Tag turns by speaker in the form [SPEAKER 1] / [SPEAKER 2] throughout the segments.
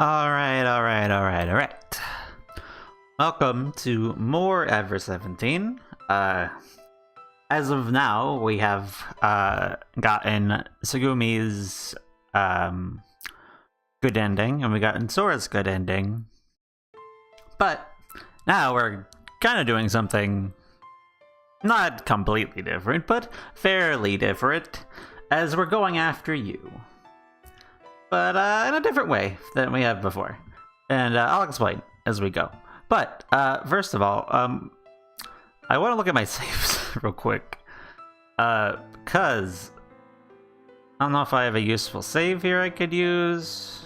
[SPEAKER 1] Alright. Welcome to more Ever 17. As of now, we have gotten Tsugumi's good ending, and we gotten Sora's good ending. But now we're kind of doing something not completely different, but fairly different, as we're going after you. But in a different way than we have before. And I'll explain as we go. But first of all, I want to look at my saves real quick. Because I don't know if I have a useful save here I could use.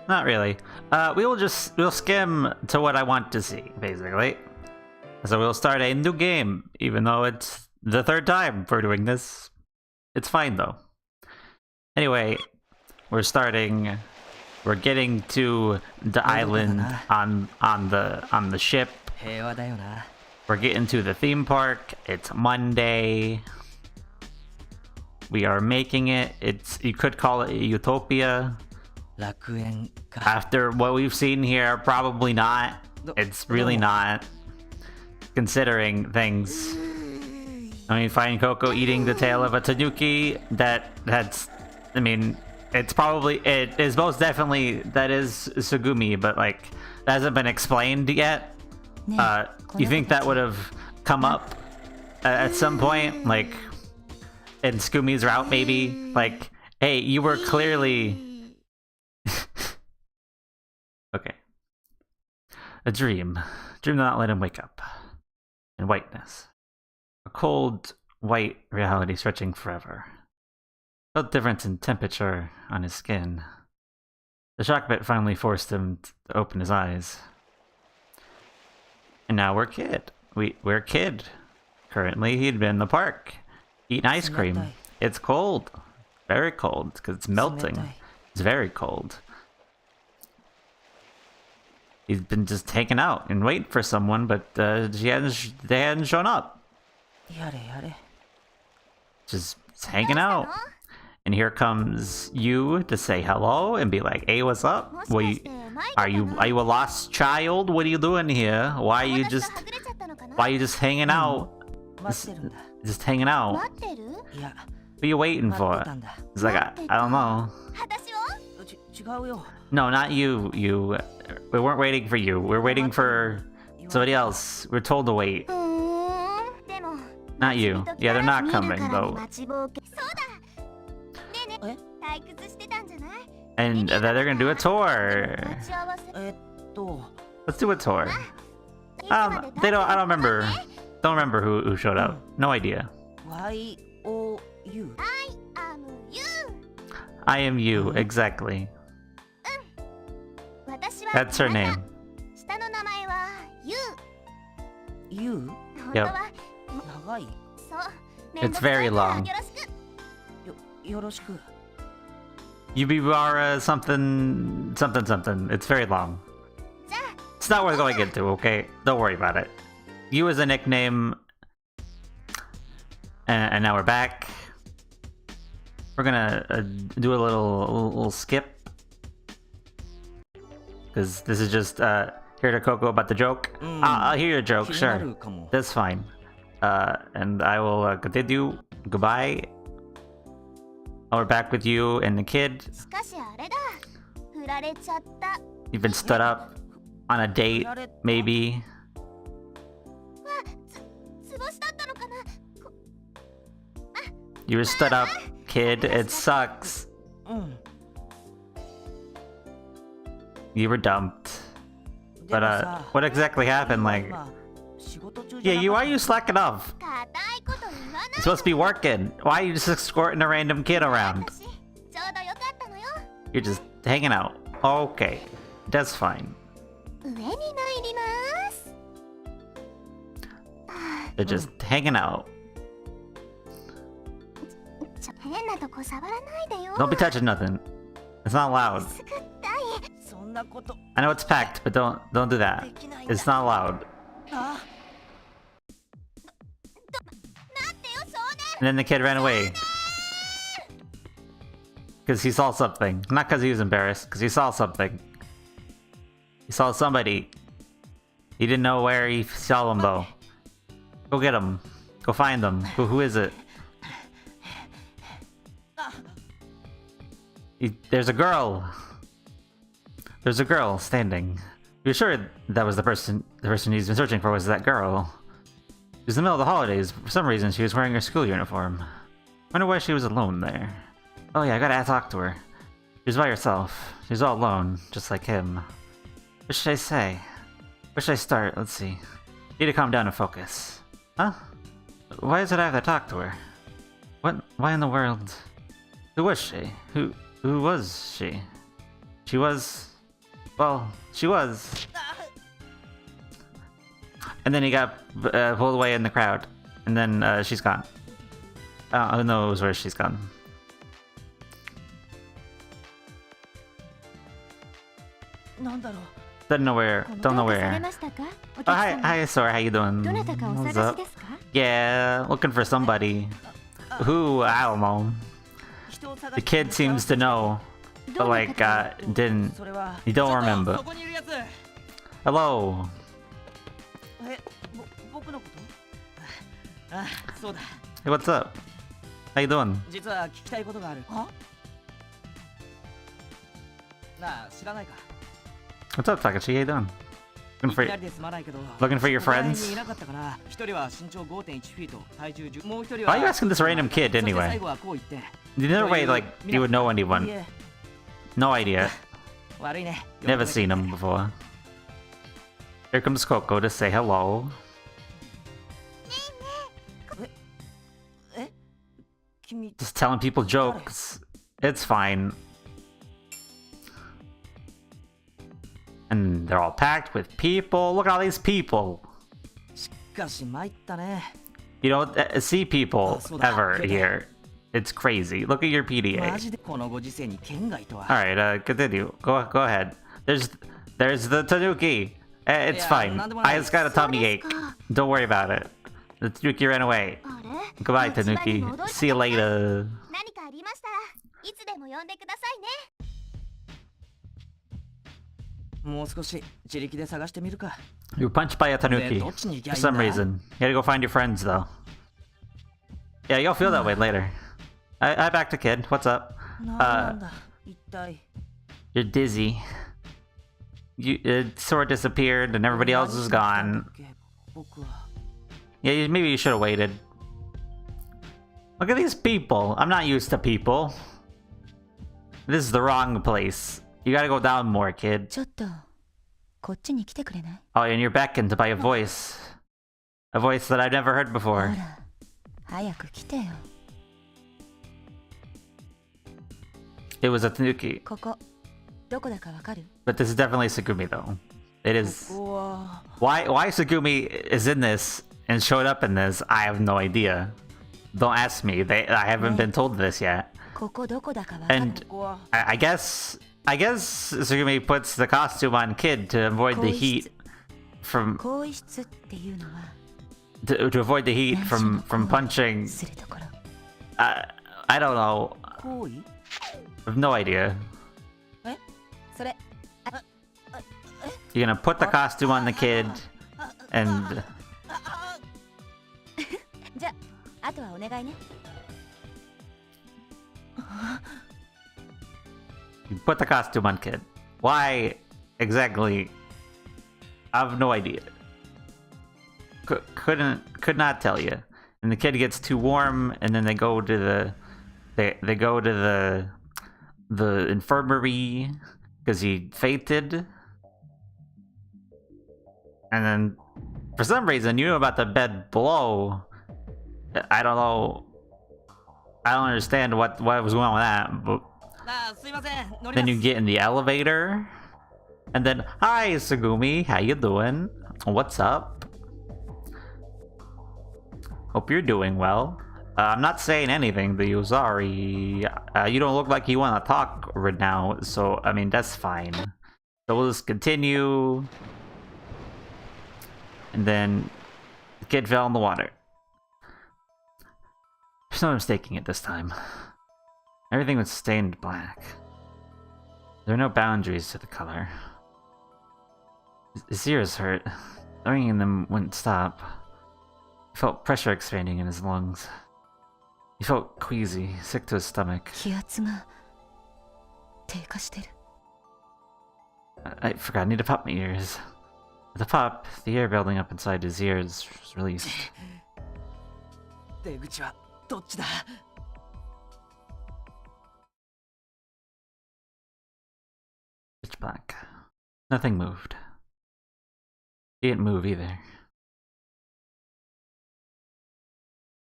[SPEAKER 1] Not really. We'll skim to what I want to see, basically. So we'll start a new game, even though it's the third time we're doing this. It's fine though. Anyway, we're getting to the island on the ship. We're getting to the theme park. It's Monday. We are making it. You could call it a utopia. After what we've seen here, probably not. It's really not, considering things. I mean, find Coco eating the tail of a tanuki. That's. I mean, it's probably. It is most definitely. That is Tsugumi, but like, that hasn't been explained yet. You think that would have come up at some point? Like, in Tsugumi's route, maybe? Like, hey, you were clearly. Okay. A dream. Dream not let him wake up. In whiteness. A cold, white reality stretching forever. Felt difference in temperature on his skin. The shock bit finally forced him to open his eyes. And now we're kid. We're kid. Currently, he'd been in the park. Eating ice cream. It's cold. Very cold, because it's melting. It's very cold. He's been just hanging out and waiting for someone, but they hadn't shown up. Just hanging out. And here comes you to say hello and be like, "Hey, what's up? Are you a lost child? What are you doing here? Why are you just hanging out? Just hanging out? What are you waiting for?" He's like, I don't know. No, not you. We weren't waiting for you. We're waiting for somebody else. We're told to wait. Not you. Yeah, they're not coming though. And they're gonna do a tour. Let's do a tour. I don't remember. Don't remember who showed up. No idea. I am you, exactly. That's her name. Yep. It's very long. Yubibara something. It's very long. It's not worth going into, okay? Don't worry about it. You is a nickname. And now we're back. We're gonna do a little skip. Because this is just hear to Coco about the joke. I'll hear your joke, sure. That's fine. And I will continue. Goodbye. Oh, we're back with you and the kid. You've been stood up on a date, maybe. You were stood up, kid. It sucks. You were dumped. But what exactly happened? Like, yeah, why are you slacking off? You're supposed to be working. Why are you just escorting a random kid around? You're just hanging out. Okay, that's fine. They're just hanging out. Don't be touching nothing. It's not allowed. I know it's packed, but don't do that. It's not allowed. And then the kid ran away. Because he saw something. Not because he was embarrassed, because he saw something. He saw somebody. He didn't know where he saw them though. Go get him. Go find them. Who is it? There's a girl. There's a girl standing. You're sure that was the person he's been searching for was that girl? It was in the middle of the holidays. For some reason, she was wearing her school uniform. Wonder why she was alone there. Oh yeah, I gotta talk to her. She was by herself. She was all alone, just like him. What should I say? Where should I start? Let's see. Need to calm down and focus. Huh? Why is it I have to talk to her? What? Why in the world? Who was she? Who was she? She was... Well, she was. And then he got pulled away in the crowd. And then she's gone. Who knows where she's gone. Don't know where. Oh, hi Sora, how you doing? What's up? Yeah, looking for somebody. Who? I don't know. The kid seems to know. But like, you don't remember. Hello. Hey, what's up? How you doing?
[SPEAKER 2] 実は聞きたいことがある。は？なあ、知らないか。
[SPEAKER 1] What's up, Takashi? How you doing?
[SPEAKER 2] いきなりで済まないけど。
[SPEAKER 1] Looking for your
[SPEAKER 2] お互い
[SPEAKER 1] friends?
[SPEAKER 2] にいなかったから、一人は身長 5.1 フィート、体重10、もう一人
[SPEAKER 1] Why
[SPEAKER 2] は。
[SPEAKER 1] are you asking this random kid
[SPEAKER 2] そして
[SPEAKER 1] anyway?
[SPEAKER 2] 最後はこう言って。
[SPEAKER 1] The other way, like, you would know anyone.
[SPEAKER 2] いえ、
[SPEAKER 1] No idea.
[SPEAKER 2] 悪いね。
[SPEAKER 1] Never seen him before. Here comes Coco to say hello.
[SPEAKER 2] え？君。
[SPEAKER 1] Just telling people jokes. It's fine. And they're all packed with people. Look at all these people.
[SPEAKER 2] しかし参ったね。
[SPEAKER 1] You don't see people ever here. It's crazy. Look at your
[SPEAKER 2] マ
[SPEAKER 1] PDA.
[SPEAKER 2] ジでこのご時世に県外とは。
[SPEAKER 1] All right, continue. Go ahead. There's the Tanuki. It's
[SPEAKER 2] Yeah,
[SPEAKER 1] fine.
[SPEAKER 2] なんでもない。
[SPEAKER 1] I just got a tummy ache. Don't worry about it. The Tanuki ran away. Goodbye, Tanuki. See you later.
[SPEAKER 3] 何かありましたらいつでも呼んでくださいね。
[SPEAKER 2] もう少し自力で探してみるか。
[SPEAKER 1] You were punched by a Tanuki. For some reason. You gotta go find your friends, though. Yeah, you'll feel that way later. Hi, back to kid. What's up?
[SPEAKER 2] なんだ、一体。
[SPEAKER 1] You're dizzy. Sora disappeared and everybody else is gone.
[SPEAKER 2] 僕は。
[SPEAKER 1] Yeah, maybe you should have waited. Look at these people. I'm not used to people. This is the wrong place. You gotta go down more, kid.
[SPEAKER 3] ちょっとこっちに来てくれない？
[SPEAKER 1] Oh, and you're beckoned by a voice. A voice that I've never heard
[SPEAKER 3] ほ
[SPEAKER 1] before.
[SPEAKER 3] ら、早く来てよ。
[SPEAKER 1] It was a Tanuki.
[SPEAKER 3] ここどこだかわかる？
[SPEAKER 1] But this is definitely Tsugumi, though. It is.
[SPEAKER 2] ここは。
[SPEAKER 1] Why Tsugumi is in this and showed up in this, I have no idea. Don't ask me. I haven't been told this yet.
[SPEAKER 3] ここどこだかわかる？
[SPEAKER 1] And
[SPEAKER 2] ここは。
[SPEAKER 1] I guess Tsugumi puts the costume on Kid to avoid the heat from
[SPEAKER 3] 更衣室っていうのは
[SPEAKER 1] to avoid the heat
[SPEAKER 3] 内緒の
[SPEAKER 1] from
[SPEAKER 3] 行為
[SPEAKER 1] punching.
[SPEAKER 3] するところ。
[SPEAKER 1] I don't know.
[SPEAKER 2] 行為？
[SPEAKER 1] I have no idea.
[SPEAKER 3] え？それ。
[SPEAKER 1] You're gonna put the costume on the kid and
[SPEAKER 3] じゃあ、あとはお願いね。
[SPEAKER 1] you put the costume on Kid. Why exactly? I have no idea. Could not tell you. And the kid gets too warm, and then they go to the they go to the infirmary because he fainted. And then for some reason you know about the bed below. I don't know. I don't understand what was going on with that. But
[SPEAKER 2] あ、すいません。乗り
[SPEAKER 1] then
[SPEAKER 2] ま
[SPEAKER 1] you
[SPEAKER 2] す。
[SPEAKER 1] get in the elevator, and then hi Tsugumi, how you doing? What's up? Hope you're doing well. I'm not saying anything to you. Sorry. You don't look like you want to talk right now, so I mean that's fine. So we'll just continue. And then the kid fell in the water. There's no mistaking it this time. Everything was stained black. There are no boundaries to the color. His ears hurt. The ringing in them wouldn't stop. He felt pressure expanding in his lungs. He felt queasy, sick to his stomach.
[SPEAKER 3] 気圧が低下してる。
[SPEAKER 1] I forgot, I need to pop my ears. With a pop, the air building up inside his ears was released.
[SPEAKER 2] 出口はどっちだ？
[SPEAKER 1] Pitch black. Nothing moved. He didn't move either.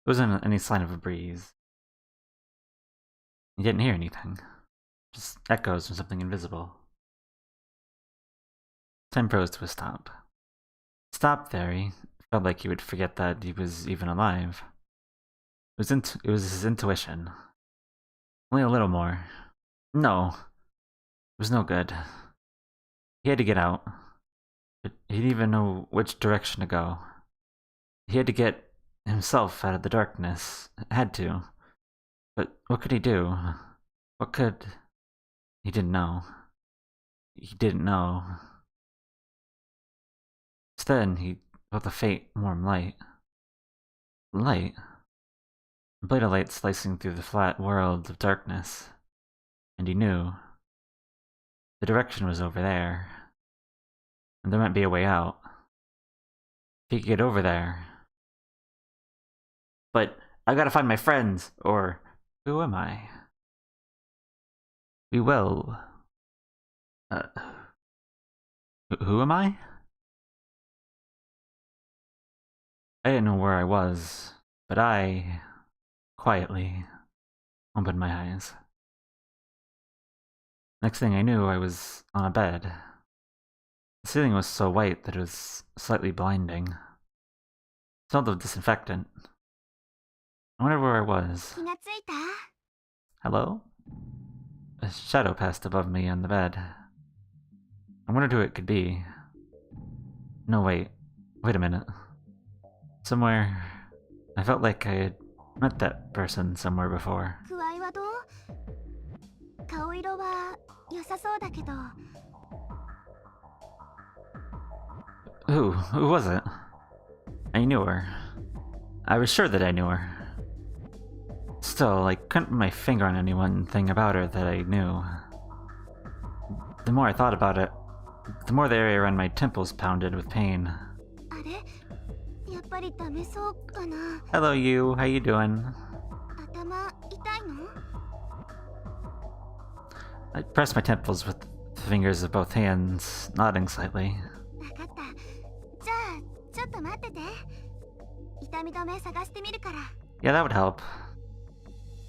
[SPEAKER 1] There wasn't any sign of a breeze. He didn't hear anything. Just echoes from something invisible. Time froze to a stop. Stopped there. He felt like he would forget that he was even alive. It was his intuition. Only a little more. No. It was no good. He had to get out. But he didn't even know which direction to go. He had to get himself out of the darkness. Had to. But what could he do? What could... He didn't know. He didn't know. Instead, he felt the faint, warm light. Light. A blade of light slicing through the flat world of darkness. And he knew. The direction was over there. And there might be a way out. If he could get over there. But I gotta find my friends, or who am I? We will. Who am I? I didn't know where I was, but I, quietly, opened my eyes. Next thing I knew, I was on a bed. The ceiling was so white that it was slightly blinding. It smelled of disinfectant. I wondered where I was. Hello? A shadow passed above me on the bed. I wondered who it could be. No, wait a minute. Somewhere, I felt like I had met that person somewhere before. Who was it? I knew her. I was sure that I knew her. Still, I couldn't put my finger on any one thing about her that I knew. The more I thought about it, the more the area around my temples pounded with pain. Hello, you. How you doing? I pressed my temples with the fingers of both hands, nodding slightly. Yeah, that would help.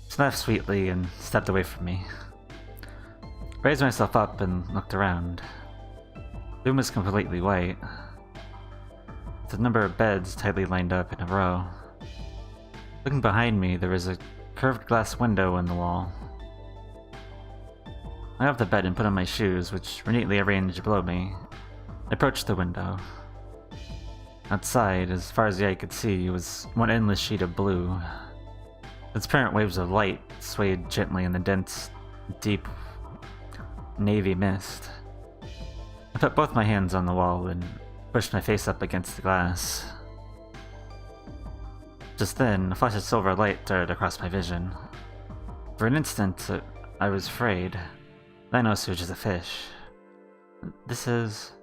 [SPEAKER 1] She laughed sweetly and stepped away from me. I raised myself up and looked around. The room was completely white, with a number of beds tightly lined up in a row. Looking behind me, there was a curved glass window in the wall. I got off the bed and put on my shoes, which were neatly arranged below me. I approached the window. Outside, as far as the eye could see, was one endless sheet of blue. Transparent waves of light swayed gently in the dense, deep, navy mist. I put both my hands on the wall and pushed my face up against the glass. Just then, a flash of silver light darted across my vision. For an instant, I was afraid. Then I noticed it was just a fish. This is...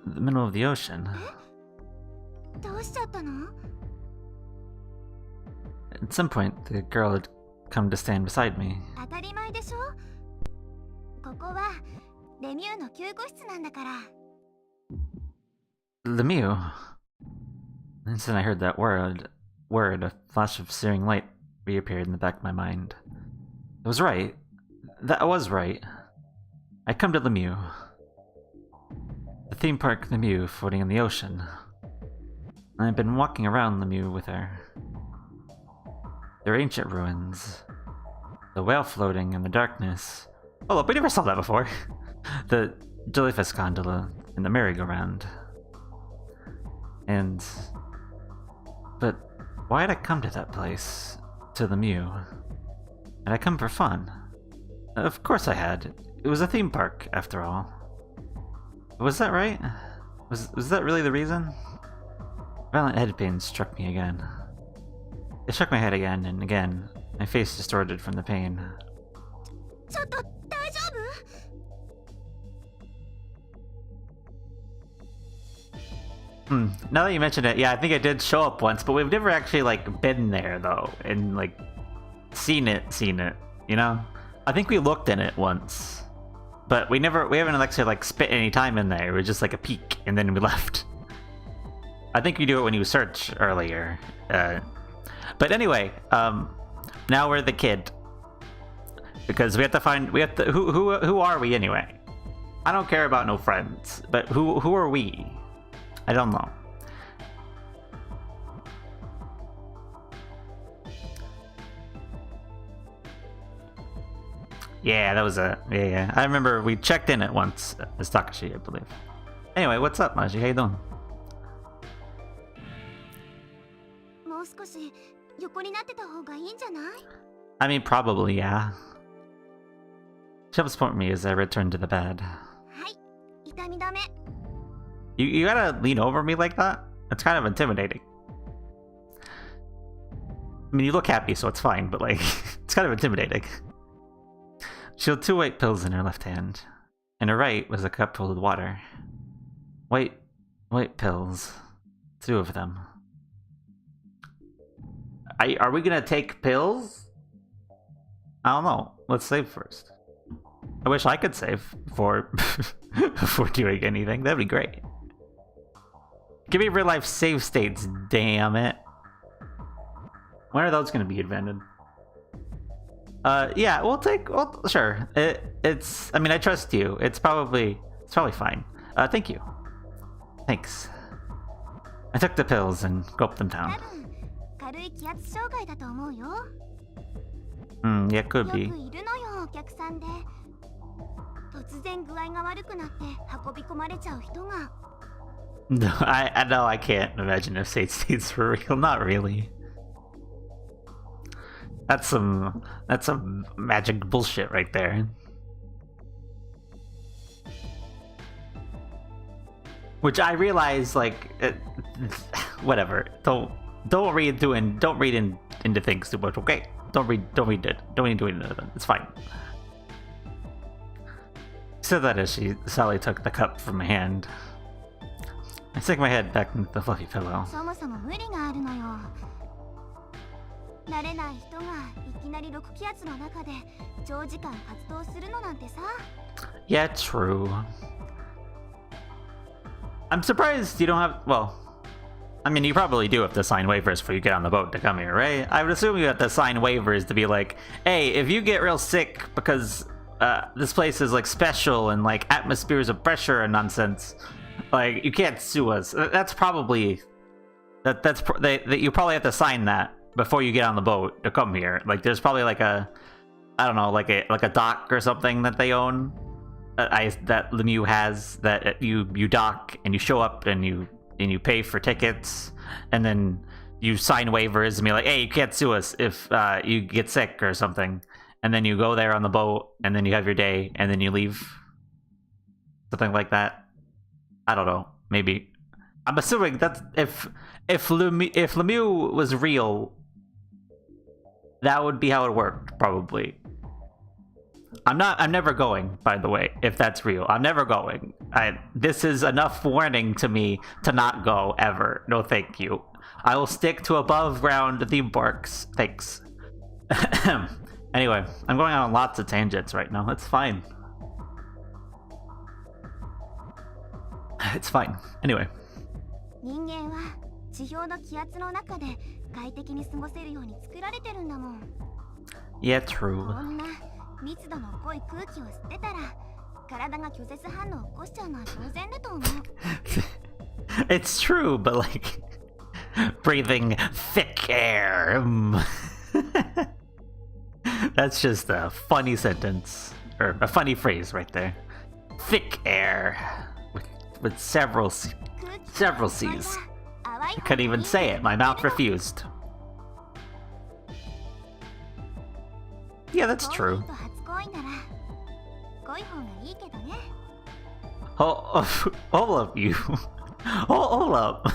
[SPEAKER 1] the middle of the ocean. At some point, the girl had come to stand beside me. Lemieux. The instant I heard that word, a flash of searing light reappeared in the back of my mind. I was right. That was right. I'd come to Lemieux. The theme park Lemieux floating in the ocean. I had been walking around Lemieux with her. Their ancient ruins. The whale floating in the darkness. Oh look, we never saw that before. The jellyfish gondola and the merry-go-round. But why had I come to that place? To Lemieux? Had I come for fun? Of course I had. It was a theme park, after all. Was that right? Was that really the reason? Violent head pain struck me again. I shook my head again and again, my face distorted from the pain. Now that you mention it, yeah, I think I did show up once, but we've never actually, like, been there, though, and, like, seen it, you know? I think we looked in it once, but we haven't actually, like, spent any time in there. It was just, like, a peek, and then we left. I think we do it when you search earlier. But anyway, now we're the kid. Because we have to who are we anyway? I don't care about no friends, but who are we? I don't know. Yeah, that was yeah. I remember we checked in at once as Takashi, I believe. Anyway, what's up, Maji? How you doing? I mean, probably, yeah. She helped support me as I returned to the bed. You gotta lean over me like that? It's kind of intimidating. I mean, you look happy, so it's fine, but like, it's kind of intimidating. She held 2 white pills in her left hand. In her right was a cup full of water. White pills. 2 of them. Are we gonna take pills? I don't know. Let's save first. I wish I could save before before doing anything. That'd be great. Give me real life save states, damn it. When are those gonna be invented? Yeah, sure. It's I mean, I trust you. It's probably fine. Thank you. Thanks. I took the pills and gulped them down. Yeah, could be. No, I know I can't imagine if save states were real. Not really. That's some magic bullshit right there. Which I realize, like, whatever. Don't read into things too much. Okay, don't read it. Don't need to read into them. It's fine. Said that as Sally took the cup from my hand. I stick my head back into the fluffy pillow. Yeah, true. I'm surprised you don't have, well, I mean, you probably do have to sign waivers before you get on the boat to come here, right? I would assume you have to sign waivers to be like, hey, if you get real sick because this place is like special and like atmospheres of pressure and nonsense, like you can't sue us. That's probably that you probably have to sign that before you get on the boat to come here. Like there's probably like a, I don't know, like a dock or something that they own. That Lemieux has, that you dock and you show up and you pay for tickets and then you sign waivers and be like, hey, you can't sue us if you get sick or something, and then you go there on the boat and then you have your day and then you leave, something like that. I don't know, maybe. I'm assuming that's if Lemieux was real, that would be how it worked, probably. I'm never going, by the way, if that's real. I'm never going. This is enough warning to me to not go, ever. No thank you. I will stick to above ground theme parks. Thanks. Anyway, I'm going on lots of tangents right now. It's fine. It's fine. Anyway. Yeah, true. It's true, but like breathing thick air. That's just a funny sentence, or a funny phrase right there. Thick air with several C's. I couldn't even say it. My mouth refused. Yeah, that's true. Hold up, you. Hold up.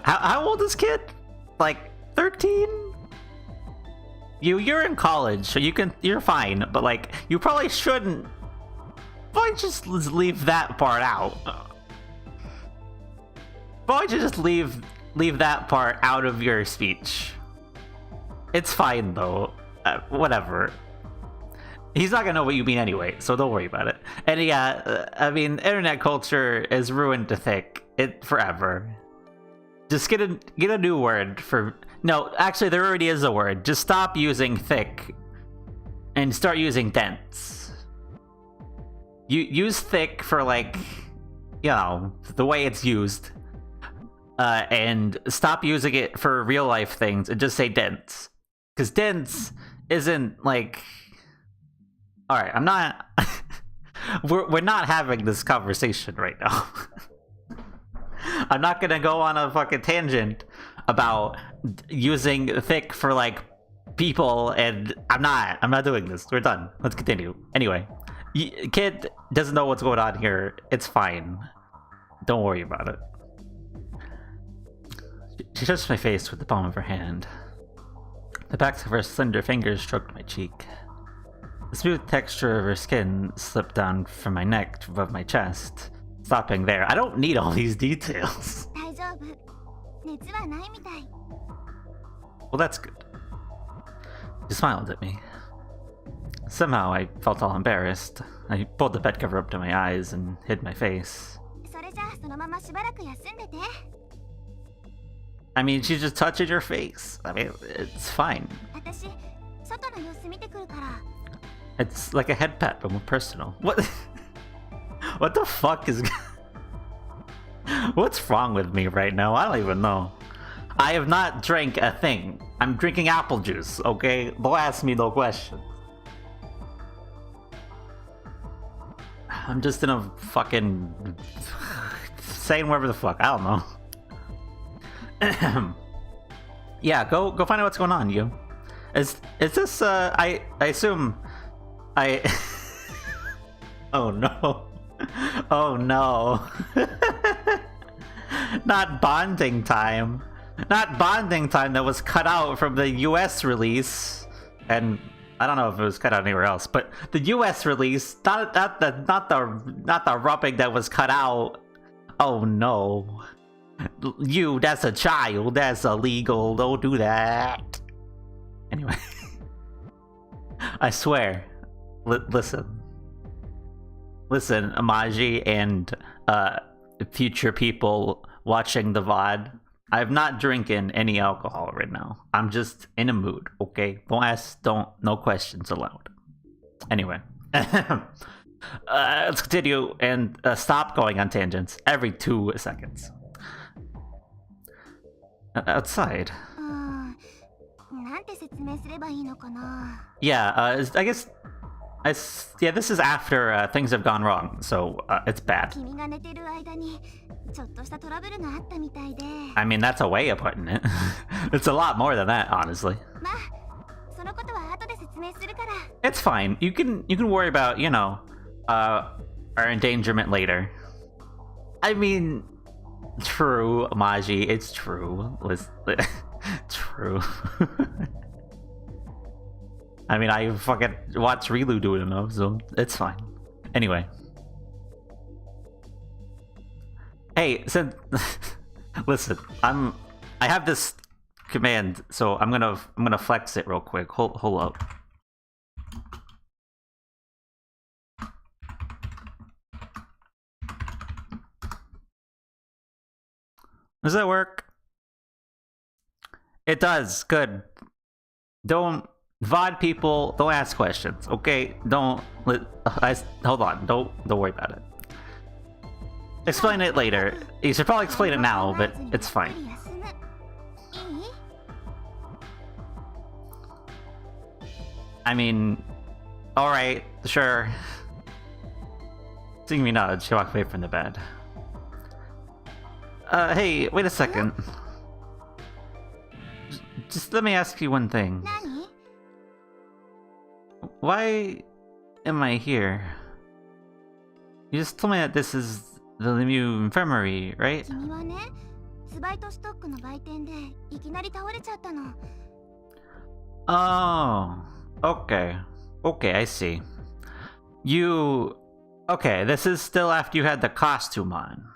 [SPEAKER 1] How old is kid? Like 13? You're in college, so you're fine. But like, you probably shouldn't. Probably just leave that part out. Probably just leave that part out of your speech. It's fine though. Whatever. He's not gonna know what you mean anyway, so don't worry about it. And yeah, I mean, internet culture is ruined to thick. It forever. Just get a new word for. No, actually, there already is a word. Just stop using thick and start using dense. You use thick for like, you know, the way it's used, and stop using it for real life things and just say dense. Because dense isn't like. All right, I'm not. we're not having this conversation right now. I'm not gonna go on a fucking tangent about using thick for like people, and I'm not doing this. We're done. Let's continue. Anyway, kid doesn't know what's going on here. It's fine. Don't worry about it. She touched my face with the palm of her hand. The backs of her slender fingers stroked my cheek. The smooth texture of her skin slipped down from my neck to above my chest, stopping there. I don't need all these details.
[SPEAKER 3] 大丈夫。熱はないみたい。
[SPEAKER 1] Well, that's good. She smiled at me. Somehow I felt all embarrassed. I pulled the bed cover up to my eyes and hid my face.
[SPEAKER 3] それじゃあそのまましばらく休んでて。
[SPEAKER 1] I mean, she's just touching your face. I mean, it's fine.
[SPEAKER 3] 私、外の様子見てくるから。
[SPEAKER 1] It's like a head pat, but more personal. What? What the fuck is... What's wrong with me right now? I don't even know. I have not drank a thing. I'm drinking apple juice, okay? Don't ask me no questions. I'm just in a fucking... saying whatever the fuck. I don't know. Yeah, go find out what's going on, you. Is this I assume I Oh no. Oh no. Not bonding time. Not bonding time that was cut out from the US release. And I don't know if it was cut out anywhere else, but the US release, not the rubbing that was cut out. Oh no. You, that's a child, that's illegal, don't do that. Anyway. I swear. Listen, Amaji and future people watching the VOD, I'm not drinking any alcohol right now. I'm just in a mood, okay? No questions allowed. Anyway. Let's continue and stop going on tangents every 2 seconds. Outside. Yeah, I guess... yeah, this is after things have gone wrong, so it's bad. I mean, that's a way of putting it. It's a lot more than that, honestly. It's fine. You can worry about, you know, our endangerment later. I mean... True, Maji, it's true. True. I mean, I fucking watch Rilu do it enough, so it's fine. Anyway. Hey, listen, I have this command, so I'm gonna flex it real quick. Hold up. Does that work? It does. Good. Don't VOD people. Don't ask questions. Okay. Don't. Hold on. Don't worry about it. Explain it later. You should probably explain it now, but it's fine. I mean, all right, sure. Seeing me nod, she walked away from the bed. Hey, wait a second. Just let me ask you one thing. Why am I here? You just told me that this is the Lemieux Infirmary, right? Oh, okay. Okay, I see. Okay, this is still after you had the costume on.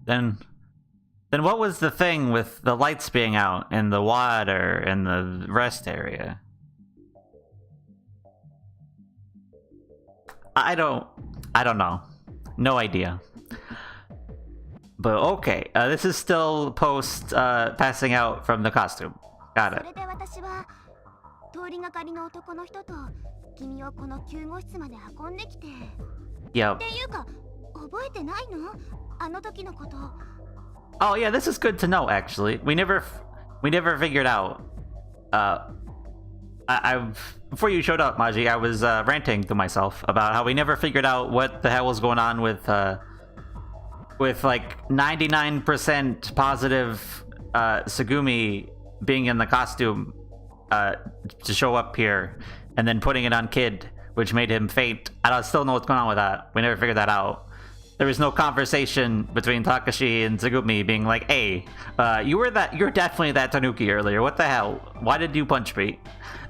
[SPEAKER 1] Then what was the thing with the lights being out and the water and the rest area? I don't know. No idea. But okay, this is still post passing out from the costume. Got it. Yep. Oh yeah, this is good to know. Actually, we never figured out. Before you showed up, Maji, I was ranting to myself about how we never figured out what the hell was going on with like 99% positive Tsugumi being in the costume to show up here, and then putting it on Kid, which made him faint. I don't still know what's going on with that. We never figured that out. there was no conversation between Takashi and Tsugumi being like, "Hey, you're definitely that Tanuki earlier. What the hell? Why did you punch me?"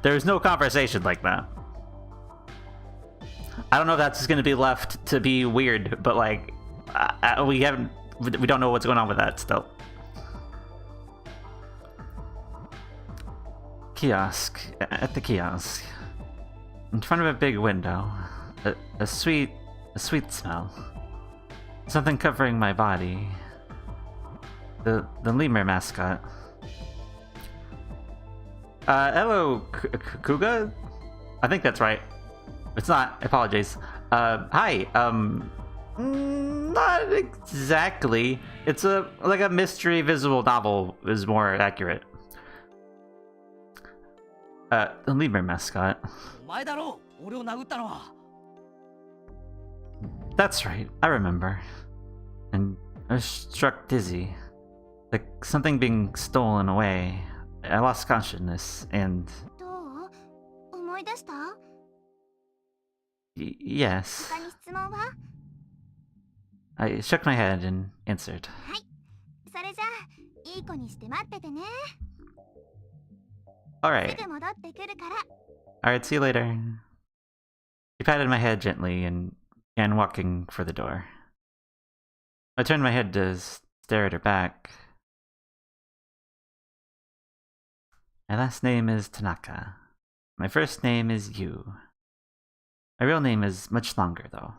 [SPEAKER 1] There's no conversation like that. I don't know if that's just going to be left to be weird, but like, we don't know what's going on with that still. Kiosk. At the kiosk, in front of a big window, a sweet smell. Something covering my body. The lemur mascot. Hello, Kuga? I think that's right. It's not. I apologize. Hi. Not exactly. It's like a mystery visual novel is more accurate. The lemur mascot.
[SPEAKER 2] お前だろう、俺を殴ったのは。
[SPEAKER 1] That's right. I remember. And I was struck dizzy. Like something being stolen away. I lost consciousness and...
[SPEAKER 3] どう？思い出した？
[SPEAKER 1] yes.
[SPEAKER 3] 他に質問は？
[SPEAKER 1] I shook my head and answered.
[SPEAKER 3] はい。それじゃあ、いい子にして待っててね。
[SPEAKER 1] Alright.
[SPEAKER 3] すぐ戻ってくるから。
[SPEAKER 1] Alright, see you later. She patted my head gently and began walking for the door. I turned my head to stare at her back. My last name is Tanaka. My first name is Yu. My real name is much longer, though.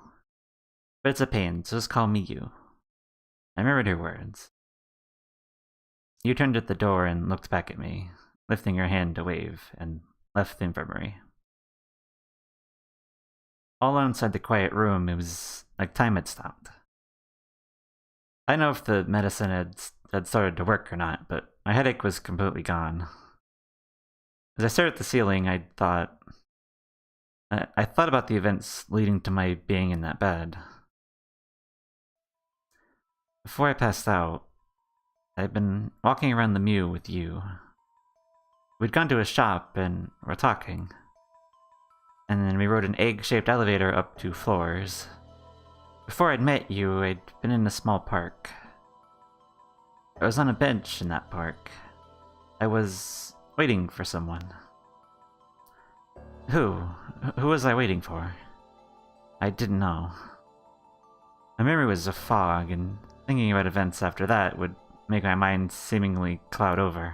[SPEAKER 1] But it's a pain, so just call me Yu. I remembered her words. Yu turned at the door and looked back at me, lifting her hand to wave, and left the infirmary. All alone inside the quiet room, it was like time had stopped. I don't know if the medicine had started to work or not, but my headache was completely gone. As I stared at the ceiling, I thought about the events leading to my being in that bed. Before I passed out, I'd been walking around the Mew with you. We'd gone to a shop and were talking. And then we rode an egg-shaped elevator up 2 floors. Before I'd met you, I'd been in a small park. I was on a bench in that park. I was waiting for someone. Who? Who was I waiting for? I didn't know. My memory was a fog, and thinking about events after that would make my mind seemingly cloud over.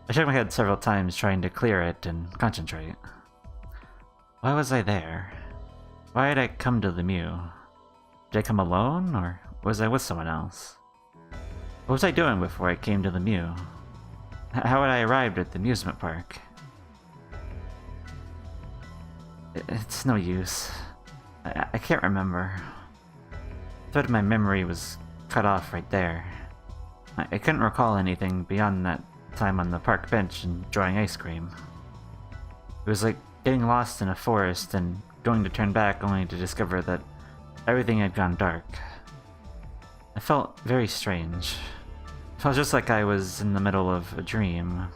[SPEAKER 1] I shook my head several times trying to clear it and concentrate. Why was I there? Why had I come to the Mew? Did I come alone, or was I with someone else? What was I doing before I came to the Mew? How had I arrived at the amusement park? It's no use. I can't remember. The thread of my memory was cut off right there. I couldn't recall anything beyond that time on the park bench enjoying ice cream. It was like getting lost in a forest and going to turn back only to discover that everything had gone dark. I felt very strange. It felt just like I was in the middle of a dream.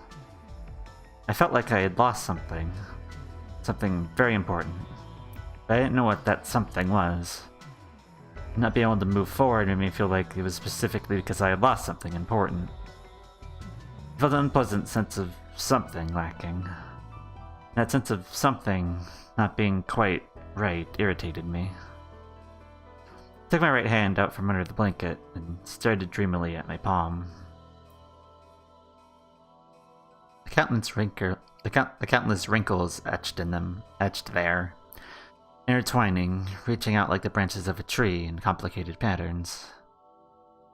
[SPEAKER 1] I felt like I had lost something. Something very important. But I didn't know what that something was. Not being able to move forward made me feel like it was specifically because I had lost something important. I felt an unpleasant sense of something lacking. That sense of something not being quite right irritated me. I took my right hand out from under the blanket and stared dreamily at my palm. The countless wrinkles etched there, intertwining, reaching out like the branches of a tree in complicated patterns.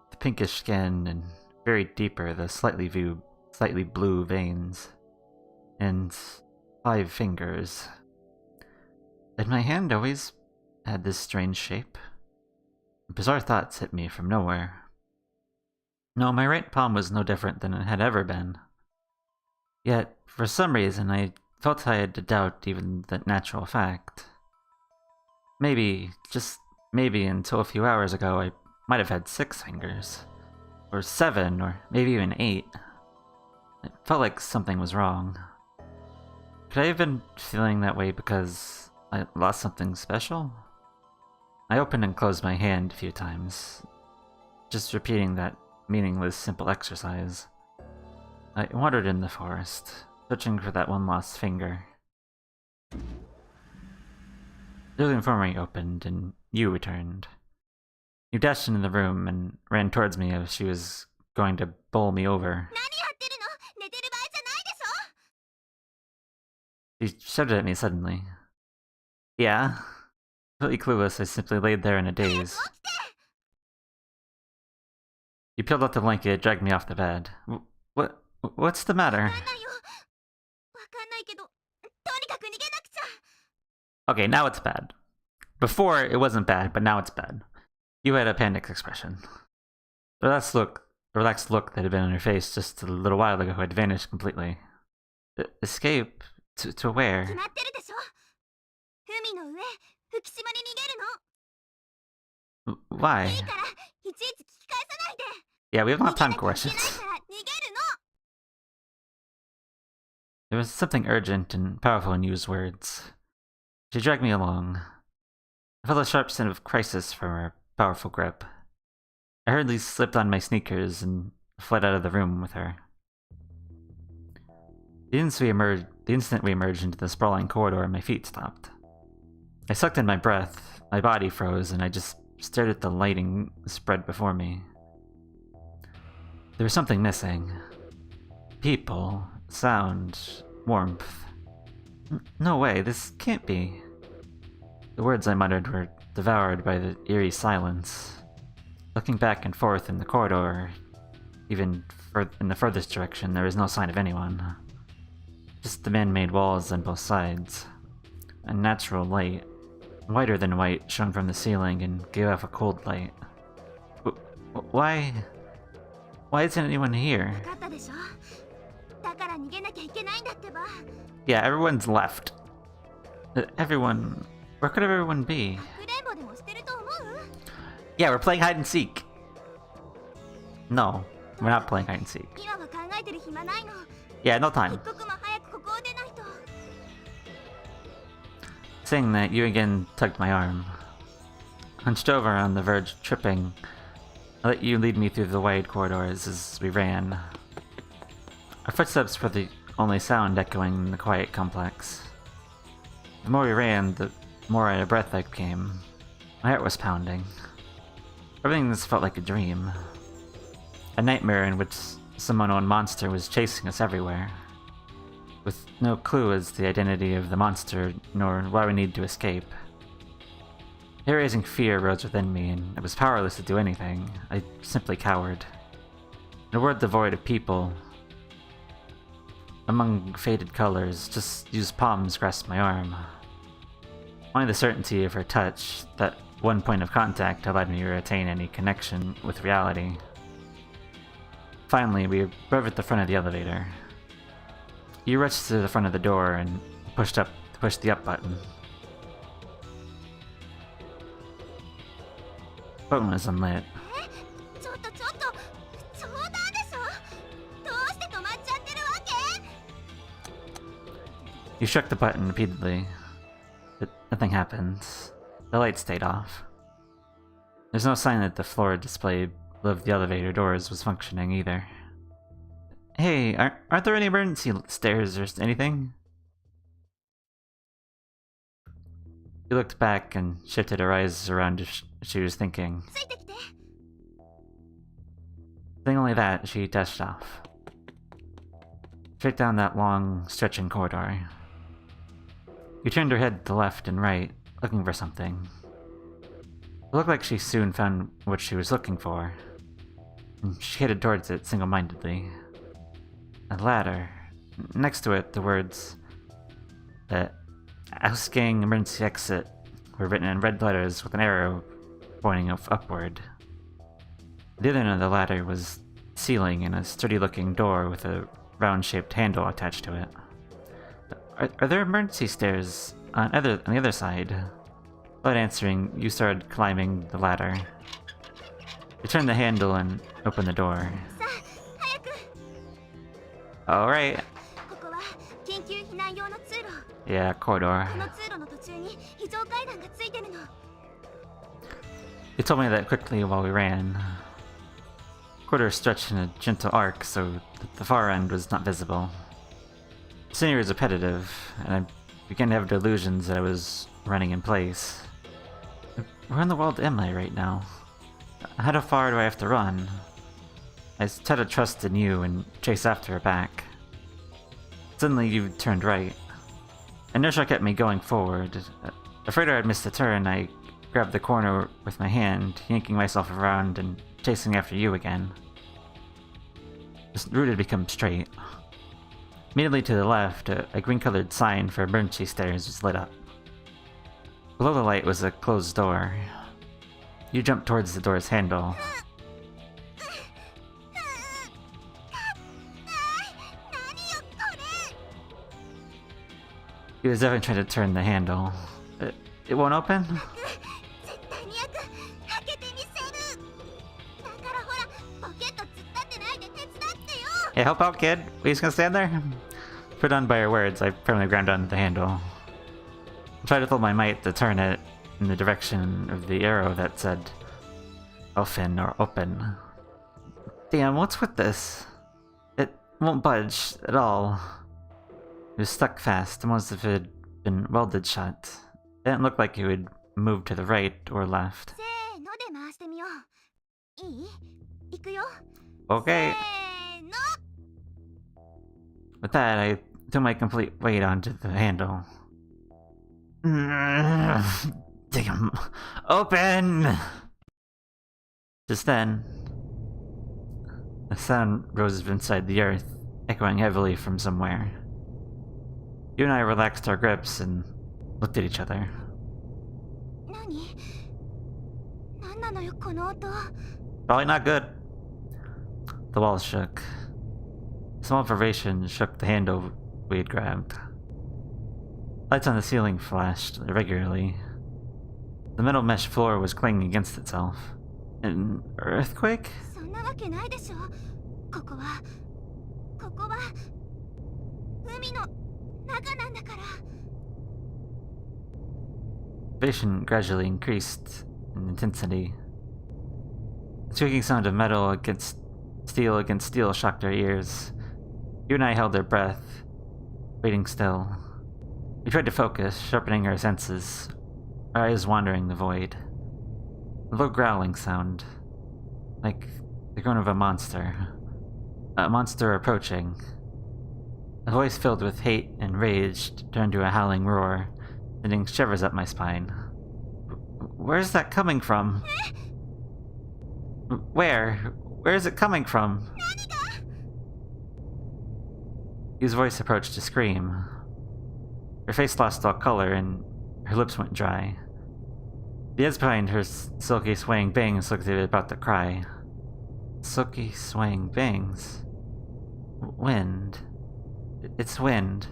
[SPEAKER 1] The pinkish skin and buried deeper the slightly blue veins, and 5 fingers. Had my hand always had this strange shape? Bizarre thoughts hit me from nowhere. No, my right palm was no different than it had ever been. Yet, for some reason, I felt I had to doubt even that natural fact. Maybe, just maybe until a few hours ago, I might have had 6 fingers. Or 7, or maybe even 8. It felt like something was wrong. Could I have been feeling that way because I lost something special? I opened and closed my hand a few times, just repeating that meaningless, simple exercise. I wandered in the forest, searching for that one lost finger. The room for me opened, and you returned. You dashed into the room and ran towards me as she was going to bowl me over.
[SPEAKER 3] 何やってるの？寝てる場合じゃないでしょ。
[SPEAKER 1] She shouted at me suddenly. Yeah? Completely clueless, I simply laid there in a daze. You peeled off the blanket and dragged me off the bed. What's the matter?
[SPEAKER 3] わかんないよ。わかんないけど、とにかく逃げなくちゃ。
[SPEAKER 1] Okay, now it's bad. Before, it wasn't bad, but now it's bad. You had a panicked expression. The relaxed look that had been on your face just a little while ago had vanished completely. Escape? To where?
[SPEAKER 3] 決まってるでしょ。海の上、吹島に逃げるの。
[SPEAKER 1] Why?
[SPEAKER 3] いいから、いちいち聞き返さないで。
[SPEAKER 1] Yeah, we have not
[SPEAKER 3] 逃げ
[SPEAKER 1] time
[SPEAKER 3] なきゃいけ
[SPEAKER 1] questions.
[SPEAKER 3] ないから逃げるの。
[SPEAKER 1] There was something urgent and powerful in Yu's words. She dragged me along. I felt a sharp sense of crisis from her powerful grip. I hurriedly slipped on my sneakers and fled out of the room with her. The instant we emerged into the sprawling corridor, my feet stopped. I sucked in my breath, my body froze, and I just stared at the lighting spread before me. There was something missing. People, sound, warmth. No way, this can't be. The words I muttered were devoured by the eerie silence. Looking back and forth in the corridor, even in the furthest direction, there was no sign of anyone. Just the man-made walls on both sides. A natural light, whiter than white, shone from the ceiling and gave off a cold light. Why isn't anyone here?
[SPEAKER 3] わかったでしょ。だから逃げなきゃいけないんだってば。
[SPEAKER 1] Yeah, everyone's left. Everyone... Where could everyone be?
[SPEAKER 3] かくれんぼでもしてると思う？
[SPEAKER 1] Yeah, we're playing hide and seek. No, we're not playing hide and seek.
[SPEAKER 3] 今は考えてる暇ないの。
[SPEAKER 1] Yeah, no
[SPEAKER 3] 一
[SPEAKER 1] time.
[SPEAKER 3] 刻も早くここを出ないと。
[SPEAKER 1] Saying that, you again tugged my arm. Hunched over on the verge, tripping, I let you lead me through the wide corridors as we ran. Our footsteps were the only sound echoing in the quiet complex. The more we ran, the more out of breath I became. My heart was pounding. Everything just felt like a dream. A nightmare in which some unknown monster was chasing us everywhere. With no clue as to the identity of the monster, nor why we needed to escape. Hair-raising fear rose within me, and I was powerless to do anything. I simply cowered. In a world devoid of people, among faded colors, just used palms grasped my arm. Only the certainty of her touch, that one point of contact, allowed me to retain any connection with reality. Finally, we arrived at the front of the elevator. You rushed to the front of the door and pushed the up button. The button was unlit.
[SPEAKER 3] ちょっと冗談でしょ。どうして止まっちゃってるわけ？
[SPEAKER 1] You shook the button repeatedly, but nothing happened. The light stayed off. There's no sign that the floor display above the elevator doors was functioning either. Hey, aren't there any emergency stairs or anything? She looked back and shifted her eyes around as she was thinking.
[SPEAKER 3] ついてきて。
[SPEAKER 1] Saying only that, she dashed off. Straight down that long, stretching corridor. You turned her head to the left and right, looking for something. It looked like she soon found what she was looking for, and she headed towards it single-mindedly. A ladder. Next to it, the words, "The Ausgang emergency exit," were written in red letters with an arrow pointing upward. The other end of the ladder was ceiling and a sturdy-looking door with a round-shaped handle attached to it. Are there emergency stairs on the other side? Without answering, you started climbing the ladder. You turned the handle and opened the door.
[SPEAKER 3] さあ、早く。
[SPEAKER 1] Alright.
[SPEAKER 3] ここは緊急避難用の通路。
[SPEAKER 1] Yeah, corridor.
[SPEAKER 3] この通路の途中に非常階段がついてるの。
[SPEAKER 1] He told me that quickly while we ran. Corridor stretched in a gentle arc, so that the far end was not visible. The scenery was repetitive, and I began to have delusions that I was running in place. Where in the world am I right now? How far do I have to run? I tried to trust in you and chase after her back. Suddenly you turned right. Inertia kept me going forward. Afraid I'd missed a turn, I grabbed the corner with my hand, yanking myself around and chasing after you again. This route had become straight. Immediately to the left, a green-colored sign for emergency stairs was lit up. Below the light was a closed door. You jumped towards the door's handle. He was definitely trying to turn the handle. It won't open? Hey, help out, kid! We just gonna stand there? Put on by her words, I firmly grabbed onto the handle. I tried with all my might to turn it in the direction of the arrow that said open or open. Damn, what's with this? It won't budge at all. It was stuck fast, almost as if it had been welded shut. It didn't look like it would move to the right or left. Okay. With that, I threw my complete weight onto the handle. Damn. Open! Just then, a sound rose inside the earth, echoing heavily from somewhere. You and I relaxed our grips and looked at each other. Probably not good. The walls shook. A small vibration shook the handle we had grabbed. Lights on the ceiling flashed irregularly. The metal mesh floor was clanging against itself. An earthquake? Vibration gradually increased in intensity. The squeaking sound of metal against steel shocked our ears. You and I held our breath, waiting still. We tried to focus, sharpening our senses, our eyes wandering the void. A low growling sound, like the groan of a monster approaching. A voice filled with hate and rage turned to a howling roar, sending shivers up my spine. Where's that coming from? Where is it coming from? His voice approached a scream. Her face lost all color and her lips went dry. The heads behind her silky swaying bangs looked about to cry. Silky swaying bangs? Wind. It's wind.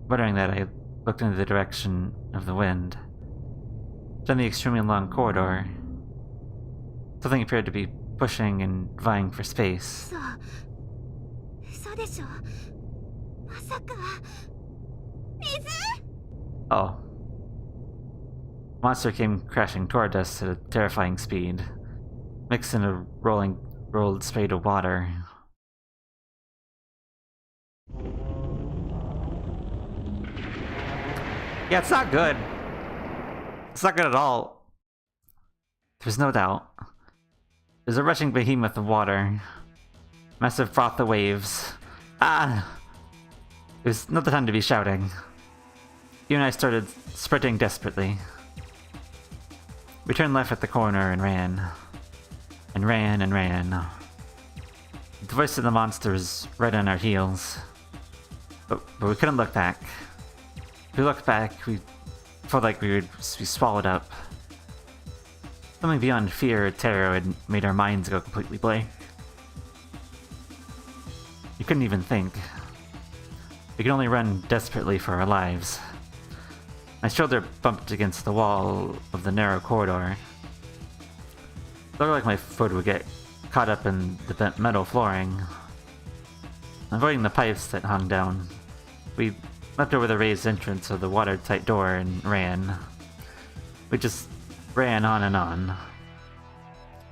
[SPEAKER 1] Muttering that, I looked into the direction of the wind. Down the extremely long corridor, something appeared to be pushing and vying for space. Oh. Monster came crashing toward us at a terrifying speed, mixed in a rolled spade of water. Yeah, it's not good. It's not good at all. There's no doubt. There's a rushing behemoth of water. Massive froth of waves. Ah! It was not the time to be shouting. You and I started sprinting desperately. We turned left at the corner and ran. And ran and ran. The voice of the monster was right on our heels. But we couldn't look back. If we looked back, we felt like we would be swallowed up. Something beyond fear or terror had made our minds go completely blank. You couldn't even think. We could only run desperately for our lives. My shoulder bumped against the wall of the narrow corridor. It looked like my foot would get caught up in the bent metal flooring. Avoiding the pipes that hung down, we leapt over the raised entrance of the watertight door and ran. We just ran on and on.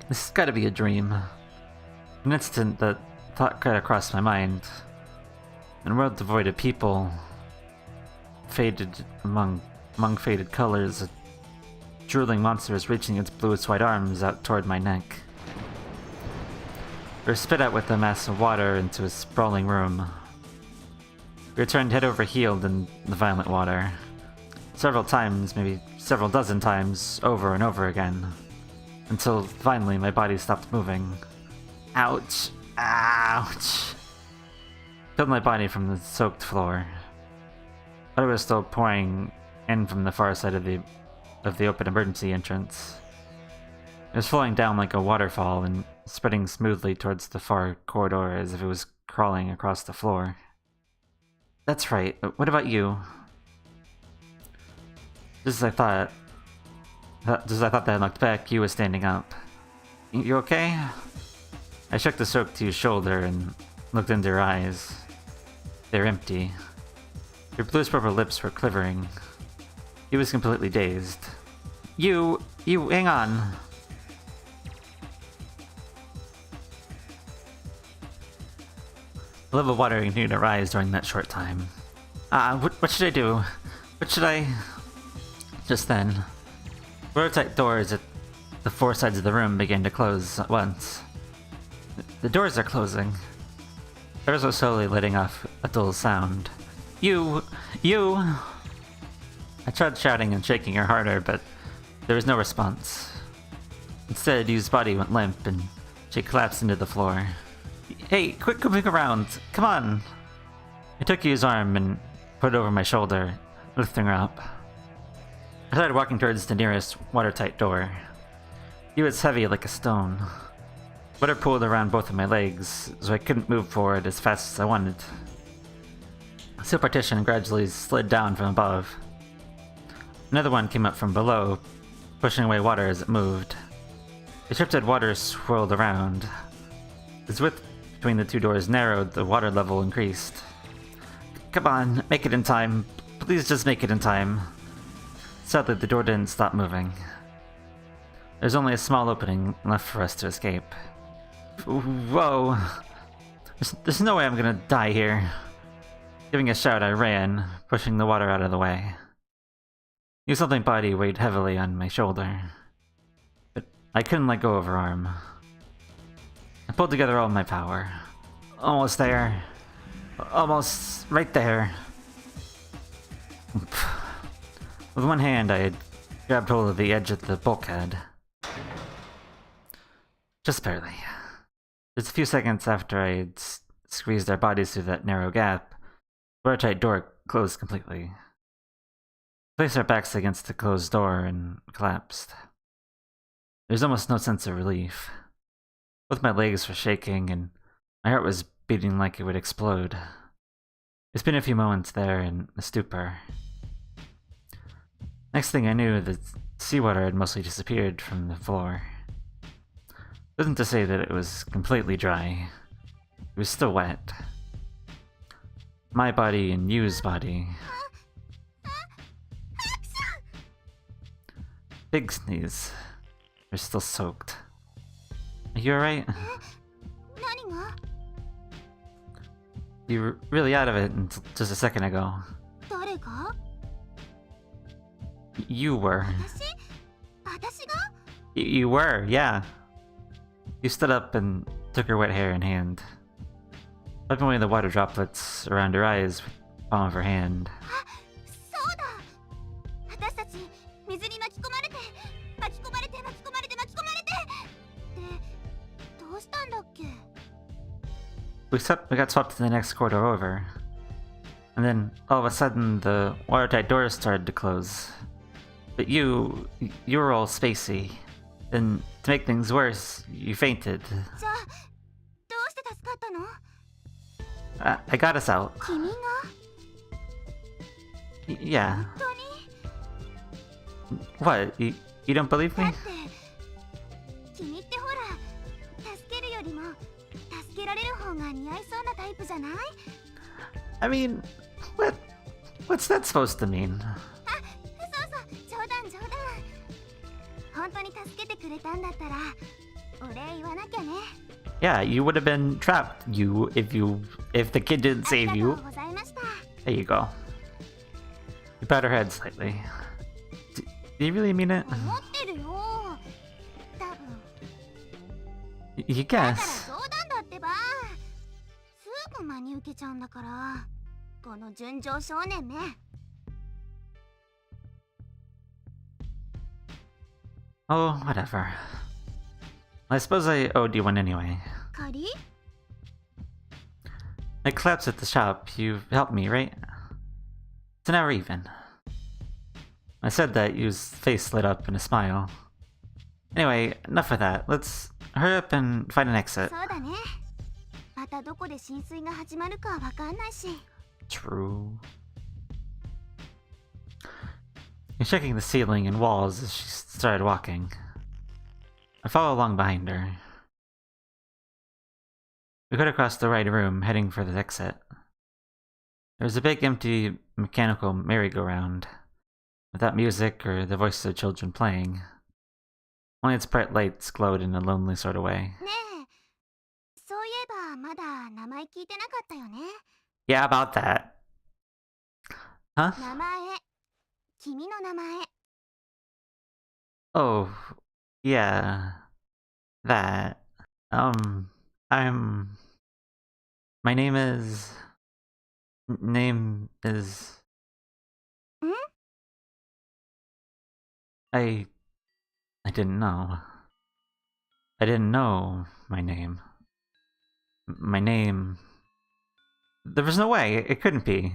[SPEAKER 1] This has gotta be a dream. An instant that thought cut across my mind. In a world devoid of people, faded among faded colors, a drooling monster is reaching its bluish white arms out toward my neck. We were spit out with a mass of water into a sprawling room. We were turned head over heeled in the violent water. Several times, maybe several dozen times, over and over again. Until finally my body stopped moving. Ouch! Ouch! Peeled my body from the soaked floor. Water was still pouring in from the far side of the open emergency entrance. It was flowing down like a waterfall and spreading smoothly towards the far corridor as if it was crawling across the floor. That's right. What about you? Just as I thought that I looked back, you was standing up. You okay? I shook the soak to your shoulder and looked into her eyes. They're empty. Your bluish-purple lips were quivering. He was completely dazed. You, hang on. A level of water continued to rise during that short time. What should I do? What should I... Just then, watertight doors at the four sides of the room began to close at once. The doors are closing. Doors were slowly letting off a dull sound. You! I tried shouting and shaking her harder, but there was no response. Instead, Yu's body went limp and she collapsed into the floor. Hey, quit moving around! Come on! I took Yu's arm and put it over my shoulder, lifting her up. I started walking towards the nearest watertight door. Yu was heavy like a stone. Water pooled around both of my legs, so I couldn't move forward as fast as I wanted. The steel partition gradually slid down from above. Another one came up from below, pushing away water as it moved. The shifted water swirled around. As width between the two doors narrowed, the water level increased. Come on, make it in time. Please just make it in time. Sadly, the door didn't stop moving. There's only a small opening left for us to escape. Whoa! There's no way I'm gonna die here. Giving a shout, I ran, pushing the water out of the way. Yu's something body weighed heavily on my shoulder, but I couldn't let go of her arm. I pulled together all my power. Almost there. Almost right there. With one hand, I had grabbed hold of the edge of the bulkhead. Just barely. Just a few seconds after I had squeezed our bodies through that narrow gap, the watertight door closed completely. We placed our backs against the closed door and collapsed. There was almost no sense of relief. Both my legs were shaking and my heart was beating like it would explode. It's been a few moments there in a stupor. Next thing I knew, the seawater had mostly disappeared from the floor. It wasn't to say that it was completely dry. It was still wet. My body and Yu's body. Big sneeze. They're still soaked. Are you alright? You were really out of it until just a second ago. You were. You were, yeah. You stood up and took her wet hair in hand, wiping away the water droplets around her eyes with the palm of her hand. We got swept to the next corridor over, and then all of a sudden the watertight doors started to close. But you were all spacey. Then, to make things worse, you fainted. I got us out. Yeah. What? You don't believe me? I mean, what's that supposed to mean?
[SPEAKER 3] 本当に助けてくれたんだったらお礼言わなきゃね。
[SPEAKER 1] Yeah, you would have been trapped. If the kid didn't
[SPEAKER 3] あり
[SPEAKER 1] save
[SPEAKER 3] がと
[SPEAKER 1] you.
[SPEAKER 3] うございました。
[SPEAKER 1] There you go. You bowed her head slightly. Do you really mean it?
[SPEAKER 3] 思ってるよ。多分
[SPEAKER 1] You
[SPEAKER 3] だから
[SPEAKER 1] guess.
[SPEAKER 3] 冗談だってば。すぐ真に受けちゃうんだから、この純情少年め。
[SPEAKER 1] Oh, whatever. I suppose I owed you one anyway.
[SPEAKER 3] 仮？
[SPEAKER 1] I collapsed at the shop. You've helped me, right? So now we're even. I said that, Yu's face lit up in a smile. Anyway, enough of that. Let's hurry up and find an exit.
[SPEAKER 3] そうだね。またどこで浸水が始まるかわかんないし。
[SPEAKER 1] True. You're checking the ceiling and walls as she started walking. I follow along behind her. We cut across the right room, heading for the exit. There's a big empty mechanical merry-go-round, without music or the voices of children playing. Only its bright lights glowed in a lonely sort of way.
[SPEAKER 3] ねえ、そういえばまだ名前聞いてなかったよね。
[SPEAKER 1] Yeah, about that. Huh?
[SPEAKER 3] 名前、君の名前。
[SPEAKER 1] Oh, yeah. That. My name is... Name is...
[SPEAKER 3] Hmm?
[SPEAKER 1] I didn't know. I didn't know my name. My name... There was no way. It couldn't be.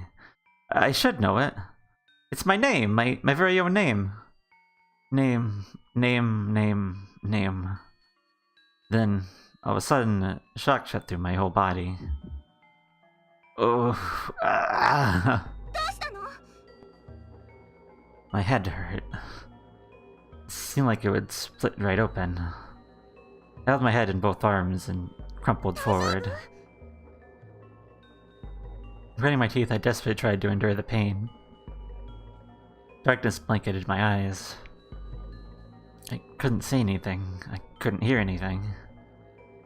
[SPEAKER 1] I should know it. It's my name. My very own name. Name. Then, all of a sudden, a shock shot through my whole body. Oh,
[SPEAKER 3] どうしたの？
[SPEAKER 1] my head hurt. It seemed like it would split right open. I held my head in both arms and crumpled forward. Gritting my teeth, I desperately tried to endure the pain. Darkness blanketed my eyes. I couldn't see anything. I couldn't hear anything.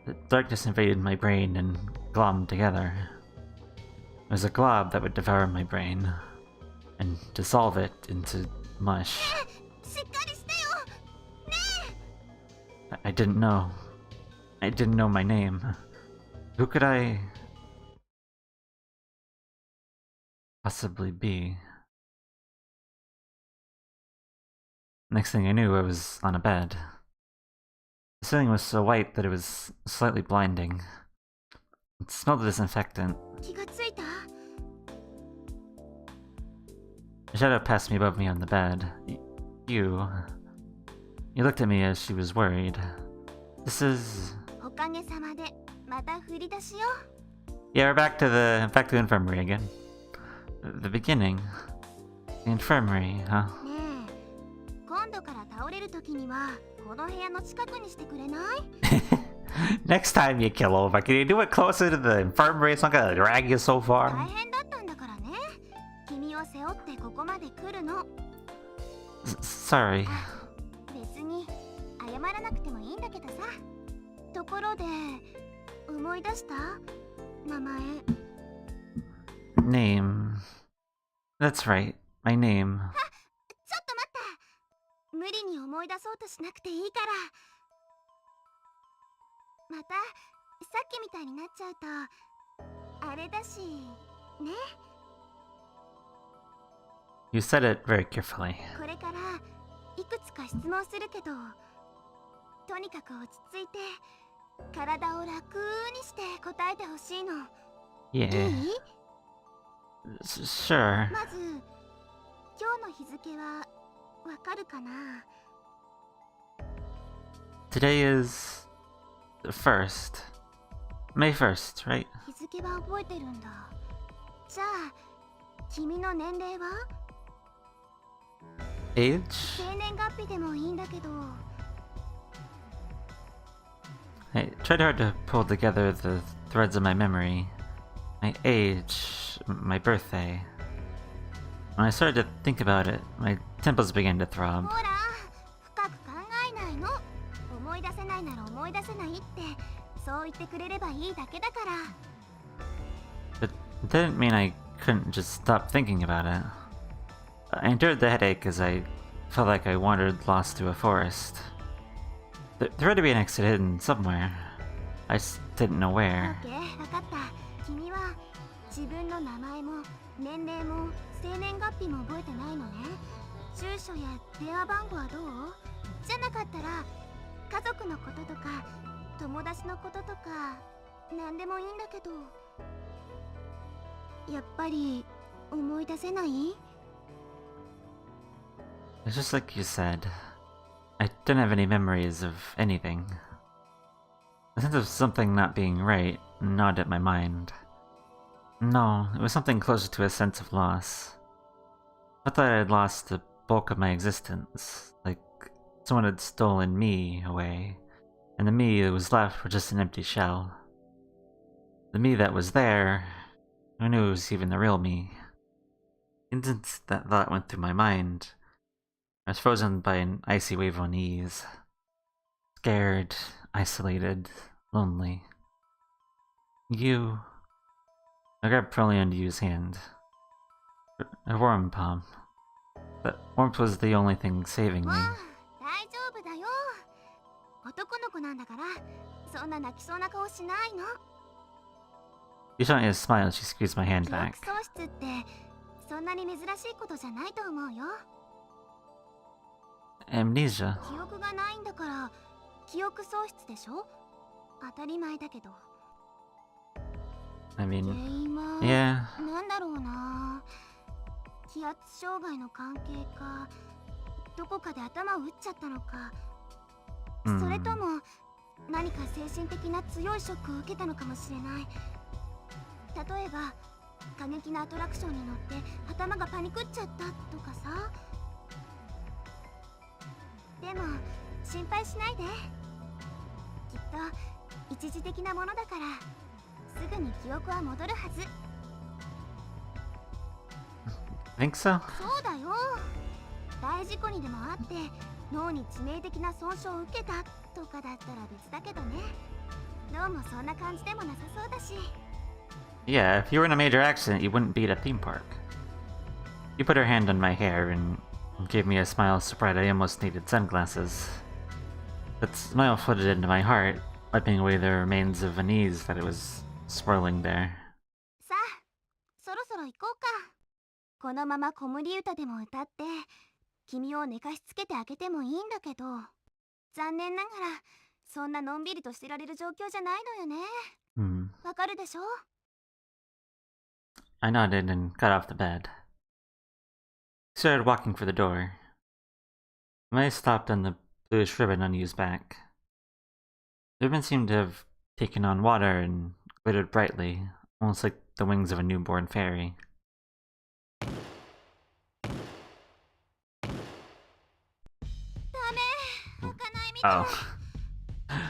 [SPEAKER 1] The darkness invaded my brain and glommed together. It was a glob that would devour my brain and dissolve it into mush.
[SPEAKER 3] しっかりしてよ。ねえ。
[SPEAKER 1] I didn't know. I didn't know my name. Who could I possibly be? Next thing I knew, I was on a bed. The ceiling was so white that it was slightly blinding. It smelled of disinfectant.
[SPEAKER 3] 気がついた？
[SPEAKER 1] A shadow passed me above me on the bed. You looked at me as she was worried. This is...
[SPEAKER 3] おかげさまでまた振り出しよ。
[SPEAKER 1] Yeah, we're back to the infirmary again. The beginning. The infirmary, huh?
[SPEAKER 3] ねえ、今度から倒れるときにはこの部屋の近くにしてくれない？
[SPEAKER 1] Next time you kill over, can you do it closer to the infirmary? It's not gonna drag you so
[SPEAKER 3] 大
[SPEAKER 1] far.
[SPEAKER 3] 変だったんだからね。君を背負ってここまで来るの。
[SPEAKER 1] Sorry.
[SPEAKER 3] 別に謝らなくてもいいんだけどさ。ところで思い出した？名前。
[SPEAKER 1] Name. That's right. My name.
[SPEAKER 3] ちょっと待った。無理に思い出そうとしなくていいから。またさっきみたいになっちゃうとあれだしね。
[SPEAKER 1] You said it very carefully.
[SPEAKER 3] これからいくつか質問するけど、とにかく落ち着いて体を楽にして答えてほしいの。
[SPEAKER 1] Yeah.
[SPEAKER 3] いい？
[SPEAKER 1] Sure.
[SPEAKER 3] まず今日の日付はわかるかな？
[SPEAKER 1] Today is the 1st. May 1st, right?
[SPEAKER 3] 日付は覚えてるんだ。じゃあ君の年齢は？
[SPEAKER 1] Age?
[SPEAKER 3] 生年月日でもいいんだけど。
[SPEAKER 1] I tried hard to pull together the threads of my memory. My age, my birthday. When I started to think about it, my temples began to throb.
[SPEAKER 3] ほら、深く考えな思い出せないなら思い出せないってそう言ってくれればいいだけだから。
[SPEAKER 1] But it didn't mean I couldn't just stop thinking about it. I endured the headache as I felt like I wandered lost through a forest. There had to be an exit hidden somewhere. I just didn't know where.
[SPEAKER 3] OK、 分かった。君は自分の名前も年齢も生年月日も覚えてないのね。住所や電話番号はどう？じゃなかったら家族のこととか友達のこととか何でもいいんだけど。やっぱり思い出せない？
[SPEAKER 1] It's just like you said. I didn't have any memories of anything. The sense of something not being right gnawed at my mind. No, it was something closer to a sense of loss. I thought I had lost the bulk of my existence, like someone had stolen me away, and the me that was left was just an empty shell. The me that was there, who knew it was even the real me? The instant that thought went through my mind, I was frozen by an icy wave of unease. Scared, isolated, lonely. You... I grabbed Prolian to Yu's hand. A warm palm. That warmth was the only thing saving me.
[SPEAKER 3] 大丈夫だよ。男の子なんだからそんな泣きそうな顔しないの。
[SPEAKER 1] You shot me a smile as she squeezed my hand
[SPEAKER 3] 記憶
[SPEAKER 1] back.
[SPEAKER 3] 喪失ってそんなに珍しいことじゃないと思うよ。
[SPEAKER 1] Amnesia.
[SPEAKER 3] 記憶がないんだから記憶喪失でしょ。当たり前だけど。
[SPEAKER 1] I
[SPEAKER 3] 原
[SPEAKER 1] mean,
[SPEAKER 3] 因は
[SPEAKER 1] yeah.
[SPEAKER 3] なんだろうな。気圧障害の関係か、どこかで頭を打っちゃったのか、それとも何か精神的な強いショックを受けたのかもしれない。例えば過激なアトラクションに乗って頭がパニクっちゃったとかさ。でも心配しないで。きっと一時的なものだからすぐに記憶は戻るはず。
[SPEAKER 1] Think so?
[SPEAKER 3] そうだよ。大事故にでもあって脳に致命的な損傷を受けたとかだったら別だけどね。どうもそんな感じでもなさそうだし。
[SPEAKER 1] Yeah, if you were in a major accident, you wouldn't be at a theme park. You put her hand on my hair and gave me a smile so bright I almost needed sunglasses. That smile flooded into my heart, wiping away the remains of unease that it was swirling there.
[SPEAKER 3] さあ、そろそろ行こうか。このまま子守歌でも歌って君を寝かしつけてあげてもいいんだけど、残念ながらそんなのんびりとしてられる状況じゃないのよね。わかるでしょ？
[SPEAKER 1] I nodded and got off the bed. I started walking for the door. My eyes stopped on the bluish ribbon on Yu's back. The ribbon seemed to have taken on water and glittered brightly, almost like the wings of a newborn fairy. Oh.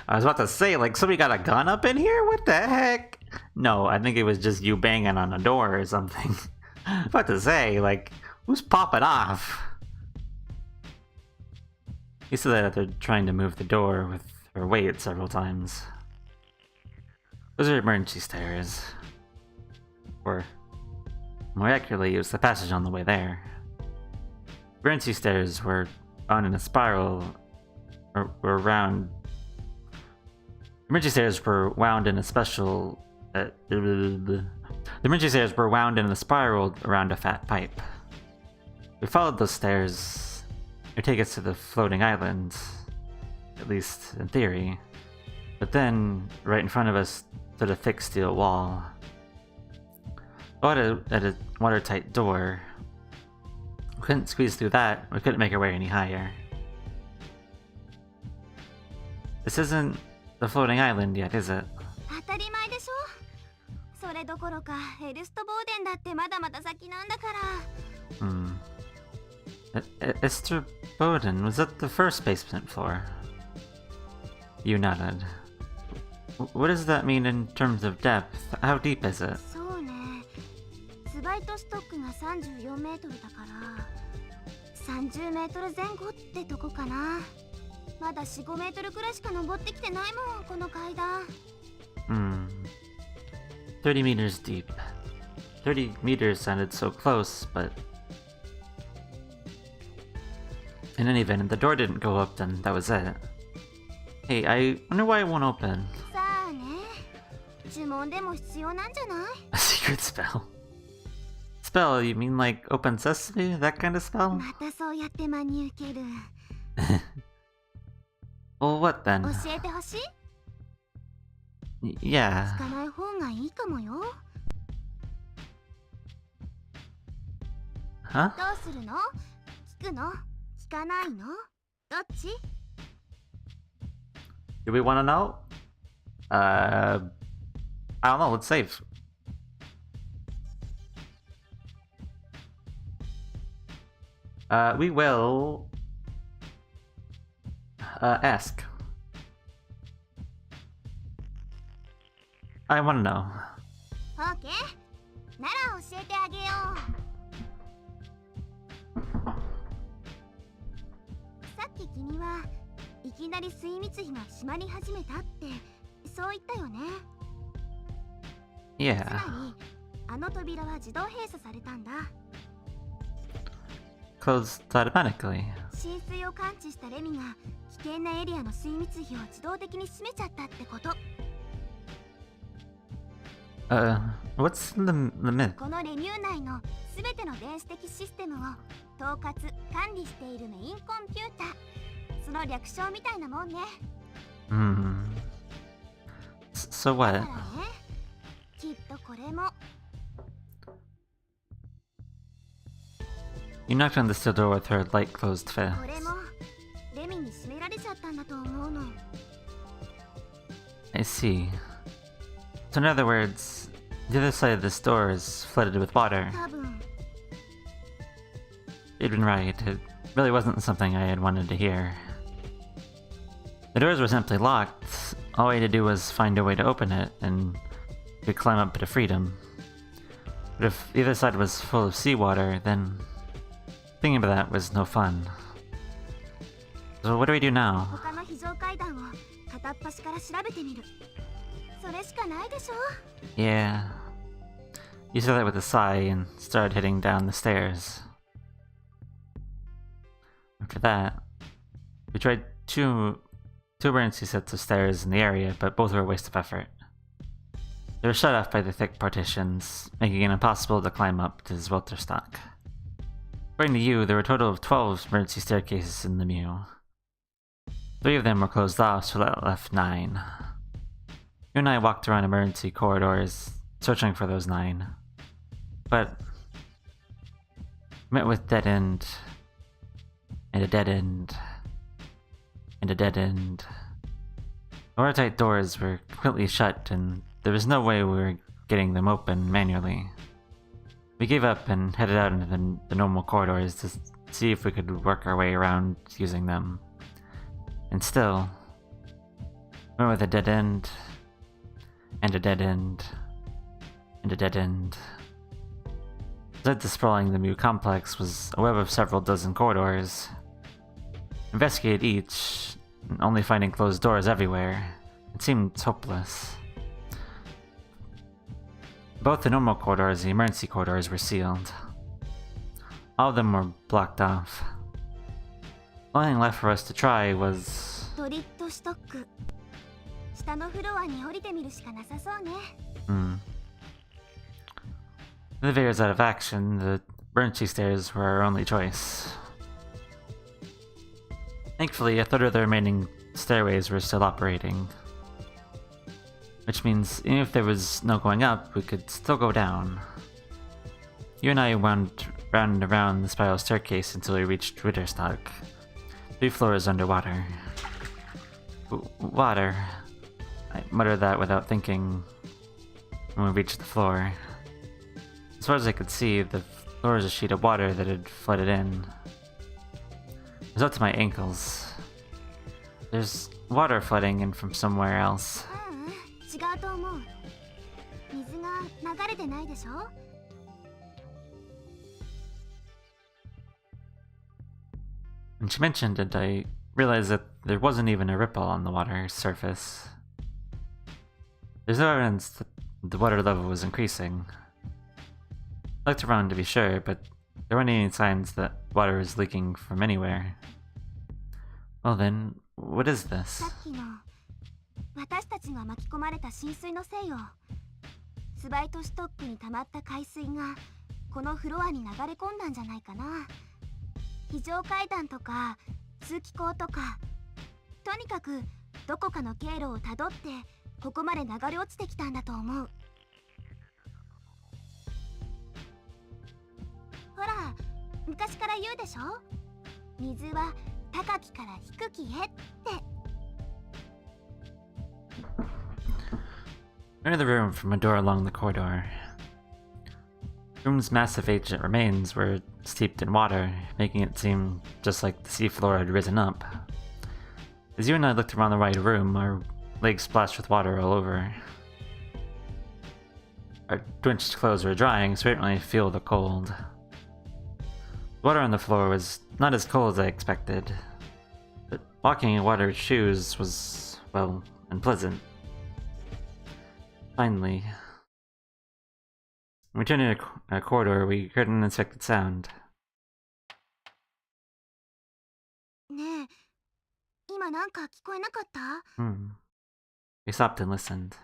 [SPEAKER 1] I was about to say, like, somebody got a gun up in here? What the heck? No, I think it was just you banging on a door or something. I was about to say, like, who's popping off? You said that after trying to move the door with her weight several times. Those are emergency stairs. Or, more accurately, it was the passage on the way there. Emergency stairs were wound in a spiral, or were round. Emergency stairs were wound in a special. The emergency stairs were wound in a spiral around a fat pipe. We followed those stairs. They take us to the floating island, at least in theory. But then, right in front of us stood a thick steel wall. At a watertight door. We couldn't squeeze through that. We couldn't make our way any higher. This isn't the floating island yet, is it?
[SPEAKER 3] 当たり前でしょ。それどころかエルストボーデンだってまだまだ先なんだから。
[SPEAKER 1] Esther Bowden, was that the first basement floor? You nodded. What does that mean in terms of depth? How deep is it?
[SPEAKER 3] そうね。ツバイトストックが34メートルだから30メートル前後ってとこかな。まだ4、5メートルくらいしか登ってきてないもん、この階段。
[SPEAKER 1] 30 meters deep. 30 meters sounded so close, but in any event, the door didn't go up, then that was it. Hey, I wonder why it won't open.
[SPEAKER 3] さあね。呪文でも必要なんじゃない？
[SPEAKER 1] A secret spell. Spell, you mean like open sesame? That kind of spell?
[SPEAKER 3] またそうやって真に受ける。
[SPEAKER 1] Well, what then?
[SPEAKER 3] 教えてほしい？
[SPEAKER 1] Yeah.
[SPEAKER 3] 聞かない方がいいかもよ。
[SPEAKER 1] Huh?
[SPEAKER 3] どうするの？聞くの？聞かないの？どっち？
[SPEAKER 1] Do we want to know? I don't know. Let's save. We will ask. I want to know.
[SPEAKER 3] オーケー。なら教えてあげよう。さっき君はいきなり水密碑が閉まり始めたってそう言ったよね。つ
[SPEAKER 1] Yeah.
[SPEAKER 3] まりあの扉は自動閉鎖されたんだ。
[SPEAKER 1] Closed automatically.
[SPEAKER 3] 浸水を感知したレミが危険なエリアの水密碑を自動的に閉めちゃったってこと。
[SPEAKER 1] What's the myth?
[SPEAKER 3] このレミュー内のすべての電子的システムを統括管理しているメインコンピューター。その略称みたいなもんね。
[SPEAKER 1] So
[SPEAKER 3] だ
[SPEAKER 1] what?
[SPEAKER 3] からね、きっとこれも
[SPEAKER 1] You knocked on the steel door with her light closed
[SPEAKER 3] こ
[SPEAKER 1] fist.
[SPEAKER 3] れもレミに閉められちゃったんだと思うの。
[SPEAKER 1] I see. So in other words, the other side of this door is flooded with water.
[SPEAKER 3] 多分
[SPEAKER 1] You'd been right. It really wasn't something I had wanted to hear. The doors were simply locked. All we had to do was find a way to open it, and we could climb up to freedom. But if the other side was full of seawater, then thinking about that was no fun. So what do we do now?
[SPEAKER 3] 他の非常階段を片っ端から調べてみる。それしかないでしょ。
[SPEAKER 1] Yeah. You said that with a sigh and started heading down the stairs. After that, we tried two emergency sets of stairs in the area, but both were a waste of effort. They were shut off by the thick partitions, making it impossible to climb up to Zwelterstock. According to you, there were a total of 12 emergency staircases in the Mew. 3 of them were closed off, so that left 9. You and I walked around emergency corridors, searching for those 9. But met with dead end, and a dead end, and a dead end. The watertight doors were completely shut, and there was no way we were getting them open manually. We gave up and headed out into the normal corridors to see if we could work our way around using them. And still, went with a dead end, and a dead end, and a dead end. Besides the sprawling the Mew complex was a web of several dozen corridors. Investigated each, only finding closed doors everywhere. It seemed hopeless. Both the normal corridors and the emergency corridors were sealed. All of them were blocked off. The only thing left for us to try was...
[SPEAKER 3] トリットストック。下のフロアに降りてみるしかなさそうね。
[SPEAKER 1] The elevator's out of action, the emergency stairs were our only choice. Thankfully, a third of the remaining stairways were still operating. Which means, even if there was no going up, we could still go down. You and I wound round and around the spiral staircase until we reached Ritterstock. 3 floors underwater. Water. I muttered that without thinking when we reached the floor. As far as I could see, the floor was a sheet of water that had flooded in. It was up to my ankles. There's water flooding in from somewhere else.
[SPEAKER 3] 違うと思う。水が流れてないでしょ。
[SPEAKER 1] When she mentioned it, I realized that there wasn't even a ripple on the water's surface. There's no evidence that the water level was increasing. I looked around to be sure, but there weren't any signs that water was leaking from anywhere. Well then, what is this?
[SPEAKER 3] さっきの私たちが巻き込まれた浸水のせいよ。スバイトストックに溜まった海水がこのフロアに流れ込んだんじゃないかな。非常階段とか通気口とか、とにかくどこかの経路をたどってここまで流れ落ちてきたんだと思う。ほら、昔から言うでしょ、水は高きから低きへって。
[SPEAKER 1] I entered the room from a door along the corridor. The room's massive ancient remains were steeped in water, making it seem just like the seafloor had risen up. As you and I looked around the wide room, our legs splashed with water all over. Our drenched clothes were drying, so we didn't really feel the cold. The water on the floor was not as cold as I expected, but walking in water shoes was, well, unpleasant. Finally, when we turned into a corridor, we heard an unexpected sound.
[SPEAKER 3] ねえ、今なんか聞こえなかった？
[SPEAKER 1] We stopped and listened.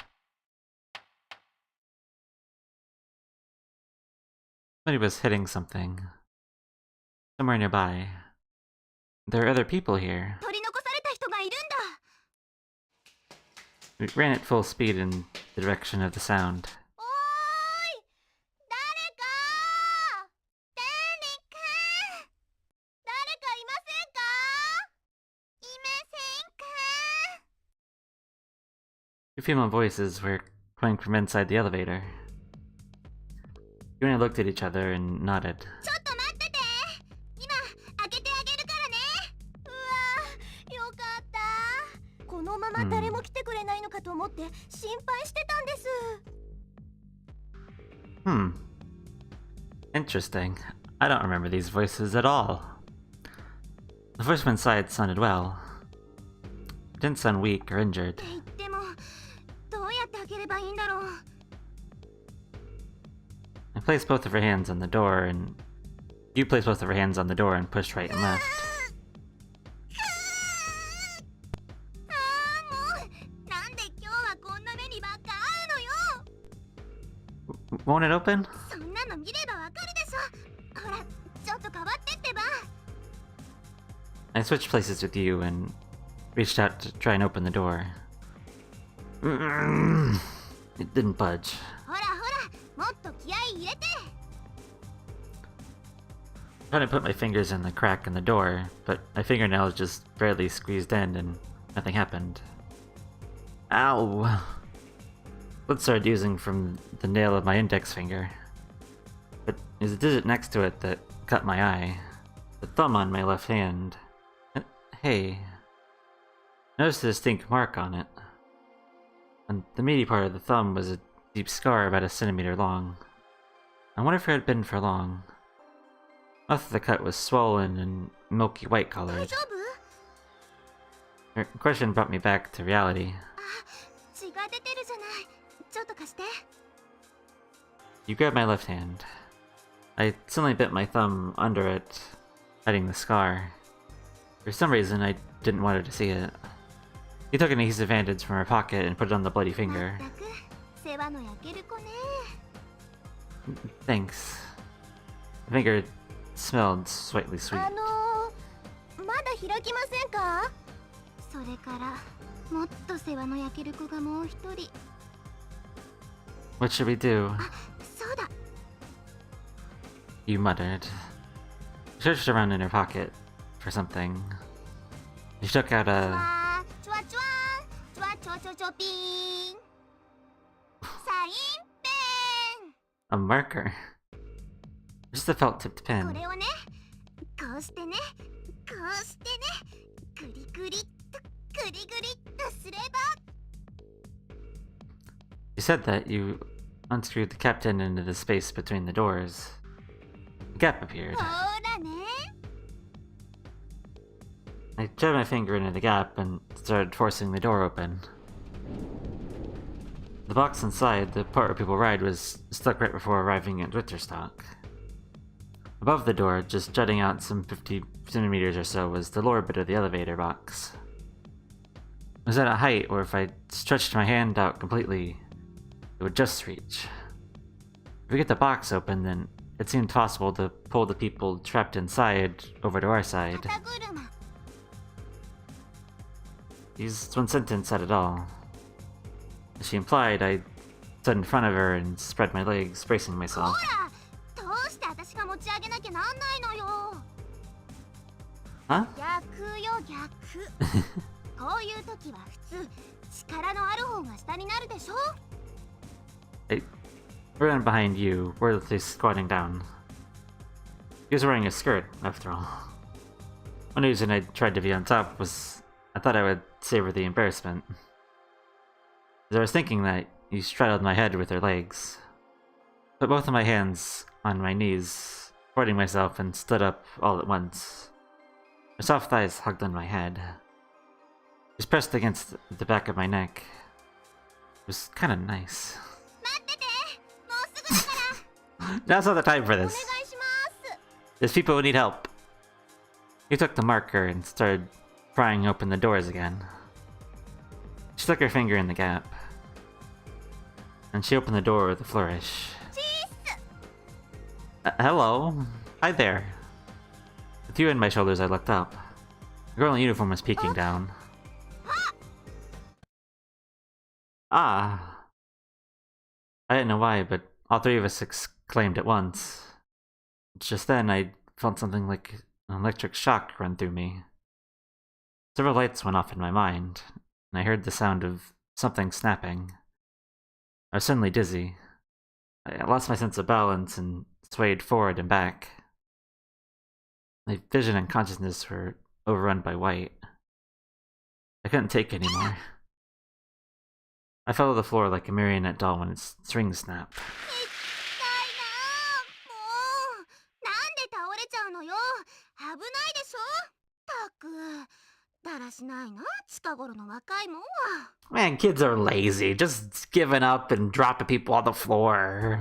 [SPEAKER 1] Somebody was hitting something. Somewhere nearby. There are other people here.
[SPEAKER 3] 取り残された人がいるんだ。
[SPEAKER 1] We ran at full speed in the direction of the sound.
[SPEAKER 3] おーい、誰か！デニ君！誰かいませんか？いませんか？
[SPEAKER 1] Two female voices were coming from inside the elevator. You and I looked at each other and nodded.
[SPEAKER 3] ちょっと待ってて。今開けてあげるからね。うわ、よかった。このまま誰も来てくれないのかと思って心配してたんです。
[SPEAKER 1] Interesting. I don't remember these voices at all. The voice from inside sounded well. It didn't sound weak or injured.
[SPEAKER 3] って言っても、どうやって開ければいいんだろう。
[SPEAKER 1] I placed both of her hands on the door and... You placed both of her hands on the door and pushed right and left.
[SPEAKER 3] もう、なんで今日はこんな目にばっか会うのよ。
[SPEAKER 1] Won't it open?
[SPEAKER 3] そんなの見ればわかるでしょ。ほら、ちょっと変わってってば。
[SPEAKER 1] I switched places with you and reached out to try and open the door. It didn't budge.
[SPEAKER 3] ほらほら、もっと気合い入れて。
[SPEAKER 1] I tried to put my fingers in the crack in the door, but my fingernails just barely squeezed in and nothing happened. Ow! Blood started oozing from the nail of my index finger. But it was a digit next to it that cut my eye. The thumb on my left hand. Hey. I noticed a distinct mark on it. On the meaty part of the thumb was a deep scar about a centimeter long. I wonder if it had been for long. Most of the cut was swollen and milky white
[SPEAKER 3] 大
[SPEAKER 1] colored.
[SPEAKER 3] 丈夫？
[SPEAKER 1] Her question brought me back to reality.
[SPEAKER 3] 血が出てるじゃない。ちょっと貸して。
[SPEAKER 1] You grabbed my left hand. I suddenly bit my thumb under it, hiding the scar. For some reason, I didn't want her to see it. You took an adhesive bandage from her pocket and put it on the bloody finger.
[SPEAKER 3] まったく世話の焼ける子ね。
[SPEAKER 1] Thanks. The finger smelled slightly sweet.
[SPEAKER 3] まだ開きませんか？それからもっと世話の焼ける子がもう一人。
[SPEAKER 1] What should we do?
[SPEAKER 3] あ、そうだ。
[SPEAKER 1] You muttered. She searched around in her pocket for something. She took out a...
[SPEAKER 3] わー、ちょわちょわー、ちょわちょちょちょぴーん。サインペン。
[SPEAKER 1] a marker. Just a felt-tipped
[SPEAKER 3] こ
[SPEAKER 1] pen.
[SPEAKER 3] れをね、こうしてね、こうしてね、グリグリっとグリグリっとすれば。
[SPEAKER 1] You said that you unscrewed the captain into the space between the doors. A gap appeared.
[SPEAKER 3] ほらね。
[SPEAKER 1] I jabbed my finger into the gap and started forcing the door open. The box inside, the part where people ride, was stuck right before arriving at Witterstock. Above the door, just jutting out some 50 centimeters or so, was the lower bit of the elevator box. It was at a height where if I stretched my hand out completely, it would just reach. If we get the box open, then it seemed possible to pull the people trapped inside over to our side.
[SPEAKER 3] 肩車
[SPEAKER 1] Used one sentence said it all. As she implied, I stood in front of her and spread my legs, bracing
[SPEAKER 3] ほ
[SPEAKER 1] myself.
[SPEAKER 3] らどうして私が持ち上げなきゃなんないのよ
[SPEAKER 1] Huh?
[SPEAKER 3] 逆よ逆こういう時は普通力のある方が下になるでしょ
[SPEAKER 1] I ran behind you, wordlessly squatting down. He was wearing a skirt, after all. One reason I tried to be on top was I thought I would savor the embarrassment. As I was thinking that, you straddled my head with her legs. Put both of my hands on my knees, supporting myself, and stood up all at once. Her soft thighs hugged on my head. She was pressed against the back of my neck. It was kinda nice.
[SPEAKER 3] 待っててもうすぐだから
[SPEAKER 1] Now's not the time for
[SPEAKER 3] お願い
[SPEAKER 1] this.
[SPEAKER 3] します
[SPEAKER 1] There's people who need help. He took the marker and started prying open the doors again. She stuck her finger in the gap. And she opened the door with a flourish.
[SPEAKER 3] チース
[SPEAKER 1] Hello. Hi there. With you on my shoulders, I looked up. The girl in uniform was peeking down. Ah. I didn't know why, but all three of us exclaimed at once. Just then, I felt something like an electric shock run through me. Several lights went off in my mind, and I heard the sound of something snapping. I was suddenly dizzy. I lost my sense of balance and swayed forward and back. My vision and consciousness were overrun by white. I couldn't take anymore. I fell to the floor like a marionette doll when its strings snapped.
[SPEAKER 3] 痛いなもうなんで倒れちゃうのよ危ないでしょたくだらしないな近頃の若いもんは
[SPEAKER 1] Man, kids are lazy, just giving up and dropping people on the floor.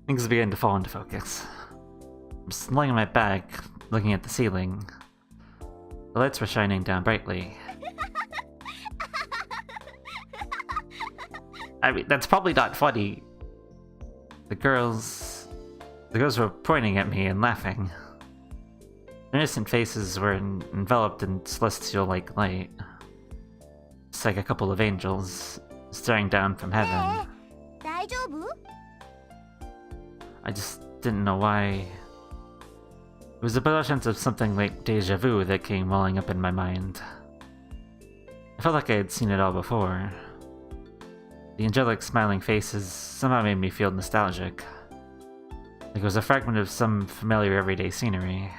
[SPEAKER 1] Things began to fall into focus. I'm just lying on my back, looking at the ceiling. The lights were shining down brightly. I mean, that's probably not funny. The girls were pointing at me and laughing. Their innocent faces were enveloped in celestial-like light. It's like a couple of angels staring down from heaven.
[SPEAKER 3] 大丈夫
[SPEAKER 1] I just didn't know why. It was a bizarre sense of something like deja vu that came welling up in my mind. I felt like I had seen it all before. The angelic smiling faces somehow made me feel nostalgic. Like it was a fragment of some familiar everyday scenery.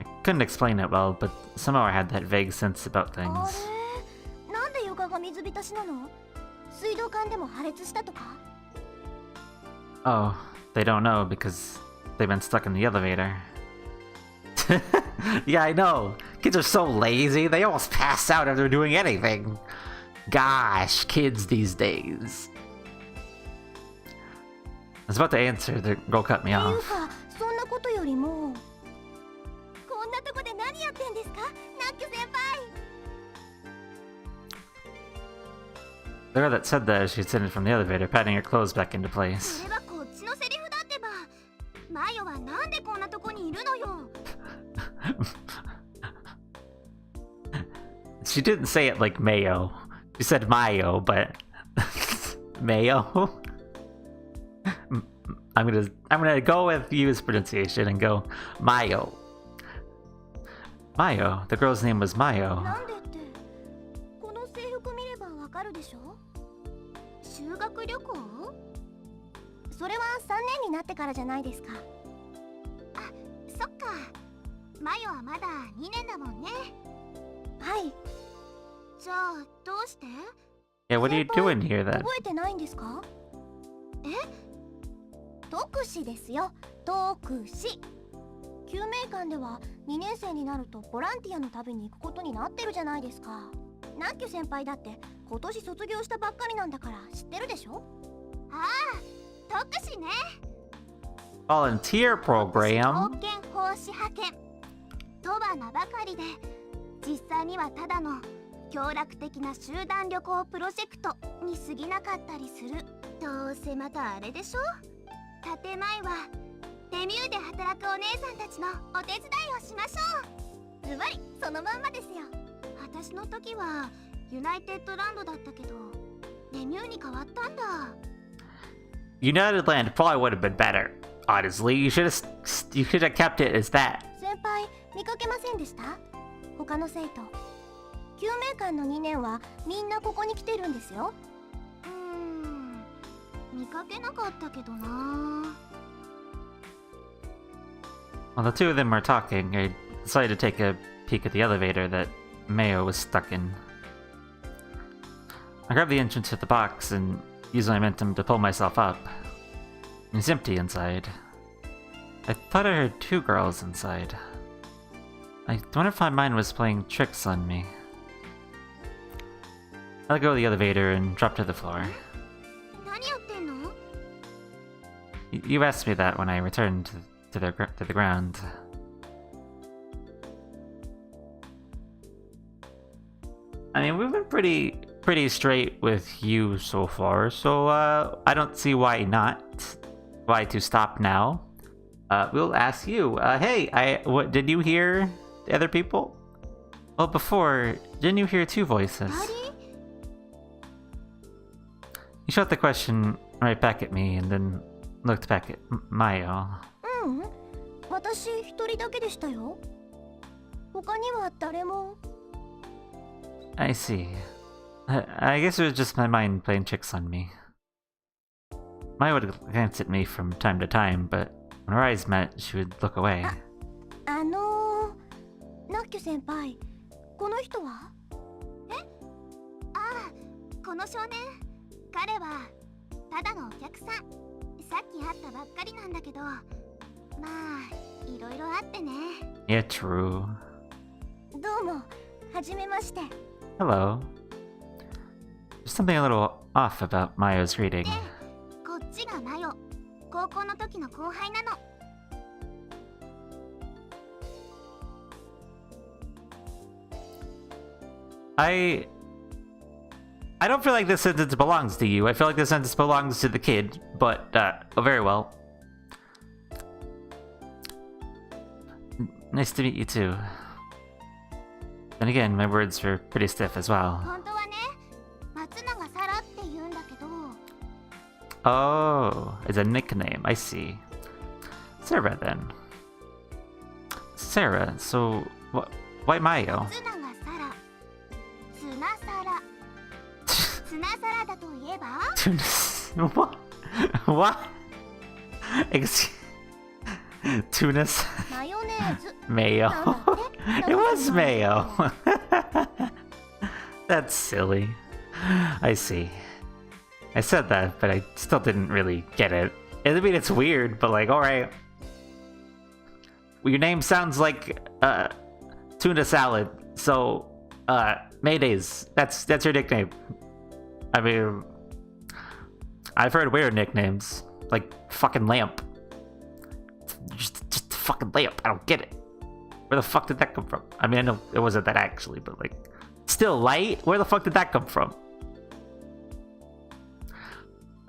[SPEAKER 1] I couldn't explain it well, but somehow I had that vague sense about
[SPEAKER 3] あ
[SPEAKER 1] things.
[SPEAKER 3] れなんで床が水浸しなの水道管でも破裂したとか
[SPEAKER 1] Oh, they don't know because they've been stuck in the elevator. Yeah, I know. Kids are so lazy, they almost pass out after doing anything. Gosh, kids these days. I was about to answer, the girl cut me
[SPEAKER 3] っていう
[SPEAKER 1] off.
[SPEAKER 3] かそんなことよりもこんなとこで何やってんですかナック先輩
[SPEAKER 1] The girl that said that, she descended from the elevator, patting her clothes back into
[SPEAKER 3] そ
[SPEAKER 1] place.
[SPEAKER 3] れはこっちのセリフだってばマヨはなんでこんなとこにいるのよ
[SPEAKER 1] She didn't say it like mayo. She said mayo, but mayo. I'm gonna go with Yu's pronunciation and go Mayo. Mayo. The girl's name was Mayo.
[SPEAKER 3] なんでってこの制服見ればわかるでしょ修学旅行それは3年になってからじゃないですかあ、そっかマヨはまだ2年だもんねはいじゃあどうして
[SPEAKER 1] Yeah, what are you doing here then?
[SPEAKER 3] 覚えてないんですかえ特使ですよ特使救命館では2年生になるとボランティアの旅に行くことになってるじゃないですか。ナッキュ先輩だって今年卒業したばっかりなんだから知ってるでしょ。ああ、特使ね。
[SPEAKER 1] Volunteer
[SPEAKER 3] 冒
[SPEAKER 1] program.
[SPEAKER 3] 険奉仕派遣とは名ばかりで、実際にはただの協力的な集団旅行プロジェクトに過ぎなかったりする。どうせまたあれでしょ。建前はデミューで働くお姉さんたちのお手伝いをしましょう。ズバリそのまんまですよ。私の時はユナイテッドランドだったけどデミューに変わったんだ。
[SPEAKER 1] United Land probably would have been better. Honestly, you should have kept it as that.
[SPEAKER 3] 先輩見かけませんでした？他の生徒。救命館の2年はみんなここに来てるんですよ。見かけなかったけどな。
[SPEAKER 1] While the two of them were talking, I decided to take a peek at the elevator that Mayo was stuck in. I grabbed the entrance to the box and used my momentum to pull myself up. It was empty inside. I thought I heard two girls inside. I wonder if my mind was playing tricks on me. I let go of the elevator and dropped to the floor.
[SPEAKER 3] 何やってんの？
[SPEAKER 1] You asked me that when I returned to the ground. I mean, we've been pretty straight with you so far, so I don't see why not. Why to stop now? We'll ask you. Hey, what did you hear the other people? Well, before, didn't you hear two voices? You shot the question right back at me and then looked back at Mayo.
[SPEAKER 3] 私一人だけでしたよ。他には誰も。
[SPEAKER 1] I see. I guess it was just my mind playing tricks on me. Maya would glance at me from time to time, but when our eyes met, she would look away.
[SPEAKER 3] ナッキュ先輩、この人は？ああ、この少年。彼はただのお客さん。さっき会ったばっかりなんだけど、まあいろいろあってね。
[SPEAKER 1] Yeah, true.
[SPEAKER 3] どうも、はじめまして。
[SPEAKER 1] Hello. There's something a little off about Mayo's greeting.
[SPEAKER 3] こっちがマヨ。高校の時の後輩なの。
[SPEAKER 1] I don't feel like this sentence belongs to you. I feel like this sentence belongs to the kid, but very well. Nice to meet you too. Then again, my words were pretty stiff as well.
[SPEAKER 3] 本当はね、松永サラって言うんだけど。
[SPEAKER 1] Oh, it's a nickname. I see. Sarah then. Sarah. So, why Mayo?
[SPEAKER 3] 松永サラ。ツナサラ。ツナサラだといえば？
[SPEAKER 1] What? What? Excuse. Tunis.
[SPEAKER 3] マヨネーズ。
[SPEAKER 1] Mayo.
[SPEAKER 3] なんだって？
[SPEAKER 1] It was Mayo. That's silly. I see. I said that, but I still didn't really get it. I mean, it's weird, but like, alright. Well, your name sounds like tuna salad, so mayonnaise. That's your nickname. I mean, I've heard weird nicknames, like fucking lamp. Just fucking lamp. I don't get it. Where the fuck did that come from? I mean, I know it wasn't that actually, but like, still light? Where the fuck did that come from?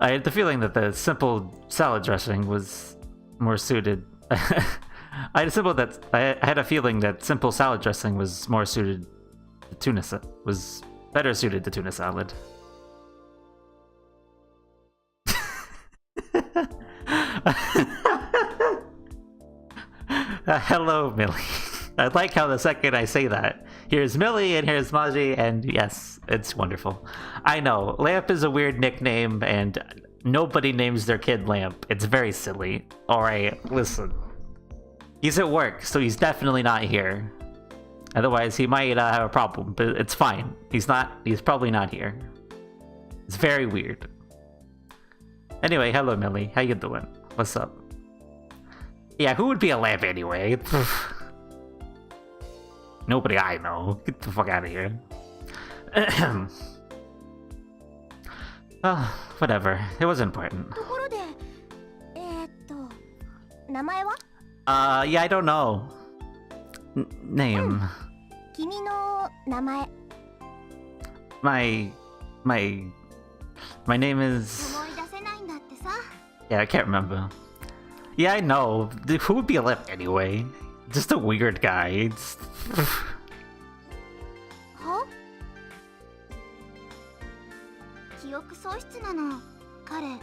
[SPEAKER 1] I had the feeling that the simple salad dressing was more suited. I had a feeling that simple salad dressing was more suited to tuna was better suited to tuna salad. Hello, Millie. I like how the second I say that, here's Millie and here's Maji, and yes, it's wonderful. I know, Lamp is a weird nickname, and nobody names their kid Lamp. It's very silly. Alright, listen. He's at work, so he's definitely not here. Otherwise, he might have a problem, but it's fine. He's probably not here. It's very weird. Anyway, hello Millie, how you doing? What's up? Yeah, who would be a lamp anyway? Nobody I know. Get the fuck out of here. Oh, whatever. It was important.
[SPEAKER 3] ところで、名前は？
[SPEAKER 1] Yeah, I don't know. Name.
[SPEAKER 3] 君の名前。
[SPEAKER 1] My name is...
[SPEAKER 3] 思い出せないんだってさ。
[SPEAKER 1] Yeah, I can't remember. Yeah, I know. Who would be a limp anyway? Just a weird guy. It's...
[SPEAKER 3] は？記憶喪失なの、彼。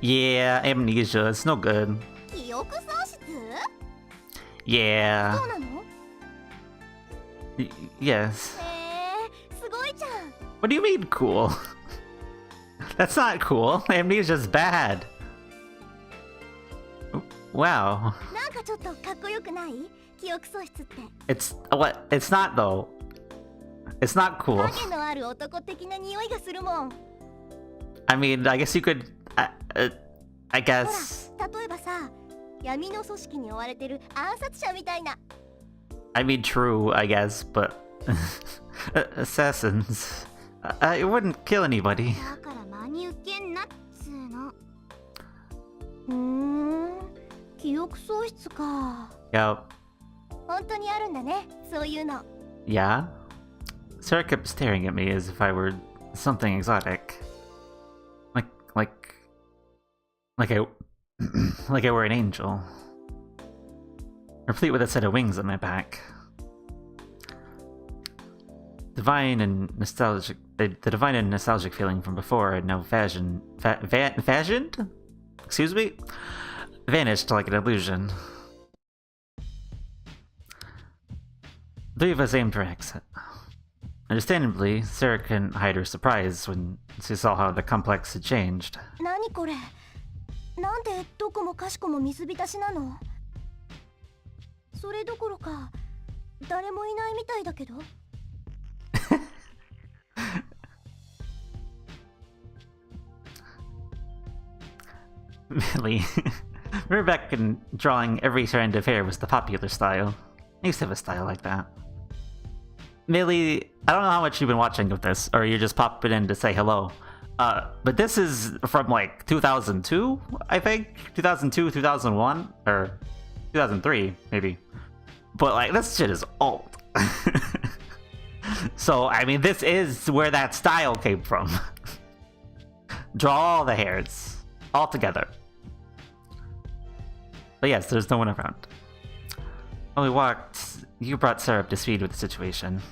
[SPEAKER 1] Yeah, amnesia. It's no good.
[SPEAKER 3] 記憶喪失？
[SPEAKER 1] Yeah.
[SPEAKER 3] そうなの？
[SPEAKER 1] Yes.
[SPEAKER 3] すごいじゃん。
[SPEAKER 1] What do you mean cool? That's not cool. Amnesia's bad. Wow.
[SPEAKER 3] なんかちょっとかっこよくない？記憶喪失って。
[SPEAKER 1] It's what? It's not though. It's not cool.
[SPEAKER 3] 影のある男的な匂いがするもん。
[SPEAKER 1] I mean, I guess you could. I
[SPEAKER 3] ほ
[SPEAKER 1] guess.
[SPEAKER 3] ら、例えばさ、闇の組織に追われてる暗殺者みたいな。
[SPEAKER 1] I mean, true. I guess, but assassins. It wouldn't kill anybody.
[SPEAKER 3] だから真に受けんなっつーの。記憶喪失か。
[SPEAKER 1] Yep.
[SPEAKER 3] 本当にあるんだね、そういうの。
[SPEAKER 1] Yeah. Sarah kept staring at me as if I were something exotic. Like I like I were an angel. Replete with a set of wings on my back. Divine and nostalgic the divine and nostalgic feeling from before had now fashioned excuse me? Vanished like an illusion. The three of us aimed for an exit. Understandably, Sarah couldn't hide her surprise when she saw how the complex had changed.
[SPEAKER 3] 何これ？なんでどこもかしこも水浸しなの？それどころか誰もいないみたいだけど。
[SPEAKER 1] Really? We're back in drawing every strand of hair was the popular style. I used to have a style like that. Millie, I don't know how much you've been watching of this, or you're just popping in to say hello. But this is from like 2002, I think? 2002, 2001? Or 2003, maybe. But like, this shit is old. So, I mean, this is where that style came from. Draw all the hairs, all together. But yes, there's no one around. While we walked, you brought Sarah up to speed with the situation.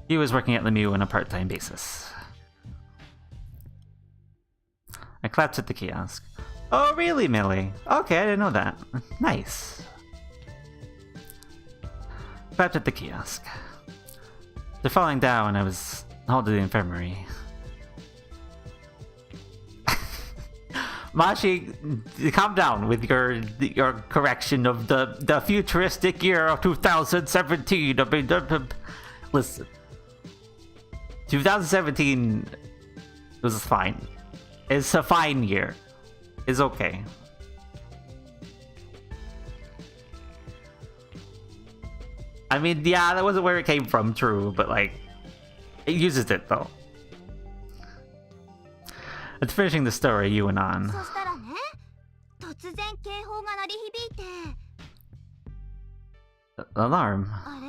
[SPEAKER 1] He was working at Lemieux on a part-time basis. I clapped at the kiosk. Oh, really, Millie? Okay, I didn't know that. Nice. Clapped at the kiosk. They're falling down. I was hauled to the infirmary. Mashi, calm down with your correction of the futuristic year of 2017. I mean, listen. 2017 was fine. It's a fine year. It's okay. I mean, yeah, that wasn't where it came from, true, but like, it uses it though. It's finishing the story you went on.
[SPEAKER 3] そしたらね、突然警報が鳴り響いて。
[SPEAKER 1] Alarm.
[SPEAKER 3] あれ？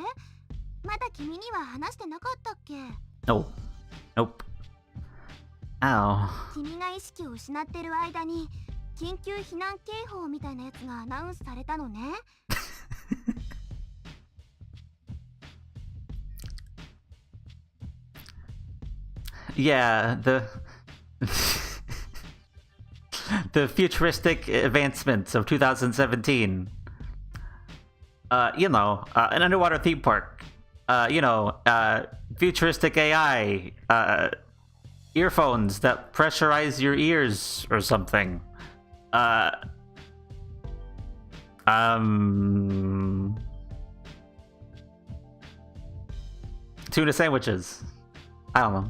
[SPEAKER 3] まだ君には話してなかったっけ？
[SPEAKER 1] No. Nope. Ow.
[SPEAKER 3] 君が意識を失ってる間に緊急避難警報みたいなやつがアナウンスされたのね。
[SPEAKER 1] Yeah, the futuristic advancements of 2017. You know, an underwater theme park. You know, futuristic AI. Earphones that pressurize your ears or something. Tuna sandwiches. I don't know.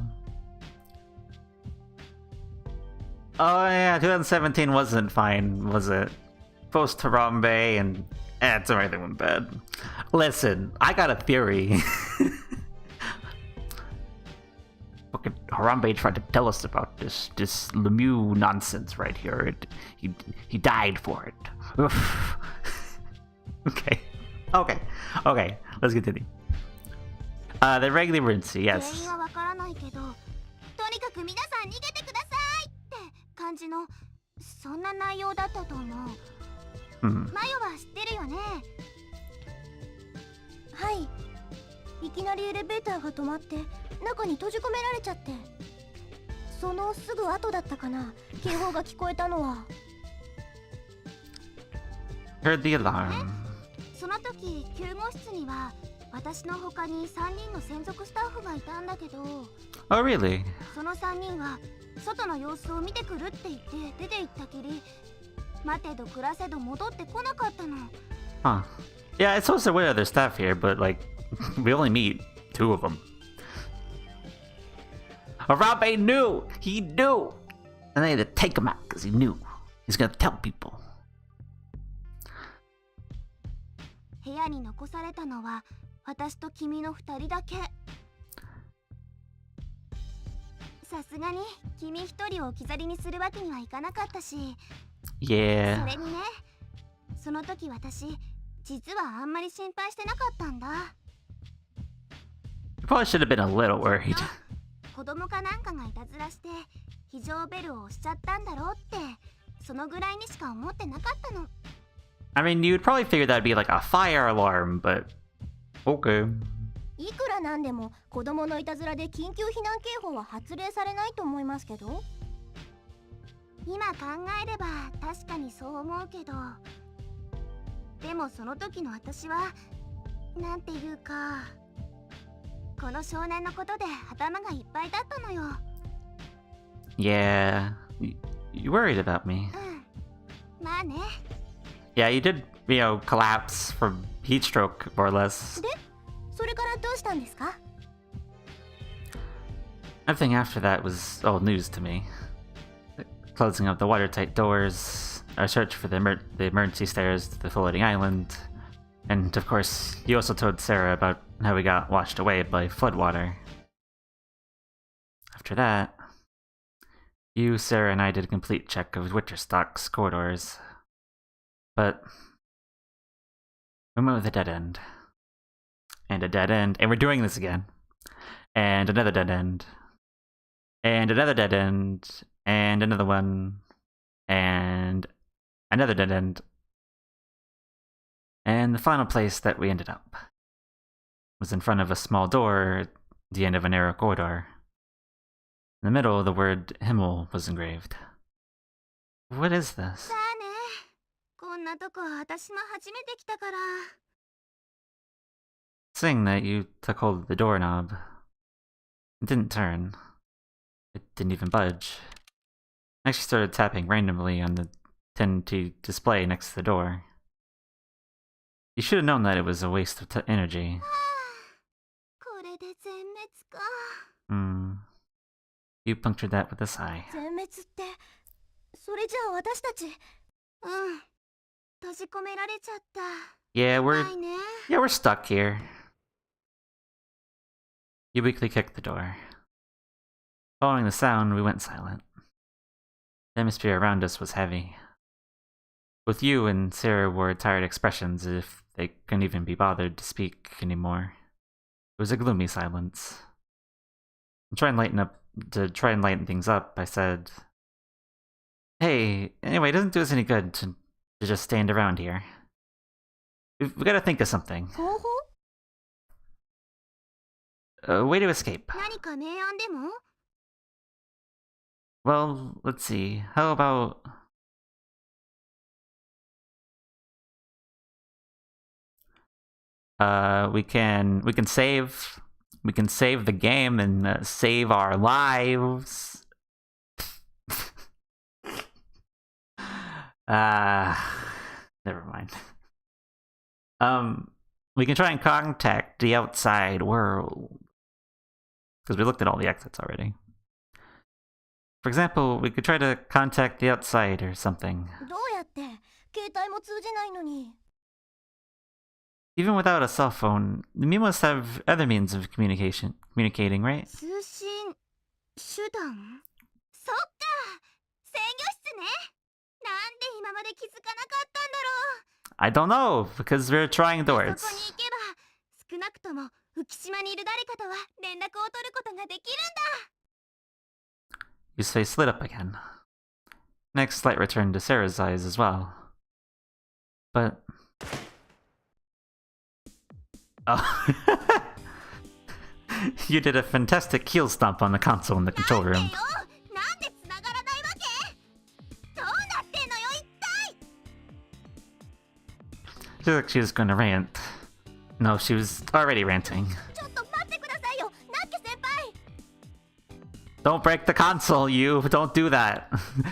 [SPEAKER 1] Oh yeah, 2017 wasn't fine, was it? post Harambe and it's everything went bad. Listen, I got a theory. Fucking Harambe tried to tell us about this Lemieux nonsense right here. He died for it. Okay, let's continue. The regular emergency,
[SPEAKER 3] 原
[SPEAKER 1] yes.
[SPEAKER 3] 因はわからないけど、とにかく皆さん逃げてくださいって感じのそんな内容だったと思う。
[SPEAKER 1] Hmm.
[SPEAKER 3] マヨは知ってるよね。
[SPEAKER 4] はい。いきなりエレベーターが止まって中に閉じ込められちゃって、そのすぐ後だったかな、警報が聞こえたのは。
[SPEAKER 1] Heard the alarm.
[SPEAKER 3] その時救護室には私の他に3人の専属スタッフがいたんだけど、
[SPEAKER 1] Oh, really?
[SPEAKER 3] その3人は外の様子を見てくるって言って出て行ったきり、待てど暮らせど戻ってこなかったの。
[SPEAKER 1] Huh. Yeah, it's supposed to wear other staff here, but like, we only meet 2 of them. Harambe knew! He knew! And they had to take him out because he knew. He's gonna tell people.
[SPEAKER 3] 部屋に残されたのは私と君の2人だけ。さすがに君1人を置き去りにするわけにはいかなかったし、
[SPEAKER 1] Yeah.
[SPEAKER 3] それにね、その時私実はあんまり心配してなかったんだ。
[SPEAKER 1] You probably should have been a little worried.
[SPEAKER 3] 子供かなんかがいたずらして非常ベルを押しちゃったんだろうって、そのぐらいにしか思ってなかったの。
[SPEAKER 1] I mean, you'd probably figure that'd be like a fire alarm, but okay.
[SPEAKER 4] いくらなんでも子供のいたずらで緊急避難警報は発令されないと思いますけど。
[SPEAKER 3] 今考えれば確かにそう思うけど、でもその時の私はなんていうか、この少年のことで頭がいっぱいだったのよ。
[SPEAKER 1] Yeah. You worried about me.
[SPEAKER 3] まあね。
[SPEAKER 1] Yeah, you did, collapse from heat stroke, more or less.
[SPEAKER 4] で、それからどうしたんですか？
[SPEAKER 1] Everything after that was old news to me. The closing of the watertight doors, our search for the emergency stairs to the floating island, and of course, you also told Sarah about how we got washed away by floodwater. After that, you, Sarah, and I did a complete check of Witterstock's corridors. But we went with a dead end. And a dead end. And we're doing this again. And another dead end. And another dead end. And another one. And another dead end. And the final place that we ended up was in front of a small door at the end of a narrow corridor. In the middle, the word Himmel was engraved. What is this?
[SPEAKER 3] さあね、こんなとこ私も初めて来たから。
[SPEAKER 1] Seeing that, you took hold of the doorknob. It didn't turn. It didn't even budge. I actually started tapping randomly on the tin to display next to the door. You should have known that it was a waste of energy.
[SPEAKER 3] これで全滅か。
[SPEAKER 1] You punctured that with a sigh.
[SPEAKER 4] 全滅って、それじゃあ私たち。
[SPEAKER 3] 閉じ込められちゃった。
[SPEAKER 1] Yeah,
[SPEAKER 3] ないね。
[SPEAKER 1] we're stuck here. You weakly kicked the door. Following the sound, we went silent. The atmosphere around us was heavy. Both you and Sarah wore tired expressions as if they couldn't even be bothered to speak anymore. It was a gloomy silence. To try and lighten things up, I said, "Hey, anyway, it doesn't do us any good to just stand around here. We gotta think of something.
[SPEAKER 4] 方法？
[SPEAKER 1] A way to escape.
[SPEAKER 3] 何か明暗でも？
[SPEAKER 1] Well, let's see. How about... we can save the game and save our lives. Never mind. We can try and contact the outside world. Because we looked at all the exits already. For example, we could try to contact the outside or something.
[SPEAKER 4] どうやって携帯も通じないのに。
[SPEAKER 1] Even without a cell phone, you must have other means of communicating, right?
[SPEAKER 3] 通信手段。そっか、制御室ね。なんで今まで気づかなかったんだろう。
[SPEAKER 1] I don't know, because we're trying
[SPEAKER 3] そこ
[SPEAKER 1] doors.
[SPEAKER 3] に行けば少なくとも浮島にいる誰かとは連絡を取ることができるんだ。
[SPEAKER 1] His face lit up again. Next light returned to Sarah's eyes as well. But... Oh. You did a fantastic heel stomp on the console in the control
[SPEAKER 3] なん
[SPEAKER 1] room.
[SPEAKER 3] でよ、なんで繋がらないわけ？どうなってんのよ一体。
[SPEAKER 1] She looked like she was gonna rant. No, she was already ranting.
[SPEAKER 4] ちょっと待ってくださいよ、ナッケ先輩。
[SPEAKER 1] Don't break the console, you! Don't do that!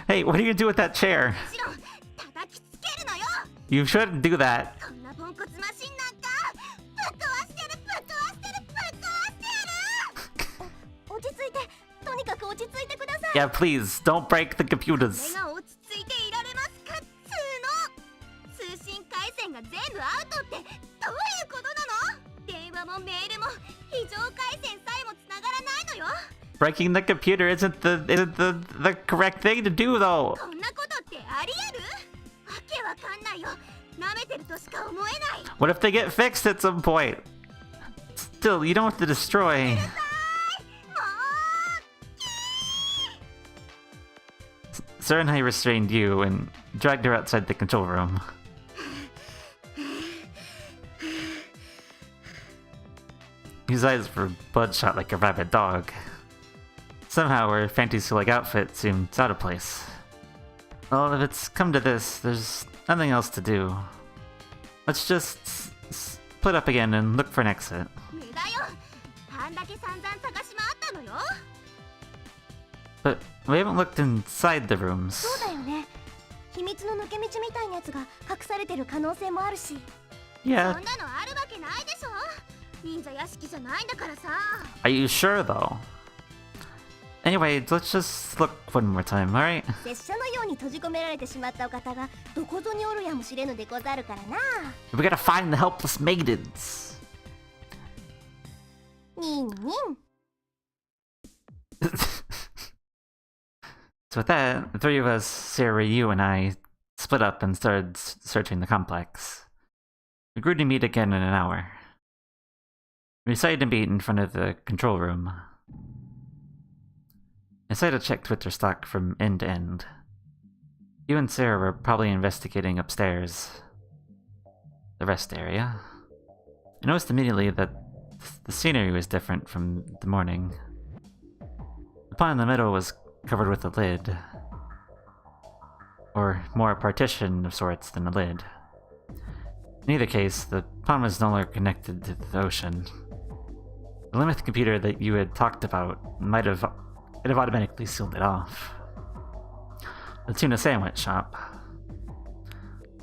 [SPEAKER 1] Hey, what are you gonna do with that chair?
[SPEAKER 3] もちろん叩きつけるのよ。
[SPEAKER 1] You shouldn't do that.
[SPEAKER 3] こんなポンコツマシンなんかぶっ壊してやる、ぶっ壊してやる、ぶっ壊してやる。
[SPEAKER 4] 落ち着いて、とにかく落ち着いてください。
[SPEAKER 1] Yeah, please, don't break the
[SPEAKER 3] 目
[SPEAKER 1] computers.
[SPEAKER 3] が落ち着いていられますかっつーの。通信回線が全部アウトってどういうことなの？電話もメールも非常回線さえも繋がらないのよ。
[SPEAKER 1] Breaking the computer isn't the correct thing to do, though.
[SPEAKER 3] こんなことってありえる？わけわかんないよ。舐めてるとしか思えない。
[SPEAKER 1] What if they get fixed at some point? Still, you don't have to destroy.
[SPEAKER 3] もう
[SPEAKER 1] Sir and I restrained you and dragged her outside the control room. His eyes were bloodshot like a rabid dog. Somehow her fantasy-like outfit seemed out of place. Well, if it's come to this, there's nothing else to do. Let's just split up again and look for an exit.
[SPEAKER 3] 無駄よ。あんだけ散々探し回ったのよ。
[SPEAKER 1] But we haven't looked inside the rooms.
[SPEAKER 4] そうだよね。秘密の抜け道みたいなやつが隠されてる可能性もあるし。
[SPEAKER 1] Yeah,
[SPEAKER 3] そんなのあるわけないでしょ。忍者屋敷じゃないんだからさ。
[SPEAKER 1] are you sure though? Anyway, let's just look one more time, alright?
[SPEAKER 4] 拙者のように閉じ込められてしまったお方がどこぞにおるやもしれぬでござるからな。
[SPEAKER 1] We gotta find the helpless maidens.
[SPEAKER 4] ニンニン。
[SPEAKER 1] So with that, the three of us, Sarah, you, and I, split up and started searching the complex. We agreed to meet again in an hour. We decided to meet in front of the control room. I decided to check Twitter stock from end to end. You and Sarah were probably investigating upstairs. The rest area. I noticed immediately that the scenery was different from the morning. The pond in the middle was covered with a lid. Or more a partition of sorts than a lid. In either case, the pond was no longer connected to the ocean. The Limith computer that you had talked about might have automatically sealed it off. The tuna sandwich shop.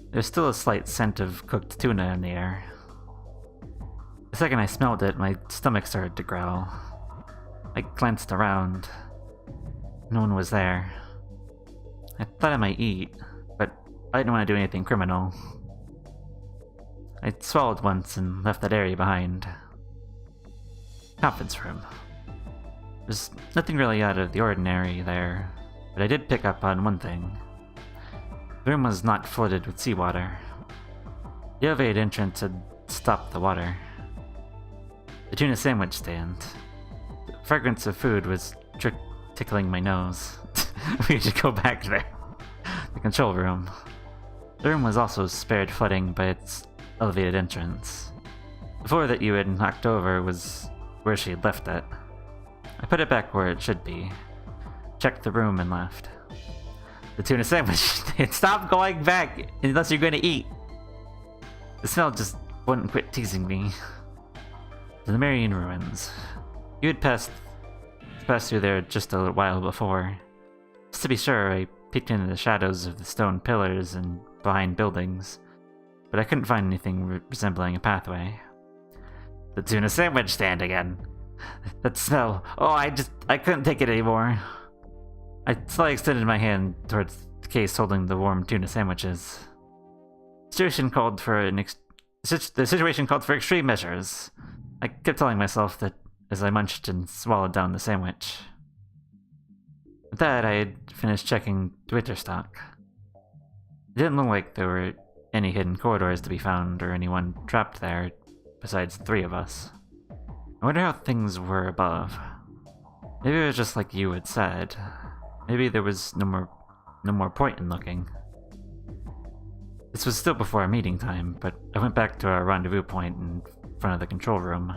[SPEAKER 1] There's still a slight scent of cooked tuna in the air. The second I smelled it, my stomach started to growl. I glanced around. No one was there. I thought I might eat, but I didn't want to do anything criminal. I swallowed once and left that area behind. Conference room. There's nothing really out of the ordinary there, but I did pick up on one thing. The room was not flooded with seawater. The elevated entrance had stopped the water. The tuna sandwich stand. The fragrance of food was tickling my nose. We should go back there. The control room. The room was also spared flooding by its elevated entrance. The floor that you had knocked over was where she had left it. I put it back where it should be, checked the room, and left. The tuna sandwich. Stop going back unless you're gonna eat. The smell just wouldn't quit teasing me. The Marian ruins. You had passed through there just a little while before. Just to be sure, I peeked into the shadows of the stone pillars and behind buildings, but I couldn't find anything resembling a pathway. The tuna sandwich stand again. That smell. Oh, I couldn't take it anymore. I slightly extended my hand towards the case holding the warm tuna sandwiches. situation called for the situation called for extreme measures. I kept telling myself that as I munched and swallowed down the sandwich. With that, I had finished checking Twitter stock. It didn't look like there were any hidden corridors to be found or anyone trapped there besides the three of us. I wonder how things were above. Maybe it was just like you had said. Maybe there was no more point in looking. This was still before our meeting time, but I went back to our rendezvous point in front of the control room.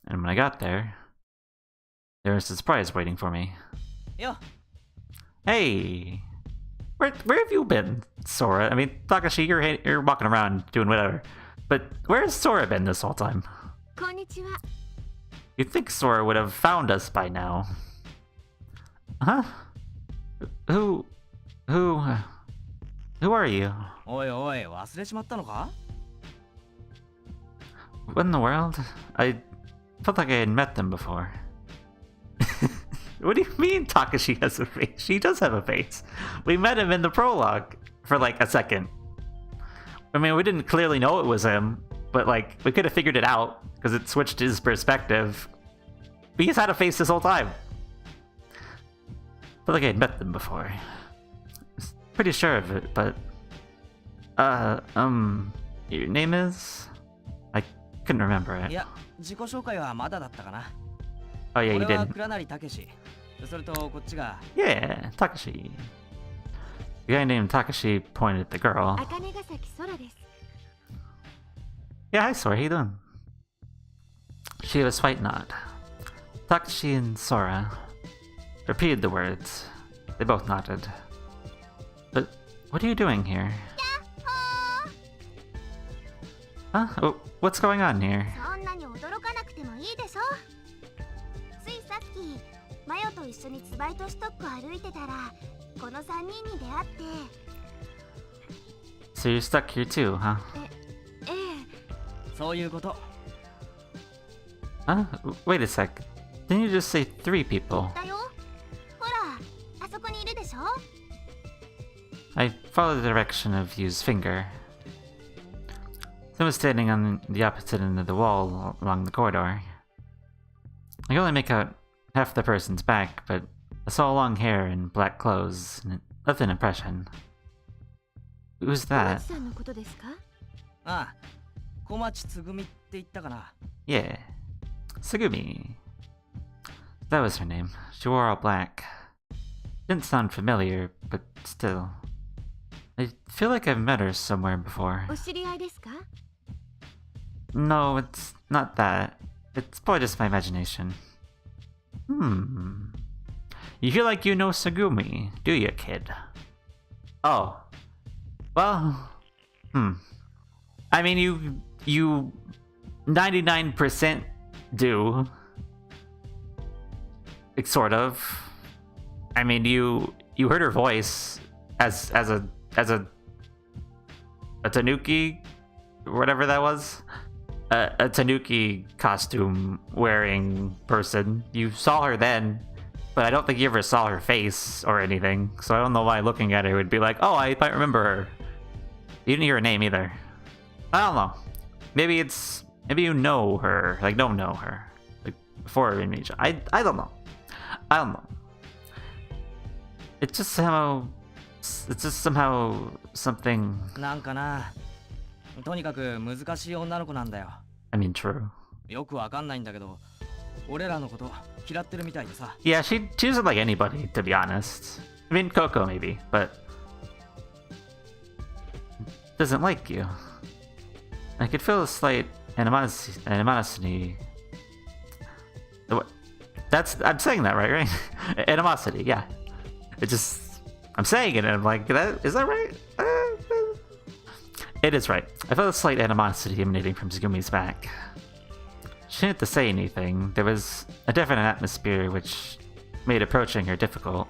[SPEAKER 1] And when I got there was a surprise waiting for me.
[SPEAKER 2] Yeah.
[SPEAKER 1] Hey! Where have you been, Sora? I mean, Takashi, you're walking around doing whatever. But where's Sora been this whole time?
[SPEAKER 3] Konnichiwa.
[SPEAKER 1] You'd think Sora would have found us by now. Huh? Who are you?
[SPEAKER 2] おいおい、忘れちまったのか?
[SPEAKER 1] What in the world? I felt like I had met them before. What do you mean Takashi has a face? She does have a face. We met him in the prologue for like a second. I mean, we didn't clearly know it was him, but like, we could have figured it out because it switched his perspective. But he's had a face this whole time. I felt like I had met them before. I was pretty sure of it, but... your name is? I couldn't remember it.
[SPEAKER 2] いや、自己紹介はまだだったかな。
[SPEAKER 1] Oh yeah, you
[SPEAKER 2] 俺は
[SPEAKER 1] didn't.
[SPEAKER 2] 倉成武史。それとこっちが
[SPEAKER 1] Yeah, Takashi. The guy named Takashi pointed at the girl.
[SPEAKER 3] 茜ヶ崎空です。
[SPEAKER 1] Yeah, hi Sora, how you doing? She gave a slight nod. Takashi and Sora repeated the words. They both nodded. But what are you doing here? Huh? Oh, what's going on here?
[SPEAKER 3] そんなに驚かなくてもいいでしょ。ついさっきマヨと一緒にツバイトシトック歩いてたらこの3人に出会って。
[SPEAKER 1] So you're stuck here too, huh?
[SPEAKER 3] ええ。
[SPEAKER 2] そういうこと。
[SPEAKER 1] Huh? Wait a sec. Didn't you just say 3 people?
[SPEAKER 3] だよ。ほら、あそこにいるでしょ。
[SPEAKER 1] I followed the direction of Yu's finger. Someone was standing on the opposite end of the wall along the corridor. I could only make out half the person's back, but I saw long hair and black clothes, and it left an impression. Who's
[SPEAKER 3] 小
[SPEAKER 1] that?
[SPEAKER 3] 町さんのことですか。
[SPEAKER 2] ああ、小町つぐみって言ったかな。
[SPEAKER 1] Yeah. Tsugumi. That was her name. She wore all black. Didn't sound familiar, but still. I feel like I've met her somewhere before.
[SPEAKER 3] お知り合いですか。
[SPEAKER 1] No, it's not that. It's probably just my imagination. You feel like you know Tsugumi, do you, kid? Oh. Well, I mean, you 99% do. Like, sort of. I mean, you heard her voice as a tanuki, whatever that was. A tanuki costume wearing person. You saw her then, but I don't think you ever saw her face or anything. So I don't know why looking at her would be like, oh, I might remember her. You didn't hear her name either. I don't know. Maybe you know her, like don't know her, like before we meet. I don't know. I don't know. It's just somehow something.
[SPEAKER 2] なんかな。とにかく難しい女の子なんだよ。
[SPEAKER 1] I mean, true.
[SPEAKER 2] よくわかんないんだけど、俺らのこと嫌ってるみたいでさ。
[SPEAKER 1] Yeah, she doesn't like anybody, to be honest. I mean, Coco maybe, but doesn't like you. I could feel a slight animosity. I'm saying that right? Animosity, yeah. It just, I'm saying it and I'm like, is that right? It is right. I felt a slight animosity emanating from Tsugumi's back. She didn't have to say anything. There was a definite atmosphere which made approaching her difficult.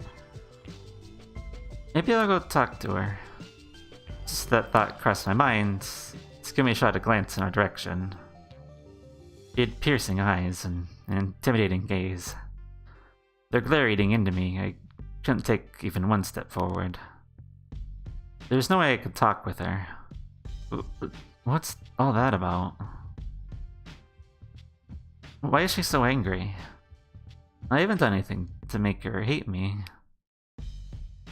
[SPEAKER 1] Maybe I'll go talk to her. Just that thought crossed my mind. Tsugumi shot a glance in our direction. She had piercing eyes and an intimidating gaze. Their glare eating into me, I couldn't take even one step forward. There's no way I could talk with her. What's all that about? Why is she so angry? I haven't done anything to make her hate me.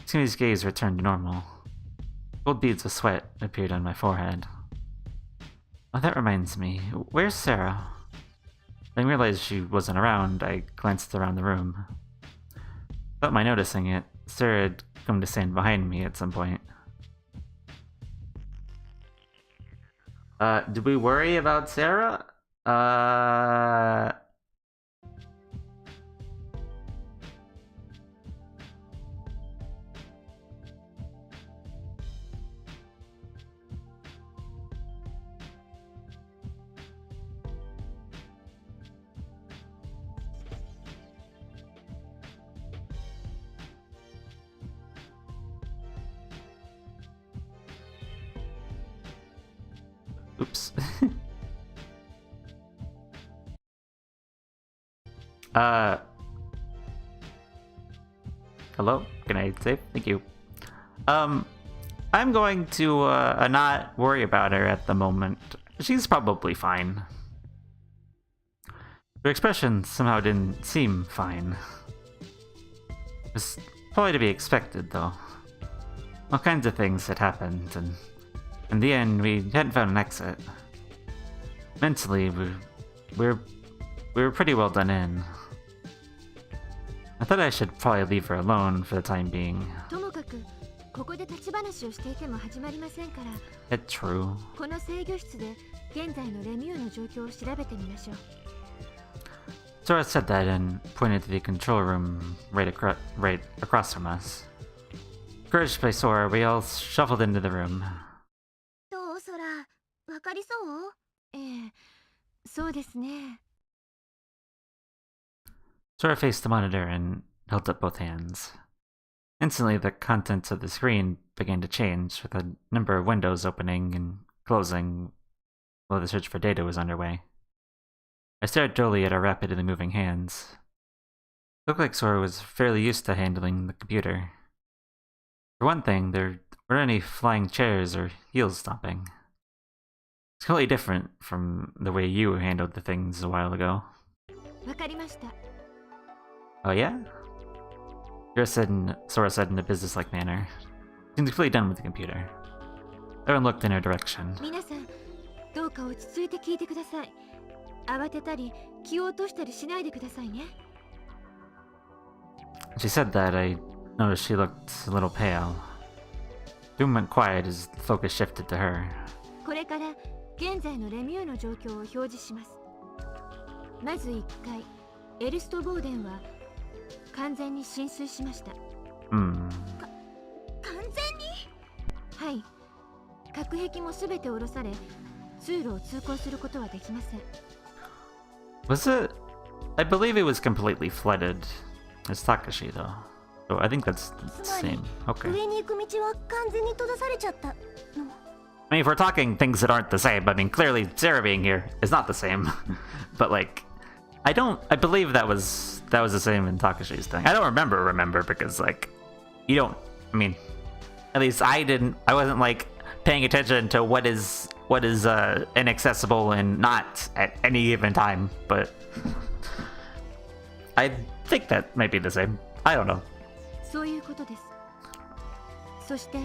[SPEAKER 1] Tsugumi's gaze returned to normal. Gold beads of sweat appeared on my forehead. Oh, that reminds me. Where's Sarah? When I realized she wasn't around, I glanced around the room. Without my noticing it, Sarah had come to stand behind me at some point. Did we worry about Sarah? Oops. Hello? Can I save? Thank you. I'm going to, not worry about her at the moment. She's probably fine. Her expression somehow didn't seem fine. It's probably to be expected, though. All kinds of things had happened, and in the end, we hadn't found an exit. Mentally, we were pretty well done in. I thought I should probably leave her alone for the time being. It's true. Sora said that and pointed to the control room right across from us. Encouraged by Sora, we all shuffled into the room.
[SPEAKER 3] どうソラ、わかりそう？
[SPEAKER 4] そうですね。
[SPEAKER 1] Sora faced the monitor and held up both hands. Instantly, the contents of the screen began to change, with a number of windows opening and closing while the search for data was underway. I stared dully at our rapidly moving hands. It looked like Sora was fairly used to handling the computer. For one thing, there weren't any flying chairs or heels stomping. It's completely different from the way you handled the things a while ago.
[SPEAKER 3] わかりました。
[SPEAKER 1] Oh yeah? Sora said in a business-like manner. Seemed completely done with the computer. Everyone looked in her direction.
[SPEAKER 3] 皆さん、どうか落ち着いて聞いてください。慌てたり、気を落としたりしないでくださいね。
[SPEAKER 1] She said that, I noticed she looked a little pale. The room went quiet as the focus shifted to her.
[SPEAKER 3] これから現在のレミューの状況を表示します。まず1回、エルストボーデンは完全に浸水しました。
[SPEAKER 1] 完
[SPEAKER 3] 全に？はい。隔壁もすべて下ろされ、通路を通行することはできません。
[SPEAKER 1] Was it? I believe it was completely flooded. It's Takashi, though. So I think that's the same. Okay.
[SPEAKER 4] 上に行く道は完全に閉ざされちゃったの。
[SPEAKER 1] I mean, if we're talking things that aren't the same, I mean, clearly Sarah being here is not the same. But like, I believe that was the same in Takashi's thing. I don't remember because like, you don't. I mean, at least I wasn't like paying attention to what is inaccessible and not at any given time. But I think that might be the same. I don't know.
[SPEAKER 3] そういうことです。そして、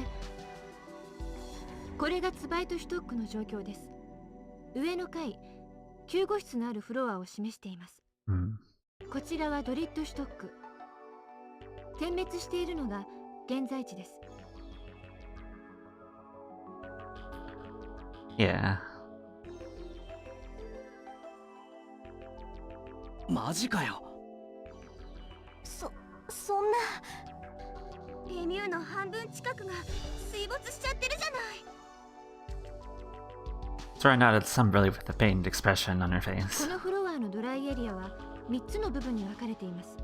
[SPEAKER 3] これがツバイトシュトックの状況です。上の階、救護室のあるフロアを示しています。こちらはドリッドシュトック。点滅しているのが現在地です。
[SPEAKER 1] Yeah.
[SPEAKER 2] マジかよ。
[SPEAKER 4] そんな。
[SPEAKER 3] レミューの半分近くが水没しちゃってるじゃない。
[SPEAKER 1] Sora nodded some relief with a pained expression on her
[SPEAKER 3] こ
[SPEAKER 1] face.
[SPEAKER 3] のフロアのドライエリアは3つの部分に分かれています。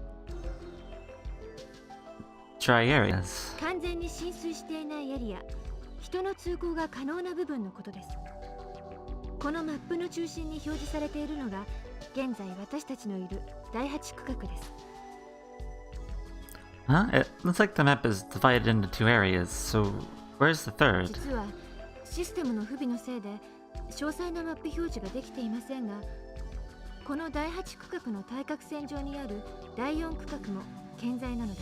[SPEAKER 1] Dry areas.
[SPEAKER 3] 完全に浸水していないエリア、人の通行が可能な部分のことです。このマップの中心に表示されているのが現在私たちのいる第8区画です。
[SPEAKER 1] Huh? It looks like the map is divided into two areas, so Where's the third?
[SPEAKER 5] 実はシステムの不備のせいで詳細なマップ表示ができていませんが、この第8区画の対角線上にある第4区画も健在なので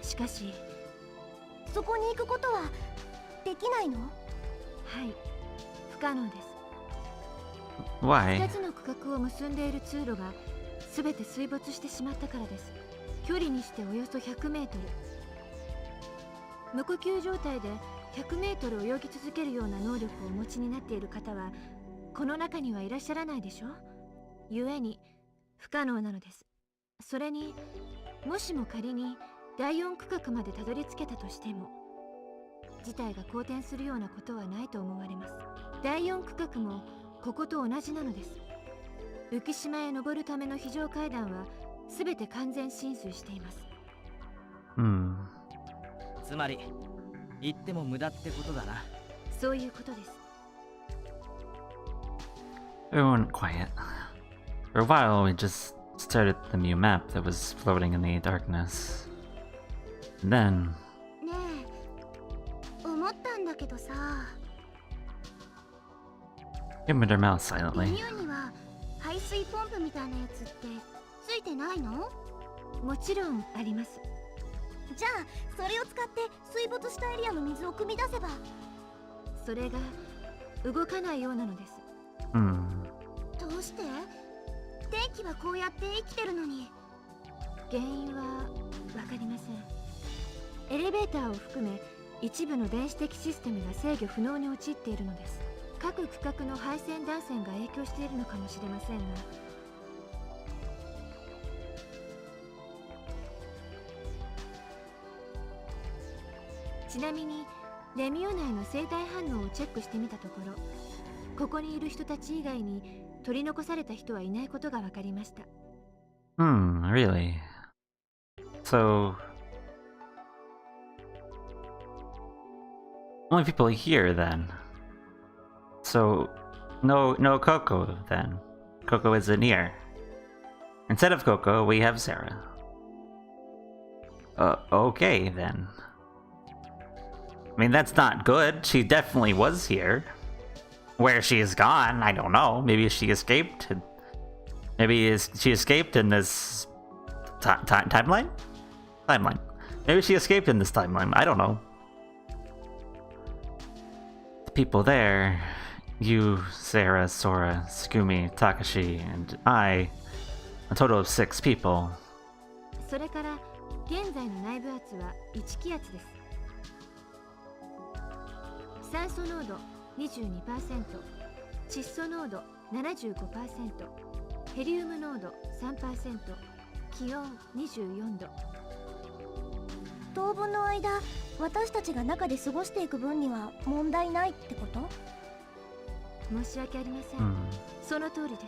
[SPEAKER 5] す。しかし
[SPEAKER 4] そこに行くことはできないの？
[SPEAKER 5] はい、不可能です。
[SPEAKER 1] Why?
[SPEAKER 5] 2つの区画を結んでいる通路が全て水没してしまったからです。距離にしておよそ100メートル。無呼吸状態で100メートル泳ぎ続けるような能力をお持ちになっている方はこの中にはいらっしゃらないでしょ。故に不可能なのです。それにもしも仮に第4区画までたどり着けたとしても事態が好転するようなことはないと思われます。第4区画もここと同じなのです。浮島へ登るための非常階段は全て完全浸水しています。
[SPEAKER 2] つまり言っても無駄ってことだな。
[SPEAKER 5] そういうことです。
[SPEAKER 1] Everyone quiet. For a while, we just stared at the new map that was floating in the darkness. And then...
[SPEAKER 3] ねえ、思ったんだけどさ。
[SPEAKER 1] He opened her mouth
[SPEAKER 3] メ
[SPEAKER 1] silently.
[SPEAKER 3] ニューには排水ポンプみたいなやつってついてないの？
[SPEAKER 5] もちろんあります。
[SPEAKER 4] じゃあそれを使って水没したエリアの水を汲み出せば。
[SPEAKER 5] それが動かないようなのです。
[SPEAKER 3] どうして？電気はこうやって生きてるのに。
[SPEAKER 5] 原因は分かりません。エレベーターを含め一部の電子的システムが制御不能に陥っているのです。各区画の配線断線が影響しているのかもしれませんが、ちなみにレミオ内の生体反応をチェックしてみたところ、ここにいる人たち以外に取り残された人はいないことが分かりました。
[SPEAKER 1] Really? So... only people here, then. So, no Coco, then. Coco isn't here. Instead of Coco, we have Sarah. Okay, then. I mean, that's not good. She definitely was here. Where she is gone, I don't know. Maybe she escaped. Maybe she escaped in this timeline? Timeline. Maybe she escaped in this timeline. I don't know. The people there, you, Sarah, Sora, Tsugumi, Takashi, and I, a total of 6 people.
[SPEAKER 5] それから現在の内部圧は1気圧です。酸素濃度 22%、窒素濃度 75%、ヘリウム濃度 3%、気温24度。
[SPEAKER 4] 当分の間、私たちが中で過ごしていく分には問題ないってこと？
[SPEAKER 5] 申し訳ありません。その通りです。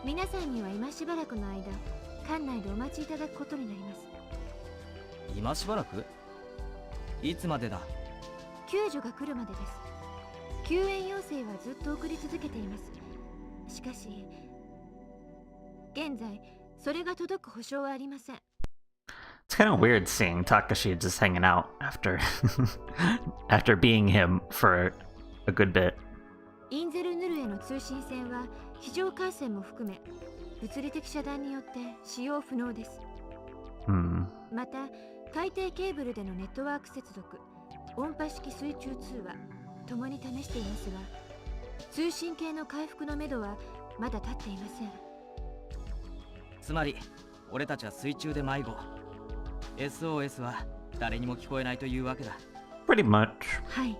[SPEAKER 5] 皆さんには今しばらくの間、館内でお待ちいただくことになります。
[SPEAKER 2] 今しばらく？いつまでだ？
[SPEAKER 5] 救助が来るまでです。救援要請はずっと送り続けています。しかし、現在それが届く保証はありません。
[SPEAKER 1] It's kind of weird seeing Takashi just hanging out after after being him for a good bit.
[SPEAKER 5] インゼルヌルへの通信線は非常回線も含め物理的遮断によって使用不能です。また海底ケーブルでのネットワーク接続、音波式水中通話ともに試していますが、通信系の回復のめどはまだ立っていません。
[SPEAKER 2] つまり俺たちは水中で迷子。SOS は誰にも聞こえないというわけだ。
[SPEAKER 1] Pretty much.
[SPEAKER 5] はい。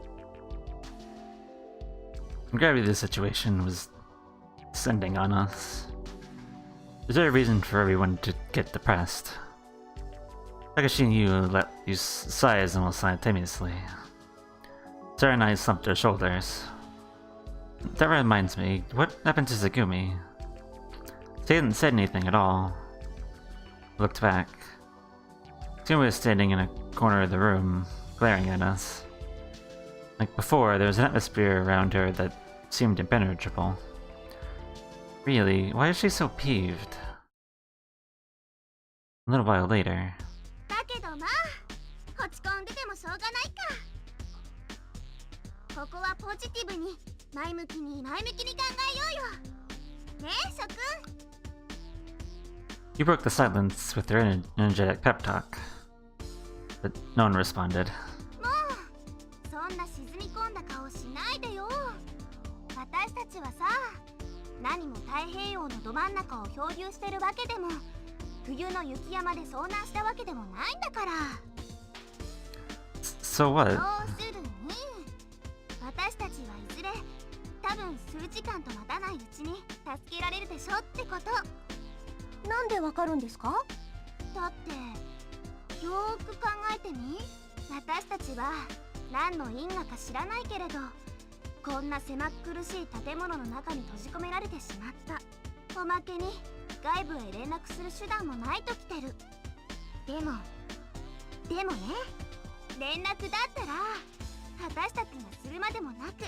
[SPEAKER 1] Gravity of the situation was descending on us. Is there a reason for everyone to get depressed? Takashi and you let you sighs almost simultaneously. Sarah and I slumped our shoulders. That reminds me, what happened to Tsugumi? She hadn't said anything at all. I looked back. Tsugumi was standing in a corner of the room, glaring at us. Like before, there was an atmosphere around her that seemed impenetrable. Really, why is she so peeved? A little while later.
[SPEAKER 3] だけどまあ、落ち込んでてもしょうがないか。ここはポジティブに前向きに考えようよ。ねえ諸君。
[SPEAKER 1] You broke the silence with your energetic pep talk, but no one responded.
[SPEAKER 3] もうそんな沈み込んだ顔しないでよ。私たちはさ、何も太平洋のど真ん中を漂流してるわけでも、冬の雪山で遭難したわけでもないんだから。
[SPEAKER 1] So what?
[SPEAKER 3] 要するに私たちはいずれ多分数時間と待たないうちに助けられるでしょってこと。
[SPEAKER 4] なんでわかるんですか？
[SPEAKER 3] だってよーく考えてみ。私たちは何の因果か知らないけれど、こんな狭っ苦しい建物の中に閉じ込められてしまった。おまけに外部へ連絡する手段もないときてる。でもね、連絡だったら私たちがするまでもなく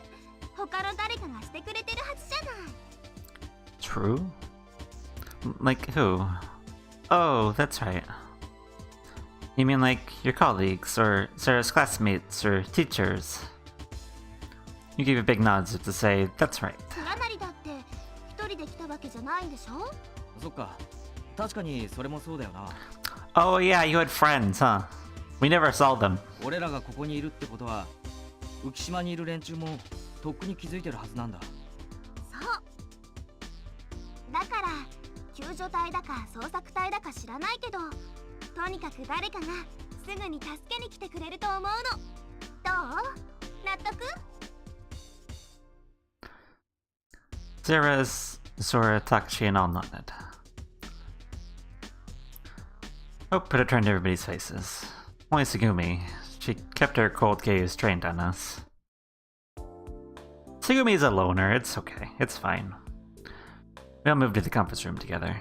[SPEAKER 3] 他の誰かがしてくれてるはずじゃない。
[SPEAKER 1] True? Like who? Oh, that's right. You mean like your colleagues, or Sarah's classmates, or teachers? You give a big nod as if to say, that's right.
[SPEAKER 3] プラナリだって一人で来たわけじゃないんでしょ。
[SPEAKER 2] そっか、確かにそれもそうだよな。
[SPEAKER 1] Oh yeah, you had friends, huh? We never saw them.
[SPEAKER 2] 俺らがここにいるってことは、浮島にいる連中もとっくに気づいてるはずなんだ。
[SPEAKER 3] そうだから救助隊だか捜索隊だか知らないけど、とにかく誰かがすぐに助けに来てくれると思うの。どう？納得？
[SPEAKER 1] Sarah's, Sora, Takashi, and all nodded. Hope put a turn to everybody's faces. Only Tsugumi. She kept her cold gaze trained on us. Tsugumi's a loner, it's okay, it's fine. We all moved to the conference room together.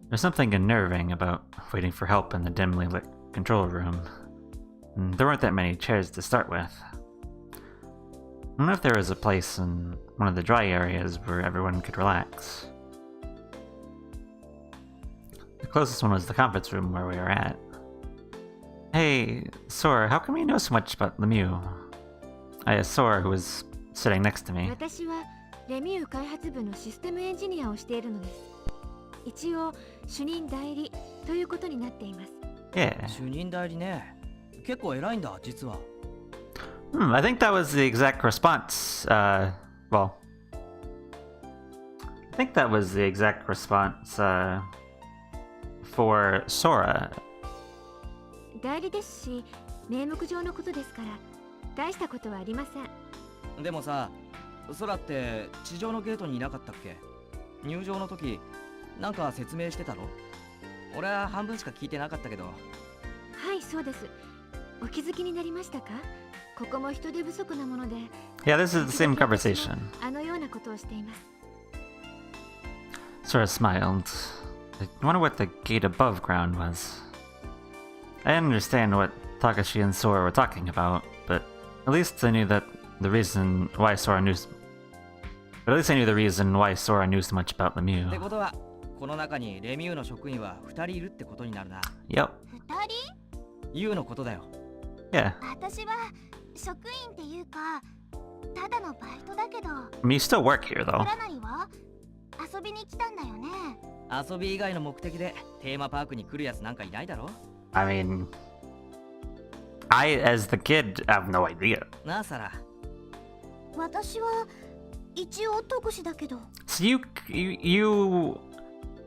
[SPEAKER 1] There's something unnerving about waiting for help in the dimly lit control room. And there weren't that many chairs to start with. I wonder if there was a place in one of the dry areas where everyone could relax. The closest one was the conference room where we were at. Hey, Sora, how come you know so much about Lemieux? I asked Sora, who was sitting next to me.
[SPEAKER 5] 私はレミュー開発部のシステムエンジニアをしているのです。一応主任代理ということになっています。
[SPEAKER 1] Yeah.
[SPEAKER 2] 主任代理ね。結構偉いんだ、実は。
[SPEAKER 1] I think that was the exact response. Well, I think that was the exact response for Sora.
[SPEAKER 5] 代理ですし、名目上のことですから大したことはありません。
[SPEAKER 2] でもさ、空って地上のゲートにいなかったっけ？入場の時なんか説明してたろ？俺は半分しか聞いてなかったけど。
[SPEAKER 5] はい、そうです。お気づきになりましたか？ここも人手不足なもので。
[SPEAKER 1] Yeah, this is the same conversation.
[SPEAKER 5] あのようなことをしています。
[SPEAKER 1] Sora smiled. I wonder what the gate above ground was. I didn't understand what Takashi and Sora were talking about, but at least I knew that the reason why Sora knew. But at least I knew the reason why Sora knew so much about
[SPEAKER 2] って
[SPEAKER 1] Lemieux.
[SPEAKER 2] ことは、この中にレミューの職員は2人いるってことになるな。
[SPEAKER 1] Yep.
[SPEAKER 3] 二人？
[SPEAKER 2] ユウのことだよ。
[SPEAKER 1] Yeah.
[SPEAKER 3] 私は職員っていうかただのバイトだけど。
[SPEAKER 1] I mean, you still work here,
[SPEAKER 3] プ
[SPEAKER 1] though.
[SPEAKER 3] ラナリは遊びに来たんだよね。
[SPEAKER 2] 遊び以外の目的でテーマパークに来るやつなんかいないだろ？
[SPEAKER 1] I mean, I, as the kid, have no idea.
[SPEAKER 2] なあ、サラ。
[SPEAKER 4] 私は一応特使だけど。
[SPEAKER 1] So you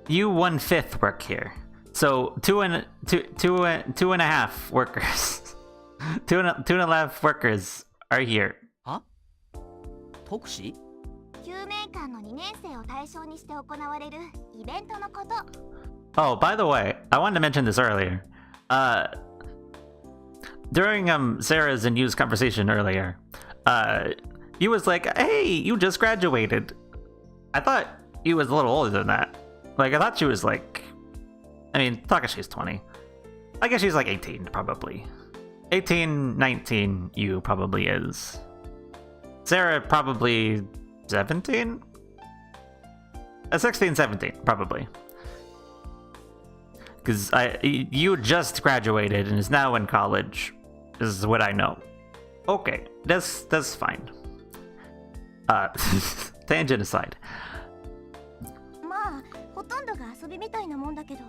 [SPEAKER 1] 1/5 work here. So two and a half workers. two and a half workers are here.
[SPEAKER 2] は？特使？
[SPEAKER 3] 救命艦の2年生を対象にして行われるイベントのこと。
[SPEAKER 1] Oh, by the way, I wanted to mention this earlier. During Sarah's and you's conversation earlier, you was like, "Hey, you just graduated." I thought you was a little older than that. Like, I thought she was like, I mean, Takashi's 20. I guess she's like 18, probably. 18, 19, you probably is. Sarah probably 17? 16, 17, probably. Because you just graduated and is now in college, is what I know. Okay, that's fine. Tangent aside.
[SPEAKER 4] まあほとんどが遊びみたいなもんだけど。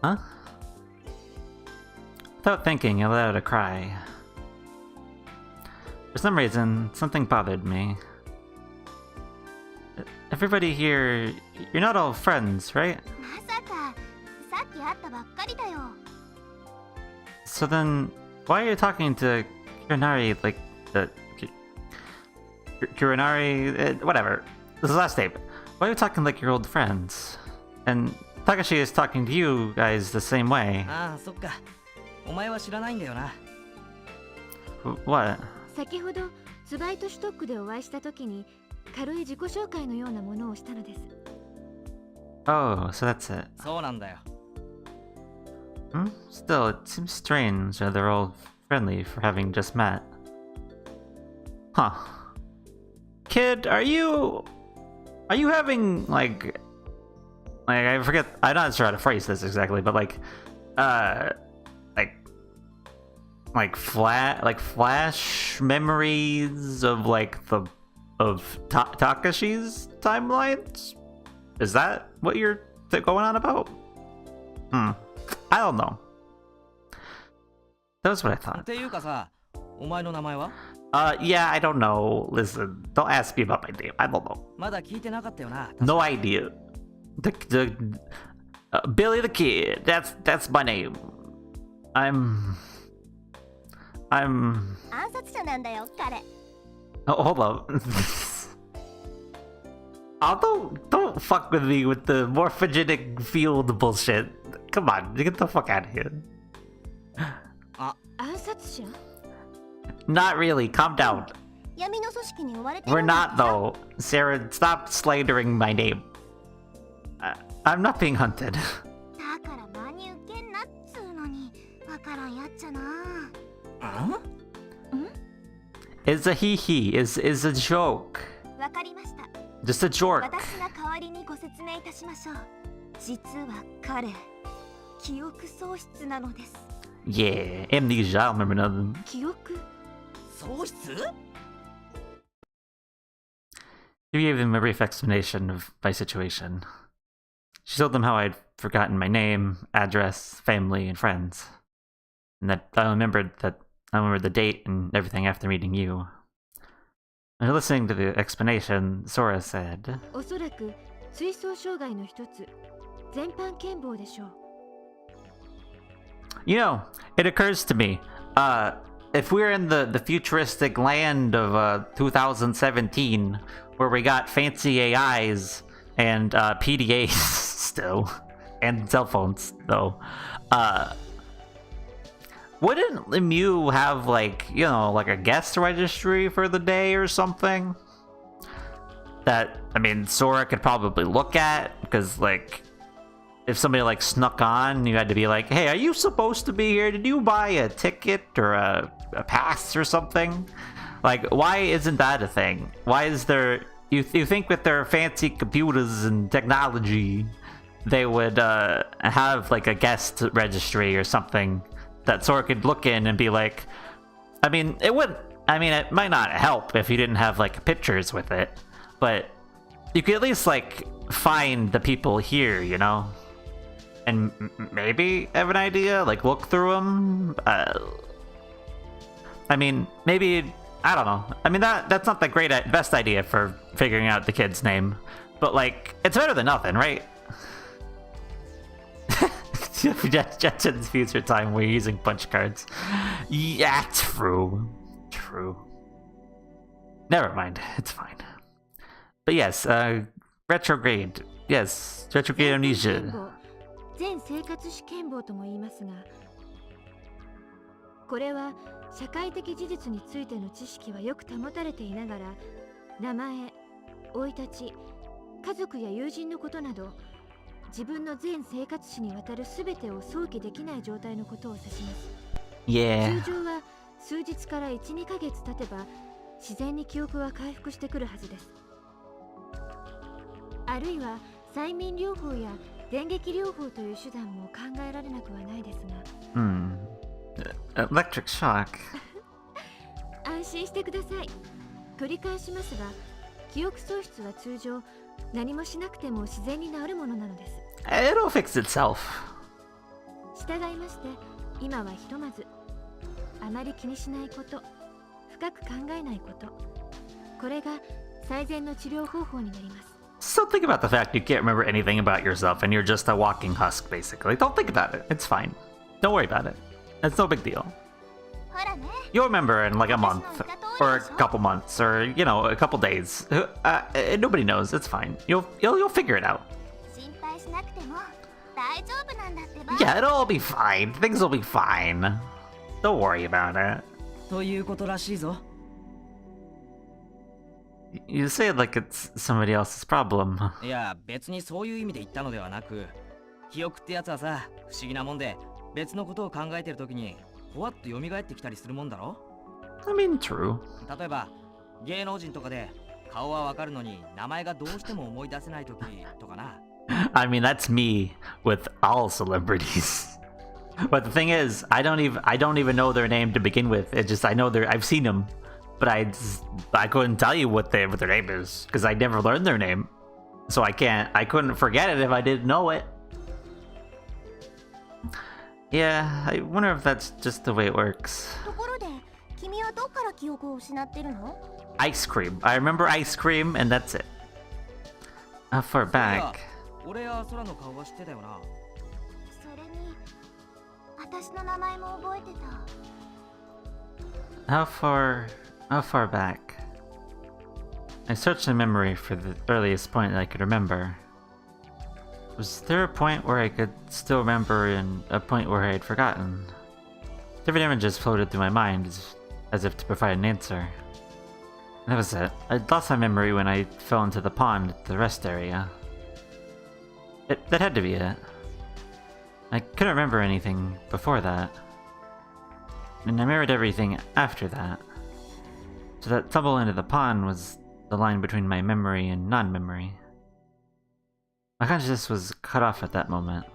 [SPEAKER 1] Huh? Without thinking, I let out a cry. For some reason, something bothered me. Everybody here, you're not all friends, right?
[SPEAKER 3] まさかさっき会ったばっかりだよ。
[SPEAKER 1] So then, why are you talking to Kurinari like Kurinari? Whatever. This is the last name. Why are you talking like your old friends? And Takashi is talking to you guys the same way.
[SPEAKER 2] ああ、そっか。お前は知らないんだよな。
[SPEAKER 1] What?
[SPEAKER 5] 先ほどツバイトシュトックでお会いした時に軽い自己紹介のようなものをしたのです。
[SPEAKER 1] Oh, so that's it.
[SPEAKER 2] そうなんだよ。
[SPEAKER 1] Still, it seems strange that they're all friendly for having just met. Huh. Kid, are you having like I forget, I'm not sure how to phrase this exactly, but like flash memories of Takashi's timelines? Is that what you're going on about? I don't know. That was what I
[SPEAKER 2] っ
[SPEAKER 1] thought.
[SPEAKER 2] ていうかさ、お前の名前は？
[SPEAKER 1] Yeah, I don't know. Listen, don't ask me about my name. I don't know.
[SPEAKER 2] まだ聞いてなかったよな。
[SPEAKER 1] No idea. Billy the Kid. That's my name. I'm.
[SPEAKER 4] 暗殺者なんだよ彼。
[SPEAKER 1] Oh, hold up. Oh, don't fuck with me with the morphogenic field bullshit. Come on, get the fuck out of here.
[SPEAKER 5] 暗殺者？
[SPEAKER 1] Not really. Calm down.
[SPEAKER 4] 闇の組織に追われてる
[SPEAKER 1] We're
[SPEAKER 4] んだ
[SPEAKER 1] not though. Sarah, stop slandering my name. I'm not being hunted.
[SPEAKER 3] だから真に受けんなっつうのにわからんやっちゃな。
[SPEAKER 1] It's a hee is a joke.
[SPEAKER 3] わかりました。
[SPEAKER 1] Just a joke.
[SPEAKER 3] 私が代わりにご説明いたしましょう。実は彼、記憶喪失なのです。
[SPEAKER 1] Yeah, amnesia. I don't remember nothing.
[SPEAKER 5] 記憶？
[SPEAKER 2] 喪失？
[SPEAKER 1] She gave him a brief explanation of my situation. She told them how I'd forgotten my name, address, family, and friends, and that I remembered the date and everything after meeting you. After listening to the explanation, Sora said,
[SPEAKER 5] おそらく追走障害の一つ、全般健忘でしょう。
[SPEAKER 1] You know, it occurs to me, if we're in the futuristic land of 2017, where we got fancy AIs and PDAs still, and cell phones though, wouldn't Mew have like a guest registry for the day or something? That, I mean, Sora could probably look at, because like, if somebody like snuck on, you had to be like, hey, are you supposed to be here? Did you buy a ticket or a pass or something? Like, why isn't that a thing? Why is there... You think with their fancy computers and technology, they would have like a guest registry or something that Sora could look in and be like... I mean, it wouldn't... I mean, it might not help if you didn't have like pictures with it, but you could at least like find the people here, you know? And maybe have an idea, like look through them. I mean, maybe, I don't know. I mean, that's not the best idea for figuring out the kid's name, but like, it's better than nothing, right? Jetsen's future time, we're using punch cards. Yeah, true. Never mind, it's fine. But yes, retrograde. Yes, retrograde amnesia.
[SPEAKER 5] 全生活史健忘とも言いますが、これは社会的事実についての知識はよく保たれていながら、名前、生い立ち、家族や友人のことなど、自分の全生活史にわたるすべてを想起できない状態のことを指します。
[SPEAKER 1] Yeah.
[SPEAKER 5] 通常は数日から1、2ヶ月経てば自然に記憶は回復してくるはずです。あるいは催眠療法や電撃療法という手段も考えられなくはないですが。
[SPEAKER 1] Electric shock.
[SPEAKER 5] 安心してください。繰り返しますが、記憶喪失は通常何もしなくても自然に治るものなのです。
[SPEAKER 1] It'll fix itself.
[SPEAKER 5] 従いまして、今はひとまずあまり気にしないこと、深く考えないこと、これが最善の治療方法になります。
[SPEAKER 1] So think about the fact you can't remember anything about yourself and you're just a walking husk, basically. Don't think about it. It's fine. Don't worry about it. It's no big deal.
[SPEAKER 3] ほらね、
[SPEAKER 1] You'll remember in like a month, or a couple months, or you know, a couple days. Nobody knows. It's fine. You'll figure it out.
[SPEAKER 3] 心配しなくても大丈夫なんだってば。
[SPEAKER 1] Yeah, it'll all be fine. Things will be fine. Don't worry about it.
[SPEAKER 2] ということらしいぞ。
[SPEAKER 1] You say it like it's somebody else's problem.
[SPEAKER 2] いや、別にそういう意味で言ったのではなく、記憶ってやつはさ、不思議なもんで、別のことを考えてるときにほわっと蘇ってきたりするもんだろ。
[SPEAKER 1] I mean, true.
[SPEAKER 2] 例えば芸能人とかで顔はわかるのに名前がどうしても思い出せないときとかな。
[SPEAKER 1] I mean, that's me with all celebrities. But the thing is, I don't even know their name to begin with. It's just I've seen them, but I couldn't tell you what their name is because I never learned their name. So I couldn't forget it if I didn't know it. Yeah, I wonder if that's just the way it works.
[SPEAKER 4] ところで、君はどっから記憶を失ってるの？
[SPEAKER 1] Ice cream. I remember ice cream, and that's it. For back.
[SPEAKER 2] 俺や空の顔は知ってたよな。
[SPEAKER 3] それに私の名前も覚えてた。
[SPEAKER 1] How far back? I searched my memory for the earliest point that I could remember. Was there a point where I could still remember and a point where I had forgotten? Different images floated through my mind as if to provide an answer. That was it. I'd lost my memory when I fell into the pond at the rest area. That had to be it. I couldn't remember anything before that. And I remembered everything after that. So that tumble into the pond was the line between my memory and non-memory. My consciousness was cut off at that moment.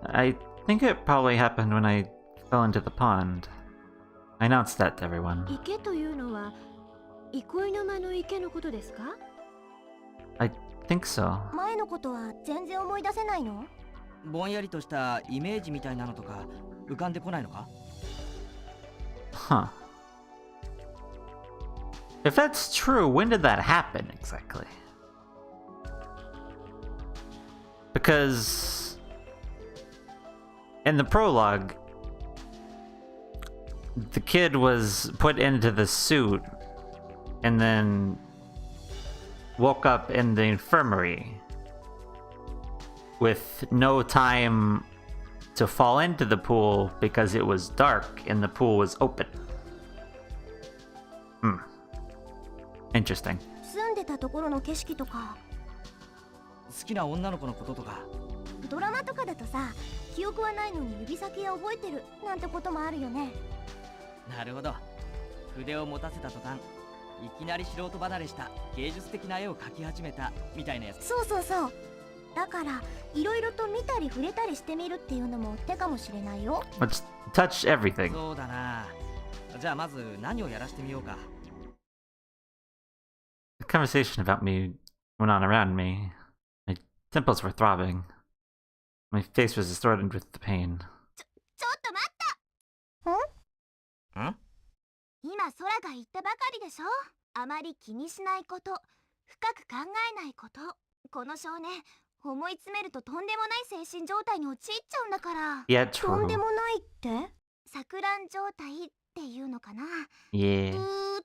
[SPEAKER 1] I think it probably happened when I fell into the pond. I announced that to everyone.
[SPEAKER 5] 池というのは憩いの間の池のことですか？
[SPEAKER 1] I think so.
[SPEAKER 4] 前のことは全然思い出せないの？
[SPEAKER 2] ぼんやりとしたイメージみたいなのとか浮かんでこないのか？
[SPEAKER 1] Huh. If that's true, when did that happen exactly? Because in the prologue, the kid was put into the suit and then woke up in the infirmary with no time to fall into the pool because it was dark and the pool was open. Interesting.
[SPEAKER 4] 住んでたところの景色とか。
[SPEAKER 2] 好きな女の子のこととか。
[SPEAKER 4] ドラマとかだとさ、記憶はないのに指先は覚えてるなんてこともあるよね。
[SPEAKER 2] なるほど。筆を持たせた途端、いきなり素人離れした芸術的な絵を描き始めたみたいなやつ。
[SPEAKER 4] そうそうそう。だからいろいろと見たり触れたりしてみるっていうのも手かもしれないよ。
[SPEAKER 1] Let's touch everything.
[SPEAKER 2] そうだな。じゃあまず何をやらしてみようか。
[SPEAKER 1] The conversation about me went on around me. My temples were throbbing. My face was distorted with the pain.
[SPEAKER 3] ちょっと待った。
[SPEAKER 2] ん？
[SPEAKER 3] 今空が言ったばかりでしょ。あまり気にしないこと、深く考えないこと。この少年、思い詰めるととんでもない精神状態に陥っちゃうんだから。
[SPEAKER 1] Yeah,
[SPEAKER 4] とんで
[SPEAKER 1] true.
[SPEAKER 4] もないって？
[SPEAKER 3] 錯乱状態っていうのかな。
[SPEAKER 1] Yeah.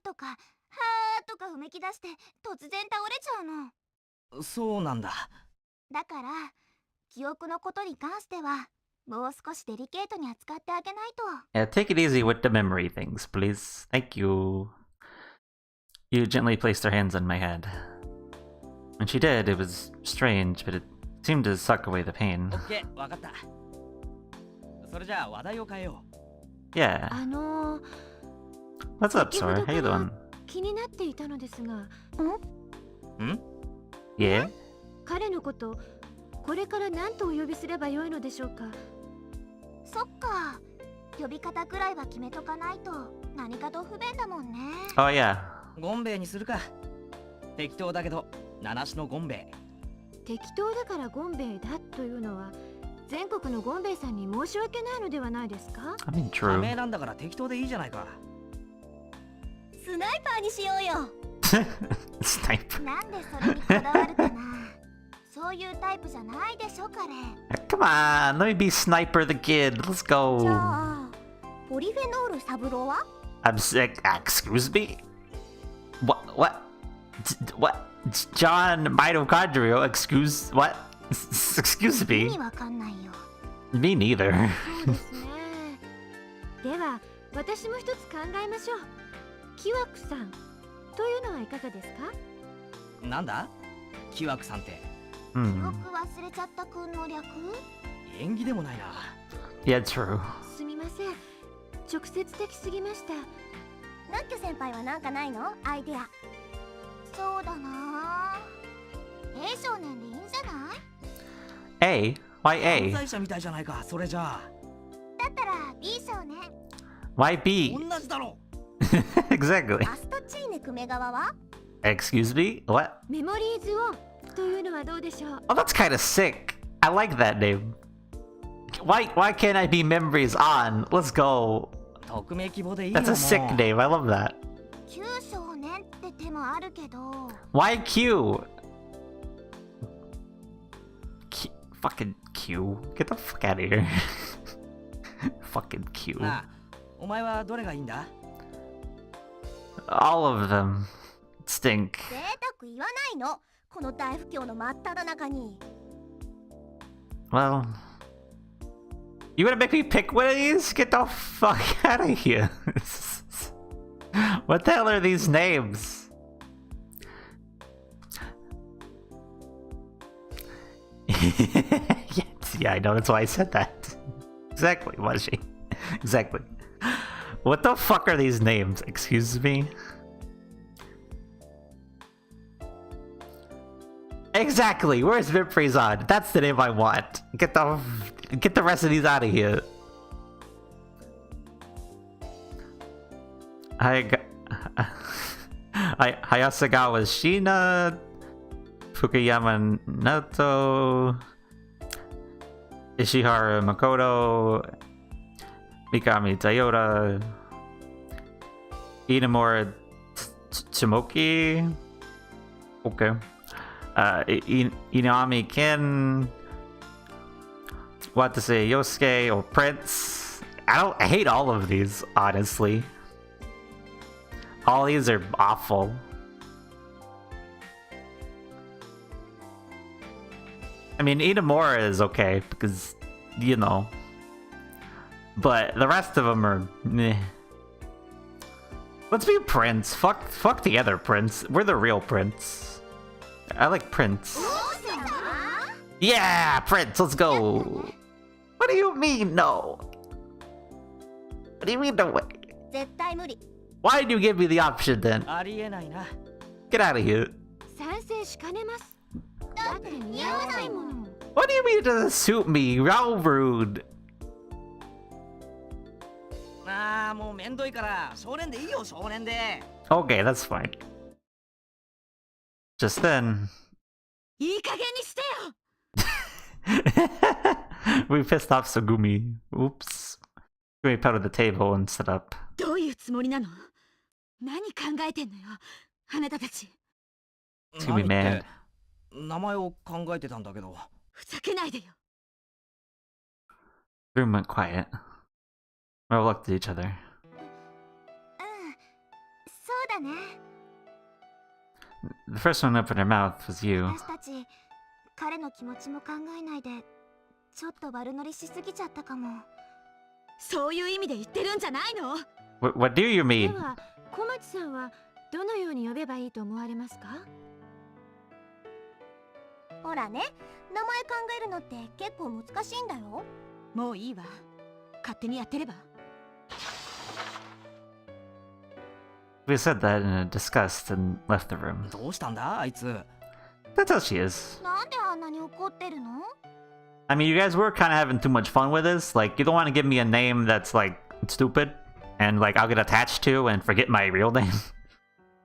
[SPEAKER 3] とかはーとかうめき出して突然倒れちゃうの。
[SPEAKER 2] そうなんだ。
[SPEAKER 3] だから記憶のことに関してはもう少しデリケートに扱ってあげないと。
[SPEAKER 1] Yeah, take it easy with the memory things, please. Thank you. You gently placed her hands on my head. When she did, it was strange, but it seemed to suck away the pain.
[SPEAKER 2] オッケー、わかった。それじゃあ話題を変えよう。
[SPEAKER 1] Yeah. What's up,
[SPEAKER 5] 先ほど
[SPEAKER 1] Sora?
[SPEAKER 5] か
[SPEAKER 1] How you
[SPEAKER 5] ら
[SPEAKER 1] doing?
[SPEAKER 5] 気になっていたのですが、
[SPEAKER 2] ん？
[SPEAKER 1] Yeah?
[SPEAKER 5] 彼のことこれから何とお呼びすればよいのでしょうか。
[SPEAKER 3] そっか、呼び方くらいは決めとかないと何かと不便だもんね。
[SPEAKER 1] Oh yeah.
[SPEAKER 2] ゴンベイにするか。適当だけど七種のゴンベイ。
[SPEAKER 5] 適当だからゴンベイだというのは全国のゴンベイさんに申し訳ないのではないですか。
[SPEAKER 1] I mean,
[SPEAKER 2] 加
[SPEAKER 1] true.
[SPEAKER 2] 盟なんだから適当でいいじゃないか。
[SPEAKER 4] スナイパーにしようよ。
[SPEAKER 1] Sniper.
[SPEAKER 3] なんでそれにこだわるかな。そういうタイプじゃないでしょ、彼。
[SPEAKER 1] Come on, let me be Sniper the Kid. Let's
[SPEAKER 4] じゃ
[SPEAKER 1] go.
[SPEAKER 4] あポリフェノールサブローは？
[SPEAKER 1] I'm sick. Excuse me? What? John Mitochondrial? What? Excuse
[SPEAKER 3] 意
[SPEAKER 1] me?
[SPEAKER 3] 味わかんないよ。
[SPEAKER 1] Me neither.
[SPEAKER 5] そうですね。では私も一つ考えましょう。キワクさんというのはいかがですか。
[SPEAKER 2] なんだキワクさんって。
[SPEAKER 3] 記
[SPEAKER 1] Hmm.
[SPEAKER 3] 憶忘れちゃったくんの略？
[SPEAKER 2] 縁起でもないな。
[SPEAKER 1] Yeah, true.
[SPEAKER 5] すみません、直接的すぎました。
[SPEAKER 4] ナッキョ先輩はなんかないの？アイデア。
[SPEAKER 3] そうだな。A 少年でいいんじゃない？
[SPEAKER 1] A? Why
[SPEAKER 2] 犯
[SPEAKER 1] A?
[SPEAKER 2] 罪者みたいじゃないか。それじゃあ
[SPEAKER 3] だったら B 少年。
[SPEAKER 1] Why B?
[SPEAKER 2] 同じだろ。
[SPEAKER 1] Exactly.
[SPEAKER 4] アストチーネクメ側は？
[SPEAKER 1] Excuse me? What?
[SPEAKER 5] メモリーズオンというのはどうでしょう。
[SPEAKER 1] Oh, that's kind of sick. I like that name. Why can't I be memories on? Let's go.
[SPEAKER 2] 匿名希望でいいよ。
[SPEAKER 1] That's a sick
[SPEAKER 2] もう
[SPEAKER 1] name. I love that.
[SPEAKER 3] Q 少年って手もあるけど。
[SPEAKER 1] Why Q? Fucking Q. Get the fuck out of here. Fucking Q.
[SPEAKER 2] なあ、お前はどれがいいんだ？
[SPEAKER 1] All of them stink.
[SPEAKER 4] 贅沢言わないの。この大不況の真っ只中に。
[SPEAKER 1] Well, you gonna make me pick one of these? Get the fuck out of here. What the hell are these names? Yes, yeah, I know. That's why I said that. Exactly, Mashi. Exactly. What the fuck are these names? Excuse me? Exactly. Where's Vipfreeze on? That's the name I want. Get the rest of these out of here. Hayasagawa Shina, Fukuyama Nato, Ishihara Makoto, Mikami Toyota, Inamura Tsumoki. Okay. Inami Ken, Watase Yosuke or Prince. I hate all of these, honestly. All these are awful. I mean, Inamura is okay because, you know, but the rest of them are meh. Let's be Prince. Fuck the other Prince. We're the real Prince. I like Prince. Yeah, Prince, let's go. What do you mean, no? What do you mean, no way?
[SPEAKER 4] 絶対無理。
[SPEAKER 1] Why did you give me the option then?
[SPEAKER 2] ありえないな。
[SPEAKER 1] Get out of here.
[SPEAKER 5] 賛成しかねます。だって似合わないもの。
[SPEAKER 1] What do you mean it doesn't suit me? How rude.
[SPEAKER 2] ああ、もうめんどいから少年でいいよ、少年で。
[SPEAKER 1] Okay, that's fine. Just then,
[SPEAKER 5] いい加減にしてよ。
[SPEAKER 1] we pissed off Tsugumi. Oops. We put on the table and set up.
[SPEAKER 5] どういうつもりなの？何考えてんのよ、あなたたち。
[SPEAKER 1] It's gonna be
[SPEAKER 2] 何
[SPEAKER 1] mad.
[SPEAKER 2] って名前を考えてたんだけど。
[SPEAKER 5] ふざけないでよ。
[SPEAKER 1] The room went quiet. We all looked at each other.
[SPEAKER 3] うん、そうだね。
[SPEAKER 1] The first one to open her mouth was you.
[SPEAKER 3] 私たち彼の気持ちも考えないでちょっと悪乗りしすぎちゃったかも。
[SPEAKER 5] そういう意味で言ってるんじゃないの？
[SPEAKER 1] What do you
[SPEAKER 5] で
[SPEAKER 1] mean?
[SPEAKER 5] は、小町さんはどのように呼べばいいと思われますか？
[SPEAKER 4] ほらね、名前考えるのって結構難しいんだよ。
[SPEAKER 5] もういいわ。勝手にやってれば。
[SPEAKER 1] We said that in a disgust and left the room.
[SPEAKER 2] どうしたんだあいつ。
[SPEAKER 1] that's how she is.
[SPEAKER 3] なんであんなに怒ってるの？
[SPEAKER 1] I mean, you guys were kind of having too much fun with this. Like, you don't want to give me a name that's, like, stupid. And, like, I'll get attached to and forget my real name.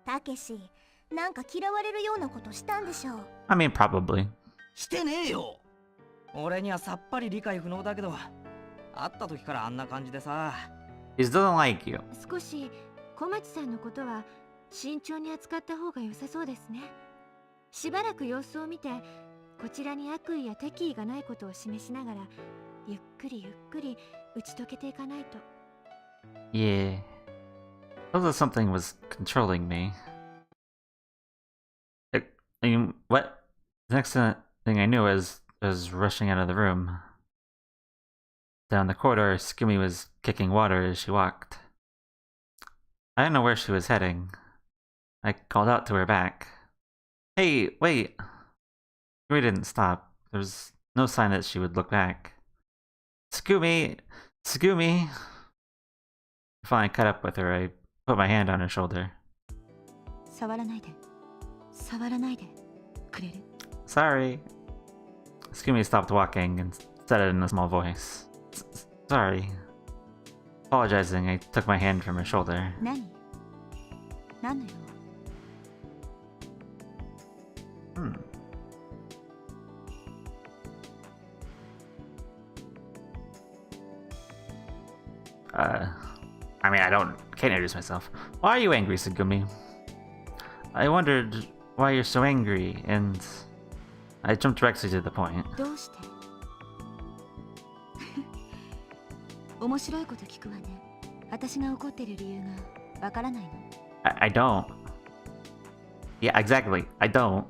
[SPEAKER 4] たけし、なんか嫌われるようなことしたんでしょう。
[SPEAKER 1] I mean, probably.
[SPEAKER 2] してねえよ。俺にはさっぱり理解不能だけど、会った時からあんな感じでさ。
[SPEAKER 1] He doesn't like you.
[SPEAKER 5] 少し小町さんのことは慎重に扱った方が良さそうですね。しばらく様子を見て、こちらに悪意や敵意がないことを示しながら、ゆっくりゆっくり打ち解けていかないと。
[SPEAKER 1] Yeah. Felt that something was controlling me. I mean, what? The next thing I knew was I was rushing out of the room. Down the corridor, Tsugumi was kicking water as she walked. I didn't know where she was heading. I called out to her back. Hey, wait! Tsugumi didn't stop. There was no sign that she would look back. Tsugumi! Tsugumi! I finally caught up with her. I put my hand on her shoulder.
[SPEAKER 4] 触らないで。触らないで。くれる？
[SPEAKER 1] Sorry. Tsugumi stopped walking and said it in a small voice. Sorry. Apologizing, I took my hand from her shoulder.
[SPEAKER 4] 何？何のよ？
[SPEAKER 1] I mean, can't introduce myself. Why are you angry, Tsugumi? I wondered why you're so angry, and I jumped directly to the point.
[SPEAKER 4] どうして？面白いこと聞くわね。私が怒ってる理由がわからないの。
[SPEAKER 1] I don't. Yeah, exactly. I don't.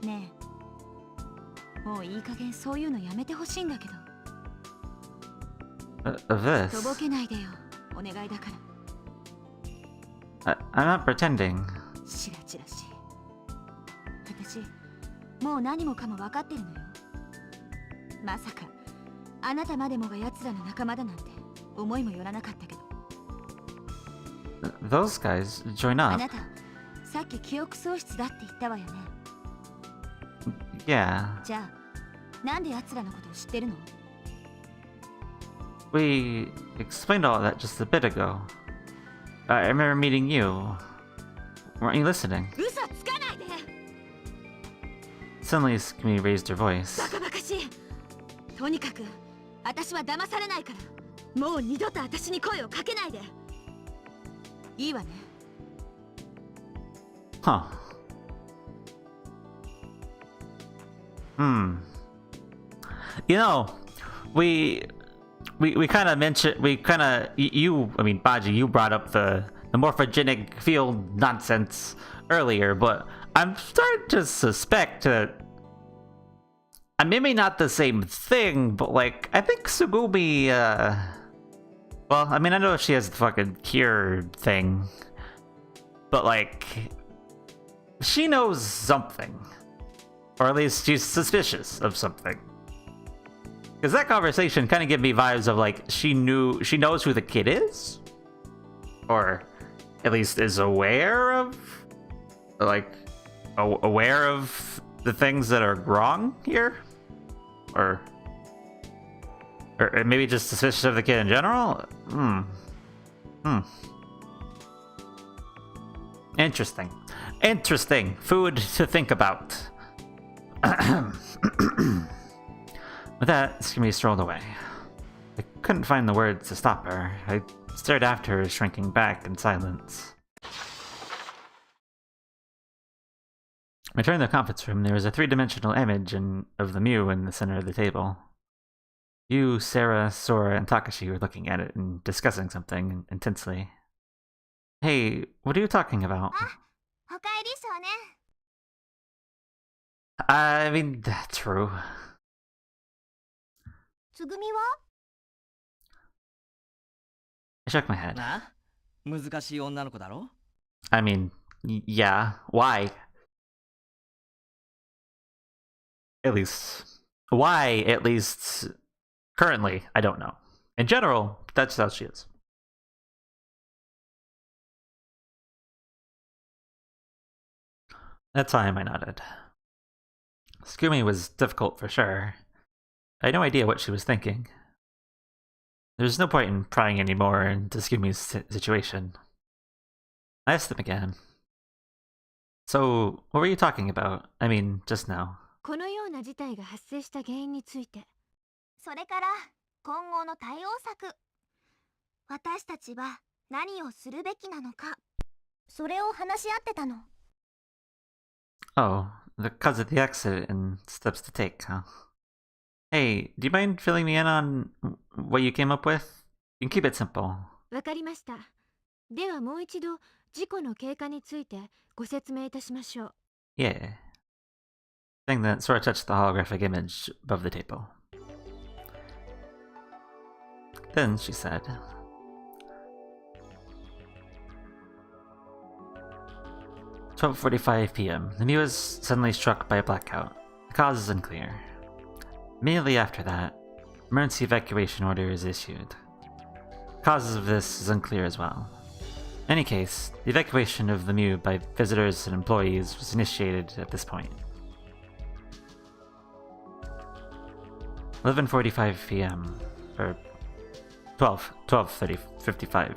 [SPEAKER 4] ねえ、もういい加減そういうのやめてほしいんだけど。
[SPEAKER 1] This?
[SPEAKER 4] とぼけないでよ。お願いだから。
[SPEAKER 1] I'm not pretending.
[SPEAKER 4] チラチラし。私、もう何もかも分かってるのよ。まさか、あなたまでもが奴らの仲間だなんて思いもよらなかったけど。
[SPEAKER 1] Those guys join
[SPEAKER 4] あ
[SPEAKER 1] up.
[SPEAKER 4] なた、さっき記憶喪失だって言ったわよね。
[SPEAKER 1] Yeah.
[SPEAKER 4] じゃあ、なんで奴らのことを知ってるの？
[SPEAKER 1] We explained all that just a bit ago. I remember meeting you. Weren't you listening?
[SPEAKER 4] 嘘つかないで！
[SPEAKER 1] Suddenly, Tsugumi raised her voice.
[SPEAKER 4] バカバカしい。とにかく、私は騙されないから、もう二度と私に声をかけないで。いいわね。
[SPEAKER 1] Huh. You know, we kind of mentioned, I mean, Baji, you brought up the morphogenic field nonsense earlier, but I'm starting to suspect that, maybe not the same thing, but like, I think Tsugumi, well, I mean, I know she has the fucking cure thing, but like, she knows something. Or at least she's suspicious of something. Because that conversation kind of gave me vibes of like, she knows who the kid is? Or at least is aware of, like, aware of the things that are wrong here? Or maybe just suspicious of the kid in general? Interesting. Interesting. Food to think about. With that, Tsugumi strolled away. I couldn't find the words to stop her. I stared after her, shrinking back in silence. I returned to the conference room. There was a three-dimensional image of the Mew in the center of the table. You, Sarah, Sora, and Takashi were looking at it and discussing something intensely. Hey, what are you talking about?
[SPEAKER 3] おかえり少年。
[SPEAKER 1] I mean, that's true.
[SPEAKER 4] つぐみは？
[SPEAKER 1] I shook my head.
[SPEAKER 2] なあ、難しい女の子だろ？
[SPEAKER 1] I mean, yeah. Why? At least. Why, at least, currently, I don't know. In general, that's how she is. That's time I nodded. Tsugumi was difficult for sure. I had no idea what she was thinking. There's no point in prying any more into Tsugumi's situation. I asked him again. So, what were you talking about? I mean, just now.
[SPEAKER 5] このような事態が発生した原因について。
[SPEAKER 3] それから今後の対応策、私たちは何をするべきなのか、それを話し合ってたの。
[SPEAKER 1] Oh, because of the accident and steps to take, huh? Hey, do you mind filling me in on what you came up with? You can keep it simple.
[SPEAKER 5] わかりました。ではもう一度事故の経過についてご説明いたしましょう。
[SPEAKER 1] Yeah. Saying that Sora touched the holographic image above the table. Then she said, "12:45 p.m. The Mew was suddenly struck by a blackout. The cause is unclear. Immediately after that, emergency evacuation order is issued. The causes of this is unclear as well. In any case, the evacuation of the Mew by visitors and employees was initiated at this point. 11:45 p.m. or 12:55.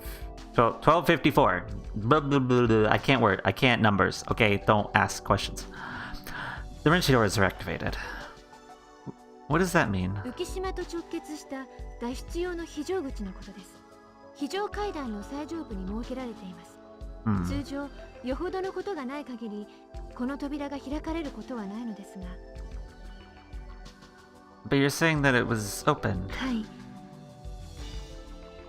[SPEAKER 1] 12:54. Blah, blah, blah, blah. I can't numbers. Okay, don't ask questions. The emergency doors are activated. What does that mean?
[SPEAKER 5] 浮島と直結した脱出用の非常口のことです。非常階段の最上部に設けられています。通常、よほどのことがない限り、この扉が開かれることはないのですが。
[SPEAKER 1] But you're saying that it was opened.
[SPEAKER 5] はい。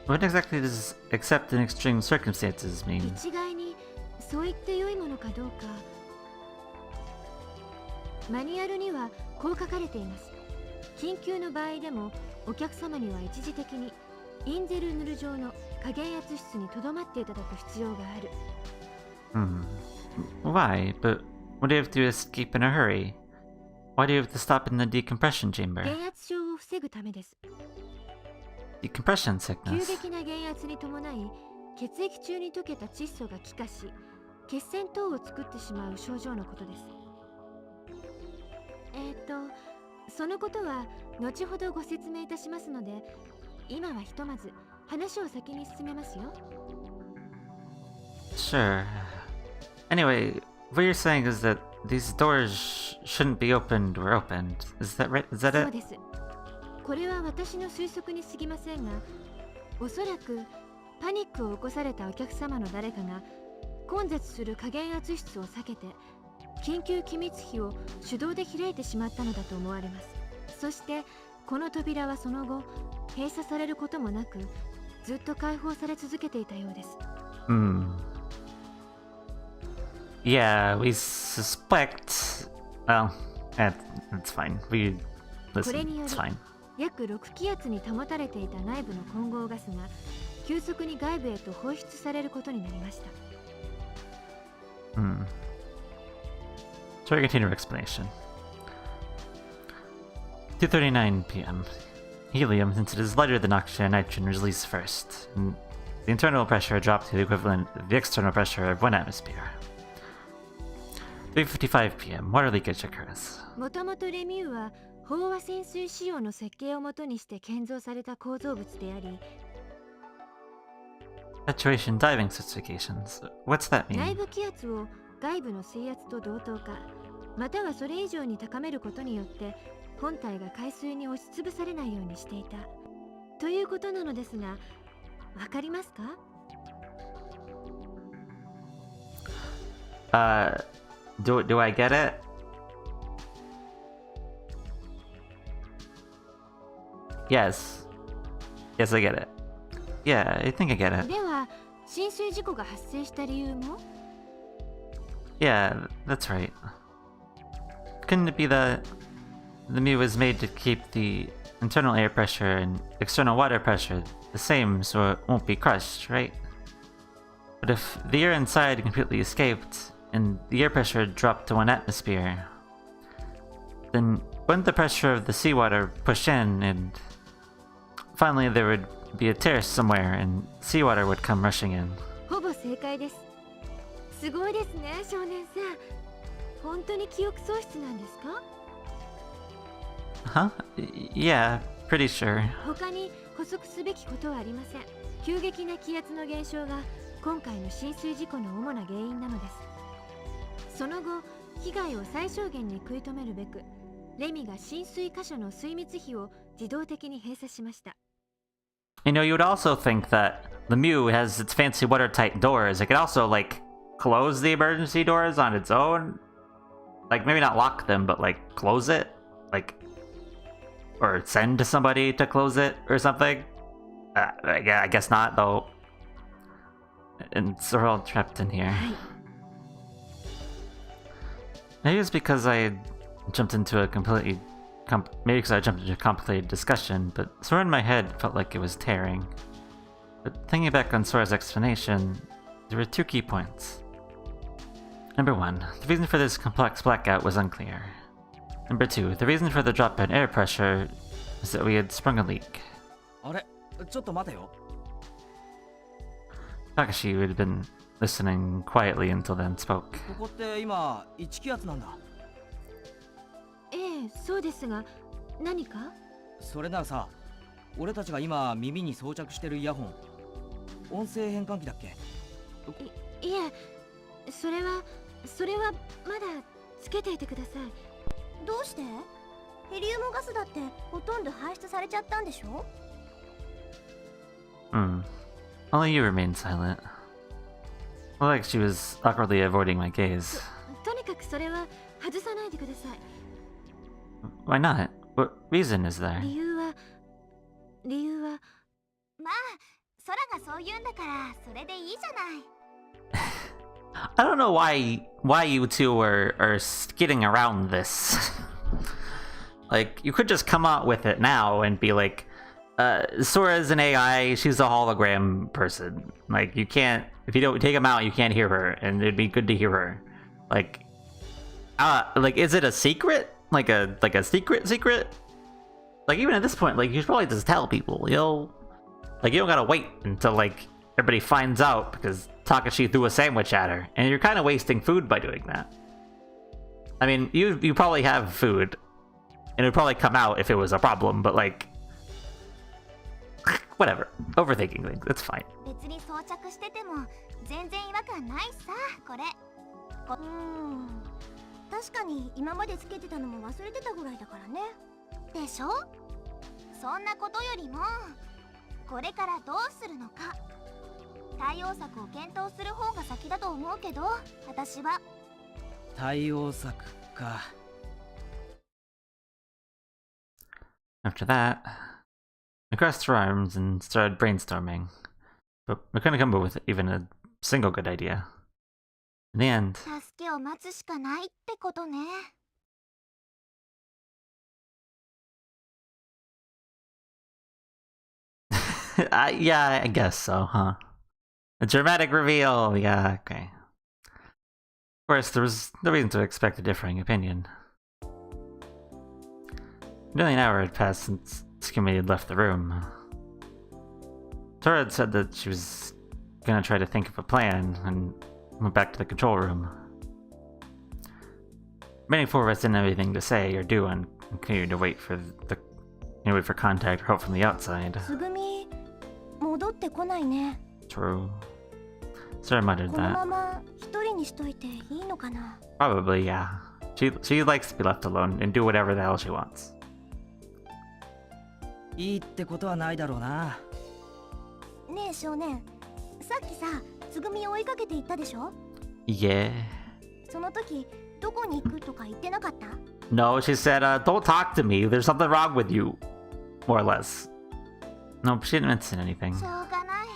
[SPEAKER 1] What exactly does "except in extreme circumstances" mean?
[SPEAKER 5] 一概にそう言って良いものかどうか。マニュアルにはこう書かれています。緊急の場合でもお客様には一時的にインゼルヌル上の加減圧室に留まっていただく必要がある。
[SPEAKER 1] Why? But what do you have to escape in a hurry? Why do you have to stop in the decompression chamber?
[SPEAKER 5] 減圧症を防ぐためです。
[SPEAKER 1] Decompression
[SPEAKER 5] 急
[SPEAKER 1] sickness.
[SPEAKER 5] 激な減圧に伴い血液中に溶けた窒素が気化し血栓等を作ってしまう症状のことです。そのことは後ほどご説明いたしますので、今はひとまず話を先に進めますよ。
[SPEAKER 1] Sure. Anyway, what you're saying is that these doors shouldn't be opened or opened. Is that right? Is that
[SPEAKER 5] そう
[SPEAKER 1] it?
[SPEAKER 5] です。これは私の推測に過ぎませんが、おそらくパニックを起こされたお客様の誰かが混雑する加減圧室を避けて緊急機密費を手動で開いてしまったのだと思われます。そしてこの扉はその後閉鎖されることもなくずっと開放され続けていたようです。
[SPEAKER 1] Yeah, we suspect. Well, it's fine. Listen, it's fine.
[SPEAKER 5] 約6気圧に保たれていた内部の混合ガスが急速に外部へと放出されることになりました。
[SPEAKER 1] So I continue explanation. 2:39 p.m. Helium, since it is lighter than oxygen and nitrogen, is released first, and the internal pressure dropped to the equivalent of the external pressure of 1 atmosphere. 3:55 p.m. Water leakage occurs.
[SPEAKER 5] もともとレミューは飽和潜水仕様の設計をもとにして建造された構造物であり、
[SPEAKER 1] Saturation diving specifications. What's that
[SPEAKER 5] 内
[SPEAKER 1] mean?
[SPEAKER 5] 部気圧を外部の水圧と同等か、またはそれ以上に高めることによって本体が海水に押しつぶされないようにしていたということなのですが、わかりますか？
[SPEAKER 1] Do I get it? Yes. Yes, I get it. Yeah, I think I get it.
[SPEAKER 5] では浸水事故が発生した理由も？
[SPEAKER 1] Yeah, that's right. Couldn't it be that the Mew was made to keep the internal air pressure and external water pressure the same so it won't be crushed, right? But if the air inside completely escaped and the air pressure dropped to 1 atmosphere, then wouldn't the pressure of the seawater push in and finally there would be a tear somewhere and seawater would come rushing in?
[SPEAKER 5] ほぼ正解です。すごいですね、少年さん。本当に記憶喪失なんですか？
[SPEAKER 1] Huh? Yeah, pretty sure.
[SPEAKER 5] 他に補足すべきことはありません。急激な気圧の減少が今回の浸水事故の主な原因なのです。その後、被害を最小限に食い止めるべく、レミが浸水箇所の水密費を自動的に閉鎖しました。
[SPEAKER 1] You know, you would also think that the Mew has its fancy watertight doors. It could also, like, close the emergency doors on its own. Like, maybe not lock them, but, like, close it? Like, or send somebody to close it or something? I guess not, though. And so we're all trapped in here. Maybe it's because I jumped into a completely... maybe because I jumped into a complicated discussion, but Sora in my head felt like it was tearing. But thinking back on Sora's explanation, there were two key points. Number one, the reason for this complex blackout was unclear. Number two, the reason for the drop in air pressure was that we had sprung a leak.
[SPEAKER 2] あれ、ちょっと待てよ。
[SPEAKER 1] Takashi, who had been listening quietly until then, spoke.
[SPEAKER 2] ここって今1気圧なんだ。
[SPEAKER 5] ええ、そうですが、何か？
[SPEAKER 2] それならさ、俺たちが今耳に装着してるイヤホン、音声変換器だっけ？
[SPEAKER 5] いえ、それはまだつけていてください。
[SPEAKER 3] どうして？ヘリウムガスだってほとんど排出されちゃったんでしょ？
[SPEAKER 1] Only you remained silent. Well, like she was awkwardly avoiding my gaze.
[SPEAKER 5] とにかくそれは外さないでください。
[SPEAKER 1] Why not? What reason is there?
[SPEAKER 5] 理由は
[SPEAKER 3] まあ、空がそう言うんだからそれでいいじゃない。
[SPEAKER 1] I don't know why you two are skidding around this. Like, you could just come out with it now and be like, Sora's an AI, she's a hologram person. Like, you can't, if you don't take him out, you can't hear her, and it'd be good to hear her. Like, is it a secret? Like a secret? Like, even at this point, like, you should probably just tell people, you know? Like, you don't gotta wait until, like, everybody finds out because Takashi threw a sandwich at her, and you're kind of wasting food by doing that. I mean, you probably have food, and it would probably come out if it was a problem, but, like, whatever. Overthinking things, it's fine.
[SPEAKER 3] 別に装着してても全然違和感ないさ、これ。確かに今までつけてたのも忘れてたぐらいだからね。でしょ？そんなことよりもこれからどうするのか対応策を検討する方が先だと思うけど、私は。
[SPEAKER 2] 対応策か。
[SPEAKER 1] After that, we crossed our arms and started brainstorming, but we couldn't come up with even a single good idea. In the end,
[SPEAKER 3] 助けを待つしかないってことね。
[SPEAKER 1] yeah, I guess so, huh? A dramatic reveal, yeah, okay. Of course, there was no reason to expect a differing opinion. Nearly an hour had passed since Tsugumi had left the room. Sora had said that she was gonna try to think of a plan and went back to the control room. Remaining four of us didn't have anything to say or do and continued to wait for contact or help from the outside.
[SPEAKER 3] つぐみ、戻ってこないね。
[SPEAKER 1] True. Sora muttered
[SPEAKER 3] この
[SPEAKER 1] that.
[SPEAKER 3] まま一人にしといていいのかな。
[SPEAKER 1] Probably, yeah. She likes to be left alone and do whatever the hell she wants.
[SPEAKER 2] いいってことはないだろうな。
[SPEAKER 3] ねえ少年、さっきさ、つぐみを追いかけて行ったでしょ？
[SPEAKER 1] Yeah.
[SPEAKER 3] その時、どこに行くとか言ってなかった？
[SPEAKER 1] No, she said, don't talk to me. There's something wrong with you. More or less. Nope, she didn't mention anything.
[SPEAKER 3] しょうがない。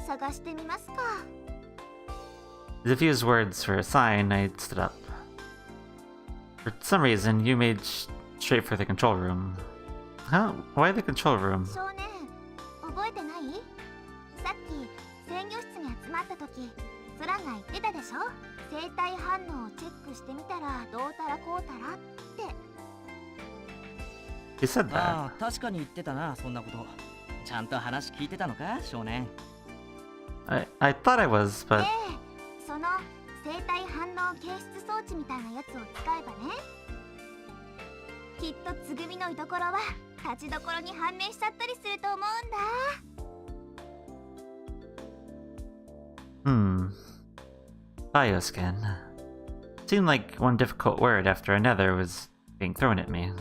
[SPEAKER 3] 探してみますか。
[SPEAKER 1] As if used words for a sign, I stood up. For some reason, you made straight for the control room. Huh? Why the control room?
[SPEAKER 3] 少年、覚えてない？さっき制御室に集まった時、ソラが言ってたでしょ？生体反応をチェックしてみたらどうたらこうたらって。
[SPEAKER 1] She said that.
[SPEAKER 2] ああ、確かに言ってたな、そんなこと。ちゃんと話聞いてたのか、少年。
[SPEAKER 1] I thought I was, but
[SPEAKER 3] その生体反応検出装装置みたいなやつを使えばね。きっとつぐみの居所は立ちどころに判明しちゃったりすると思うんだ。
[SPEAKER 1] Bioscan. Seemed like one difficult word after another was being thrown at me.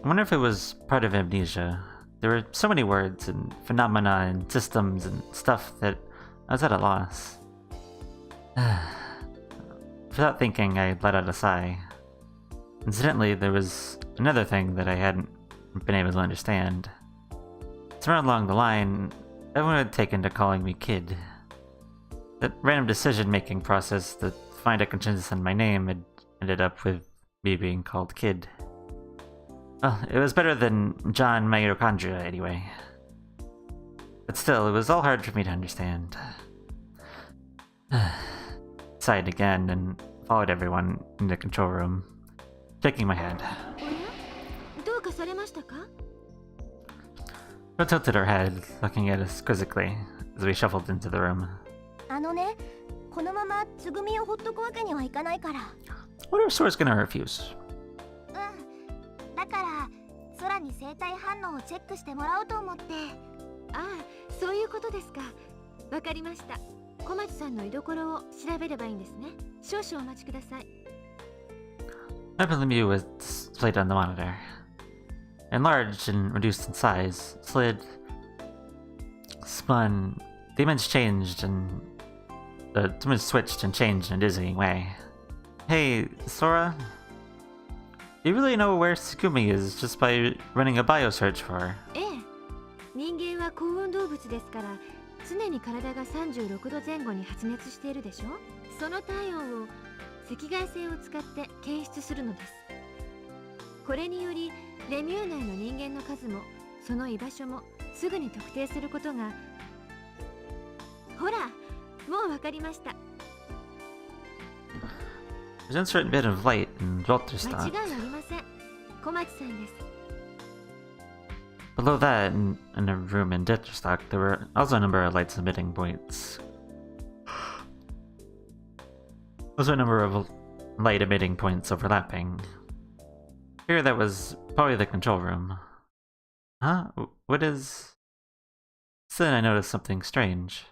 [SPEAKER 1] I wonder if it was part of amnesia. There were so many words and phenomena and systems and stuff that I was at a loss. Without thinking, I let out a sigh. Incidentally, there was another thing that I hadn't been able to understand. Somewhere along the line, everyone had taken to calling me Kid. That random decision-making process that find a consensus on my name had ended up with me being called Kid. Well, it was better than John Mitochondria anyway. But still, it was all hard for me to understand. Sighed again and followed everyone in the control room, shaking my head.
[SPEAKER 5] どうかされましたか?
[SPEAKER 1] She tilted her head, looking at us quizzically as we shuffled into the room.
[SPEAKER 3] あのね、このままつぐみをほっとくわけにはいかないから。
[SPEAKER 1] What if Sora's gonna refuse?
[SPEAKER 3] だから空に生体反応をチェックしてもらおうと思って。
[SPEAKER 5] ああ、そういうことですか。わかりました。小町さんの居所を調べればいいんですね。少々お待ちください。
[SPEAKER 1] Map of the Mew was displayed on the monitor. Enlarged and reduced in size, slid, spun, the image changed and the image switched and changed in a dizzying way. Hey, Sora? You really know where Tsugumi is just by running a biosearch for her?
[SPEAKER 5] ええ。人間は高温動物ですから、常に体が36度前後に発熱しているでしょ。その体温を赤外線を使って検出するのです。これによりレミュー内の人間の数もその居場所もすぐに特定することが。ほら、もうわかりました。
[SPEAKER 1] There's an insert bit of light in
[SPEAKER 5] 間
[SPEAKER 1] Vtuber
[SPEAKER 5] 違いありません。小町さんです。
[SPEAKER 1] Below that, in a room in Vtuber, there were also a number of lights emitting points. Also a number of light emitting points overlapping. Here that was probably the control room. Huh? What is... Then I noticed something strange.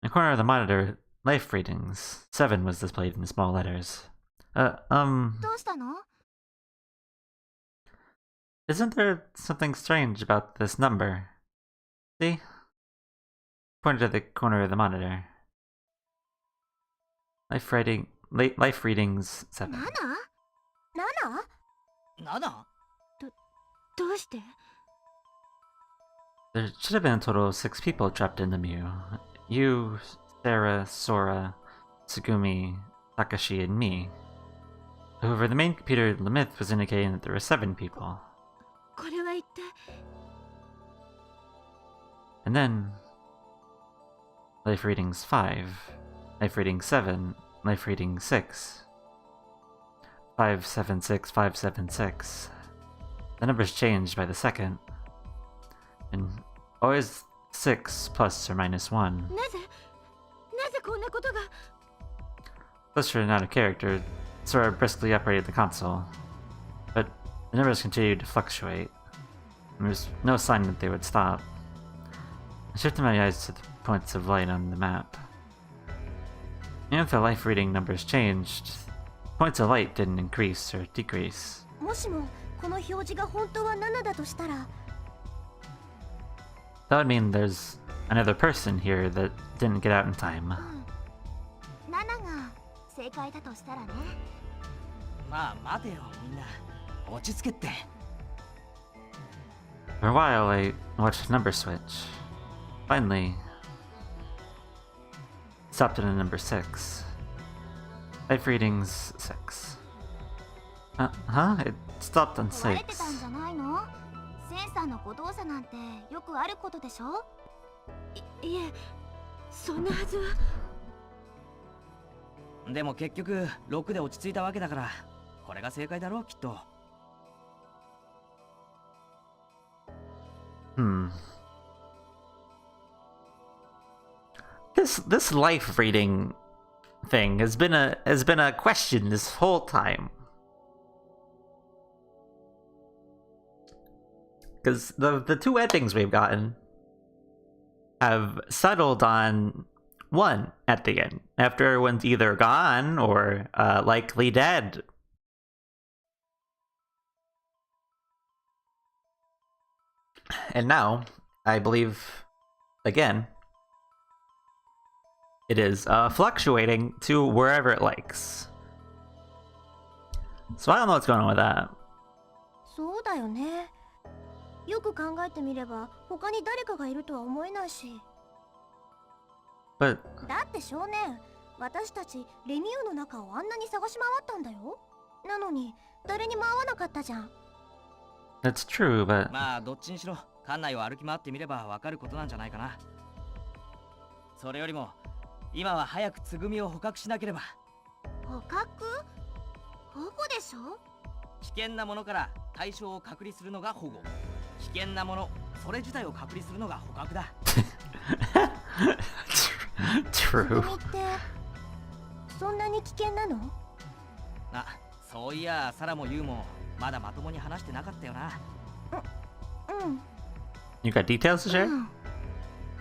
[SPEAKER 1] In the corner of the monitor, life readings. 7 was displayed in small letters.
[SPEAKER 3] どうしたの?
[SPEAKER 1] Isn't there something strange about this number? See? Pointed to the corner of the monitor. Life readings 7.
[SPEAKER 2] 7?
[SPEAKER 5] どうして？
[SPEAKER 1] There should have been a total of 6 people trapped in the Mew. You, Sarah, Sora, Tsugumi, Takashi, and me. However, the main computer in the myth was indicating that there were 7 people.
[SPEAKER 5] これは一体。
[SPEAKER 1] And then... Life readings 5, life reading 7, life reading 6. 576, 576. The numbers changed by the second. And always 6 plus or minus 1.
[SPEAKER 5] なぜこんなことが。
[SPEAKER 1] Frustrated and out of character, Sora briskly operated the console. But the numbers continued to fluctuate. There was no sign that they would stop. I shifted my eyes to the points of light on the map. Even if the life reading numbers changed, points of light didn't increase or decrease.
[SPEAKER 3] もしもこの表示が本当は7だとしたら。
[SPEAKER 1] That would mean there's another person here that didn't get out in time.
[SPEAKER 3] 7が正解だとしたらね。
[SPEAKER 2] まあ待てよみんな。落ち着けって。
[SPEAKER 1] For a while, I watched the number switch. Finally, stopped at a number 6. Life readings 6. Huh? It stopped on
[SPEAKER 3] 壊れてたん
[SPEAKER 1] 6.
[SPEAKER 3] じゃないの？センサーの誤動作なんてよくあることでしょ？
[SPEAKER 5] いえ、そんなはずは。
[SPEAKER 2] でも結局6で落ち着いたわけだから、これが正解だろうきっと。
[SPEAKER 1] This life reading thing has been a question this whole time. Because the two endings we've gotten have settled on one at the end, after everyone's either gone or likely dead. And now, I believe, again, it is fluctuating to wherever it likes. So I don't know what's going on with that.
[SPEAKER 3] そうだよね。よく考えてみれば他に誰かがいるとは思えないし。
[SPEAKER 1] But
[SPEAKER 3] だって少年、私たちレミューの中をあんなに探し回ったんだよ。なのに誰にも会わなかったじゃん。
[SPEAKER 1] that's true, but
[SPEAKER 2] まあどっちにしろ館内を歩き回ってみればわかることなんじゃないかな。それよりも今は早くつぐみを捕獲しなければ。
[SPEAKER 3] 捕獲？保護でしょ？
[SPEAKER 2] 危険なものから対象を隔離するのが保護。危険なもの、それ自体を隔離するのが捕獲だ。
[SPEAKER 3] つぐ
[SPEAKER 1] true.
[SPEAKER 3] みってそんなに危険なの？
[SPEAKER 2] あ、そういやサラもユウもまだまともに話してなかったよな。
[SPEAKER 3] うん。
[SPEAKER 1] You got details to share?
[SPEAKER 3] うん。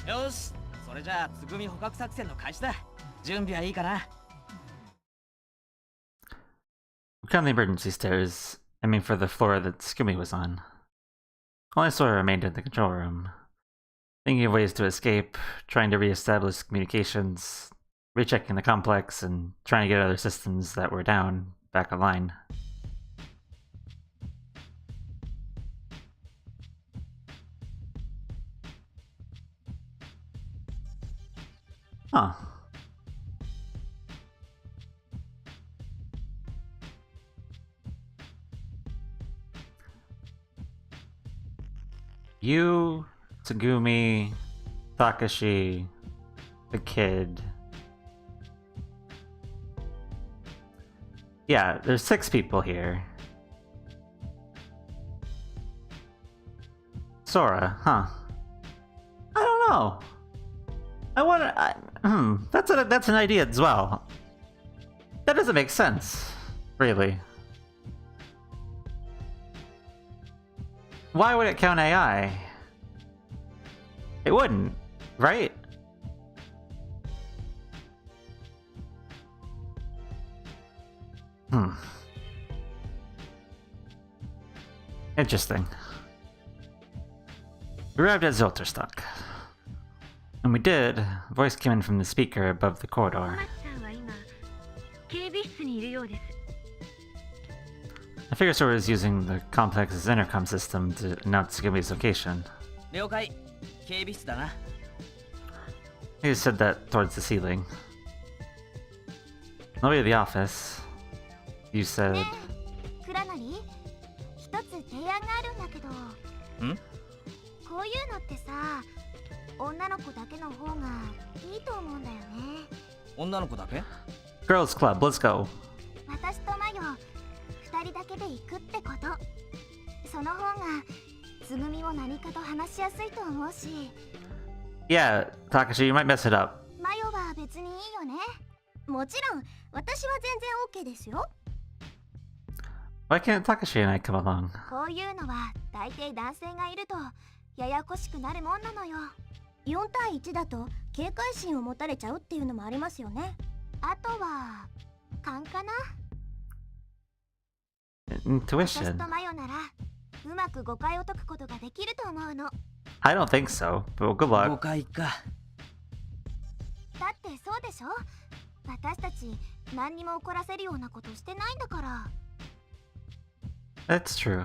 [SPEAKER 2] よし、それじゃあつぐみ捕獲作戦の開始だ。準備はいいかな。
[SPEAKER 1] We found the emergency stairs, aiming for the floor that Tsugumi was on. Only Sora remained in the control room, thinking of ways to escape, trying to re-establish communications, rechecking the complex, and trying to get other systems that were down back online. Huh. You, Tsugumi, Takashi, the kid. Yeah, there's 6 people here. Sora, huh? I don't know. I wanna. That's an idea as well. That doesn't make sense, really. Why would it count AI? It wouldn't, right? Interesting. We arrived at Zolterstock. And we did, a voice came in from the speaker above the corridor. I figure Sora is using the complex's intercom system to announce Tsugumi's location.
[SPEAKER 2] 了解。警備室だな。
[SPEAKER 1] He said that towards the ceiling. On the way to the office, you said...
[SPEAKER 3] ねえ、クラナリ、一つ提案があるんだけど。
[SPEAKER 2] ん？
[SPEAKER 3] こういうのってさ、女の子だけの方がいいと思うんだよね。
[SPEAKER 2] 女の子だけ？
[SPEAKER 1] Girls Club, let's go.
[SPEAKER 3] 私とマヨ、二人だけで行くってこと。その方がつぐみも何かと話しやすいと思うし。
[SPEAKER 1] Yeah, Takashi, you might mess it up.
[SPEAKER 3] マヨは別にいいよね。もちろん、私は全然 OK ですよ。
[SPEAKER 1] Why can't Takashi and I come along?
[SPEAKER 3] こういうのは大抵男性がいるとややこしくなるもんなのよ。4対1だと警戒心を持たれちゃうっていうのもありますよね。あとは勘かな。私
[SPEAKER 1] Intuition.
[SPEAKER 3] とマヨならうまく誤解を解くことができると思うの。
[SPEAKER 1] I don't think so, but good
[SPEAKER 2] 誤
[SPEAKER 1] luck.
[SPEAKER 2] 解か。
[SPEAKER 3] だってそうでしょ。私たち何にも怒らせるようなことしてないんだから。
[SPEAKER 1] That's true.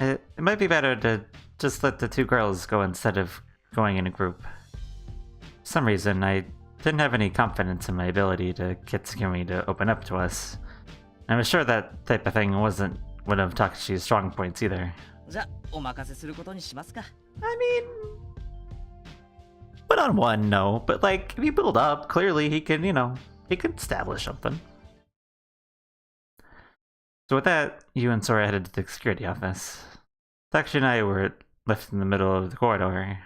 [SPEAKER 1] It might be better to just let the 2 girls go instead of going in a group. For some reason, I didn't have any confidence in my ability to get Tsugumi to open up to us. I was sure that type of thing wasn't one of Takashi's strong points either.
[SPEAKER 2] じゃあお任せすることにしますか。
[SPEAKER 1] I mean, one on one, no, but like if you build up, clearly he can, he can establish something. So with that, you and Sora headed to the security office. Takashi and I were left in the middle of the corridor.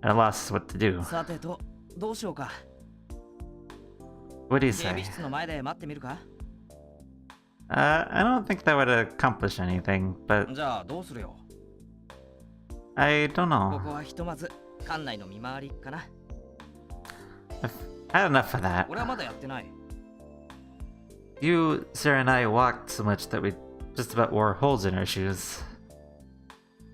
[SPEAKER 1] At a loss what to do.
[SPEAKER 2] さてと、どうしようか。
[SPEAKER 1] What do you
[SPEAKER 2] 警備
[SPEAKER 1] say?
[SPEAKER 2] 室の前で待ってみるか？
[SPEAKER 1] I don't think that would accomplish anything, but
[SPEAKER 2] じゃあどうするよ？
[SPEAKER 1] I don't
[SPEAKER 2] こ
[SPEAKER 1] know.
[SPEAKER 2] こはひとまず館内の見回りかな。
[SPEAKER 1] I've had enough of that.
[SPEAKER 2] 俺はまだやってない。
[SPEAKER 1] You, Sarah, and I walked so much that we just about wore holes in our shoes.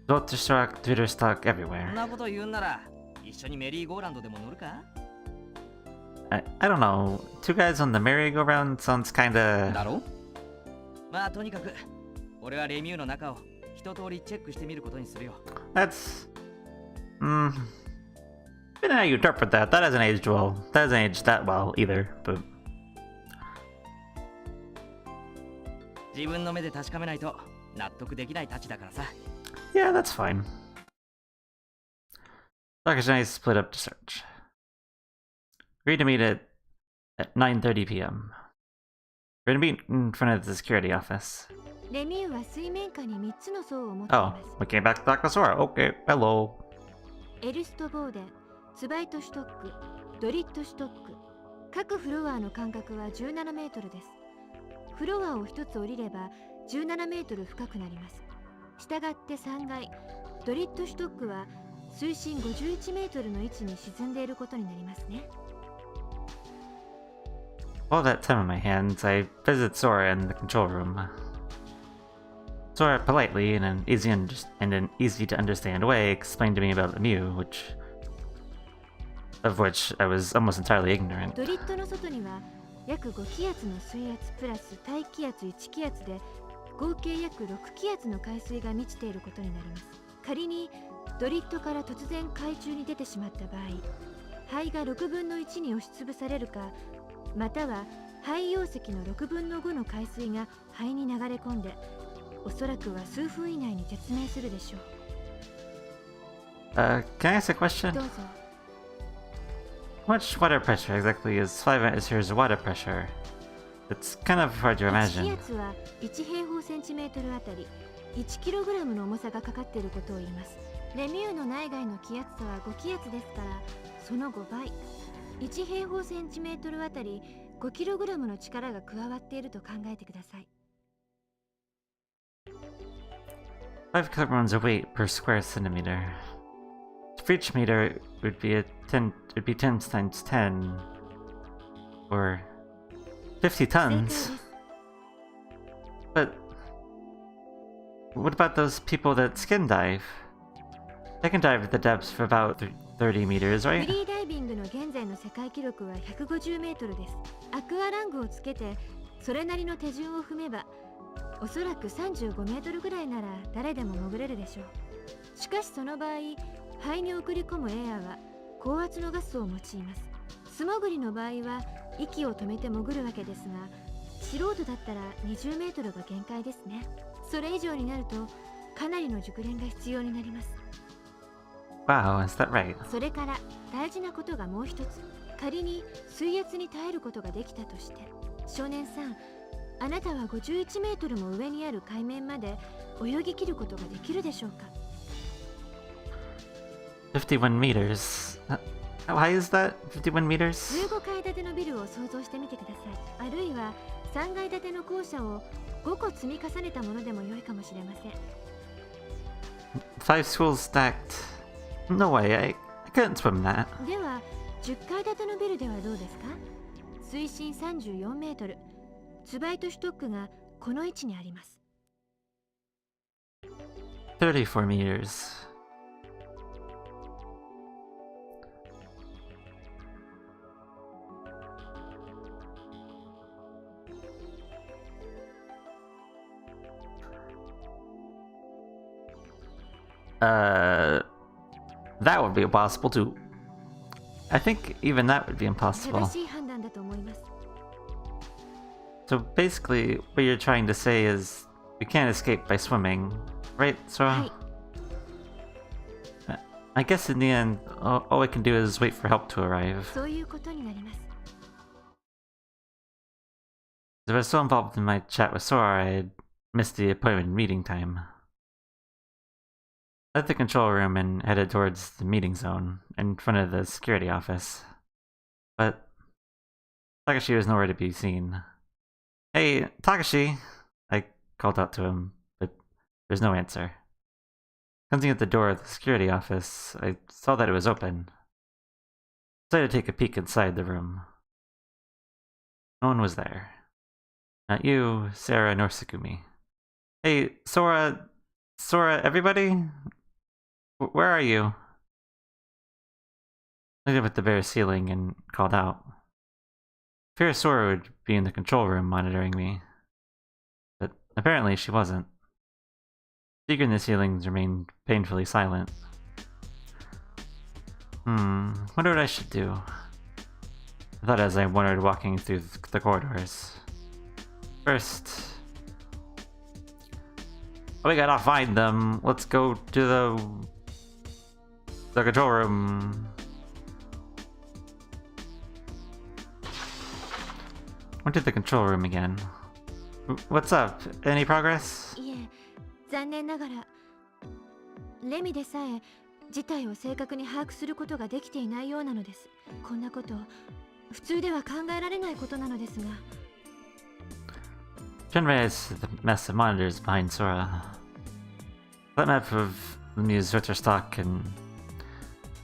[SPEAKER 1] Dotterstock, Twitterstock
[SPEAKER 2] そん
[SPEAKER 1] everywhere.
[SPEAKER 2] なこと言うんなら一緒にメリーゴーランドでも乗るか？
[SPEAKER 1] I don't know. Two guys on the merry-go-round sounds
[SPEAKER 2] だ
[SPEAKER 1] kinda...
[SPEAKER 2] ろ？まあとにかく俺はレミューの中を一通りチェックしてみることにするよ。
[SPEAKER 1] That's... Depending on how you interpret that, that hasn't aged well. That hasn't aged that well either, but...
[SPEAKER 2] 自分の目で確かめないと納得できないたちだからさ。
[SPEAKER 1] Yeah, that's fine. Doctors and I split up to search. Agreed to meet at 9:30 p.m. We're gonna meet in front of the security office.
[SPEAKER 5] レミューは水面下に3つの層を持ってい
[SPEAKER 1] Oh,
[SPEAKER 5] ます。
[SPEAKER 1] we came back to Dr. Sora. Okay, hello.
[SPEAKER 5] エルストボーデン、ツバイトシュトック、ドリットシュトック。各フロアの間隔は17メートルです。フロアを1つ降りれば17メートル深くなります。したがって3階、ドリットシュトックは水深51メートルの位置に沈んでいることになりますね。
[SPEAKER 1] All that time on my hands, I visited Sora in the control room. Sora politely, in an easy to understand way, explained to me about the Mew, of which I was almost entirely ignorant.
[SPEAKER 5] ドリットの外には約5気圧の水圧プラス大気圧1気圧で合計約6気圧の海水が満ちていることになります。仮にドリットから突然海中に出てしまった場合、肺が6分の1に押しつぶされるか、または肺溶石の6分の5の海水が肺に流れ込んで、おそらくは数分以内に絶命するでしょう。
[SPEAKER 1] Can I ask a question?
[SPEAKER 5] どうぞ。
[SPEAKER 1] How much water pressure exactly is 5 atmospheres of water pressure? It's kind of hard to
[SPEAKER 5] 1気
[SPEAKER 1] imagine.
[SPEAKER 5] 圧は1平方センチメートルあたり1キログラムの重さがかかっていることを言います。レミューの内外の気圧差は5気圧ですから、その5倍。1平方センチメートルあたり5キログラムの力が加わっていると考えてください。
[SPEAKER 1] 5 kilograms of weight per square centimeter. For each meter, it would be 10 times 10, or 50
[SPEAKER 5] 正解で
[SPEAKER 1] tons.
[SPEAKER 5] す。
[SPEAKER 1] But what about those people that skin dive? They can dive at the depths for about 30 meters,
[SPEAKER 5] フ
[SPEAKER 1] right?
[SPEAKER 5] リーダイビングの現在の世界記録は150メートルです。アクアラングをつけてそれなりの手順を踏めば、おそらく35メートルぐらいなら誰でも潜れるでしょう。しかしその場合、肺に送り込むエアは高圧のガスを用います。素潜りの場合は息を止めて潜るわけですが、素人だったら20メートルが限界ですね。それ以上になるとかなりの熟練が必要になります。
[SPEAKER 1] Wow, is that right?
[SPEAKER 5] それから大事なことがもう一つ。仮に水圧に耐えることができたとして、少年さん、あなたは51メートルも上にある海面まで泳ぎ切ることができるでしょうか。
[SPEAKER 1] 51 meters. How high is that? 51 meters?
[SPEAKER 5] 15階建てのビルを想像してみてください。あるいは3階建ての校舎を5個積み重ねたものでも良いかもしれません。
[SPEAKER 1] 5 schools stacked. No way, I couldn't swim that.
[SPEAKER 5] では10階建てのビルではどうですか。水深34メートル、ツバイトシュトックがこの位置にあります。
[SPEAKER 1] 34 meters. That would be impossible too. I think even that would be
[SPEAKER 5] 正
[SPEAKER 1] impossible.
[SPEAKER 5] しい判断だと思います。
[SPEAKER 1] So basically, what you're trying to say is we can't escape by swimming, right, Sora?
[SPEAKER 5] はい。
[SPEAKER 1] I guess in the end, all we can do is wait for help to arrive.
[SPEAKER 5] そういうことになります。
[SPEAKER 1] If I was so involved in my chat with Sora, I had missed the appointment meeting time. I left the control room and headed towards the meeting zone in front of the security office. But Takashi was nowhere to be seen. Hey, Takashi! I called out to him, but there's no answer. Glancing at the door of the security office, I saw that it was open. I decided to take a peek inside the room. No one was there. Not you, Sarah, nor Tsugumi. Hey, Sora, everybody? Where are you? I looked up at the bare ceiling and called out. I feared Sora would be in the control room monitoring me, but apparently she wasn't. The speaker in the ceilings remained painfully silent. Wonder what I should do. I thought as I wandered walking through the corridors. First, we gotta find them. Let's go to the control room. Went to the control room again. What's up? Any progress?
[SPEAKER 5] いえ、残念ながらレミでさえ事態を正確に把握することができていないようなのです。こんなこと普通では考えられないことなのですが。
[SPEAKER 1] Turned my eyes to the mess of monitors behind Sora. That map of the Muse Zolterstock and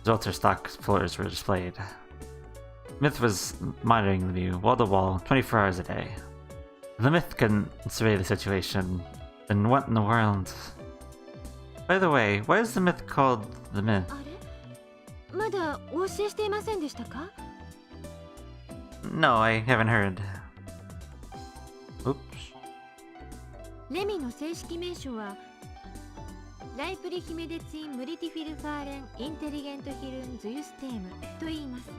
[SPEAKER 1] Zolterstock floors were displayed. Myth was monitoring the Mew wall to wall, 24 hours a day. If the Myth couldn't survey the situation, then what in the world? By the way, why is the Myth called the Myth?
[SPEAKER 5] あれ？まだお教えしていませんでしたか？
[SPEAKER 1] No, I haven't heard. Oops.
[SPEAKER 5] レミの正式名称はライプリヒメデツイン・ムリティフィルファーレン・インテリゲント・ヒルン・ズユステームと言います。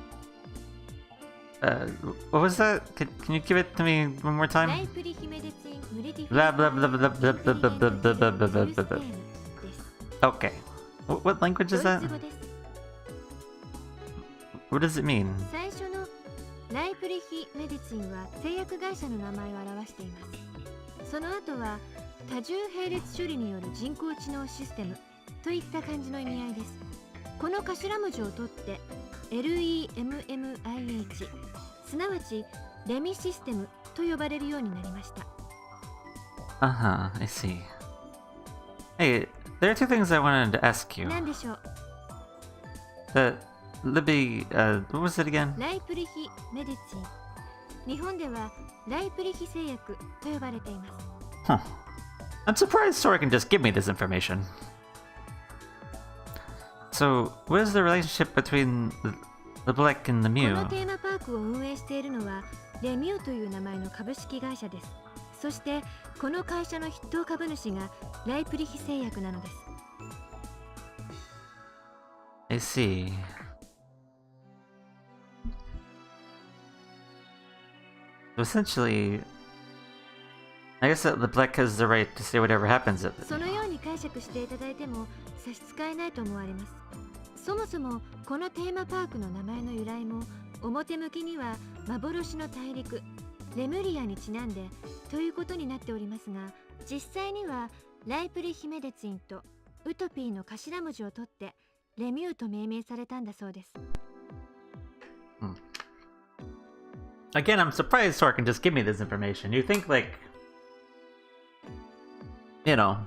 [SPEAKER 1] What was that? Can you give it to me one more
[SPEAKER 5] ラ
[SPEAKER 1] time?
[SPEAKER 5] イプリヒメデツイン・ムリティフィル
[SPEAKER 1] Blah
[SPEAKER 5] フ
[SPEAKER 1] blah
[SPEAKER 5] ァ
[SPEAKER 1] blah
[SPEAKER 5] ー
[SPEAKER 1] blah
[SPEAKER 5] レン
[SPEAKER 1] blah blah blah blah blah blah blah blah blah blah.
[SPEAKER 5] です。
[SPEAKER 1] Okay. What language
[SPEAKER 5] ド
[SPEAKER 1] is
[SPEAKER 5] イ
[SPEAKER 1] that?
[SPEAKER 5] ツ語です。
[SPEAKER 1] What does it mean?
[SPEAKER 5] 最初のライプリヒメディツインは製薬会社の名前を表しています。その後は多重並列処理による人工知能システムといった感じの意味合いです。この頭文字を取って LEMMIH すなわちレミシステムと呼ばれるようになりました。
[SPEAKER 1] I see. Hey, there are two things I wanted to ask you.
[SPEAKER 5] 何でしょう。
[SPEAKER 1] Libby, what was it again?
[SPEAKER 5] ライプリヒメディツイン。日本ではライプリヒ製薬と呼ばれています。
[SPEAKER 1] Huh. I'm surprised Sora can just give me this information. So, what is the relationship between the Black and the
[SPEAKER 5] こ
[SPEAKER 1] Mew?
[SPEAKER 5] のテーマパークを運営しているのはレミューという名前の株式会社です。そしてこの会社の筆頭株主がライプリヒ製薬なのです。
[SPEAKER 1] I see. So essentially, I guess that the Black has the right to say whatever happens at the
[SPEAKER 5] そのように解釈していただいても差し支えないと思われます。そもそもこのテーマパークの名前の由来も表向きには幻の大陸レムリアにちなんでということになっておりますが、実際にはライプリヒメデツインとウトピーの頭文字を取ってレミューと命名されたんだそうです。
[SPEAKER 1] Again, I'm surprised Sora can just give me this information. You think, like, you know,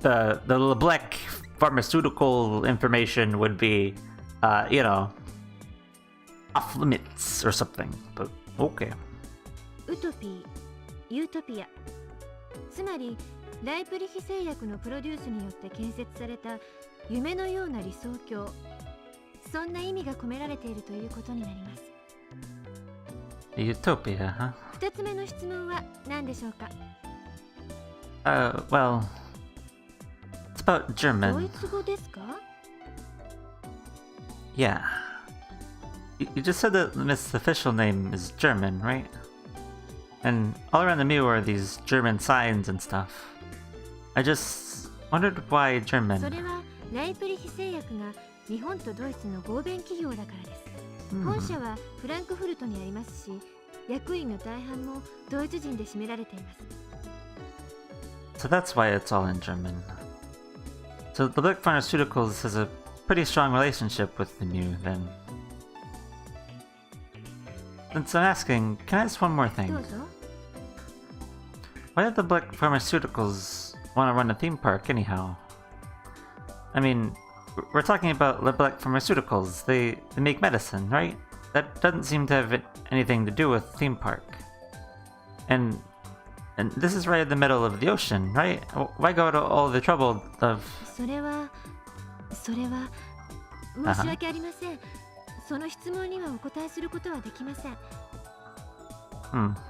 [SPEAKER 1] the Black pharmaceutical information would be, you know, off limits or something. But okay.
[SPEAKER 5] ウトピー、ユートピア、つまりライプリヒ製薬のプロデュースによって建設された夢のような理想郷、そんな意味が込められているということになります。
[SPEAKER 1] Utopia, huh?
[SPEAKER 5] 2つ目の質問は何でしょうか。
[SPEAKER 1] Well, it's about
[SPEAKER 5] ド
[SPEAKER 1] German.
[SPEAKER 5] イツ語ですか。
[SPEAKER 1] Yeah. You just said that Miss official name is German, right? And all around the Mew are these German signs and stuff. I just wondered why
[SPEAKER 5] そ
[SPEAKER 1] German.
[SPEAKER 5] れはライプリヒ製薬が日本とドイツの合弁企業だからです。本社はフランクフルトにありますし、役員の大半もドイツ人で占められています。
[SPEAKER 1] So that's why it's all in German. So the Black Pharmaceuticals has a pretty strong relationship with the Mew then. Since I'm asking, can I ask one more
[SPEAKER 5] ど
[SPEAKER 1] thing?
[SPEAKER 5] うぞ。
[SPEAKER 1] Why did the Black Pharmaceuticals want to run a theme park anyhow? I mean, we're talking about the Black Pharmaceuticals. They make medicine, right? That doesn't seem to have anything to do with theme park. And this is right in the middle of the ocean, right? Why go to all the trouble of...
[SPEAKER 5] それは申し訳ありません。その質問にはお答えすることはできません。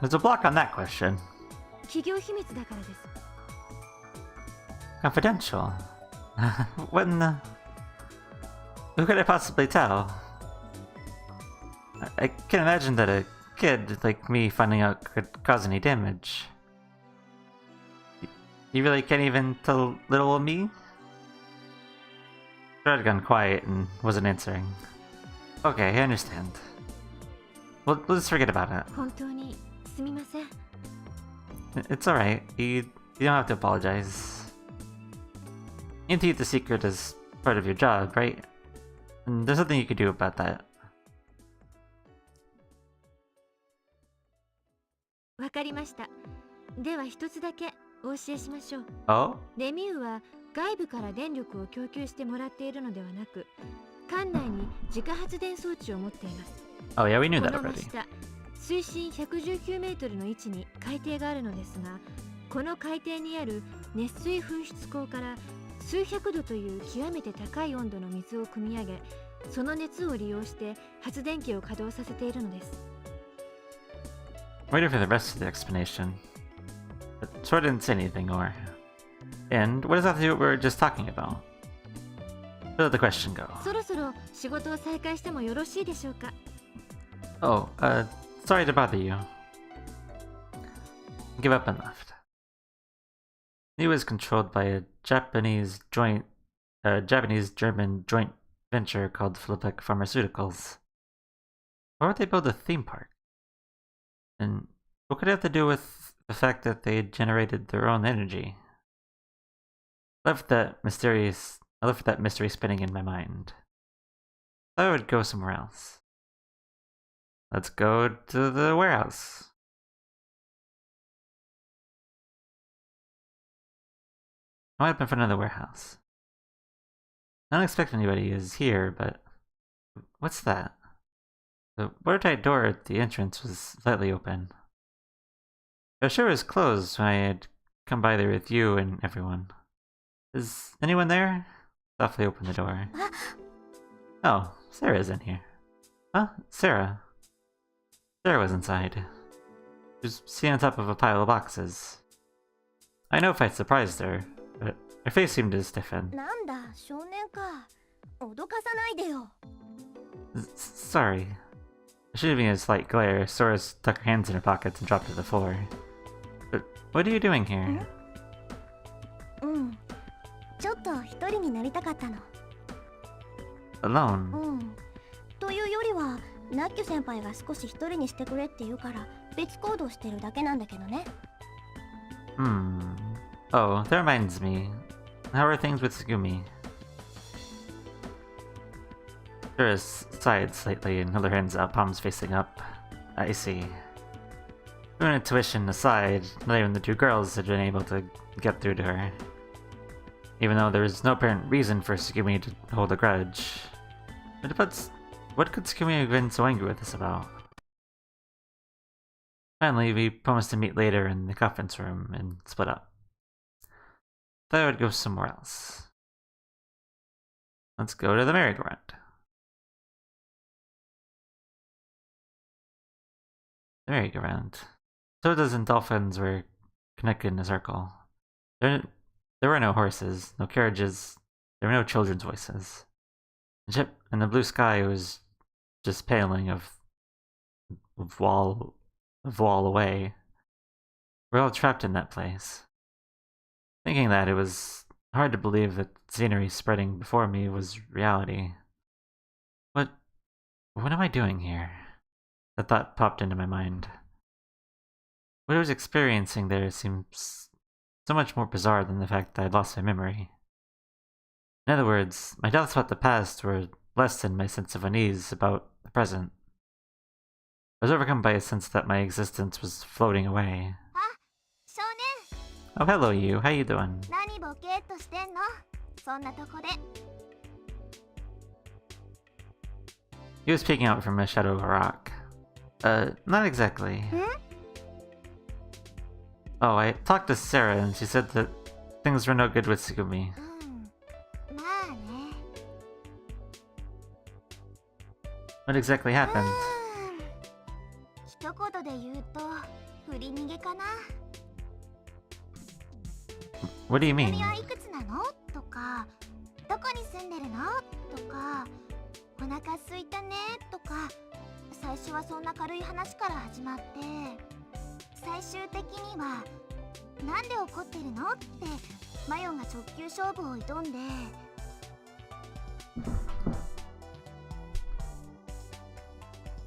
[SPEAKER 1] there's a block on that question.
[SPEAKER 5] 企業秘密だからです。
[SPEAKER 1] Confidential. When... who could I possibly tell? I can't imagine that a kid like me finding out could cause any damage. You really can't even tell little old me? Sora had gone quiet and wasn't answering. Okay, I understand. We'll just forget about it.
[SPEAKER 5] 本当にすみません。
[SPEAKER 1] It's alright. You don't have to apologize. You need to keep the secret as part of your job, right? And there's nothing you can do about that.
[SPEAKER 5] わかりました。では一つだけお教えしましょう。
[SPEAKER 1] Oh?
[SPEAKER 5] レミューは外部から電力を供給してもらっているのではなく、館内に自家発電装置を持っています。
[SPEAKER 1] Oh yeah, we knew
[SPEAKER 5] こ
[SPEAKER 1] that
[SPEAKER 5] の真
[SPEAKER 1] already.
[SPEAKER 5] 下、水深119メートルの位置に海底があるのですが、この海底にある熱水噴出口から数百度という極めて高い温度の水を汲み上げ、その熱を利用して発電機を稼働させているのです。
[SPEAKER 1] Waiting for the rest of the explanation. But Sora didn't say anything more. And what does that have to do with what we were just talking about? Where did the question go?
[SPEAKER 5] そろそろ仕事を再開してもよろしいでしょうか。
[SPEAKER 1] Oh, sorry to bother you. Give up and left. He was controlled by a Japanese-German joint venture called Philippic Pharmaceuticals. Why would they build a theme park? And what could it have to do with the fact that they generated their own energy? I left that mystery spinning in my mind. I thought I would go somewhere else. Let's go to the warehouse. I went up in front of the warehouse. I don't expect anybody is here, but what's that? The watertight door at the entrance was slightly open. I was sure it was closed when I had come by there with you and everyone. Is anyone there? Softly open the door. Oh, Sarah's in here. Huh? Sarah? Sarah was inside. She was sitting on top of a pile of boxes. I know if I surprised her, but her face seemed to stiffen.
[SPEAKER 3] なんだ少年か脅かさないでよ
[SPEAKER 1] Sorry. Shooting a slight glare, Sora stuck her hands in her pockets and dropped to the floor. But what are you doing here?
[SPEAKER 3] うんちょっと一人になりたかったの
[SPEAKER 1] Alone?
[SPEAKER 3] うんというよりはナッキュ先輩が少し一人にしてくれって言うから別行動してるだけなんだけどね
[SPEAKER 1] Oh, that reminds me. How are things with Tsugumi? Sora sighed slightly and held her hands out, palms facing up. I see. Her intuition aside, not even the two girls had been able to get through to her. Even though there was no apparent reason for Tsugumi to hold a grudge. But what could Tsugumi have been so angry with us about? Finally, we promised to meet later in the conference room and split up. Thought I would go somewhere else. Let's go to the merry-go-round. The merry-go-round. Sodas and dolphins were connected in a circle. There were no horses, no carriages, there were no children's voices. The ship and the blue sky was just paling of wall away. We're all trapped in that place. Thinking that, it was hard to believe that scenery spreading before me was reality. What am I doing here? That thought popped into my mind. What I was experiencing there seems so much more bizarre than the fact that I'd lost my memory. In other words, my doubts about the past were less than my sense of unease about the present. I was overcome by a sense that my existence was floating away.
[SPEAKER 3] 少年
[SPEAKER 1] Oh, hello, you. How you doing?
[SPEAKER 3] 何ボケーっとしてんのそんなとこで
[SPEAKER 1] He was peeking out from a shadow of a rock. Not exactly. Oh, I talked to Sarah and she said that things were no good with Tsugumi.
[SPEAKER 3] うんまあね
[SPEAKER 1] What exactly happened?
[SPEAKER 3] 一言で言うと振り逃げかな
[SPEAKER 1] What do you
[SPEAKER 3] 君
[SPEAKER 1] mean?
[SPEAKER 3] はいくつなのとかどこに住んでるのとかお腹すいたねとか最初はそんな軽い話から始まって最終的にはなんで怒ってるのってマヨンが直球勝負を挑んで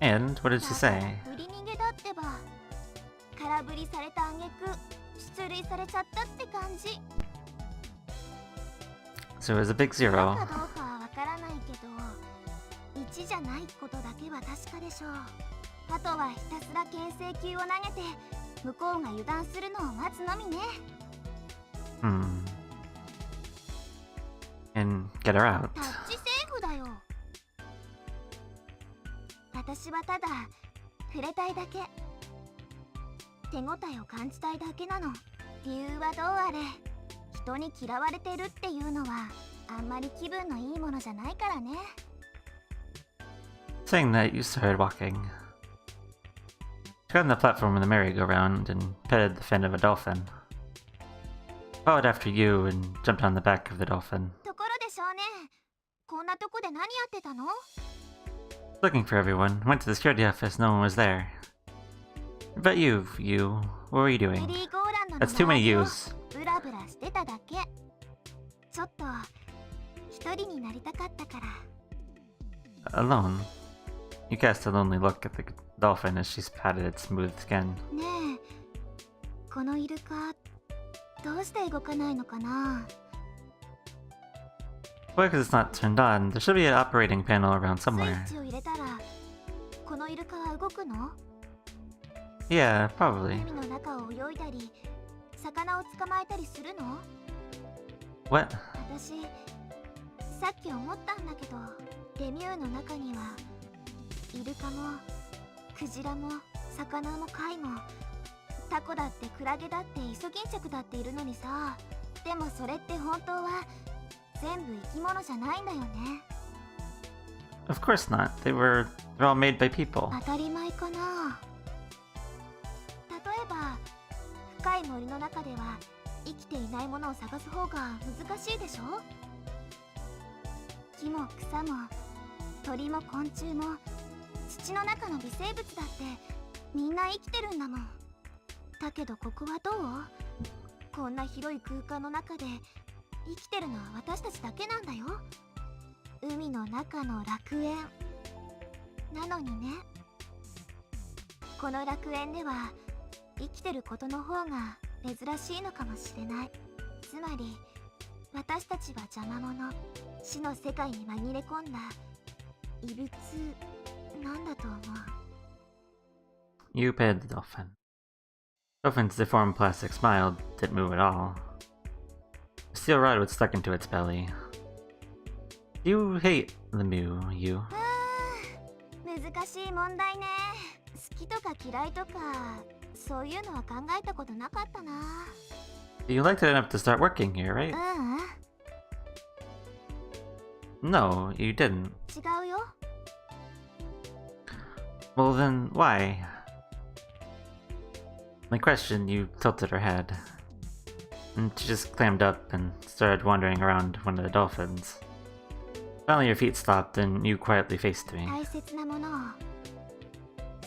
[SPEAKER 1] And what did she say?
[SPEAKER 3] 振り逃げだってば空振りされた挙句出塁されちゃったって感じ
[SPEAKER 1] So it was a big
[SPEAKER 3] か
[SPEAKER 1] zero.
[SPEAKER 3] どうかはわからないけど1じゃないことだけは確かでしょうあとはひたすら牽制球を投げて向こうが油断するのを待つのみね
[SPEAKER 1] And get her out.
[SPEAKER 3] タッチセーフだよ私はただ触れたいだけ手応えを感じたいだけなの理由はどうあれ人に嫌われてるっていうのはあんまり気分のいいものじゃないからね
[SPEAKER 1] Saying that, you started walking. She got on the platform of the merry-go-round and petted the fin of a dolphin. Followed after you and jumped on the back of the dolphin.
[SPEAKER 3] ところで少年こんなとこで何やってたの
[SPEAKER 1] Looking for everyone, went to the security office, no one was there. But you, what were you
[SPEAKER 3] メ
[SPEAKER 1] doing?
[SPEAKER 3] リーゴーランドの
[SPEAKER 1] That's too
[SPEAKER 3] 周
[SPEAKER 1] many
[SPEAKER 3] りを
[SPEAKER 1] yous.
[SPEAKER 3] ブラブラしてただけちょっと一人になりたかったから
[SPEAKER 1] Alone. You cast a lonely look at the dolphin as she patted its smooth skin.
[SPEAKER 3] ねえこのイルカどうして動かないのかな
[SPEAKER 1] Why, because it's not turned on. There should be an operating panel around
[SPEAKER 3] スイ
[SPEAKER 1] somewhere.
[SPEAKER 3] ッチを入れたらこのイルカは動くの
[SPEAKER 1] Yeah, probably.
[SPEAKER 3] 海の中を泳いだり魚を捕まえたりするの
[SPEAKER 1] What?
[SPEAKER 3] 私さっき思ったんだけどレミューの中にはイルカもクジラも魚も貝もタコだってクラゲだってイソギンチャクだっているのにさでもそれって本当は全部生き物じゃないんだよね
[SPEAKER 1] Of course not. They're all made by people.
[SPEAKER 3] 当たり前かな例えば深い森の中では生きていないものを探す方が難しいでしょ木も草も鳥も昆虫も土の中の微生物だってみんな生きてるんだもんだけどここはどうこんな広い空間の中で生きてるのは私たちだけなんだよ海の中の楽園なのにねこの楽園では生きてることの方が珍しいのかもしれないつまり私たちは邪魔者死の世界に紛れ込んだ異物なんだと思う
[SPEAKER 1] You petted the dolphin. Dolphin's deformed plastic smile didn't move at all. A steel rod was stuck into its belly. You hate the Mew, you.
[SPEAKER 3] 難しい問題ね好きとか嫌いとかそういうのは考えたことなかったな
[SPEAKER 1] You liked it enough to start working here, right?
[SPEAKER 3] うん
[SPEAKER 1] No, you didn't.
[SPEAKER 3] 違うよ
[SPEAKER 1] Well then, why? My question, you tilted her head. And she just clammed up and started wandering around one of the dolphins. Finally your feet stopped and you quietly faced me.
[SPEAKER 3] 大切なものを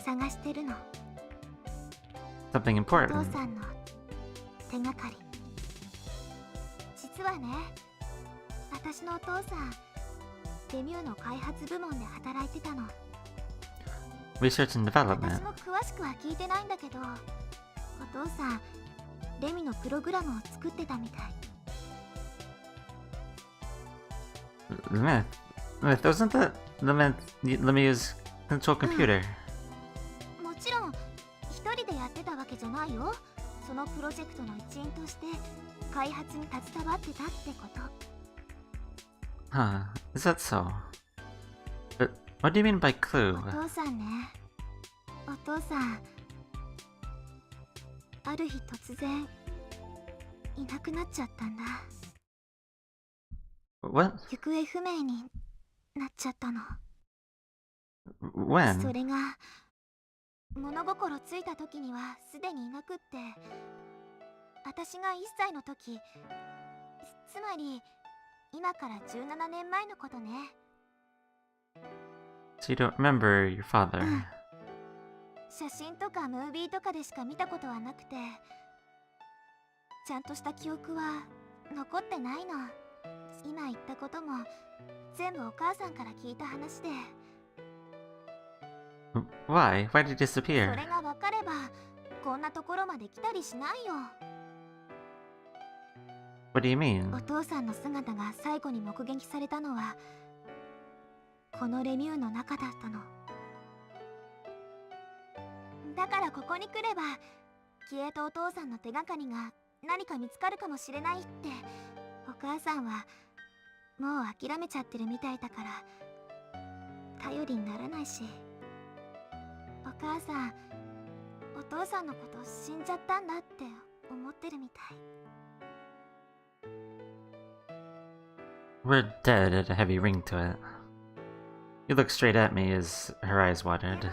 [SPEAKER 3] 探してるの
[SPEAKER 1] Something
[SPEAKER 3] お父
[SPEAKER 1] important.
[SPEAKER 3] さんの手がかり実はね私のお父さんデミューの開発部門で働いてたの
[SPEAKER 1] Research and
[SPEAKER 3] 私
[SPEAKER 1] development.
[SPEAKER 3] も詳しくは聞いてないんだけどお父さんレミのプログラムを作ってたみたい
[SPEAKER 1] Myth, wasn't that the Mew's control computer?
[SPEAKER 3] けじゃないよ。そのプロジェクトの一員として開発に携わってたってこと。
[SPEAKER 1] Huh, is that so? But what do you mean by clue?
[SPEAKER 3] お父さんね。お父さん、ある日突然いなくなっちゃったんだ。
[SPEAKER 1] What?
[SPEAKER 3] 行方不明になっちゃったの。
[SPEAKER 1] When?
[SPEAKER 3] それが物心ついた時にはすでにいなくって、私が1歳の時、つまり今から17年前のことね。
[SPEAKER 1] So you don't remember your father?
[SPEAKER 3] 写真とかムービーとかでしか見たことはなくて、ちゃんとした記憶は残ってないの。今言ったことも全部お母さんから聞いた話で、
[SPEAKER 1] Why? Why did he
[SPEAKER 3] そ
[SPEAKER 1] disappear?
[SPEAKER 3] れが分かればこんなところまで来たりしないよ。
[SPEAKER 1] What do you mean?
[SPEAKER 3] お父さんの姿が最後に目撃されたのはこのレミューの中だったの。だからここに来れば消えたお父さんの手がかりが何か見つかるかもしれないって、お母さんはもう諦めちゃってるみたいだから頼りにならないし、お母さんお父さんのこと死んじゃったんだって思ってるみたい。
[SPEAKER 1] We're dead had a heavy ring to it. You looked straight at me as her eyes watered.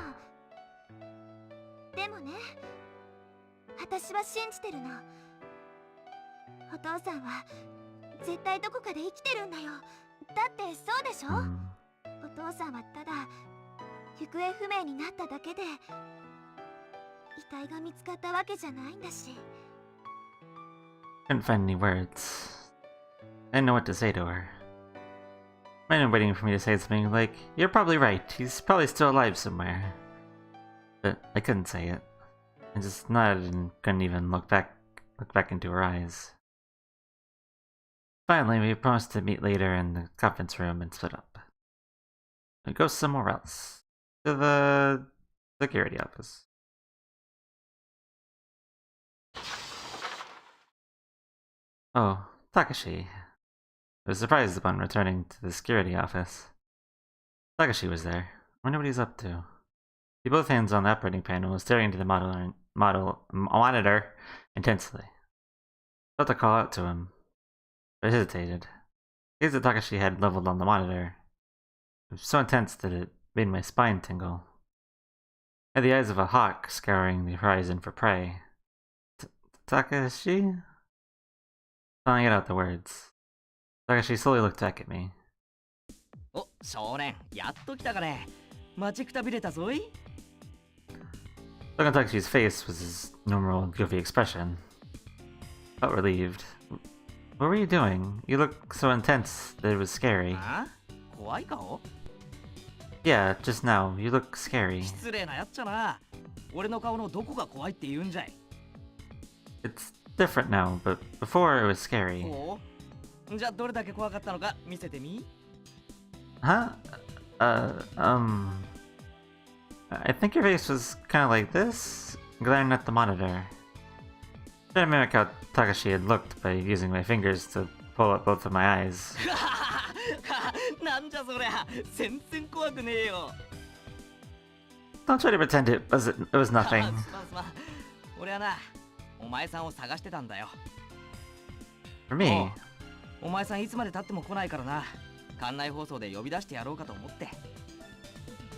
[SPEAKER 3] でもね、私は信じてるの。お父さんは絶対どこかで生きてるんだよ。だってそうでしょ、お父さんはただ行方不明になっただけで遺体が見つかったわけじゃないんだし。
[SPEAKER 1] Couldn't find any words. I didn't know what to say to her. Might have been waiting for me to say something like, "You're probably right. He's probably still alive somewhere." But I couldn't say it. I just nodded and couldn't even look back into her eyes. Finally, we promised to meet later in the conference room and split up. We'd go somewhere else. To the security office. Oh, Takashi. I was surprised upon returning to the security office. Takashi was there. I wonder what he's up to. He both hands on the operating panel, staring into the monitor intensely. I felt to call out to him, but I hesitated. The gaze that Takashi had leveled on the monitor was so intense that it made my spine tingle. I had the eyes of a hawk scouring the horizon for prey. Takashi? Spelling out the words. Takashi slowly looked back at me.
[SPEAKER 2] お、少年、やっと来たかね。待ちくたびれたぞい。
[SPEAKER 1] Look on Takashi's face was his normal goofy expression. Felt relieved. What were you doing? You looked so intense that it was scary.
[SPEAKER 2] あ？怖い顔？
[SPEAKER 1] Yeah, just now. You look scary.
[SPEAKER 2] 失礼なやっちゃな。俺の顔のどこが怖いって言うんじゃい。
[SPEAKER 1] It's different now, but before it was scary.
[SPEAKER 2] おう？じゃあどれだけ怖かったのか見せてみ。
[SPEAKER 1] Huh? I think your face was kind of like this, glaring at the monitor. Trying to mimic how Takashi had looked by using my fingers to pull up both of my eyes.
[SPEAKER 2] なんじゃそりゃ、全然怖くねえよ。
[SPEAKER 1] Don't try to pretend it was
[SPEAKER 2] あ
[SPEAKER 1] nothing.
[SPEAKER 2] すまんすまん。俺はな、お前さんを探してたんだよ。
[SPEAKER 1] For me,
[SPEAKER 2] お前さんいつまで経っても来ないからな。館内放送で呼び出してやろうかと思って。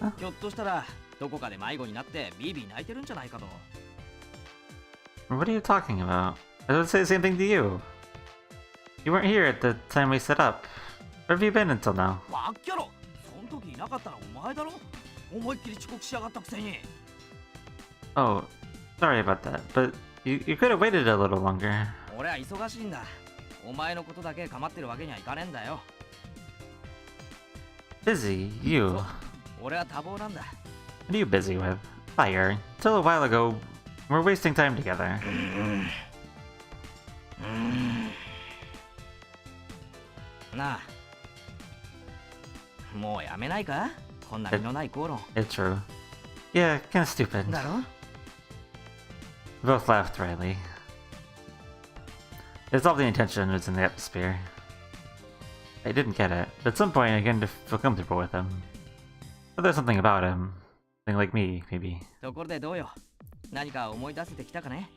[SPEAKER 1] あ
[SPEAKER 2] ひょっとしたらどこかで迷子になってビービー泣いてるんじゃないかと。
[SPEAKER 1] what are you talking about? I would say the same thing to you. You weren't here at the time we set up. Where have you been until now?
[SPEAKER 2] わっきゃろ。そん時いなかったらお前だろ。思いっきり遅刻しやがったくせに。
[SPEAKER 1] Oh, sorry about that, but you could have waited a little longer.
[SPEAKER 2] 俺は忙しいんだ。お前のことだけ構ってるわけにはいかねえんだよ。
[SPEAKER 1] Busy? You?
[SPEAKER 2] 俺は多忙なんだ。
[SPEAKER 1] What are you busy with? Fire. Till a while ago, we're wasting time together.
[SPEAKER 2] なあ、もうやめないか？こんな身のない口論。
[SPEAKER 1] It's true. Yeah, kinda stupid.
[SPEAKER 2] だろ？
[SPEAKER 1] Both laughed Riley. It's all the intention was in the atmosphere. I didn't get it, but at some point I began to feel comfortable with him. But there's something about him. Something like me, maybe.
[SPEAKER 2] ところでどうよ。何か思い出せてきたかね。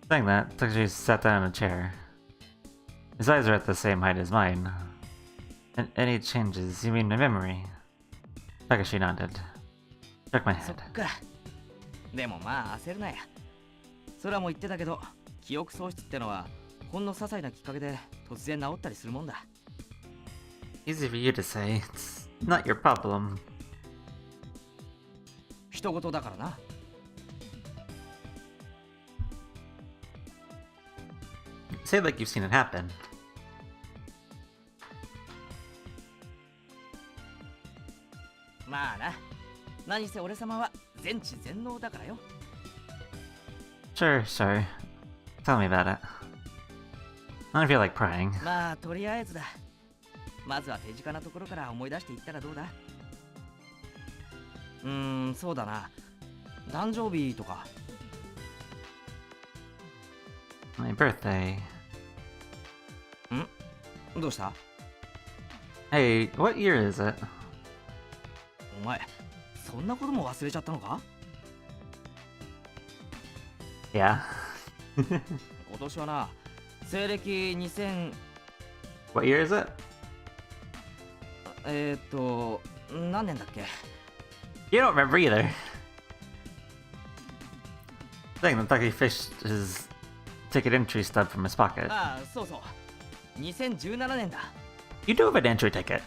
[SPEAKER 1] Saying that, Takashi sat down in a chair. His eyes are at the same height as mine. Any changes? You mean my memory? Takashi nodded. Shook my
[SPEAKER 2] そっ
[SPEAKER 1] head.
[SPEAKER 2] か。でもまあ焦るなや。空も言ってたけど、記憶喪失ってのはほんの些細なきっかけで突然治ったりするもんだ。
[SPEAKER 1] Easy for you to say. It's not your problem.
[SPEAKER 2] 人事だからな。
[SPEAKER 1] Say it like you've seen it happen.
[SPEAKER 2] まあな。何せ俺様は全知全能だからよ。
[SPEAKER 1] Sure. Tell me about it. I don't feel like prying.
[SPEAKER 2] まあとりあえずだ。まずは手近なところから思い出していったらどうだ。そうだな。誕生日とか。
[SPEAKER 1] My birthday.
[SPEAKER 2] どうした？
[SPEAKER 1] Hey, what year is it?
[SPEAKER 2] お前、そんなことも忘れちゃったのか？
[SPEAKER 1] Yeah.
[SPEAKER 2] 今年はな、西暦2000
[SPEAKER 1] What year is it?
[SPEAKER 2] 何年だっけ？
[SPEAKER 1] You don't remember either. Saying that Taki fished his ticket entry stub from his pocket.
[SPEAKER 2] ああ、そうそう。2017年だ。
[SPEAKER 1] You do have an entry ticket.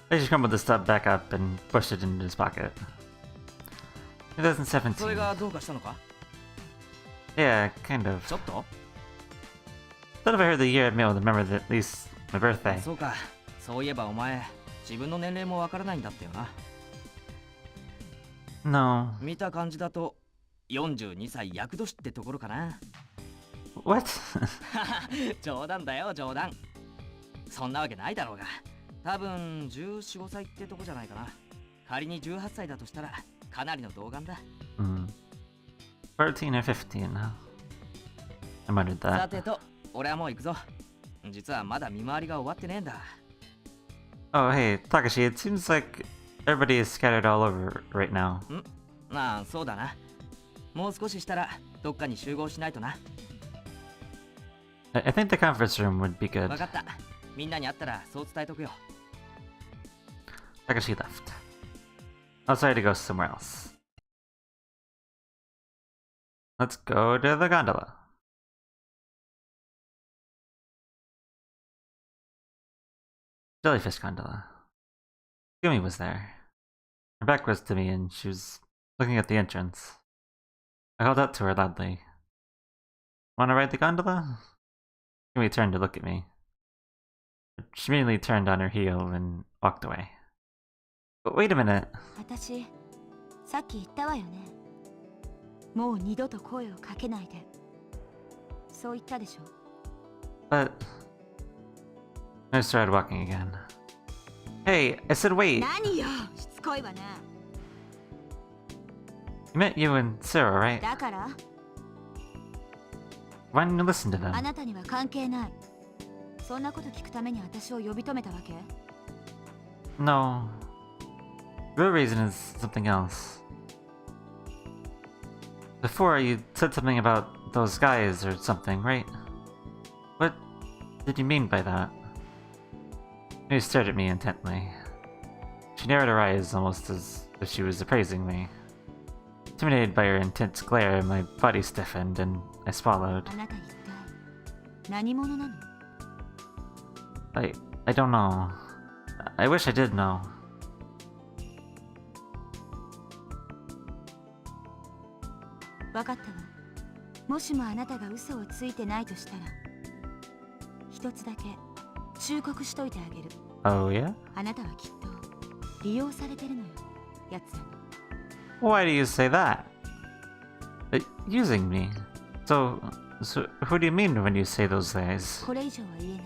[SPEAKER 1] They just crumbled the stub back up and pushed it into his pocket.
[SPEAKER 2] それ
[SPEAKER 1] 2017.
[SPEAKER 2] がどうかしたのか？
[SPEAKER 1] Yeah, kind of.
[SPEAKER 2] ちょっと？
[SPEAKER 1] Thought if I heard the year I'd be able to remember at least my birthday.
[SPEAKER 2] そうか。そういえばお前、自分の年齢もわからないんだったよな。
[SPEAKER 1] No.
[SPEAKER 2] 見た感じだと42歳厄年ってところかな。
[SPEAKER 1] What?
[SPEAKER 2] 冗談だよ、冗談。そんなわけないだろうが。多分14、15歳ってとこじゃないかな。仮に18歳だとしたらかなりの童顔だ。
[SPEAKER 1] 14 or 15. I muttered
[SPEAKER 2] さ
[SPEAKER 1] that.
[SPEAKER 2] てと、俺はもう行くぞ。実はまだ見回りが終わってねえんだ。
[SPEAKER 1] Oh, hey, Takashi, it seems like everybody is scattered all over right now.
[SPEAKER 2] まあ、そうだな。もう少ししたらどっかに集合しないとな。
[SPEAKER 1] I think the conference room would be good.
[SPEAKER 2] わかった。みんなに会ったらそう伝えとくよ。
[SPEAKER 1] Takashi left. I was ready to go somewhere else. Let's go to the gondola. Jellyfish gondola. Tsugumi was there. Her back was to me and she was looking at the entrance. I called out to her loudly. Wanna ride the gondola? Tsugumi turned to look at me. But she immediately turned on her heel and walked away. But wait a minute.
[SPEAKER 4] 私さっき言ったわよね。もう二度と声をかけないで。そう言ったでしょ。
[SPEAKER 1] But I started walking again. Hey, I said wait.
[SPEAKER 4] 何よ、しつこいわね。
[SPEAKER 1] You met you and Sora, right?
[SPEAKER 4] だから
[SPEAKER 1] Why didn't you listen to
[SPEAKER 4] あ
[SPEAKER 1] them?
[SPEAKER 4] なたには関係ない。そんなこと聞くために私を呼び止めたわけ？
[SPEAKER 1] No. The real reason is something else. Before, you said something about those guys or something, right? What did you mean by that? She stared at me intently. She narrowed her eyes almost as if she was appraising me. Intimidated by her intense glare, my body stiffened and I swallowed.
[SPEAKER 4] あなた一体何者なの？
[SPEAKER 1] I don't know. I wish I did know.
[SPEAKER 4] わかったわ。もしもあなたが嘘をついてないとしたら、一つだけ忠告しといてあげる。
[SPEAKER 1] Oh, yeah?
[SPEAKER 4] あなたはきっと利用されてるのよ、奴らに。
[SPEAKER 1] Why do you say that? Using me? So who do you mean when you say those things?
[SPEAKER 4] これ以上は言えない。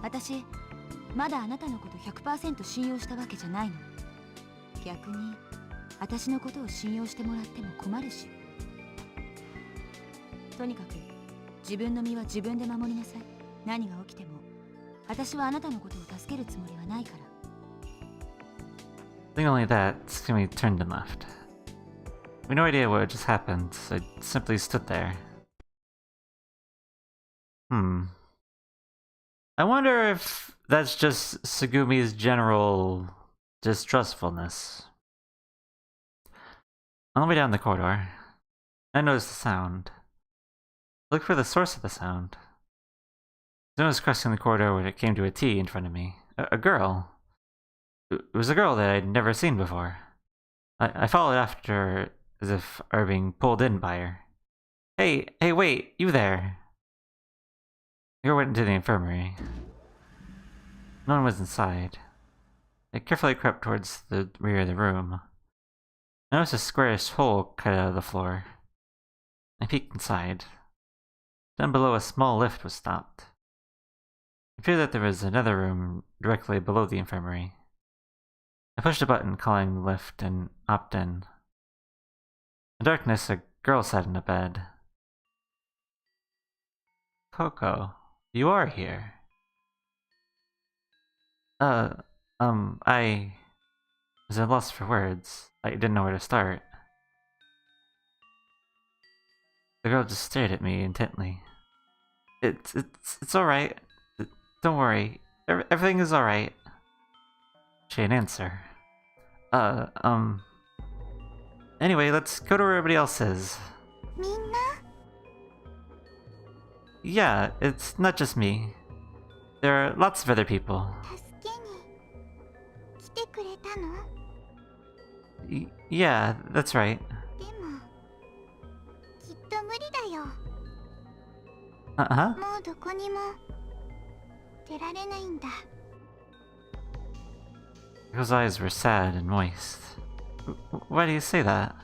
[SPEAKER 4] 私、まだあなたのこと 100% 信用したわけじゃないの。逆に、私のことを信用してもらっても困るし。とにかく自分の身は自分で守りなさい。何が起きても私はあなたのことを助けるつもりはないから。
[SPEAKER 1] Saying only that, Tsugumi turned and left. We had no idea what had just happened, so I simply stood there. I wonder if that's just Tsugumi's general distrustfulness. On the way down the corridor, I noticed the sound. I looked for the source of the sound. As I was crossing the corridor when it came to a T in front of me. A girl. It was a girl that I'd never seen before. I followed after her as if I were being pulled in by her. Hey, wait, you there. The girl went into the infirmary. No one was inside. I carefully crept towards the rear of the room. I noticed a squarish hole cut out of the floor. I peeked inside. Down below, a small lift was stopped. It appeared that there was another room directly below the infirmary. I pushed a button calling the lift and hopped in. In the darkness, a girl sat in a bed. Coco, you are here. I was at a loss for words. I didn't know where to start. The girl just stared at me intently. It's alright. Don't worry. Everything is alright. She didn't answer. Anyway, let's go to where everybody else is.
[SPEAKER 3] みんな
[SPEAKER 1] Yeah, it's not just me. There are lots of other people.
[SPEAKER 3] 助けに来てくれたの？
[SPEAKER 1] Yeah, that's right.
[SPEAKER 3] でもきっと無理だよ。
[SPEAKER 1] Uh-huh.
[SPEAKER 3] もうどこにも出られないんだ。
[SPEAKER 1] The girl's eyes were sad and moist. Why do you say that?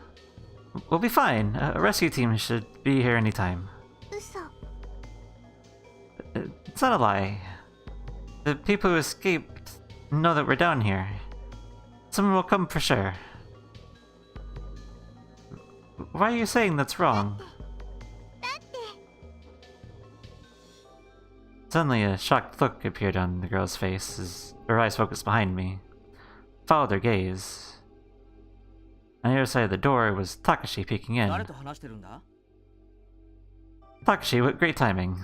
[SPEAKER 1] We'll be fine. A rescue team should be here anytime.
[SPEAKER 3] 嘘。
[SPEAKER 1] It's not a lie. The people who escaped know that we're down here. Someone will come for sure. Why are you saying that's wrong?
[SPEAKER 3] だって
[SPEAKER 1] Suddenly, a shocked look appeared on the girl's face as her eyes focused behind me. I followed their gaze. On the other side of the door was Takashi peeking in.
[SPEAKER 2] 誰と話してるんだ？
[SPEAKER 1] Takashi, what great timing.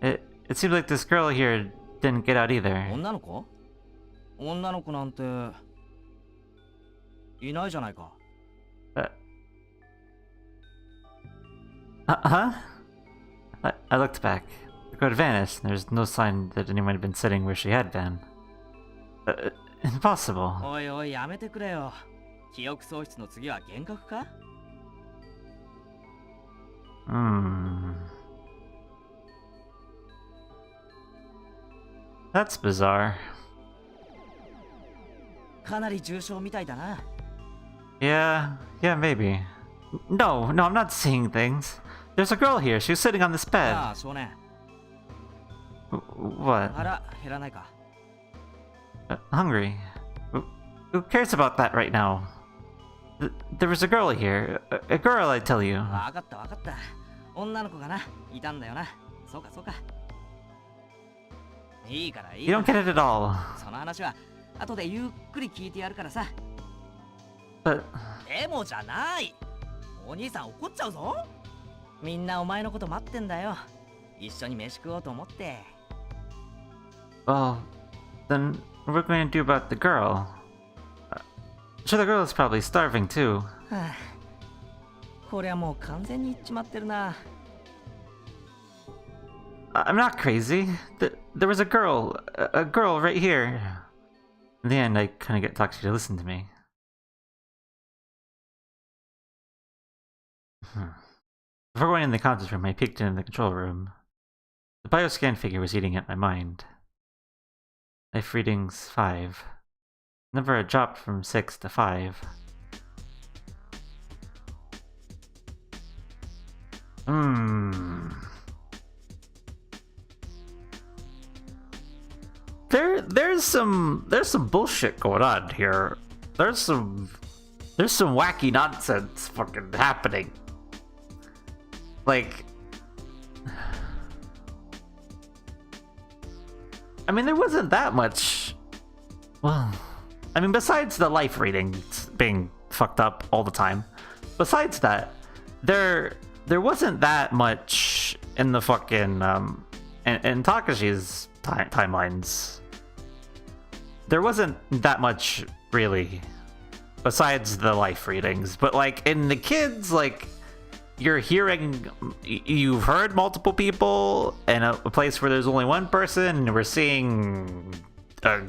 [SPEAKER 1] It seems like this girl here didn't get out either.
[SPEAKER 2] 女の子？女の子なんていないじゃないか。
[SPEAKER 1] Huh? I looked back. The girl had vanished, and there's no sign that anyone had been sitting where she had been. Impossible.
[SPEAKER 2] おいおいやめてくれよ。記憶喪失の次は幻覚か？
[SPEAKER 1] That's bizarre.
[SPEAKER 2] かなり重症みたいだな。
[SPEAKER 1] Yeah, maybe. No, I'm not seeing things. There's a girl here. She was sitting on this bed.
[SPEAKER 2] ああ、少年。
[SPEAKER 1] What?
[SPEAKER 2] 腹減らないか。
[SPEAKER 1] Hungry? Who cares about that right now? There was a girl here. A girl, I tell you.
[SPEAKER 2] わかったわかった。女の子がな、いたんだよな。そうかそうか。いいからいい
[SPEAKER 1] You
[SPEAKER 2] か
[SPEAKER 1] don't get it at all.
[SPEAKER 2] ら。その話は後でゆっくり聞いてやるからさ。
[SPEAKER 1] But
[SPEAKER 2] でもじゃない。お兄さん怒っちゃうぞ。みんなお前のこと待ってんだよ。一緒に飯食おうと思って。
[SPEAKER 1] well, then what are we going to do about the girl? Sure, the girl is probably starving too.
[SPEAKER 2] はあ、こりゃもう完全に言っちまってるな。
[SPEAKER 1] I'm not crazy. There was a girl right here. In the end, I kind of get Takashi to listen to me. Before going in the conference room, I peeked in the control room. The bioscan figure was eating at my mind. Life readings 5. Number had dropped from 6 to 5. There's some bullshit going on here. There's some there's some wacky nonsense fucking happening. Like, I mean, there wasn't that much. Well, I mean, besides the life readings being fucked up all the time, besides that, there wasn't that much in the fucking in Takashi's timelines. There wasn't that much really, besides the life readings. But like in the kids, like you've heard multiple people in a place where there's only one person, and we're seeing a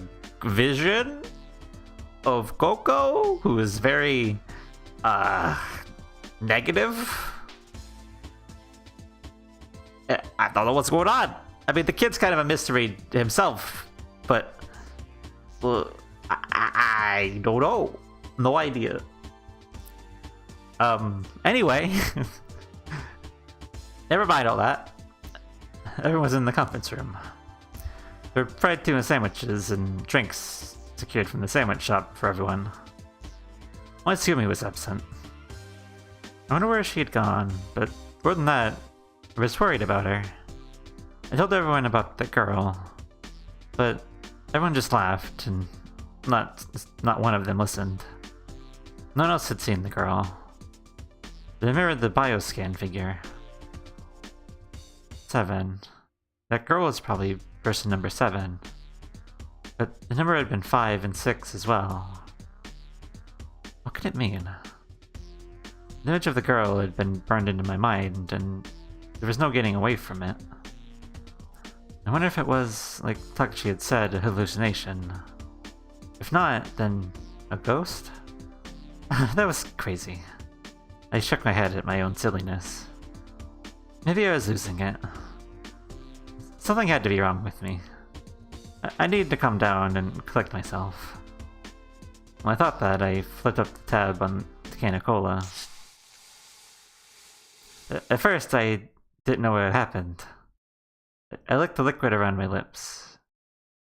[SPEAKER 1] vision of Coco, who is very negative. I don't know what's going on. I mean, the kid's kind of a mystery himself, but I don't know. No idea. Anyway, never mind all that. Everyone's in the conference room. There are fried tuna sandwiches and drinks secured from the sandwich shop for everyone. Only Tsugumi was absent. I wonder where she had gone, but more than that, I was worried about her. I told everyone about the girl, but everyone just laughed, and not one of them listened. No one else had seen the girl. They mirrored the bioscan figure. 7. That girl was probably person number 7. But the number had been 5 and 6 as well. What could it mean? The image of the girl had been burned into my mind, and there was no getting away from it. I wonder if it was, like Takashi had said, a hallucination. If not, then a ghost? That was crazy. I shook my head at my own silliness. Maybe I was losing it. Something had to be wrong with me. I needed to calm down and collect myself. When I thought that, I flipped up the tab on the can of cola. At first, I didn't know what had happened. I licked the liquid around my lips.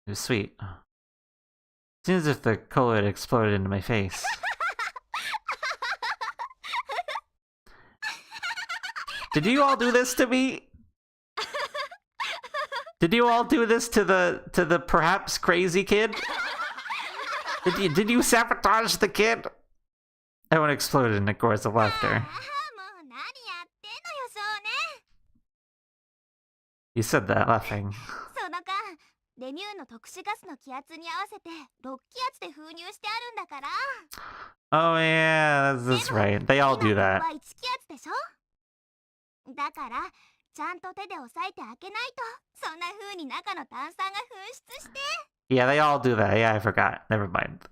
[SPEAKER 1] It was sweet. It seemed as if the cola had exploded into my face. Did you all do this to me? Did you all do this to the perhaps crazy kid? Did you sabotage the kid? Everyone exploded in a chorus of laughter. You said that, laughing.
[SPEAKER 3] その間レミューの特殊ガスの気圧に合わせて6気圧で封入してあるんだから。
[SPEAKER 1] Oh yeah, that's right. They all do that.
[SPEAKER 3] 今のは1気圧でしょ。だからちゃんと手で押さえて開けないとそんな風に中の炭酸が噴出して。
[SPEAKER 1] Yeah, they all do that. Yeah, I forgot. Never mind.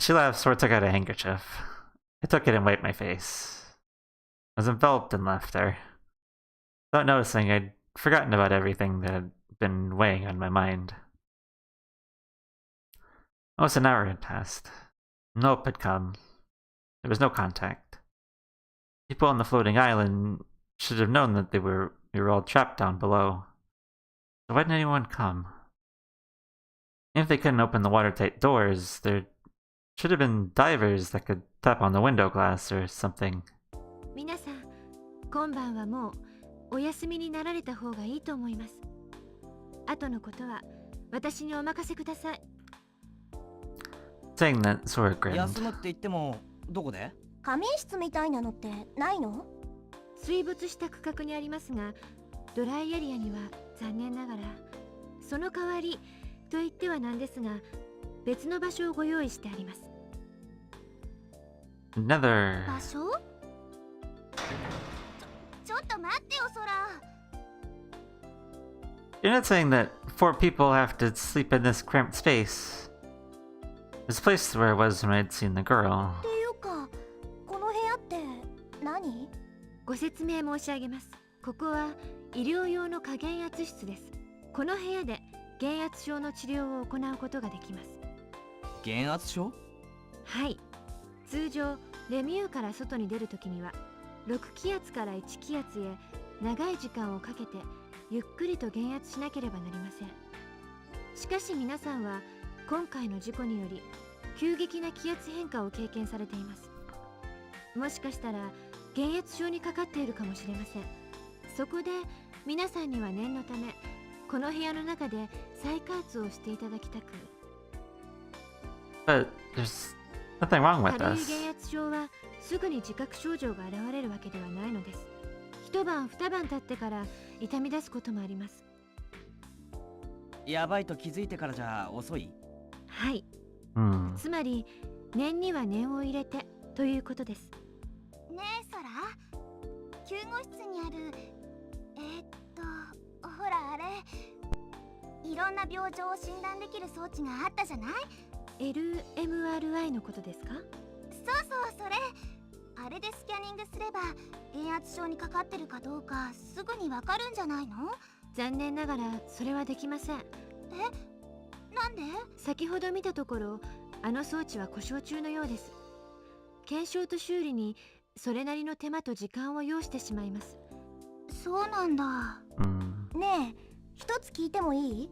[SPEAKER 1] She laughed, Sora took out a handkerchief. I took it and wiped my face. I was enveloped in laughter. Without noticing, I'd forgotten about everything that had been weighing on my mind. Almost an hour had passed. Nope had come. There was no contact. People on the floating island should have known that we were all trapped down below. So why didn't anyone come? If they couldn't open the watertight doors, there should have been divers that could tap on the window glass or something.
[SPEAKER 5] 皆さん、今晩はもうお休みになられた方がいいと思います。後のことは私にお任せください。
[SPEAKER 1] Saying that, Sora grinned.
[SPEAKER 2] 休むって言ってもどこで？
[SPEAKER 3] 仮眠室みたいなのってないの？
[SPEAKER 5] 水没した区画にありますが、ドライエリアには残念ながらその代わりと言ってはなんですが、別の場所をご用意してあります。
[SPEAKER 1] Another.
[SPEAKER 3] 場所？ちょっと待ってよ、ソラ。
[SPEAKER 1] You're not saying that 4 people have to sleep in this cramped space. This place where I was when I'd seen the girl.
[SPEAKER 3] っていうか、この部屋って何？
[SPEAKER 5] ご説明申し上げます。ここは医療用の過減圧室です。この部屋で減圧症の治療を行うことができます。
[SPEAKER 2] 減圧症？
[SPEAKER 5] はい。通常レミューから外に出るときには6気圧から1気圧へ長い時間をかけてゆっくりと減圧しなければなりません。しかし皆さんは今回の事故により急激な気圧変化を経験されています。もしかしたら減圧症にかかっているかもしれません。そこで皆さんには念のためこの部屋の中で再加圧をしていただきたく。
[SPEAKER 1] But there's nothing wrong with
[SPEAKER 5] 軽い
[SPEAKER 1] us.
[SPEAKER 5] 減圧症はすぐに自覚症状が現れるわけではないのです。一晩二晩経ってから痛み出すこともあります。
[SPEAKER 2] やばいと気づいてからじゃ遅い？
[SPEAKER 5] はい、
[SPEAKER 1] Hmm.
[SPEAKER 5] つまり念には念を入れてということです。
[SPEAKER 3] ねえソラ、救護室にあるほらあれ、いろんな病状を診断できる装置があったじゃない？
[SPEAKER 5] LMRI のことですか？
[SPEAKER 3] そうそう、それあれでスキャニングすれば減圧症にかかってるかどうかすぐにわかるんじゃないの？
[SPEAKER 5] 残念ながらそれはできません。
[SPEAKER 3] なんで？
[SPEAKER 5] 先ほど見たところあの装置は故障中のようです。検証と修理にそれなりの手間と時間を要してしまいます。
[SPEAKER 3] そうなんだ。
[SPEAKER 1] Hmm.
[SPEAKER 3] ねえ、一つ聞いてもいい？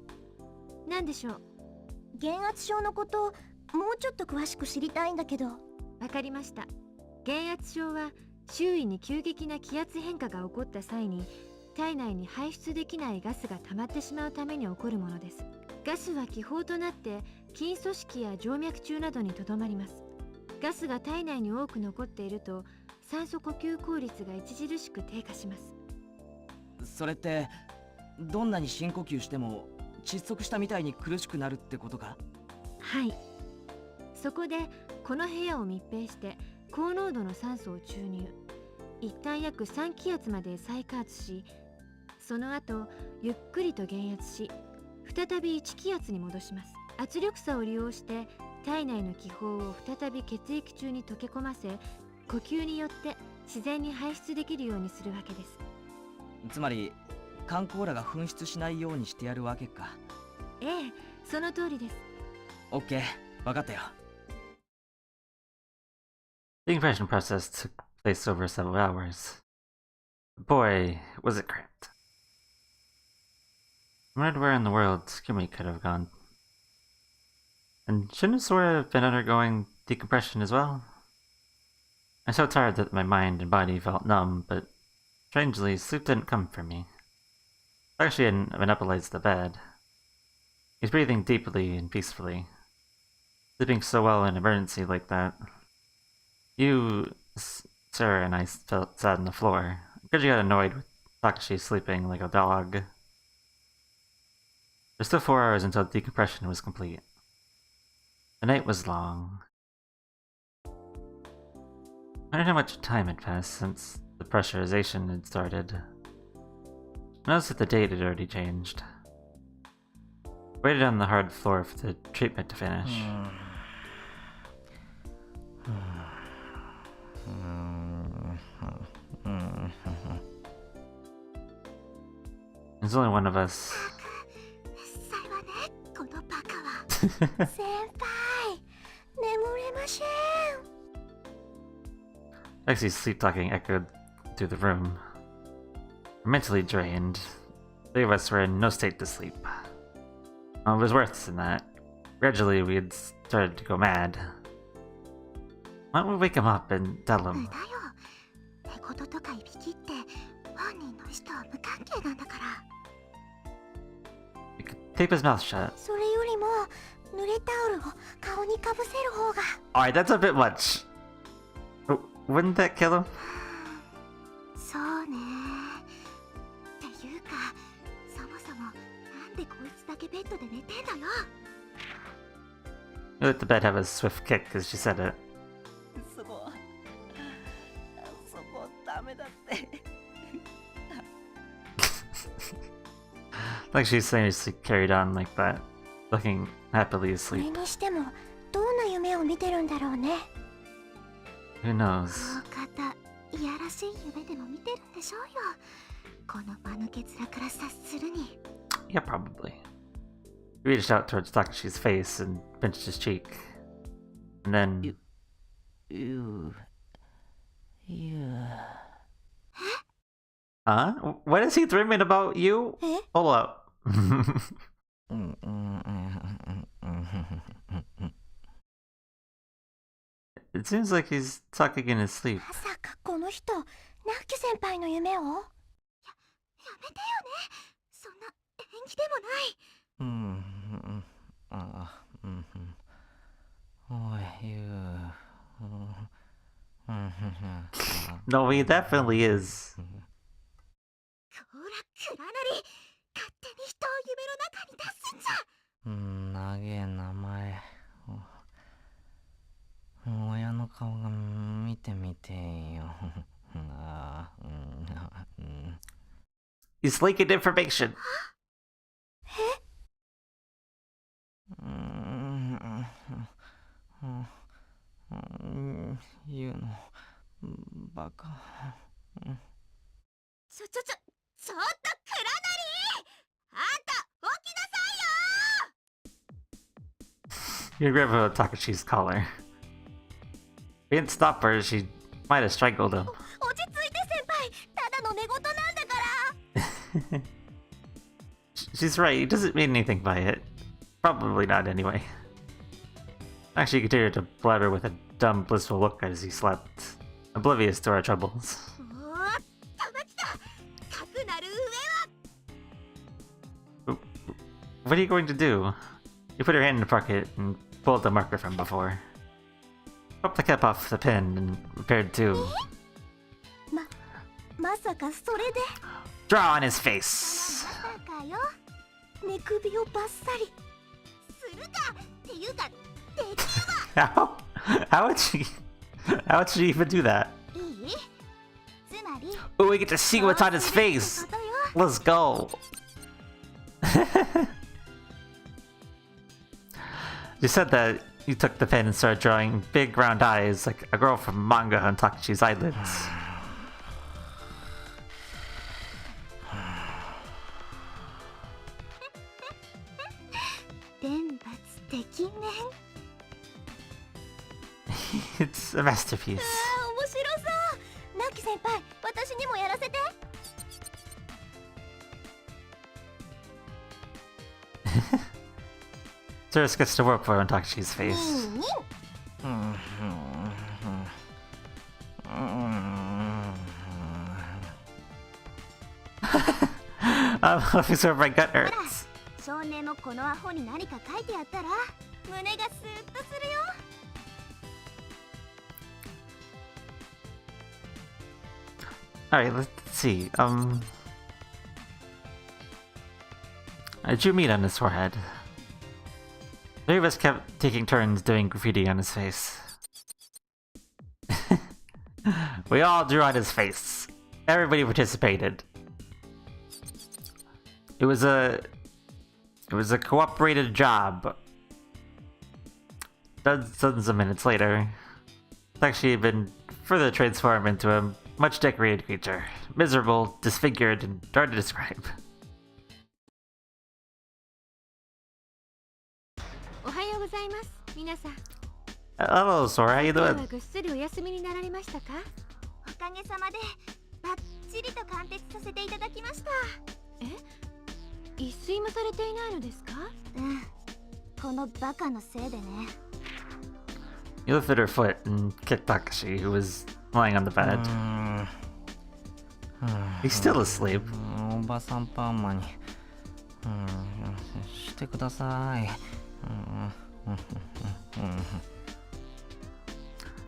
[SPEAKER 5] 何でしょう？
[SPEAKER 3] 減圧症のこともうちょっと詳しく知りたいんだけど。
[SPEAKER 5] わかりました。減圧症は周囲に急激な気圧変化が起こった際に体内に排出できないガスが溜まってしまうために起こるものです。ガスは気泡となって筋組織や静脈中などにとどまります。ガスが体内に多く残っていると酸素呼吸効率が著しく低下します。
[SPEAKER 2] それってどんなに深呼吸しても窒息したみたいに苦しくなるってことか？
[SPEAKER 5] はい。そこでこの部屋を密閉して高濃度の酸素を注入。一旦約3気圧まで再加圧し、その後ゆっくりと減圧し、再び1気圧に戻します。圧力差を利用して体内の気泡を再び血液中に溶け込ませ、呼吸によって自然に排出できるようにするわけです。
[SPEAKER 2] つまりカンコーラが噴出しないようにしてやるわけか。
[SPEAKER 5] ええ、その通りです。
[SPEAKER 2] オッケー、分かったよ。
[SPEAKER 1] The decompression process took place over several hours. Boy, was it cramped. I wondered where in the world Tsugumi could have gone. And shouldn't Sora have been undergoing decompression as well? I was so tired that my mind and body felt numb, but strangely, sleep didn't come for me. Actually, hadn't monopolized the bed. He's breathing deeply and peacefully. Sleeping so well in an emergency like that. You, Sarah, and I sat on the floor, because you got annoyed with Takashi sleeping like a dog. There's still 4 hours until decompression was complete. The night was long. I wondered how much time had passed since the pressurization had started. I noticed that the date had already changed. I waited on the hard floor for the treatment to finish. There's only one of us.
[SPEAKER 3] さいわね、このバカは。先輩、眠れません。
[SPEAKER 1] Lexi's sleep talking echoed through the room. We're mentally drained. 3 of us were in no state to sleep. It was worse than that. Gradually, we had started to go mad. Why don't we wake him up and tell
[SPEAKER 3] だ
[SPEAKER 1] him?
[SPEAKER 3] よ。寝言とかいびきって本人の意思とは無関係なんだから。
[SPEAKER 1] We could tape his mouth shut.
[SPEAKER 3] それよりも濡れタオルを顔にかぶせる方が。
[SPEAKER 1] Alright, that's a bit much. Wouldn't that kill him?
[SPEAKER 3] そうね。っていうか、そもそもなんでこいつだけベッドで寝てんのよ。
[SPEAKER 1] We let the bed have a swift kick as she said it.
[SPEAKER 2] そこダメだって。
[SPEAKER 1] Like she seriously carried on like that, looking happily
[SPEAKER 3] それ
[SPEAKER 1] asleep.
[SPEAKER 3] にしてもどんな夢を見てるんだろうね。
[SPEAKER 1] Who knows?
[SPEAKER 3] 大方いやらしい夢でも見てるんでしょうよ。この間抜け面から察するに。
[SPEAKER 1] Yeah, probably. He reached out towards Takashi's face and pinched his cheek. And then...
[SPEAKER 2] You...
[SPEAKER 1] Huh? What is he dreaming about you?
[SPEAKER 3] え？
[SPEAKER 1] Hold up. It seems like he's talking in his sleep.
[SPEAKER 3] まさかこの人ナッキ先輩の夢をやめてよね。そんな演技でもない。
[SPEAKER 1] No, he definitely is.
[SPEAKER 3] ほらクラナリ、勝手に人を夢の中に出すんじゃ。
[SPEAKER 2] 長え名前。親の顔が見てみてよ。
[SPEAKER 1] He's leaking information.
[SPEAKER 2] 言うのバカ。
[SPEAKER 3] ちょっとクラナリー、あんた起きなさいよ。
[SPEAKER 1] You grab Takashi's collar. If he didn't stop her, she might have strangled him.
[SPEAKER 3] 落ち着いて先輩、ただの寝言なんだから。
[SPEAKER 1] She's right, he doesn't mean anything by it. Probably not anyway. Actually, he continued to blabber with a dumb, blissful look as he slept, oblivious to our troubles.
[SPEAKER 3] おーっと来た、かくなる上は。
[SPEAKER 1] What are you going to do? You put her hand in the pocket and pulled the marker from before. Popped the cap off the pin and prepared to
[SPEAKER 3] まさかそれで。
[SPEAKER 1] draw on his face.
[SPEAKER 3] まさかよ。寝首をバッサリするかっていうか、できるわ。
[SPEAKER 1] How would she even do that?
[SPEAKER 3] いい？つまり、
[SPEAKER 1] Oh, we get to see what's on his face.
[SPEAKER 3] ことよ。
[SPEAKER 1] Let's go. You said that you took the pen and started drawing big round eyes like a girl from manga on Takashi's eyelids.
[SPEAKER 3] 天罰できんねん。
[SPEAKER 1] It's a masterpiece.
[SPEAKER 3] 面白そう。ナッキ先輩、私にもやらせて。
[SPEAKER 1] Cirrus gets to work for on Takashi's face.
[SPEAKER 3] にんにん。
[SPEAKER 1] I'm hoping so my gut hurts.
[SPEAKER 3] 少年もこのアホに何か書いてやったら胸がスーッとするよ。
[SPEAKER 1] Alright, let's see. I drew meat on his forehead. Three of us kept taking turns doing graffiti on his face. We all drew on his face. Everybody participated. It was a cooperated job. Dozens of minutes later, Takeshi had been further transformed into a much decorated creature, miserable, disfigured, and hard to describe.
[SPEAKER 5] おはようございます皆さん。
[SPEAKER 1] Hello, Sora. How you
[SPEAKER 5] 今日
[SPEAKER 1] doing?
[SPEAKER 5] はぐっすりお休みになられましたか？
[SPEAKER 3] おかげさまでバッチリと貫徹させていただきました。
[SPEAKER 5] 一睡もされていないのですか？
[SPEAKER 3] うん、このバカのせいでね。
[SPEAKER 1] You lifted her foot and kicked Takashi, who was lying on the bed. He's still asleep.
[SPEAKER 2] おばさんパーマにしてください。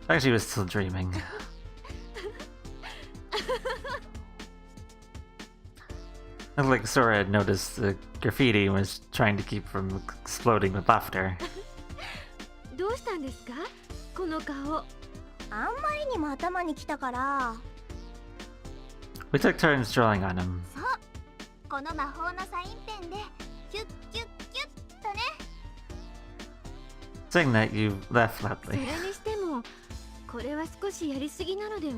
[SPEAKER 1] Takashi was still dreaming. Looked like Sora had noticed the graffiti and was trying to keep from exploding with laughter.
[SPEAKER 5] どうしたんですか？この顔。
[SPEAKER 3] あんまりにも頭にきたから。
[SPEAKER 1] We took turns drawing on him.
[SPEAKER 3] そう、この魔法のサインペンでキュッキュッキュッとね。
[SPEAKER 1] Saying that, you laughed
[SPEAKER 5] そ
[SPEAKER 1] loudly.
[SPEAKER 5] れにしてもこれは少しやりすぎなのでは？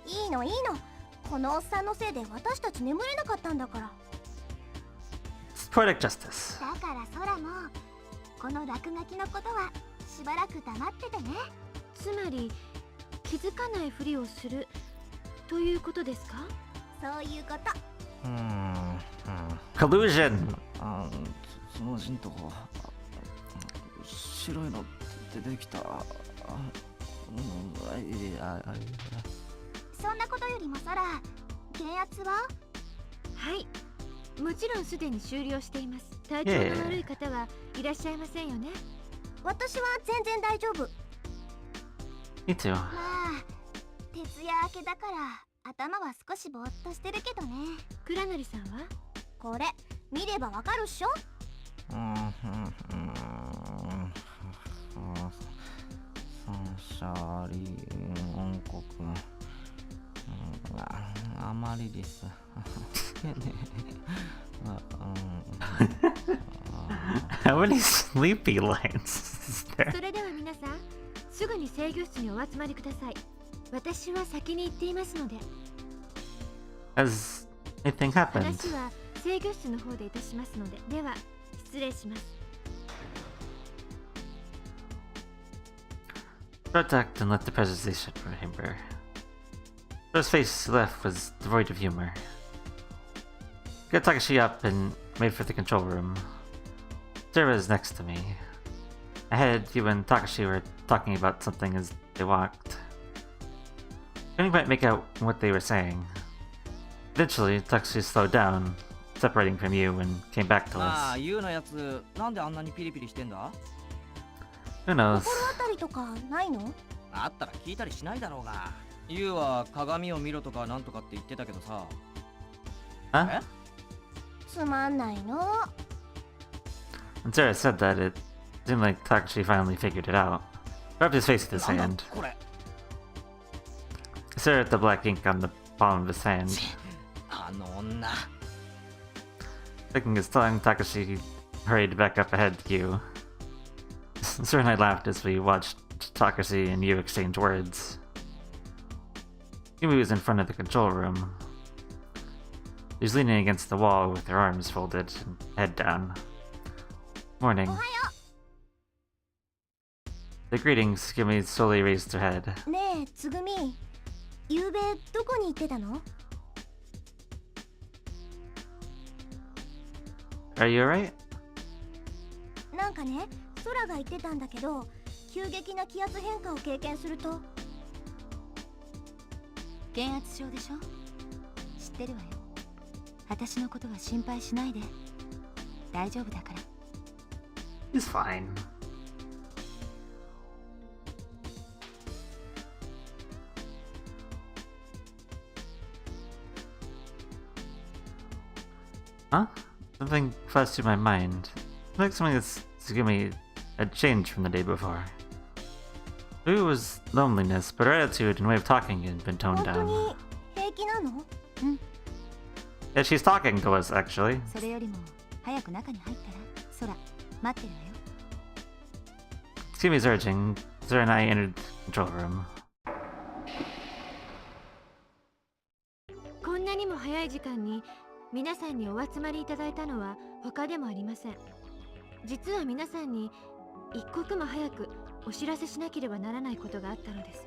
[SPEAKER 3] いいのいいの。このおっさんのせいで私たち眠れなかったんだから。
[SPEAKER 1] It's poetic justice.
[SPEAKER 3] だから空もこの落書きのことはしばらく黙っててね。
[SPEAKER 5] つまり気づかないふりをするということですか？
[SPEAKER 3] そういうこと。
[SPEAKER 1] Collusion!
[SPEAKER 2] その人と白いの出てきた。
[SPEAKER 3] そんなことよりもソラ、減圧は？
[SPEAKER 5] はい、もちろんすでに終了しています。体調の悪い方はいらっしゃいませんよね。
[SPEAKER 3] 私は全然大丈夫。
[SPEAKER 1] Me too.
[SPEAKER 3] まあ徹夜明けだから頭は少しぼーっとしてるけどね。
[SPEAKER 5] 倉成さんは？
[SPEAKER 3] これ見ればわかるっしょ。
[SPEAKER 2] シャリ音国あまりです。
[SPEAKER 1] How many sleepy lines is there?
[SPEAKER 5] それでは皆さん、すぐに制御室にお集まりください。私は先に行っていますので。
[SPEAKER 1] Has anything happened?
[SPEAKER 5] 話は制御室の方でいたしますので。では失礼します。
[SPEAKER 1] Protect and let the presentation remember. Sora's face left was devoid of humor. Got Takashi up and made for the control room. Sora was next to me. Ahead, you and Takashi were talking about something as they walked. Couldn't quite make out what they were saying. Eventually, Takashi slowed down, separating from you, and came back to
[SPEAKER 2] まあ
[SPEAKER 1] us.
[SPEAKER 2] ユウのやつなんであんなにピリピリしてんだ？
[SPEAKER 1] Who knows?
[SPEAKER 3] 心当たりとかないの？
[SPEAKER 2] あったら聞いたりしないだろうが。ユウは鏡を見ろとかなんとかって言ってたけどさ。
[SPEAKER 1] Huh?
[SPEAKER 3] つまんないの。
[SPEAKER 1] When Sora said that, it seemed like Takashi finally figured it out. Rubbed his face with his
[SPEAKER 2] なんだ
[SPEAKER 1] hand.
[SPEAKER 2] これ。
[SPEAKER 1] He stared at the black ink on the palm of his hand.
[SPEAKER 2] あの女。
[SPEAKER 1] Clicking his tongue, Takashi hurried back up ahead to you. Sora and I laughed as we watched Takashi and you exchange words. Yumi was in front of the control room. She was leaning against the wall with her arms folded and head down. Morning. The greetings, Yumi slowly raised her head.
[SPEAKER 3] ねえつぐみ、ゆうべどこに行ってたの？
[SPEAKER 1] Are you alright?
[SPEAKER 3] なんかね、ソラが言ってたんだけど、急激な気圧変化を経験すると。
[SPEAKER 4] 減圧症でしょ。知ってるわよ。私のことは心配しないで。大丈夫だから。
[SPEAKER 1] He's fine. Huh? Something flashed through my mind. Like something that Tsugumi had changed from the day before. Maybe it was loneliness, but her attitude and way of talking had been
[SPEAKER 3] 本
[SPEAKER 1] toned
[SPEAKER 3] 当
[SPEAKER 1] down.
[SPEAKER 3] に平気なの？
[SPEAKER 1] Yeah, she's talking to us, actually.
[SPEAKER 4] それよりも早く中に入ったら。空待ってるわよ。
[SPEAKER 1] Tsugumi's urging. Sora and I entered the control room.
[SPEAKER 5] こんなにも早い時間に皆さんにお集まりいただいたのは他でもありません。実は皆さんに一刻も早くお知らせしなければならないことがあったのです。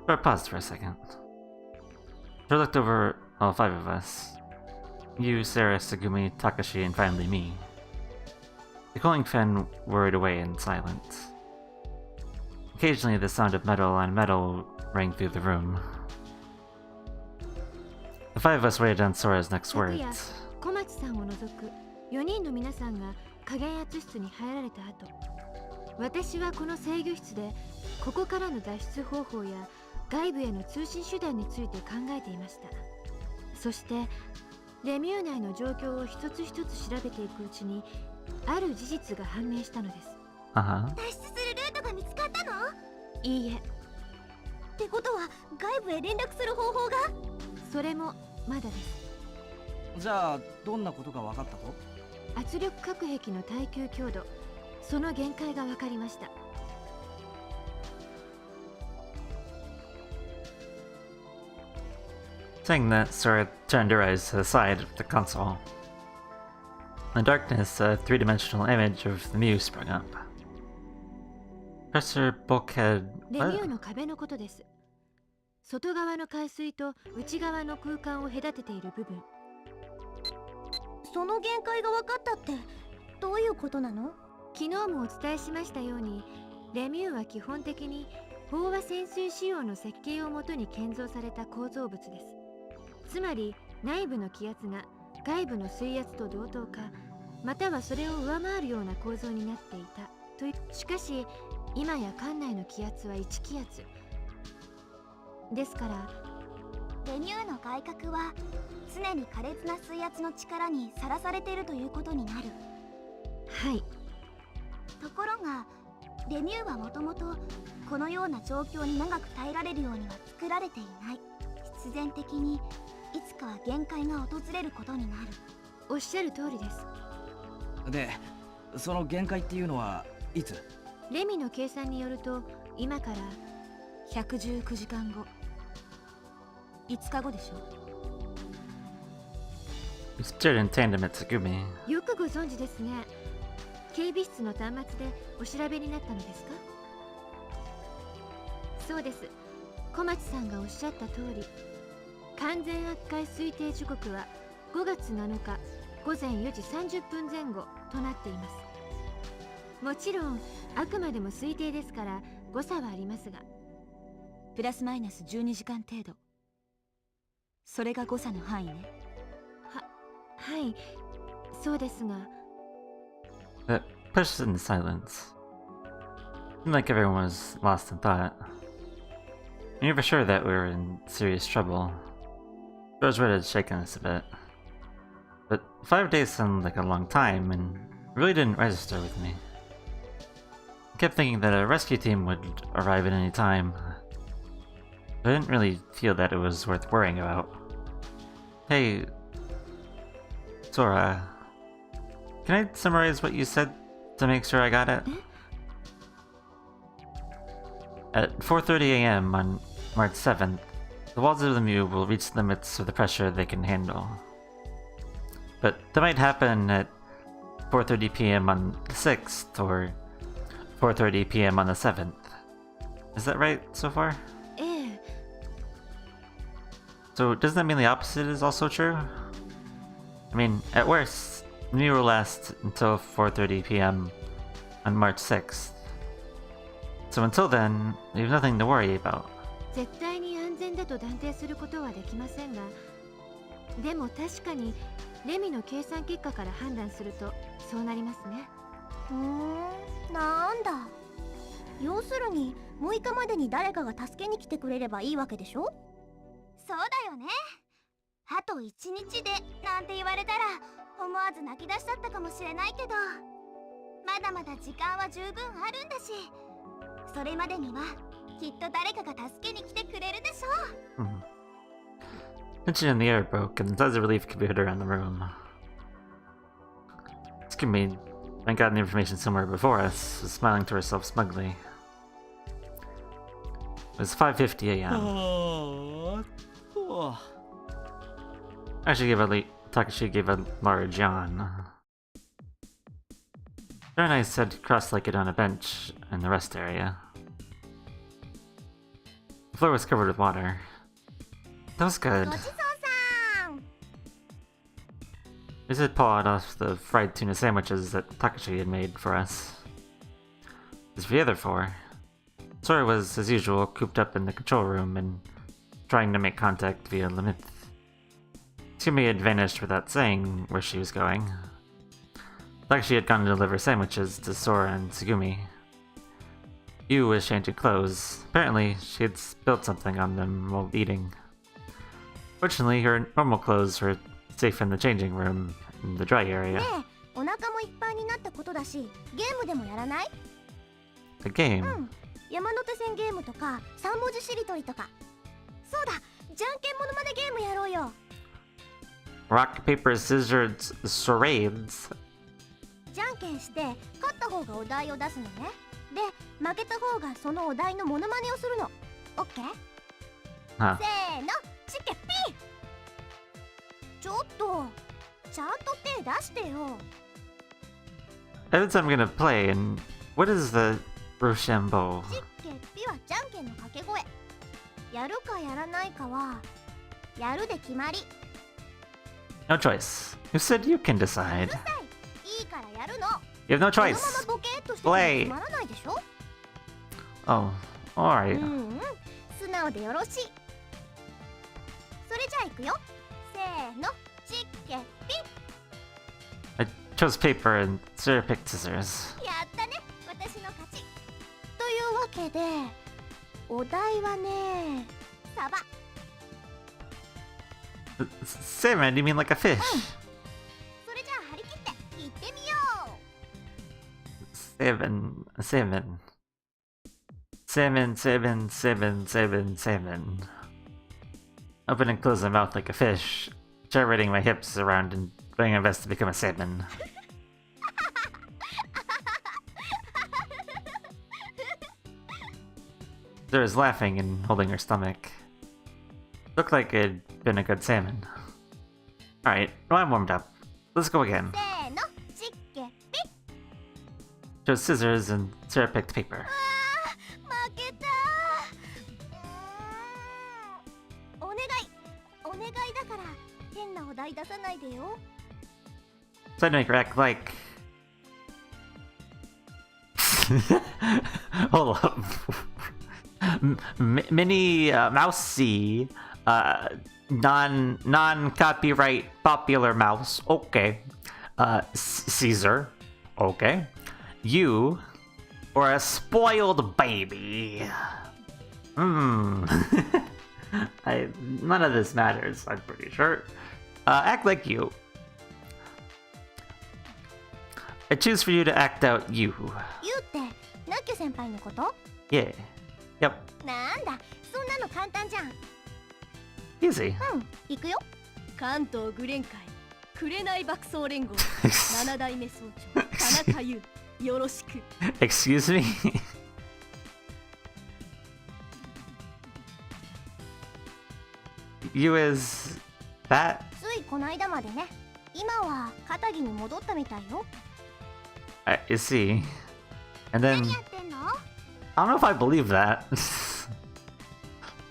[SPEAKER 1] Sora paused for a second. Sora looked over all five of us. You, Sarah, Tsugumi, Takashi, and finally me. The cooling fan whirred away in silence. Occasionally, the sound of metal on metal rang through the room. The five of us waited on Sora's next
[SPEAKER 5] 昨夜、
[SPEAKER 1] words.
[SPEAKER 5] 小松さんを除く4人の皆さんが加減圧室に入られた後、私はこの制御室でここからの脱出方法や外部への通信手段について考えていました。そしてレミュー内の状況を一つ一つ調べていくうちにある事実が判明したのです。
[SPEAKER 1] Uh-huh.
[SPEAKER 3] 脱出するルートが見つかったの？
[SPEAKER 5] いいえ、
[SPEAKER 3] ってことは外部へ連絡する方法が？
[SPEAKER 5] それもまだです。
[SPEAKER 2] じゃあどんなことが分かったと？
[SPEAKER 5] 圧力隔壁の耐久強度、その限界が分かりました。
[SPEAKER 1] Saying that, Sora turned her eyes to the side of the console. In the darkness, a three-dimensional image of the Mew sprung up. Professor Bulkhead...
[SPEAKER 5] レミ
[SPEAKER 1] What?
[SPEAKER 5] ューの壁のことです。外側の海水と内側の空間を隔てている部分。
[SPEAKER 3] その限界が分かったってどういうことなの？
[SPEAKER 5] 昨日もお伝えしましたように、レミューは基本的に飽和潜水仕様の設計をもとに建造された構造物です。つまり内部の気圧が外部の水圧と同等か、またはそれを上回るような構造になっていたという。しかし今や艦内の気圧は1気圧ですから、
[SPEAKER 3] レミューの外殻は常に苛烈な水圧の力にさらされているということになる。
[SPEAKER 5] はい。
[SPEAKER 3] ところがレミューはもともとこのような状況に長く耐えられるようには作られていない。必然的にいつかは限界が訪れることになる。
[SPEAKER 5] おっしゃる通りです。
[SPEAKER 2] で、その限界っていうのはいつ？
[SPEAKER 5] レミの計算によると今から
[SPEAKER 4] 119時間後、5日後でしょ。
[SPEAKER 1] You steered in tandem at Tsugumi.
[SPEAKER 5] よくご存知ですね。警備室の端末でお調べになったのですか？そうです。小町さんがおっしゃった通り、完全悪化推定時刻は5月7日午前4時30分前後となっています。もちろんあくまでも推定ですから誤差はありますが、
[SPEAKER 4] プラスマイナス12時間程度。それが誤差の範囲ね。
[SPEAKER 5] はい、そうですが。
[SPEAKER 1] It pushed into silence. Seemed like everyone was lost in thought. We were sure that we were in serious trouble. George Wood had shaken us a bit. But 5 days sounded like a long time and really didn't register with me. I kept thinking that a rescue team would arrive at any time. I didn't really feel that it was worth worrying about. Hey, Sora, can I summarize what you said to make sure I got it? At 4:30 a.m. on March 7th, the walls of the Mew will reach the limits of the pressure they can handle. But that might happen at 4:30 p.m. on the 6th or 4:30 p.m. on the 7th. Is that right so far? So doesn't that mean the opposite is also true? I mean, at worst, the Mew will last until 4:30 p.m. on March 6th. So until then, we have nothing to worry about.
[SPEAKER 5] 絶対に安全だと断定することはできませんが、でも確かにレミの計算結果から判断するとそうなりますね。
[SPEAKER 3] なんだ。要するに6日までに誰かが助けに来てくれればいいわけでしょ？そうだよね。あと1日でなんて言われたら思わず泣き出しちゃったかもしれないけど、まだまだ時間は十分あるんだし、それまでにはきっと誰かが助けに来てくれるでしょう。
[SPEAKER 1] Tension in the air broke, and the size of relief could be heard around the room. Tsugumi, having gotten the information somewhere before us, was smiling to herself smugly. It was 5:50 a.m. Takashi gave a large yawn. Sora and I sat cross-legged on a bench in the rest area. The floor was covered with water. That was good. We had pawed off the fried tuna sandwiches that Takashi had made for us. As for the other 4, Sora was, as usual, cooped up in the control room and trying to make contact via Limit. Tsugumi had vanished without saying where she was going. Takashi had gone to deliver sandwiches to Sora and Tsugumi. Yu was changing clothes. Apparently, she had spilled something on them while eating. Fortunately, her normal clothes were safe in the changing room in the dry area. A game?
[SPEAKER 3] 山手線ゲームとか3文字しりとりとか。そうだ、じゃんけんモノマネゲームやろうよ。
[SPEAKER 1] Rock, paper, scissors, charades.
[SPEAKER 3] じゃんけんして勝った方がお題を出すのね。で、負けた方がそのお題のモノマネをするの。オッケー？せーの、チケピー。ちょっと、ちゃんと手出してよ。
[SPEAKER 1] Evidence I'm gonna play, and what is the Rochambeau?
[SPEAKER 3] チケピはじゃんけんの掛け声。やるかやらないかは、やるで決まり。
[SPEAKER 1] No choice. Who said you can decide?
[SPEAKER 3] いいからやるの。
[SPEAKER 1] You have no
[SPEAKER 3] この
[SPEAKER 1] choice.
[SPEAKER 3] ままボケーっとしてもつまらないでしょ？
[SPEAKER 1] Oh, alright.
[SPEAKER 3] 素直でよろしい。それじゃあいくよ。せーの、チッケピ
[SPEAKER 1] I chose paper and Sarah picked scissors.
[SPEAKER 3] ッ。やったね、私の勝ち。というわけで、お題はね、サバ。
[SPEAKER 1] Salmon, you mean like a fish?
[SPEAKER 3] それじゃあ張り切って行ってみよう。
[SPEAKER 1] Salmon, salmon. Salmon, salmon, salmon, salmon, salmon. Open and close my mouth like a fish, gyrating my hips around and doing my best to become a salmon. There was laughing and holding her stomach. Looked like it'd been a good salmon. Alright, well, I'm warmed up. Let's go again.
[SPEAKER 3] せーの、チッケピッ。
[SPEAKER 1] Chose scissors and Sarah picked paper.
[SPEAKER 3] 負けたお願いだから変なお題出さないでよ。
[SPEAKER 1] So I'd make her act like... Hold up. Mini mousey non-copyright popular mouse. Okay. Caesar. Okay. You or a spoiled baby. None of this matters, I'm pretty sure. Act like you. I choose for you to act out you.
[SPEAKER 3] ユウってナッキュ先輩のこと？
[SPEAKER 1] Yeah. Yep.
[SPEAKER 3] なんだ、そんなの簡単じゃん。
[SPEAKER 1] Easy.
[SPEAKER 3] 行くよ。
[SPEAKER 5] 関東グレン会紅爆走連合7代目総長田中優よろしく。
[SPEAKER 1] Excuse me? You is that?
[SPEAKER 3] ついこの間までね。今は片木に戻ったみたいよ。
[SPEAKER 1] You see. And then
[SPEAKER 3] 何やってんの？
[SPEAKER 1] I don't know if I believe that.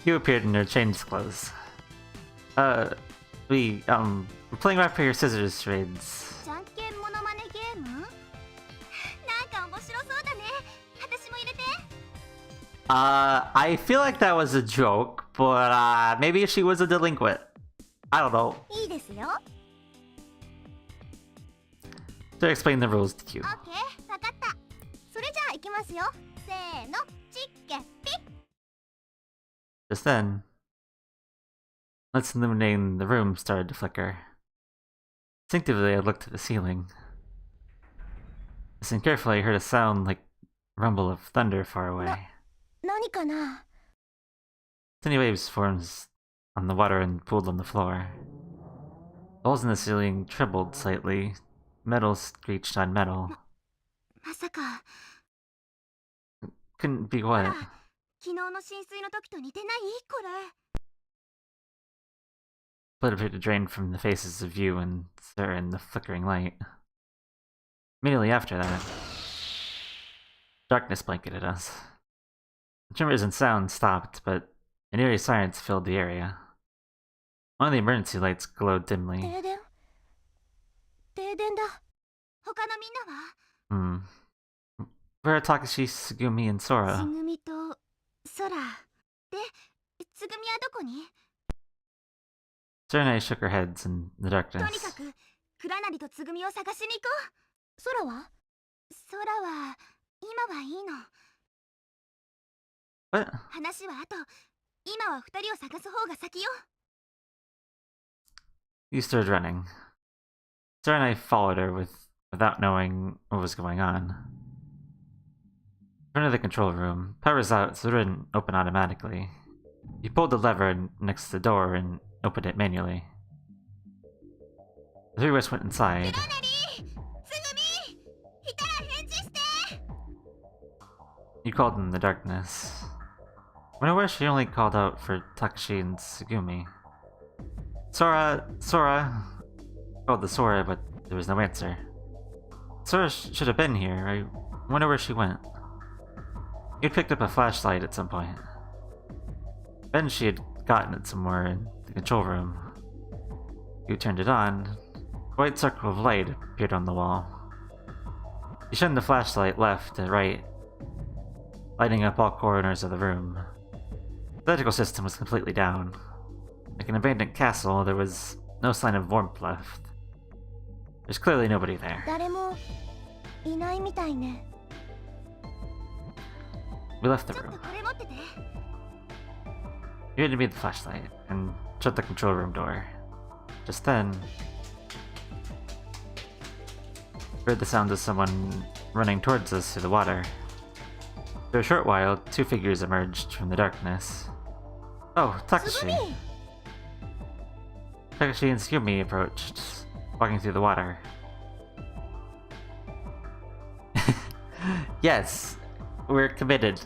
[SPEAKER 1] You appeared in your changed clothes. We're playing rock paper scissors charades.
[SPEAKER 3] じゃんけんモノマネゲーム？なんか面白そうだね。私も入れて。
[SPEAKER 1] I feel like that was a joke, but maybe she was a delinquent. I don't know.
[SPEAKER 3] いいですよ。
[SPEAKER 1] To explain the rules to you.
[SPEAKER 3] オッケー、わかった。それじゃあ行きますよ。せーの、チッケピッ。
[SPEAKER 1] Just then, lights illuminating the room started to flicker. Instinctively, I looked at the ceiling. Listening carefully, I heard a sound like rumble of thunder far away.
[SPEAKER 3] 何かな？
[SPEAKER 1] Tiny waves formed on the water and pooled on the floor. The holes in the ceiling trembled slightly. Metal screeched on metal.
[SPEAKER 3] まさか。
[SPEAKER 1] Couldn't be
[SPEAKER 3] ほ
[SPEAKER 1] what?
[SPEAKER 3] ら、昨日の浸水の時と似てない？これ。
[SPEAKER 1] Blood appeared to drain from the faces of you and Sarah in the flickering light. Immediately after that, darkness blanketed us. The tremors and sounds stopped, but an eerie silence filled the area. Only the emergency lights glowed dimly.
[SPEAKER 3] 停電？停電だ。他のみんなは？
[SPEAKER 1] Where are Takashi, Tsugumi, and
[SPEAKER 3] つ
[SPEAKER 1] Sora?
[SPEAKER 3] ぐみと空で、つぐみはどこに？
[SPEAKER 1] Sora and I shook our heads in the
[SPEAKER 3] と
[SPEAKER 1] darkness.
[SPEAKER 3] にかく倉成とつぐみを探しに行こう。空は？空は今はいいの。
[SPEAKER 1] What?
[SPEAKER 3] 話はあと。今は二人を探す方が先よ。
[SPEAKER 1] You started running. Sora and I followed her without knowing what was going on. In front of the control room, power was out so it didn't open automatically. You pulled the lever next to the door and opened it manually. The three of us went inside.
[SPEAKER 3] 倉成、つぐみ、いたら返事して。
[SPEAKER 1] You called in the darkness. When I wish she only called out for Takashi and Tsugumi. Sora! Called the Sora, but there was no answer. Sora should have been here. I wonder where she went. You'd picked up a flashlight at some point. Then she had gotten it somewhere in the control room. You turned it on. A white circle of light appeared on the wall. You shined the flashlight left to right. lighting up all corners of the room. The electrical system was completely down. Like an abandoned castle, there was no sign of warmth left. There's clearly nobody there.
[SPEAKER 3] 誰もいないみたいね。
[SPEAKER 1] We left the
[SPEAKER 3] ちょっ
[SPEAKER 1] room.
[SPEAKER 3] とこれ持ってて。
[SPEAKER 1] You handed me the flashlight and shut the control room door. Just then, we heard the sound of someone running towards us through the water. For a short while, two figures emerged from the darkness. Oh, Takashi!
[SPEAKER 3] つぐみ。
[SPEAKER 1] Takashi and Tsugumi approached, walking through the water. Yes, we're committed.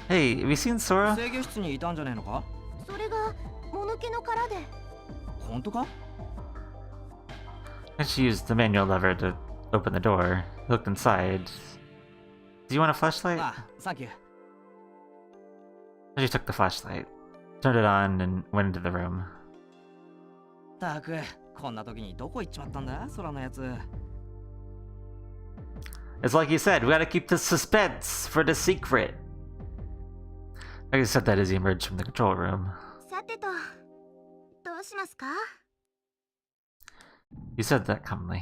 [SPEAKER 1] Hey, have you seen Sora?
[SPEAKER 2] 制御室にいたんじゃねえのか？
[SPEAKER 3] それがもぬけの殻で。
[SPEAKER 2] 本当か？
[SPEAKER 1] And she used the manual lever to open the door. Looked inside. Do you want a flashlight?
[SPEAKER 2] あ、サンキュー。
[SPEAKER 1] She took the flashlight, turned it on, and went into the room.
[SPEAKER 2] たく、こんな時にどこ行っちまったんだ、空のやつ。
[SPEAKER 1] It's like you said, we gotta keep the suspense for the secret. Like you said that as he emerged from the control room.
[SPEAKER 3] さてと、どうしますか？
[SPEAKER 1] You said that calmly.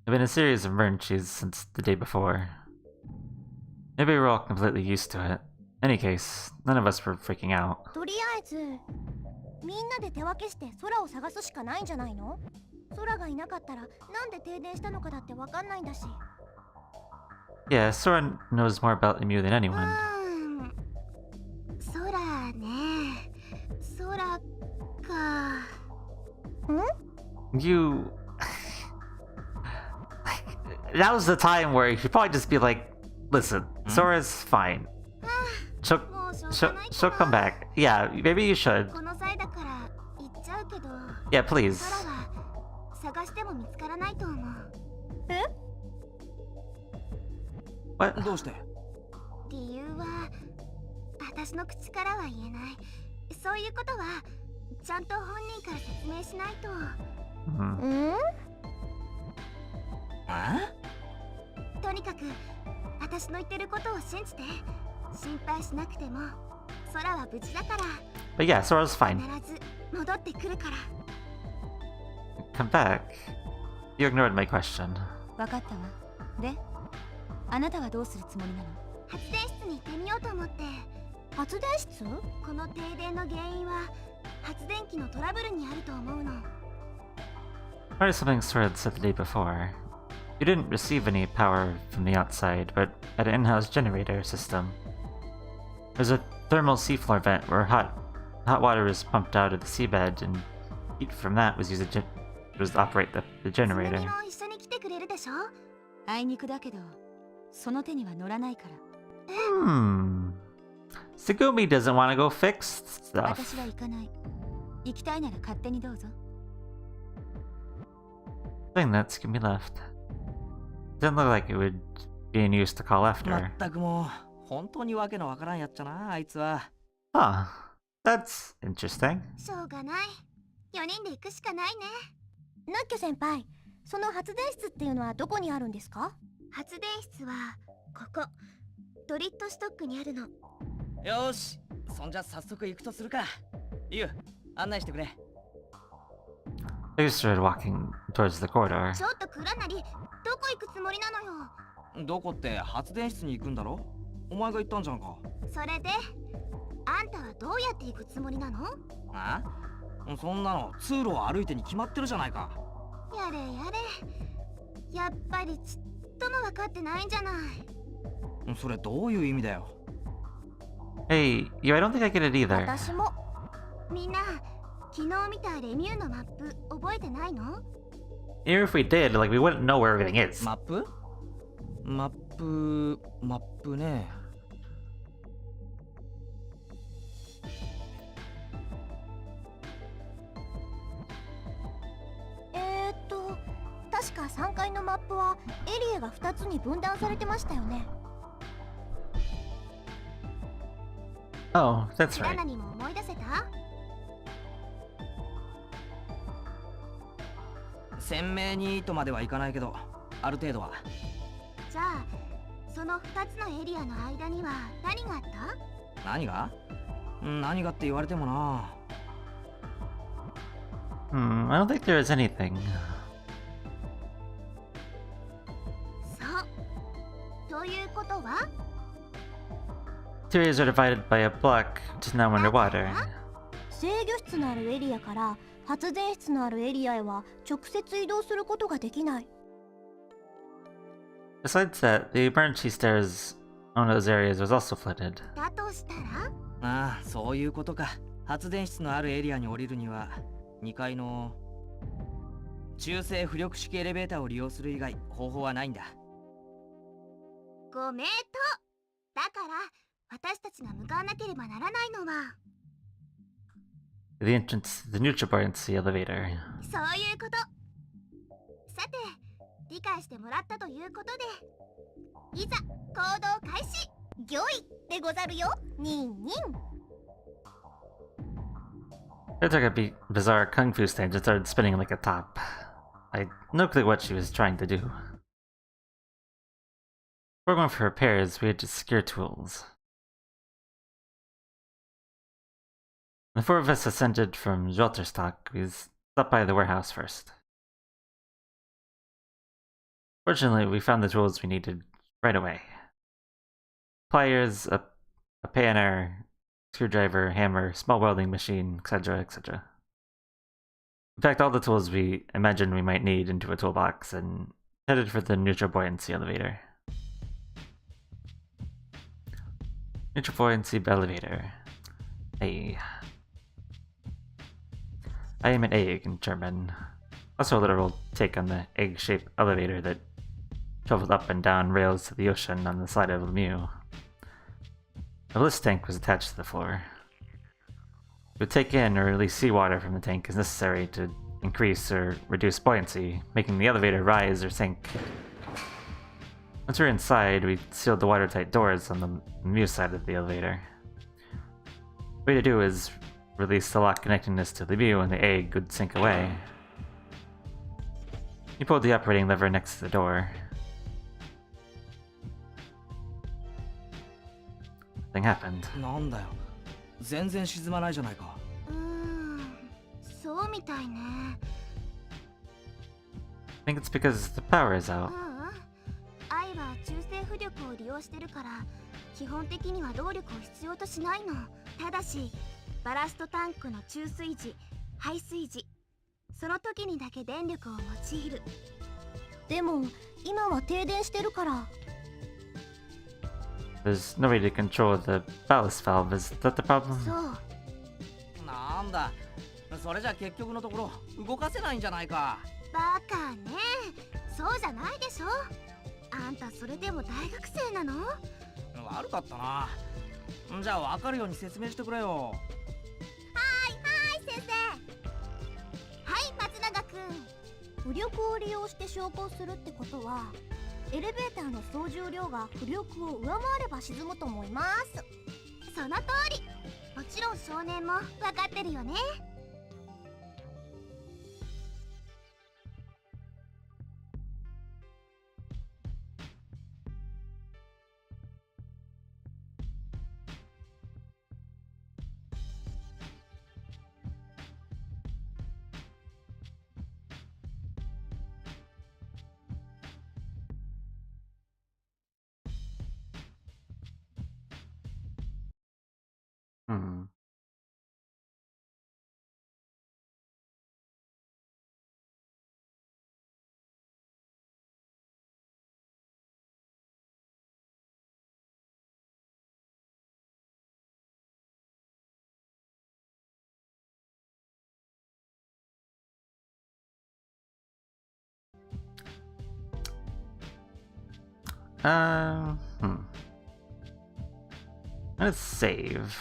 [SPEAKER 1] There have been a series of emergencies since the day before. Maybe we're all completely used to it. In any case, none of us were freaking out.
[SPEAKER 3] とりあえずみんなで手分けして空を探すしかないんじゃないの？空がいなかったらなんで停電したのかだってわかんないんだし。
[SPEAKER 1] Yeah, Sora knows more about Emu than anyone.
[SPEAKER 3] 空ね。空か。
[SPEAKER 1] You... Now's the time where you should probably just be like, listen, Sora's fine. She'll,
[SPEAKER 3] もうしょう
[SPEAKER 1] she'll,
[SPEAKER 3] がないか
[SPEAKER 1] she'll
[SPEAKER 3] な。
[SPEAKER 1] come back. Yeah, maybe you should.
[SPEAKER 3] この際だから言っちゃうけど。
[SPEAKER 1] Yeah, please.
[SPEAKER 3] 空は探しても見つからないと思う。
[SPEAKER 1] What?
[SPEAKER 2] どうして？
[SPEAKER 3] 理由は私の口からは言えない。そういうことはちゃんと本人から説明しないと。
[SPEAKER 1] Mhm.
[SPEAKER 2] あ？
[SPEAKER 3] とにかく私の言ってることを信じて。心配しなくても空は無事だから。
[SPEAKER 1] But yeah, Sora's fine.
[SPEAKER 3] 必ず戻ってくるから。
[SPEAKER 1] Come back. You ignored my question.
[SPEAKER 4] わかったわ。で、あなたはどうするつもりなの？
[SPEAKER 3] 発電室に行ってみようと思って。発電室？この停電の原因は発電機のトラブルにあると思うの。
[SPEAKER 1] Probably something Sora had said the day before. You didn't receive any power from the outside, but had an in-house generator system. There's a thermal seafloor vent where hot water was pumped out of the seabed, and heat from that was used to operate the
[SPEAKER 3] つ
[SPEAKER 1] generator.
[SPEAKER 3] ぐみも一緒に来てくれるでしょ？
[SPEAKER 4] あいにくだけど、その手には乗らないから。
[SPEAKER 1] Tsugumi doesn't want to go fix stuff.
[SPEAKER 4] 私は行かない。行きたいなら勝手にどうぞ。
[SPEAKER 1] Saying that, Tsugumi left. Didn't look like it would be any use to call after.
[SPEAKER 2] まったくもう本当にわけのわからんやっちゃな、あいつは。
[SPEAKER 1] Huh. That's interesting.
[SPEAKER 3] しょうがない。4人で行くしかないね。ナッキョ先輩、その発電室っていうのはどこにあるんですか？発電室はここ、ドリットストックにあるの。
[SPEAKER 2] よし、そんじゃ早速行くとするか。ユウ、案内してくれ。
[SPEAKER 1] They started walking towards the corridor.
[SPEAKER 3] ちょっと蔵なり、どこ行くつもりなのよ。
[SPEAKER 2] どこって発電室に行くんだろ？お前が言ったんじゃんか。
[SPEAKER 3] それで、あんたはどうやって行くつもりなの？
[SPEAKER 2] あ？そんなの通路を歩いてに決まってるじゃないか。
[SPEAKER 3] やれやれ。やっぱりちっとも分かってないんじゃない。
[SPEAKER 2] それどういう意味だよ。
[SPEAKER 1] Hey, you, I don't think I get it either.
[SPEAKER 3] 私も。みんな、昨日見たレミューのマップ覚えてないの？
[SPEAKER 1] Even if we did, like, we wouldn't know where everything is.
[SPEAKER 2] マップね。
[SPEAKER 3] 確か3階のマップはエリアが2つに分断されてましたよね。
[SPEAKER 1] Oh, that's
[SPEAKER 3] ラ
[SPEAKER 1] right.
[SPEAKER 3] ナにも思い出せた？鮮
[SPEAKER 2] 鮮明にとまではいかないけど、ある程度は。
[SPEAKER 3] じゃあ、そその2つのエリアの間には何があった？
[SPEAKER 2] 何がって言われてもな。
[SPEAKER 1] I don't think there is anything.
[SPEAKER 3] そう。ということは
[SPEAKER 1] Two areas are divided by a block, which is now underwater.
[SPEAKER 6] 制御室のあるエリアから発電室のあるエリアへは直接移動することができない。
[SPEAKER 1] Besides that, the emergency stairs on those areas was also flooded.
[SPEAKER 3] だとしたら
[SPEAKER 2] ああ、そういうことか。発電室のあるエリアに降りるには2階の中性浮力式エレベーターを利用する以外方法はないんだ。
[SPEAKER 3] ご名答。だから私たちが向かわなければならないのは
[SPEAKER 1] The entrance to the neutral buoyancy elevator.
[SPEAKER 3] そういうこと。さて、理解してもらったということで、いざ行動開始。
[SPEAKER 6] 御意でござるよ。ニンニン。
[SPEAKER 1] They took a bizarre kung fu stance and started spinning like a top. I had no clue what she was trying to do. Before going for repairs, we had to secure tools. The four of us ascended from Jolterstock. We stopped by the warehouse first. Fortunately, we found the tools we needed right away. Pliers, a panner, screwdriver, hammer, small welding machine, etc., etc. We packed all the tools we imagined we might need into a toolbox and headed for the neutral buoyancy elevator. Neutral buoyancy elevator. A. I am an egg in German. Also a literal take on the egg-shaped elevator that traveled up and down rails to the ocean on the side of Lemieux. A bliss tank was attached to the floor. It would take in or release seawater from the tank as necessary to increase or reduce buoyancy, making the elevator rise or sink. Once we were inside, we sealed the watertight doors on the Lemieux side of the elevator. The way to do is release the lock connecting this to Lemieux and the egg would sink away. He pulled the operating lever next to the door. Nothing happened.
[SPEAKER 2] なんだよ。全然沈まないじゃないか。
[SPEAKER 3] そうみたいね。
[SPEAKER 1] I think it's because the power is out.
[SPEAKER 3] 愛は中性浮力を利用してるから基本的には動力を必要としないの。ただしバラストタンクの注水時、排水時、その時にだけ電力を用いる。
[SPEAKER 6] でも今は停電してるから。
[SPEAKER 1] There's no way to control the ballast valve, is that the problem?
[SPEAKER 3] そう。
[SPEAKER 2] なんだ。それじゃ結局のところ動かせないんじゃないか。
[SPEAKER 3] バカね。そうじゃないでしょ。あんたそれでも大学生なの？
[SPEAKER 2] 悪かったな。じゃあ分かるように説明してくれよ。
[SPEAKER 3] はい先生。はい松永くん。
[SPEAKER 6] 浮力を利用して昇降するってことはエレベーターの総重量が浮力を上回れば沈むと思います。
[SPEAKER 3] その通り。もちろん少年も分かってるよね。
[SPEAKER 1] Hmm. Let's save.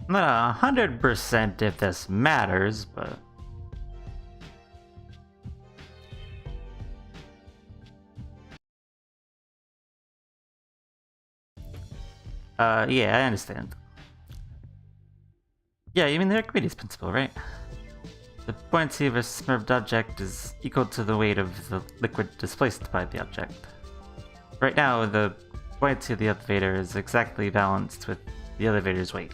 [SPEAKER 1] I'm not 100% if this matters, but Yeah, I understand. Yeah, you mean the Archimedes principle, right? The buoyancy of a submerged object is equal to the weight of the liquid displaced by the object. Right now, the buoyancy of the elevator is exactly balanced with the elevator's weight.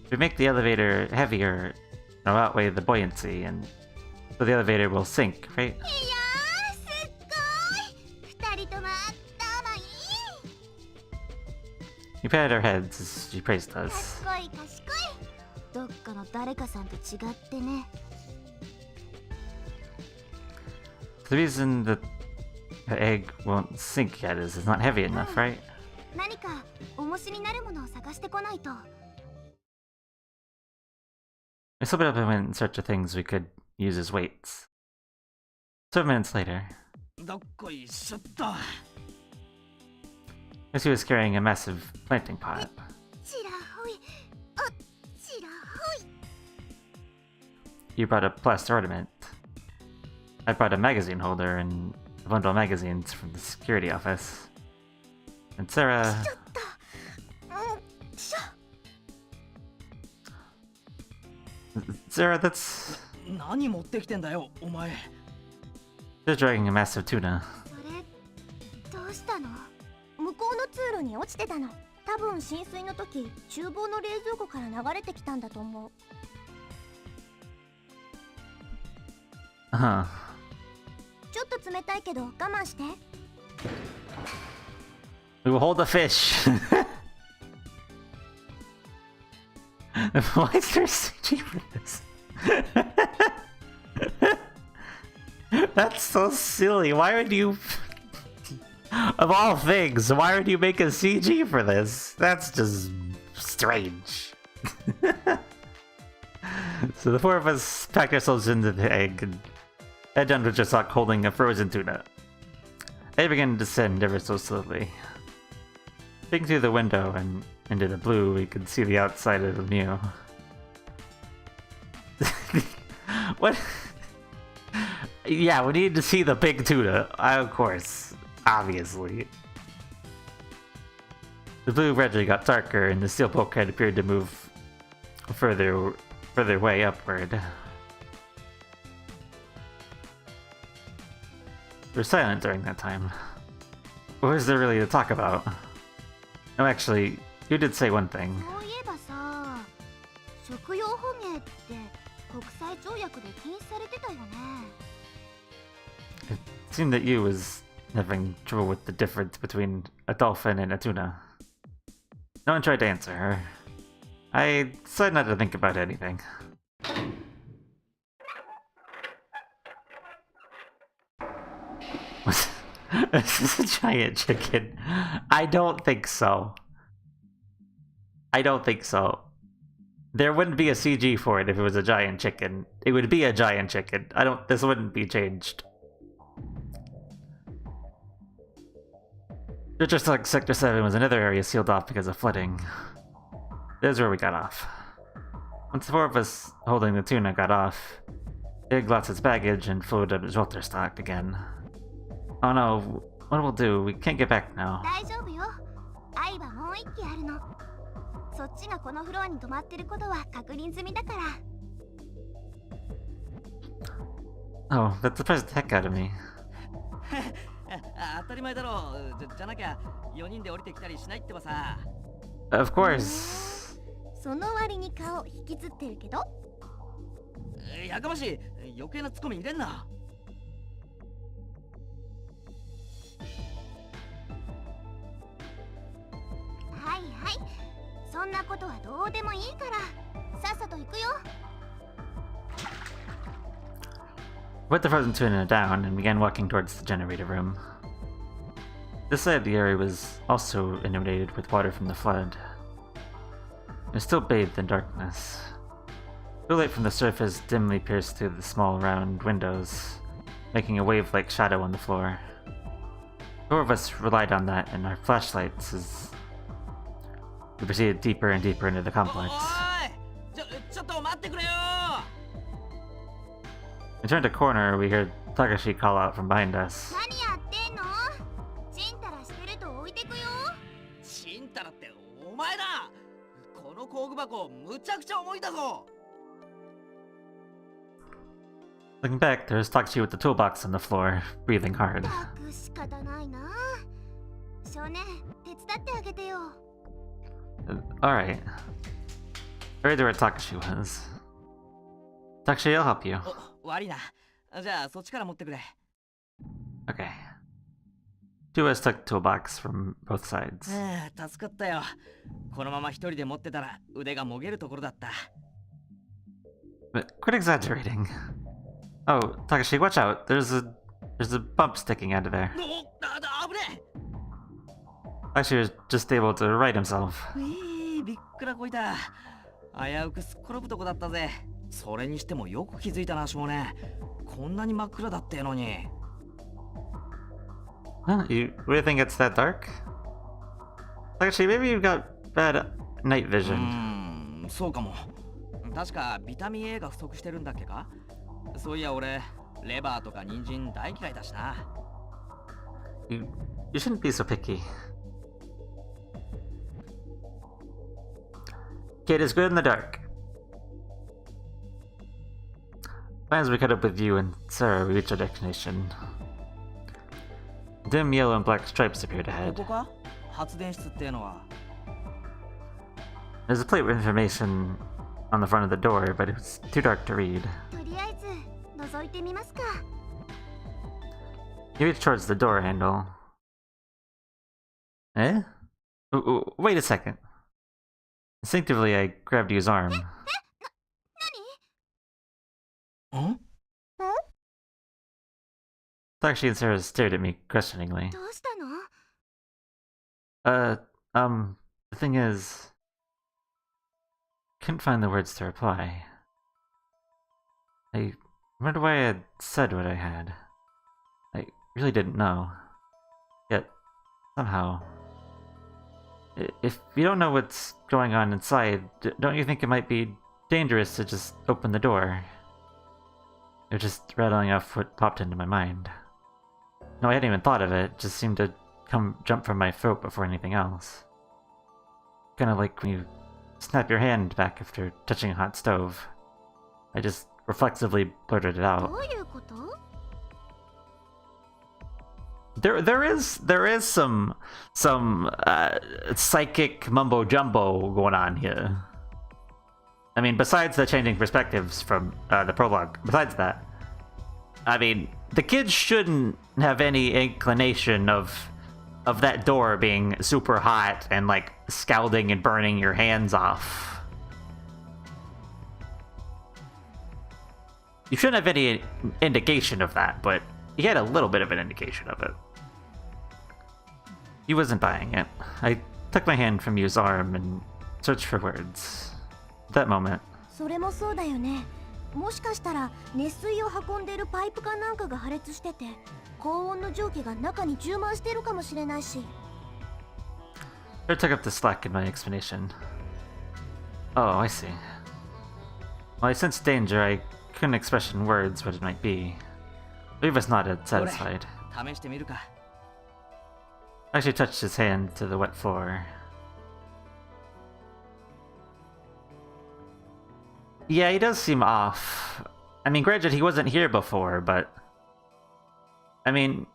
[SPEAKER 1] If we make the elevator heavier, it'll outweigh the buoyancy, and so the elevator will sink, right?
[SPEAKER 3] いやーすっごい。2人とも頭いい。
[SPEAKER 1] We patted our heads as she praised us.
[SPEAKER 3] 賢い賢い。どっかの誰かさんと違ってね。
[SPEAKER 1] The reason that the egg won't sink yet is it's not heavy enough, right?
[SPEAKER 3] 何か重しになるものを探してこないと。
[SPEAKER 1] We split up and went in search of things we could use as weights. 7 minutes later,
[SPEAKER 2] どっこいしょっと。
[SPEAKER 1] Missy was carrying a massive planting pot.
[SPEAKER 3] ちらほい。あ、ちらほい。
[SPEAKER 1] You brought a plaster ornament. I brought a magazine holder and a bundle of magazines from the security office. And Sarah...
[SPEAKER 3] ちょっと。うん、しょ。
[SPEAKER 1] Sarah, that's...
[SPEAKER 2] 何持ってきてんだよ、お前。
[SPEAKER 1] They're dragging a massive tuna.
[SPEAKER 3] それどうしたの？
[SPEAKER 6] 向こうの通路に落ちてたの。多分浸水の時厨房の冷蔵庫から流れてきたんだと思う。
[SPEAKER 1] Huh.
[SPEAKER 6] ちょっと冷たいけど我慢して。
[SPEAKER 1] We will hold the fish. Why is there CG for this? That's so silly. Why would you... Of all things, why would you make a CG for this? That's just strange. So the four of us packed ourselves into the egg and head down to Jessok holding a frozen tuna. They began to descend ever so slowly. Peeking through the window and into the blue, we could see the outside of the Mew. What? Yeah, we need to see the big tuna. Of course. Obviously. The blue gradually got darker and the steel bulkhead appeared to move further way upward. We were silent during that time. What was there really to talk about? No, actually, you did say one thing.
[SPEAKER 3] そういえばさ、食用捕鯨って国際条約で禁止されてたよね。
[SPEAKER 1] It seemed that you was having trouble with the difference between a dolphin and a tuna. No one tried to answer her. I decided not to think about anything. Is this a giant chicken? I don't think so. I don't think so. There wouldn't be a CG for it if it was a giant chicken. It would be a giant chicken. This wouldn't be changed. Just like Sector 7 was another area sealed off because of flooding. There's where we got off. Once the four of us holding the tuna got off, Big lost its baggage and flew up his welter stock again. Oh no, what we'll do? We can't get back now.
[SPEAKER 3] 大丈夫よ。愛はもう一機あるの。そっちがこのフロアに泊まってることは確認済みだから。
[SPEAKER 1] Oh, that surprised the heck out of me.
[SPEAKER 2] 当たり前だろう。じゃなきゃ4人で降りてきたりしないってばさ。
[SPEAKER 1] Of course.
[SPEAKER 6] その割に顔引きつってるけど。
[SPEAKER 2] やかましい。余計なツッコミ入れんな。
[SPEAKER 3] はいはい。そんなことはどうでもいいから。さっさと行くよ。
[SPEAKER 1] We put the frozen tuna down and began walking towards the generator room. This side of the area was also inundated with water from the flood. It was still bathed in darkness. Blue light from the surface dimly pierced through the small round windows, making a wave-like shadow on the floor. Four of us relied on that and our flashlights as we proceeded deeper and deeper into the complex.
[SPEAKER 2] ちょっと待ってくれよ。
[SPEAKER 1] We turned a corner, we heard Takashi call out from behind us.
[SPEAKER 3] 何やってんの？ちんたらしてると置いてくよ。
[SPEAKER 2] ちんたらってお前だ。この工具箱むちゃくちゃ重いだぞ。
[SPEAKER 1] Looking back, there's Takashi with the toolbox on the floor, breathing hard.
[SPEAKER 3] たく仕方ないな。少年、手伝ってあげてよ。
[SPEAKER 1] Alright. Right where Takashi was. Takashi, I'll help you.
[SPEAKER 2] お、悪いな。じゃあそっちから持ってくれ。
[SPEAKER 1] Okay. Two of us took toolbox from both sides.
[SPEAKER 2] 助かったよ。このまま一人で持ってたら腕がもげるところだった。
[SPEAKER 1] But quit exaggerating. Oh, Takashi, watch out. There's a bump sticking out of there.
[SPEAKER 2] 危ね
[SPEAKER 1] Takashi was just able to right himself.
[SPEAKER 2] え。びっくらこいた。危うくすっ転ぶとこだったぜ。それにしてもよく気づいたな、少年。こんなに真っ暗だってのに。
[SPEAKER 1] Huh? You really think it's that dark? Takashi, maybe you've got bad night vision.
[SPEAKER 2] そうかも。確かビタミン A が不足してるんだっけか。そういや俺、レバーとか人参大嫌いだしな。
[SPEAKER 1] You shouldn't be so picky. Kid is good in the dark. As we caught up with you and Sora, we reached our destination. Dim yellow and black stripes appeared
[SPEAKER 2] こ
[SPEAKER 1] ahead.
[SPEAKER 2] こか発電室っていうのは。
[SPEAKER 1] There's a plate with information on the front of the door, but it was too dark to read.
[SPEAKER 3] とりあえず覗いてみますか。
[SPEAKER 1] He reached towards the door handle. Eh? Wait a second. Instinctively, I grabbed Yu's arm.
[SPEAKER 2] ん
[SPEAKER 1] Takashi and Sarah stared at me questioningly.
[SPEAKER 3] どうしたの？
[SPEAKER 1] The thing is... Couldn't find the words to reply. I wondered why I had said what I had. I really didn't know. Yet, somehow... If you don't know what's going on inside, don't you think it might be dangerous to just open the door? It was just rattling off what popped into my mind. No, I hadn't even thought of it. It just seemed to jump from my throat before anything else. Kind of like when you snap your hand back after touching a hot stove. I just reflexively blurted it out.
[SPEAKER 3] どういうこと？
[SPEAKER 1] There is some psychic mumbo jumbo going on here. I mean, besides the changing perspectives from the prologue, besides that, I mean, the kids shouldn't have any inclination of that door being super hot and like scalding and burning your hands off. You shouldn't have any indication of that, but he had a little bit of an indication of it. He wasn't buying it. I took my hand from Yu's arm and searched for words. At that moment,
[SPEAKER 6] それもそうだよね。もしかしたら熱水を運んでるパイプかなんかが破裂してて、高温の蒸気が中に充満してるかもしれないし。
[SPEAKER 1] I took up the slack in my explanation. Oh, I see. Well, I sensed danger. I couldn't express in words what it might be. Levis nodded, satisfied.
[SPEAKER 2] 試してみるか。
[SPEAKER 1] I actually touched his hand to the wet floor. Yeah, he does seem off. I mean, granted, he wasn't here before, but... I mean,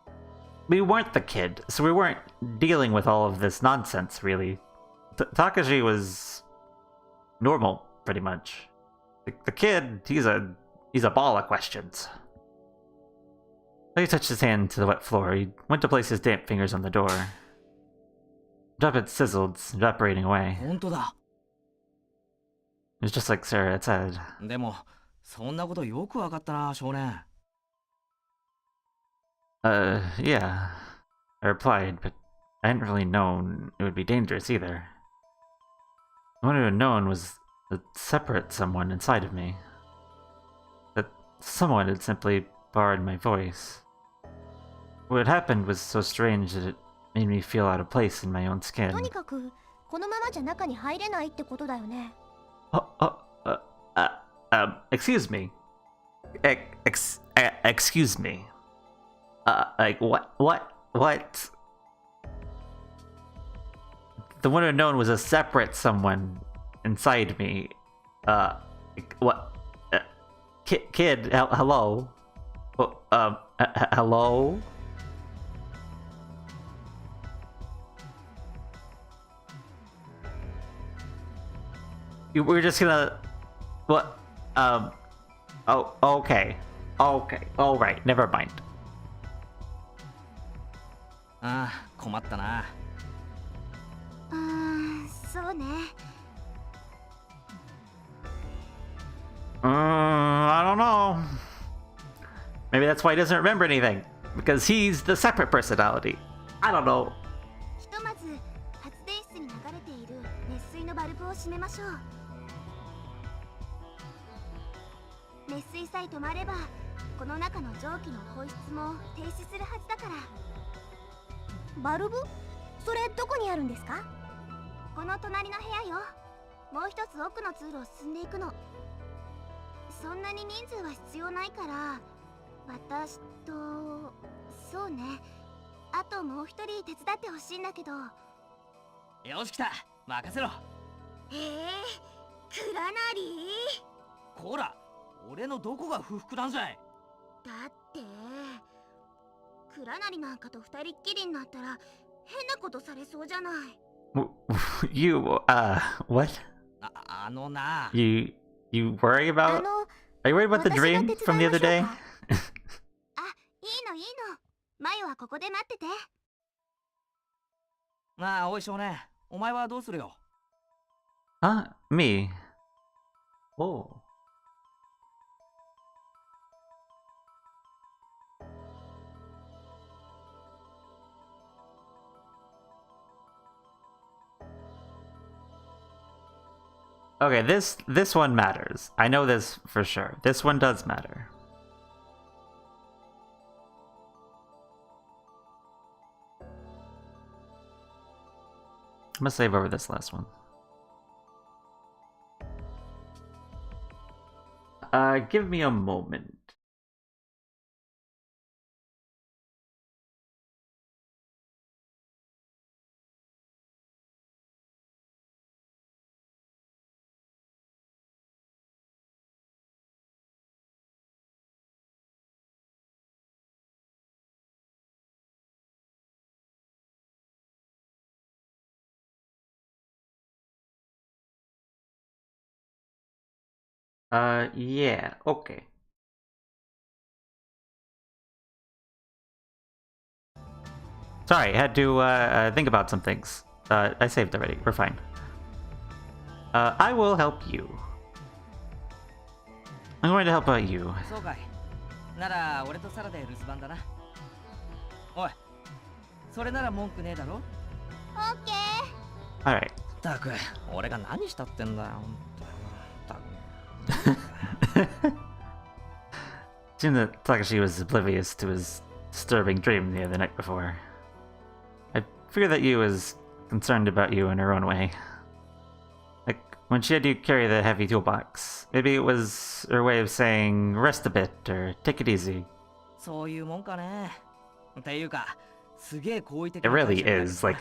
[SPEAKER 1] we weren't the kid, so we weren't dealing with all of this nonsense, really. Takashi was... normal, pretty much. The kid, he's a ball of questions. He touched his hand to the wet floor. He went to place his damp fingers on the door. The top had sizzled, evaporating away.
[SPEAKER 2] 本当だ。
[SPEAKER 1] It was just like Sarah had said.
[SPEAKER 2] でもそんなことよくわかったな、少年。
[SPEAKER 1] Yeah. I replied, but I hadn't really known it would be dangerous either. What I had known was a separate someone inside of me. That someone had simply borrowed my voice. What had happened was so strange that it made me feel out of place in my own skin.
[SPEAKER 6] とにかくこのままじゃ中に入れないってことだよね。
[SPEAKER 1] Excuse me. Excuse me. Like, what? the one unknown was a separate someone inside me. What? Kid, hello? Hello? We're just gonna... What? Oh, okay. Okay. Alright, never mind.
[SPEAKER 2] ああ、困ったな。
[SPEAKER 3] そうね。
[SPEAKER 1] I don't know. Maybe that's why he doesn't remember anything. Because he's the separate personality. I don't know.
[SPEAKER 3] ひとまず発電室に流れている熱水のバルブを閉めましょう。熱水さえ止まれば、この中の蒸気の放出も停止するはずだから。
[SPEAKER 6] バルブ？それどこにあるんですか？
[SPEAKER 3] この隣の部屋よ。もう一つ奥の通路を進んでいくの。そんなに人数は必要ないから、私と、そうね。あともう一人手伝ってほしいんだけど。
[SPEAKER 2] よし来た、任せろ。
[SPEAKER 3] クラナリー。
[SPEAKER 2] こら、俺のどこが不服なんじゃい。
[SPEAKER 3] だってクラナリなんかと二人っきりになったら変なことされそうじゃない。
[SPEAKER 1] You, what?
[SPEAKER 2] あのな。
[SPEAKER 1] You worry about? Are you worried about the dream from the other day?
[SPEAKER 3] あ、いいのいいの。マヨはここで待ってて。
[SPEAKER 2] まあ、おい少年、お前はどうするよ。
[SPEAKER 1] Huh? Me? Oh. Okay, this one matters. I know this for sure. This one does matter. I'm gonna save over this last one. Give me a moment. Yeah, okay. Sorry, I had to think about some things. I saved already, we're fine. I will help you. I'm going to help out you.
[SPEAKER 2] そうかい。なら、俺とサラで留守番だな。おい、それなら文句ねえだろ。
[SPEAKER 3] オッケー。
[SPEAKER 1] Alright.
[SPEAKER 2] ったく、俺が何したってんだよ。
[SPEAKER 1] Seemed that Takashi was oblivious to his disturbing dream the other night before. I figured that Yu was concerned about you in her own way. Like, when she had you carry the heavy toolbox, maybe it was her way of saying, rest a bit, or take it easy.
[SPEAKER 2] そういうもんかね。っていうか、すげえ好意的
[SPEAKER 1] It really is, like,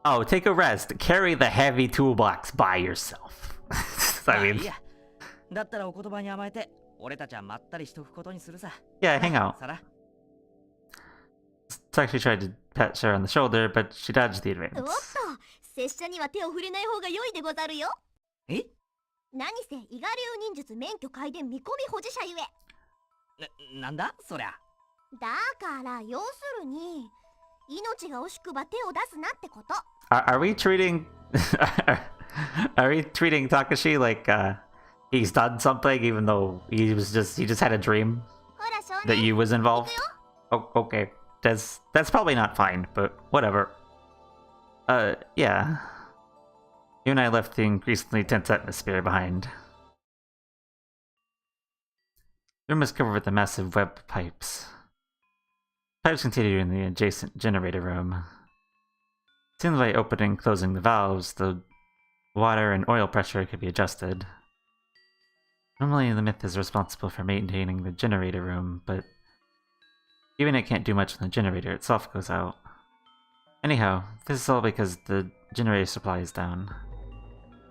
[SPEAKER 1] oh, take a rest, carry the heavy toolbox by yourself. I mean...
[SPEAKER 2] だったらお言葉に甘えて、俺たちはまったりしとくことにするさ。
[SPEAKER 1] Yeah, hang out. Takashi tried to pat Sora on the shoulder, but she dodged the advance.
[SPEAKER 6] おっと、拙者には手を触れない方が良いでござるよ。
[SPEAKER 2] え？
[SPEAKER 6] 何せ、伊賀流忍術免許皆伝見込み保持者ゆえ。
[SPEAKER 2] なんだそりゃ。
[SPEAKER 6] だから要するに、命が惜しくば手を出すなってこと。
[SPEAKER 1] Are we treating... are we treating Takashi like, he's done something even though he just had a dream that Yu was involved? Oh, okay. That's probably not fine, but whatever. Yeah. You and I left the increasingly tense atmosphere behind. The room is covered with a massive web of pipes. Pipes continue in the adjacent generator room. It seems by opening and closing the valves, the water and oil pressure could be adjusted. Normally, the myth is responsible for maintaining the generator room, but even it can't do much when the generator itself goes out. Anyhow, this is all because the generator supplies down.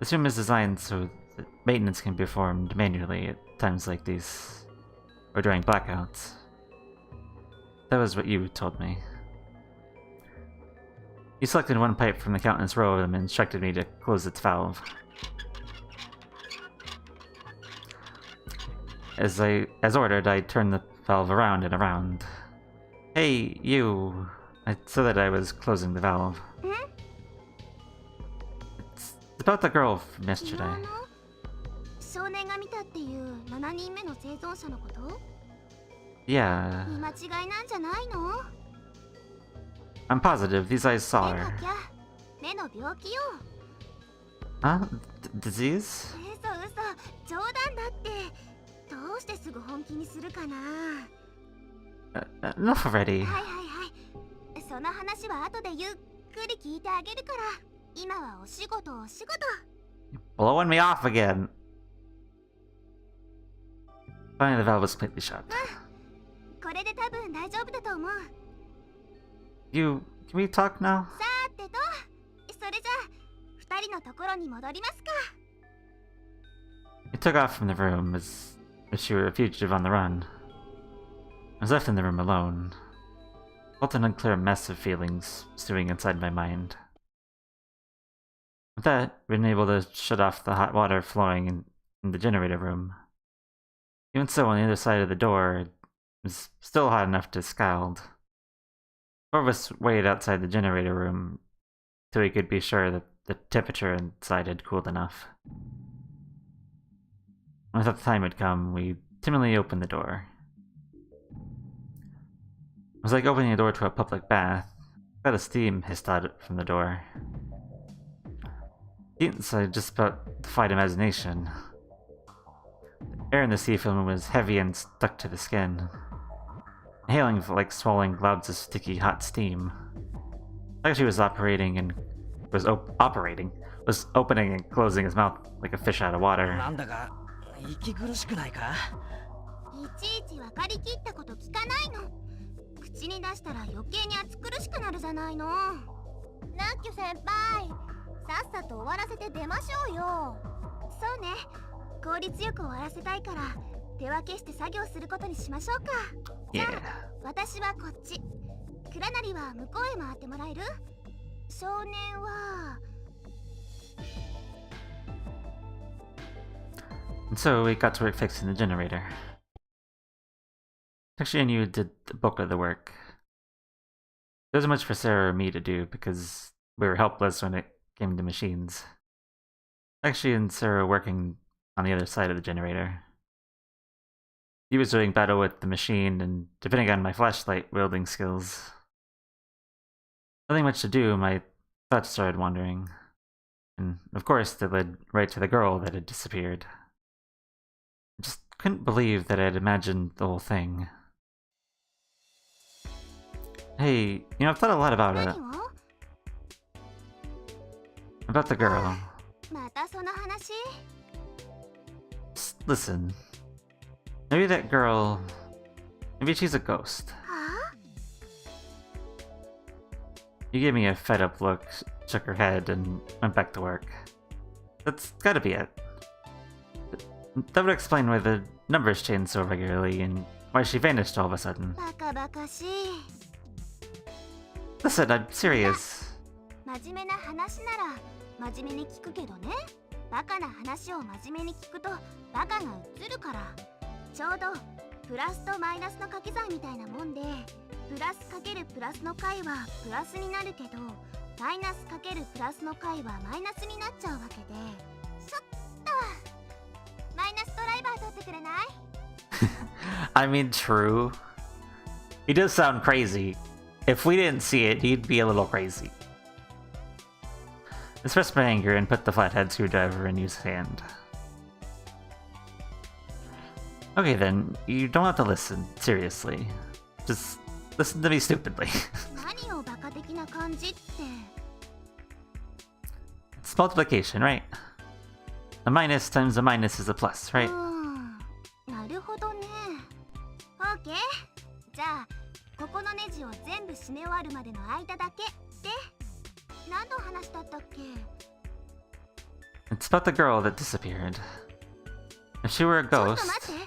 [SPEAKER 1] This room is designed so that maintenance can be performed manually at times like these, or during blackouts. That was what you told me. You selected one pipe from the countless row of them and instructed me to close its valve. As ordered, I turned the valve around and around. Hey, you! I said that I was closing the valve. It's about the girl from yesterday.
[SPEAKER 3] 少年が見たっていう7人目の生存者のこと？
[SPEAKER 1] Yeah.
[SPEAKER 3] 見間違いなんじゃないの？
[SPEAKER 1] I'm positive these eyes saw
[SPEAKER 3] 目
[SPEAKER 1] her.
[SPEAKER 3] だきゃ目の病気よ。
[SPEAKER 1] Huh? Disease?
[SPEAKER 3] 嘘冗談だって。どうしてすぐ本気にするかな。
[SPEAKER 1] Enough already.
[SPEAKER 3] はい。その話は後でゆっくり聞いてあげるから。今はお仕事。
[SPEAKER 1] Blowing me off again. Finally, the valve was completely shut.
[SPEAKER 3] これで多分大丈夫だと思う。
[SPEAKER 1] Can we talk now?
[SPEAKER 3] さてと、それじゃあ2人のところに戻りますか。
[SPEAKER 1] We took off from the room as if she were a fugitive on the run. I was left in the room alone. Felt an unclear mess of feelings stewing inside my mind. With that, we'd been able to shut off the hot water flowing in the generator room. Even so, on the other side of the door, it was still hot enough to scald. Four of us waited outside the generator room till we could be sure that the temperature inside had cooled enough. When I thought the time had come, we timidly opened the door. It was like opening a door to a public bath. A cloud of steam hissed out from the door. The inside just about defied imagination. The air in the sea film was heavy and stuck to the skin. Inhaling felt like swallowing globs of sticky hot steam. Like she was opening and closing his mouth like a fish out of water.
[SPEAKER 2] なんだか息苦しくないか？
[SPEAKER 3] いちいち分かりきったこと聞かないの。口に出したら余計に暑苦しくなるじゃないの。ナッキュ先輩、さっさと終わらせて出ましょうよ。そうね、効率よく終わらせたいから手分けして作業することにしましょうか。じゃあ、私はこっち。クラナリは向こうへ回ってもらえる？少年は。
[SPEAKER 1] And so we got to work fixing the generator. Actually, and you did the bulk of the work. There wasn't much for Sarah or me to do because we were helpless when it came to machines. Actually, and Sarah working on the other side of the generator. He was doing battle with the machine and depending on my flashlight wielding skills. Nothing much to do, my thoughts started wandering. And of course, they led right to the girl that had disappeared. I just couldn't believe that I had imagined the whole thing. Hey, I've thought a lot about it. About the girl. Just listen. Maybe that girl... Maybe she's a ghost. You gave me a fed-up look, shook her head, and went back to work. That's gotta be it. That would explain why the numbers changed so regularly and why she vanished all of a sudden. Listen, I'm serious.
[SPEAKER 3] 真面目な話なら真面目に聞くけどね。バカな話を真面目に聞くとバカが映るから。ちょうどプラスとマイナスの掛け算みたいなもんで、プラスかけるプラスの解はプラスになるけど、マイナスかけるプラスの解はマイナスになっちゃうわけで。ちょっとマイナスドライバー取ってくれない？
[SPEAKER 1] I mean, true. He does sound crazy. If we didn't see it, he'd be a little crazy. I suppressed my anger and put the flathead screwdriver in his hand. Okay then, you don't have to listen, seriously. Just listen to me stupidly.
[SPEAKER 3] 何をバカ的な感じって。
[SPEAKER 1] It's multiplication, right? A minus times a minus is a plus, right?
[SPEAKER 3] なるほどね。OK。じゃあ、ここのネジを全部締め終わるまでの間だけで。何の話だったっけ？
[SPEAKER 1] It's about the girl that disappeared. If she were a
[SPEAKER 3] ちょっ
[SPEAKER 1] ghost,
[SPEAKER 3] と待って、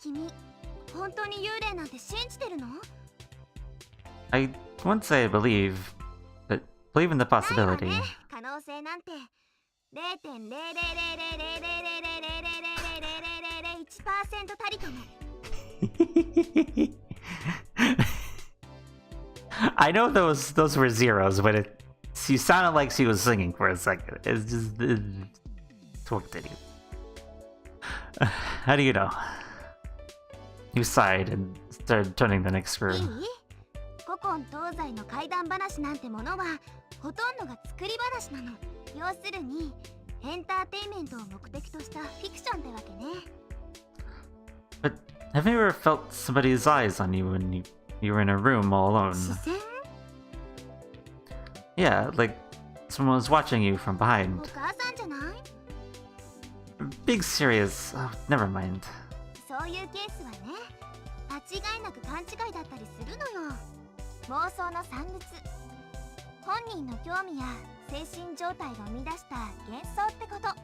[SPEAKER 3] 君本当に幽霊なんて信じてるの？
[SPEAKER 1] I won't say I believe, but believe in the
[SPEAKER 3] ないわ
[SPEAKER 1] possibility.
[SPEAKER 3] ね。可能性なんて 0.0000000000001% たりとも。
[SPEAKER 1] I know those were zeros, but she sounded like she was singing for a second. It's just talk to you. How do you know? You sighed and started turning the next
[SPEAKER 3] い
[SPEAKER 1] screw.
[SPEAKER 3] い？古今東西の怪談話なんてものはほとんどが作り話なの。要するにエンターテインメントを目的としたフィクションってわけね。
[SPEAKER 1] But have you ever felt somebody's eyes on you when you were in a room all alone?
[SPEAKER 3] 視線？
[SPEAKER 1] Yeah, like someone was watching you from
[SPEAKER 3] お
[SPEAKER 1] behind.
[SPEAKER 3] 母さんじゃない？
[SPEAKER 1] Big serious. Oh, never mind.
[SPEAKER 3] そういうケースはね、間違いなく勘違いだったりするのよ。妄想の産物。本人の興味や精神状態が生み出した幻想ってこと。
[SPEAKER 1] I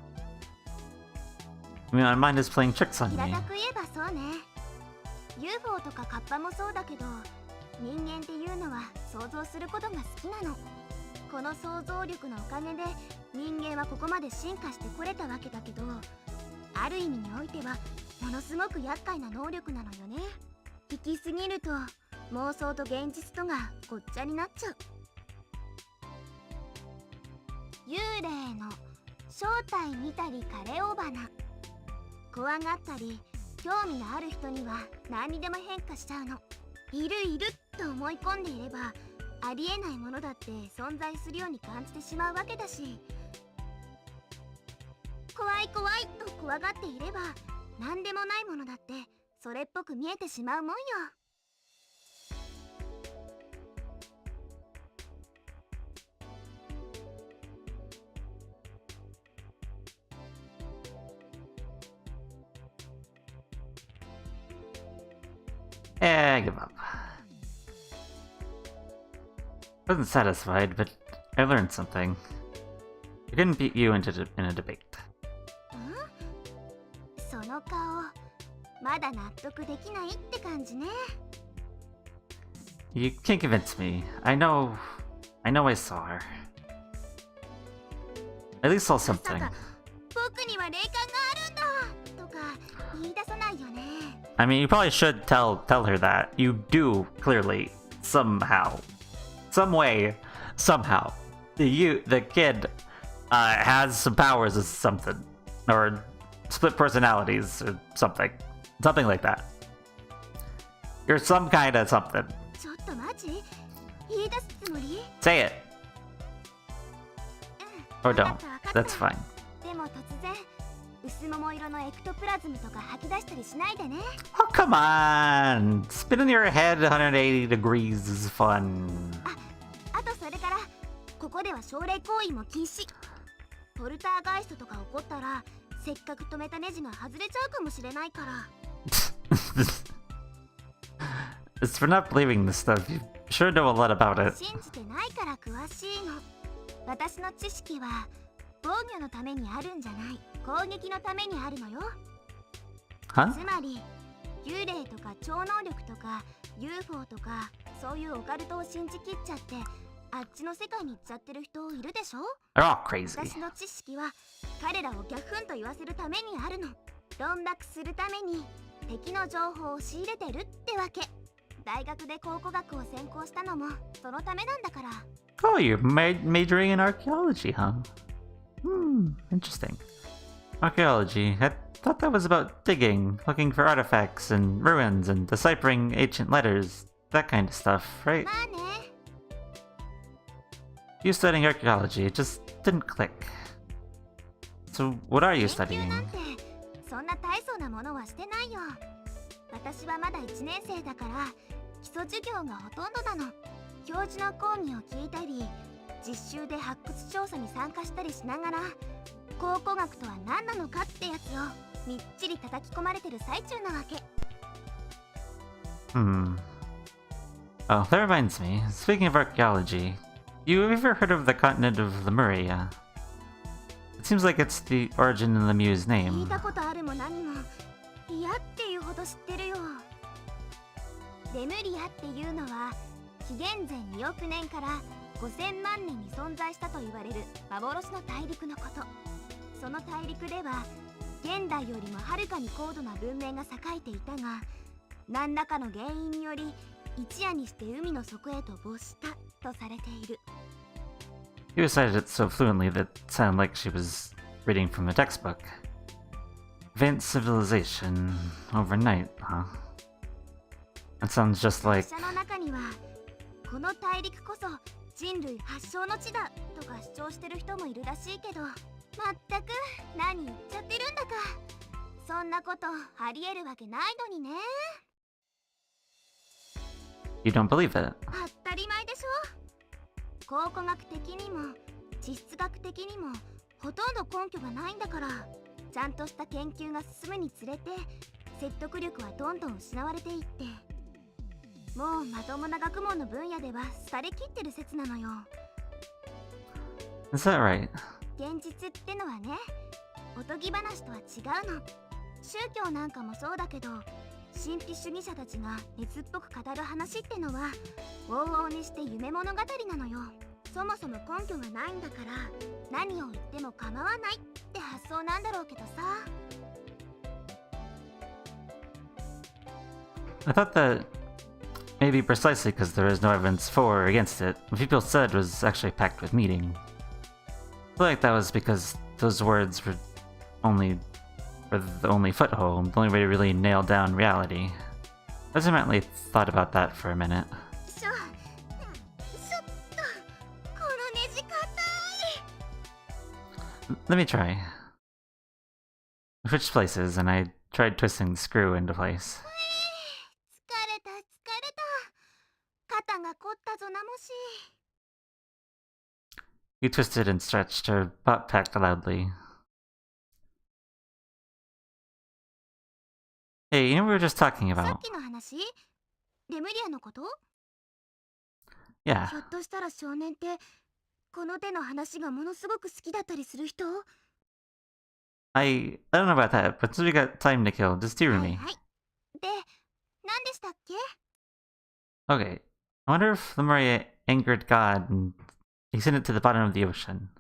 [SPEAKER 1] mean, my mind is playing tricks on
[SPEAKER 3] 平
[SPEAKER 1] me.
[SPEAKER 3] たく言えばそうね。UFO とかカッパもそうだけど、人間っていうのは想像することが好きなの。この想像力のおかげで人間はここまで進化してこれたわけだけど、ある意味においてはものすごく厄介な能力なのよね。引きすぎると妄想と現実とがごっちゃになっちゃう。幽霊の正体見たり枯れ尾花。怖がったり興味のある人には何にでも変化しちゃうの。いるいると思い込んでいればありえないものだって存在するように感じてしまうわけだし、怖い怖いと怖がっていれば何でもないものだってそれっぽく見えてしまうもんよ。
[SPEAKER 1] I give up. Wasn't satisfied, but I learned something. I couldn't beat you in a debate.
[SPEAKER 3] その顔まだ納得できないって感じね。
[SPEAKER 1] You can't convince me. I know I saw her. At least saw
[SPEAKER 3] まさ
[SPEAKER 1] something.
[SPEAKER 3] か僕には霊感があるんだとか言い出さないよね。
[SPEAKER 1] I mean, you probably should tell her that. You do, clearly, somehow. Some way, somehow. The kid has some powers or something. Or split personalities or something. Something like that. You're some kind of something.
[SPEAKER 3] ちょっとマジ？言い出すつもり？
[SPEAKER 1] Say it.
[SPEAKER 3] うん。
[SPEAKER 1] Or
[SPEAKER 3] わか
[SPEAKER 1] don't.
[SPEAKER 3] ったわかった。
[SPEAKER 1] That's fine.
[SPEAKER 3] でも突然薄桃色のエクトプラズムとか吐き出したりしないでね。
[SPEAKER 1] Oh, come on. Spinning your head 180 degrees is fun.
[SPEAKER 3] あとそれからここでは奨励行為も禁止。ポルターガイストとか起こったらせっかく止めたネジが外れちゃうかもしれないから。
[SPEAKER 1] It's for not believing this stuff. You sure know a lot about it.
[SPEAKER 3] 信じてないから詳しいの。私の知識は防御のためにあるんじゃない、攻撃のためにあるのよ。
[SPEAKER 1] Huh?
[SPEAKER 3] つまり幽霊とか超能力とか UFO とかそういうオカルトを信じきっちゃってあっちの世界に行っちゃってる人いるでしょ。
[SPEAKER 1] They're all crazy.
[SPEAKER 3] 私の知識は彼らをギャフンと言わせるためにあるの。論落するために敵の情報を仕入れてるってわけ。大学で考古学を専攻したのもそのためなんだから。
[SPEAKER 1] Oh, you're majoring in archaeology, huh? Interesting. Archaeology. I thought that was about digging, looking for artifacts and ruins and deciphering ancient letters, that kind of stuff, right?
[SPEAKER 3] まあね。
[SPEAKER 1] You studying archaeology, it just didn't click. So, what are you
[SPEAKER 3] 研究
[SPEAKER 1] studying?
[SPEAKER 3] なんてそんな大層なものはしてないよ。私はまだ1年生だから基礎授業がほとんどなの。教授の講義を聞いたり実習で発掘調査に参加したりしながら考古学とは何なのかってやつをみっちり叩き込まれてる最中なわけ。
[SPEAKER 1] Oh, that reminds me. Speaking of archaeology, You ever heard of the continent of Lemuria? It seems like it's the origin of the Muse
[SPEAKER 3] 聞い
[SPEAKER 1] name.
[SPEAKER 3] たことあるも何も嫌っていうほど知ってるよ。レムリアっていうのは紀元前2億年から5000万年に存在したと言われる幻の大陸のこと。その大陸では現代よりもはるかに高度な文明が栄えていたが、何らかの原因により一夜にして海の底へと没したとされている。
[SPEAKER 1] You recited it so fluently that it sounded like she was reading from a textbook. Advanced civilization overnight, huh? That sounds just like...
[SPEAKER 3] 学者の中にはこの大陸こそ人類発祥の地だとか主張してる人もいるらしいけど、まったく何言っちゃってるんだか。そんなことありえるわけないのにね。
[SPEAKER 1] You don't believe it.
[SPEAKER 3] 当たり前でしょ。考古学的にも地質学的にもほとんど根拠がないんだから。ちゃんとした研究が進むにつれて説得力はどんどん失われていって、もうまともな学問の分野では廃れきってる説なのよ。
[SPEAKER 1] Is that right?
[SPEAKER 3] 現実ってのはね、おとぎ話とは違うの。宗教なんかもそうだけど、神秘主義者たちが熱っぽく語る話ってのは往々にして夢物語なのよ。そもそも根拠がないんだから何を言っても構わないって発想なんだろうけどさ。
[SPEAKER 1] I thought that maybe precisely because there is no evidence for or against it, what people said was actually packed with meaning. I feel like that was because those words were the only foothold, the only way to really nail down reality. I just mentally thought about that for a minute.
[SPEAKER 3] ちょっとこのねじ硬い。
[SPEAKER 1] Let me try. I switched places and I tried twisting the screw into place.
[SPEAKER 3] 疲れた。肩が凝ったぞなもし。
[SPEAKER 1] You twisted and stretched her butt packed loudly. Hey, you know what we were just talking
[SPEAKER 3] さ
[SPEAKER 1] about?
[SPEAKER 3] っきの話、レムリアのこと？
[SPEAKER 1] Yeah.
[SPEAKER 3] ひょっとしたら少年ってこの手の話がものすごく好きだったりする人？
[SPEAKER 1] I don't know about that, but since we got time to kill, just do
[SPEAKER 3] はい
[SPEAKER 1] me.
[SPEAKER 3] はい。で、何でしたっけ？
[SPEAKER 1] Okay. I wonder if Lemuria angered God and he sent it to the bottom of the ocean.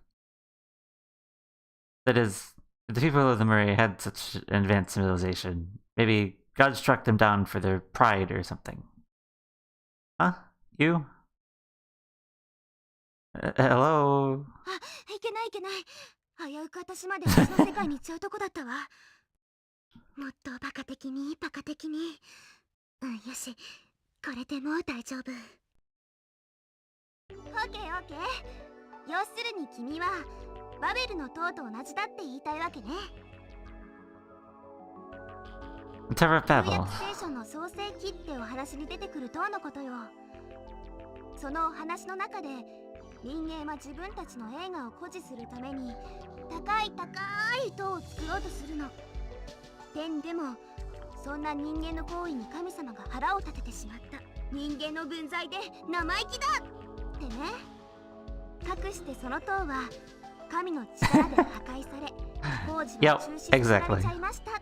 [SPEAKER 1] That is, if the people of Lemuria had such an advanced civilization, maybe God struck them down for their pride or something. Huh? You? Hello?
[SPEAKER 3] あ、いけない。危うく私まで別の世界に行っちゃうとこだったわ。もっとバカ的に。よし、これでもう大丈夫。オッケー。要するに君はバベルの塔と同じだって言いたいわけね。
[SPEAKER 1] The Tower of
[SPEAKER 3] 旧
[SPEAKER 1] Babel.
[SPEAKER 3] 約聖書の創世記ってお話に出てくる塔のことよ。そのお話の中で人間は自分たちの栄華を誇示するために高い塔を作ろうとするの。でもそんな人間の行為に神様が腹を立ててしまった。人間の分際で生意気だってね。かくしてその塔は神の力で破壊され工事の中止にされちゃいましたと。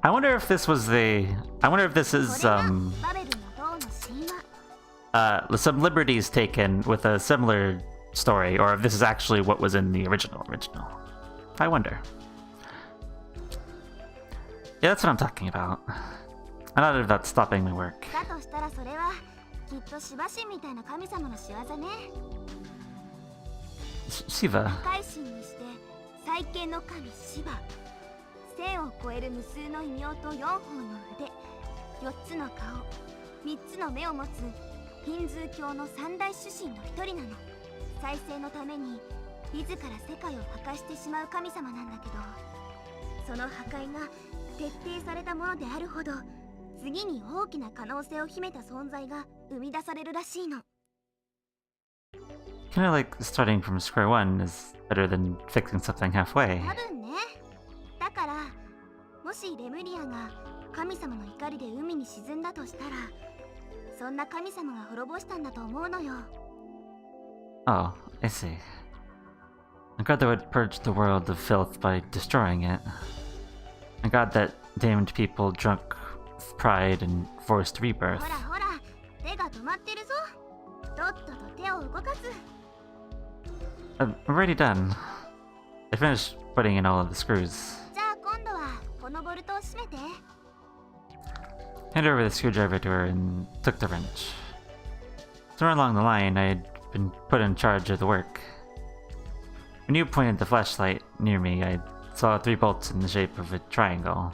[SPEAKER 1] I wonder if this is
[SPEAKER 3] これが
[SPEAKER 1] some
[SPEAKER 3] バベルの塔の神話。
[SPEAKER 1] some liberties taken with a similar story, or if this is actually what was in the original. I wonder. Yeah, that's what I'm talking about. I'm not about stopping my work.
[SPEAKER 3] だとしたらそれはきっとシバ神みたいな神様の仕業ね。
[SPEAKER 1] Shiva.
[SPEAKER 3] 破壊神にして再建の神シバ。1000を超える無数の異名と4本の腕、4つの顔、3つの目を持つヒンズー教の三大主神の一人なの。再生のために自ら世界を破壊してしまう神様なんだけど、その破壊が徹底されたものであるほど次に大きな可能性を秘めた存在が生み出されるらしいの。
[SPEAKER 1] Kind of like starting from square one is better than fixing something halfway.
[SPEAKER 3] 多分ね。だからもしレムリアが神様の怒りで海に沈んだとしたら、そんな神様が滅ぼしたんだと思うのよ。
[SPEAKER 1] Oh, I see. A god that would purge the world of filth by destroying it. A god that damned people drunk with pride and forced rebirth.
[SPEAKER 3] ほらほら、手が止まってるぞ。とっとと手を動かす。
[SPEAKER 1] I'm already done. I finished putting in all of the screws.
[SPEAKER 3] じゃあ今度はこのボルトを閉めて。
[SPEAKER 1] Handed over the screwdriver to her and took the wrench. Somewhere along the line, I had been put in charge of the work. When you pointed the flashlight near me, I saw 3 bolts in the shape of a triangle.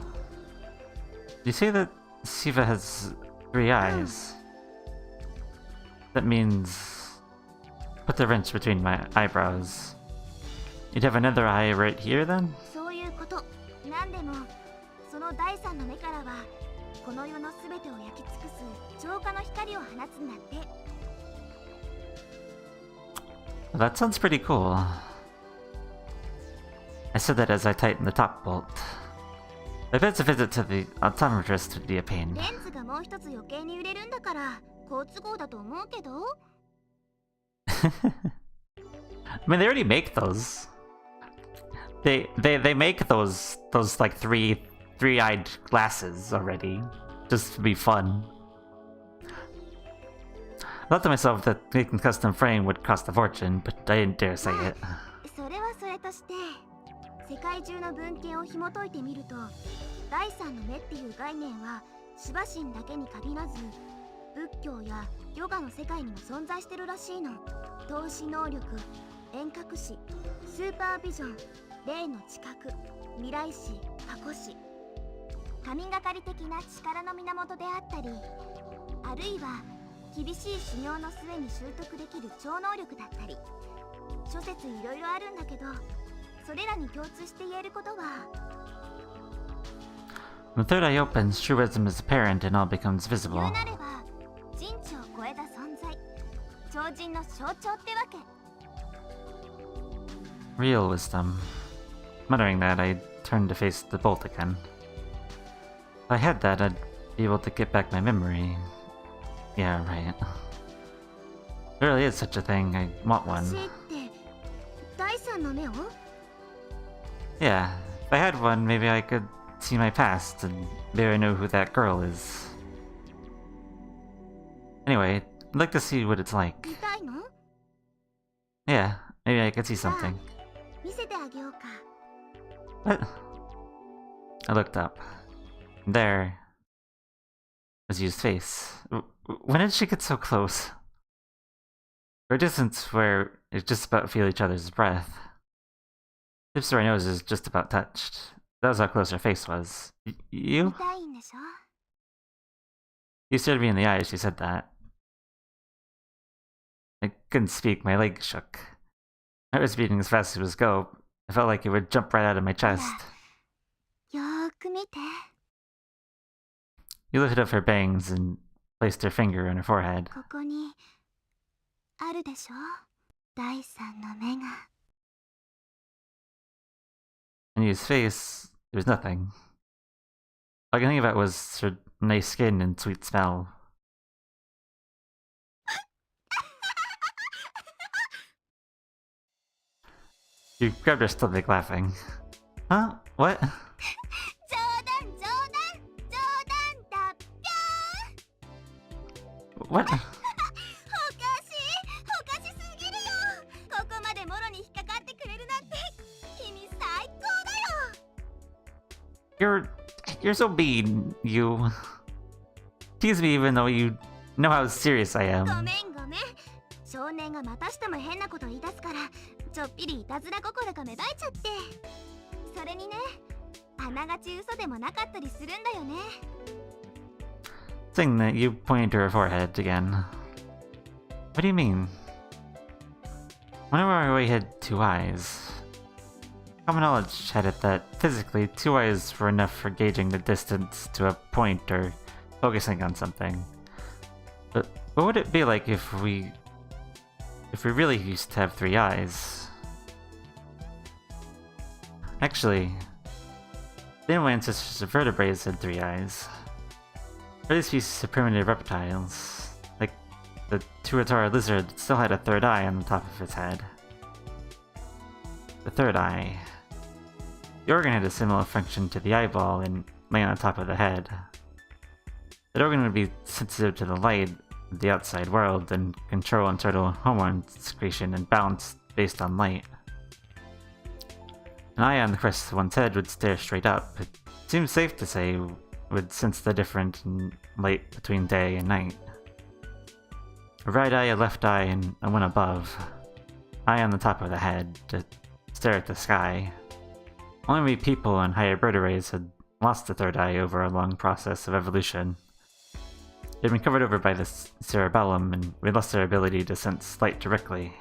[SPEAKER 1] You say that Siva has 3 eyes? That means... Put the wrench between my eyebrows. You'd have another eye right here then?
[SPEAKER 3] そういうこと。なんでも、その第三の目からは、この世のすべてを焼き尽くす浄化の光を放つんだって。
[SPEAKER 1] Well, that sounds pretty cool. I said that as I tightened the top bolt. I bet a visit to the optometrist would be a pain.
[SPEAKER 3] レンズがもう一つ余計に売れるんだから、好都合だと思うけど。
[SPEAKER 1] I mean, they already make those. They make those like three-eyed glasses already, just to be fun. I thought to myself that making custom frame would cost a fortune, but I didn't dare say it.
[SPEAKER 3] それはそれとして、世界中の文献を紐解いてみると、第三の目っていう概念はシバ神だけに限らず、仏教やヨガの世界にも存在してるらしいの。透視能力、遠隔視、スーパービジョン、霊の知覚、未来視、過去視、神がかり的な力の源であったり、あるいは厳しい修行の末に習得できる超能力だったり、諸説いろいろあるんだけど、それらに共通して言えることは、
[SPEAKER 1] The third eye opens, true wisdom is apparent and all becomes
[SPEAKER 3] 言
[SPEAKER 1] visible.
[SPEAKER 3] うなれば人知を超えた存在、超人の象徴ってわけ。
[SPEAKER 1] Real wisdom. Muttering that, I turned to face the bolt again. If I had that, I'd be able to get back my memory. Yeah, right. There really is such a thing. I want
[SPEAKER 3] 教
[SPEAKER 1] one.
[SPEAKER 3] えって第三の目を？
[SPEAKER 1] Yeah, if I had one, maybe I could see my past, and maybe I know who that girl is. Anyway, I'd like to see what it's like.
[SPEAKER 3] 見たいの？
[SPEAKER 1] Yeah, maybe I could see something.
[SPEAKER 3] 見せてあげようか。
[SPEAKER 1] What? I looked up. There was Yu's face. When did she get so close? For a distance where it just about feel each other's breath. Tips to our noses just about touched. That was how close her face was.
[SPEAKER 3] 見
[SPEAKER 1] You?
[SPEAKER 3] たいんでしょ？
[SPEAKER 1] You stared me in the eye as she said that. I couldn't speak, my legs shook. My heart was beating as fast as it was go. I felt like it would jump right out of my chest.
[SPEAKER 3] よーく見て。
[SPEAKER 1] You lifted up her bangs and placed her finger on her forehead.
[SPEAKER 3] ここにあるでしょ？第三の目が。
[SPEAKER 1] On Yu's face, there was nothing. All I could think about was her nice skin and sweet smell. You grabbed her stomach, laughing. Huh? What?
[SPEAKER 3] 冗談冗談冗談だっぴゃー。
[SPEAKER 1] What?
[SPEAKER 3] おかしすぎるよ。ここまでもろに引っかかってくれるなんて君最高だよ。
[SPEAKER 1] You're so mean, you. Tease me even though you know how serious I
[SPEAKER 3] ご
[SPEAKER 1] am.
[SPEAKER 3] めんごめん。少年がまたしても変なこと言い出すからちょっぴりいたずら心が芽生えちゃって。それにね、あながち嘘でもなかったりするんだよね。
[SPEAKER 1] Saying that, you pointed to her forehead again. What do you mean? Whenever I had 2 eyes. Common knowledge had it that physically 2 eyes were enough for gauging the distance to a point or focusing on something. But what would it be like if we really used to have 3 eyes? Actually, then my ancestors of vertebrates had 3 eyes. Or these species of primitive reptiles, like The Tuatara lizard still had a third eye on the top of its head. The third eye. The organ had a similar function to the eyeball and lay on top of the head. The organ would be sensitive to the light of the outside world and control internal hormone secretion and balance based on light. An eye on the crest of one's head would stare straight up. It seems safe to say it would sense the difference in light between day and night. A right eye, a left eye, and one above. Eye on the top of the head to stare at the sky. Only we people and higher vertebrates had lost the third eye over a long process of evolution. It had been covered over by the cerebellum, and we lost our ability to sense light directly.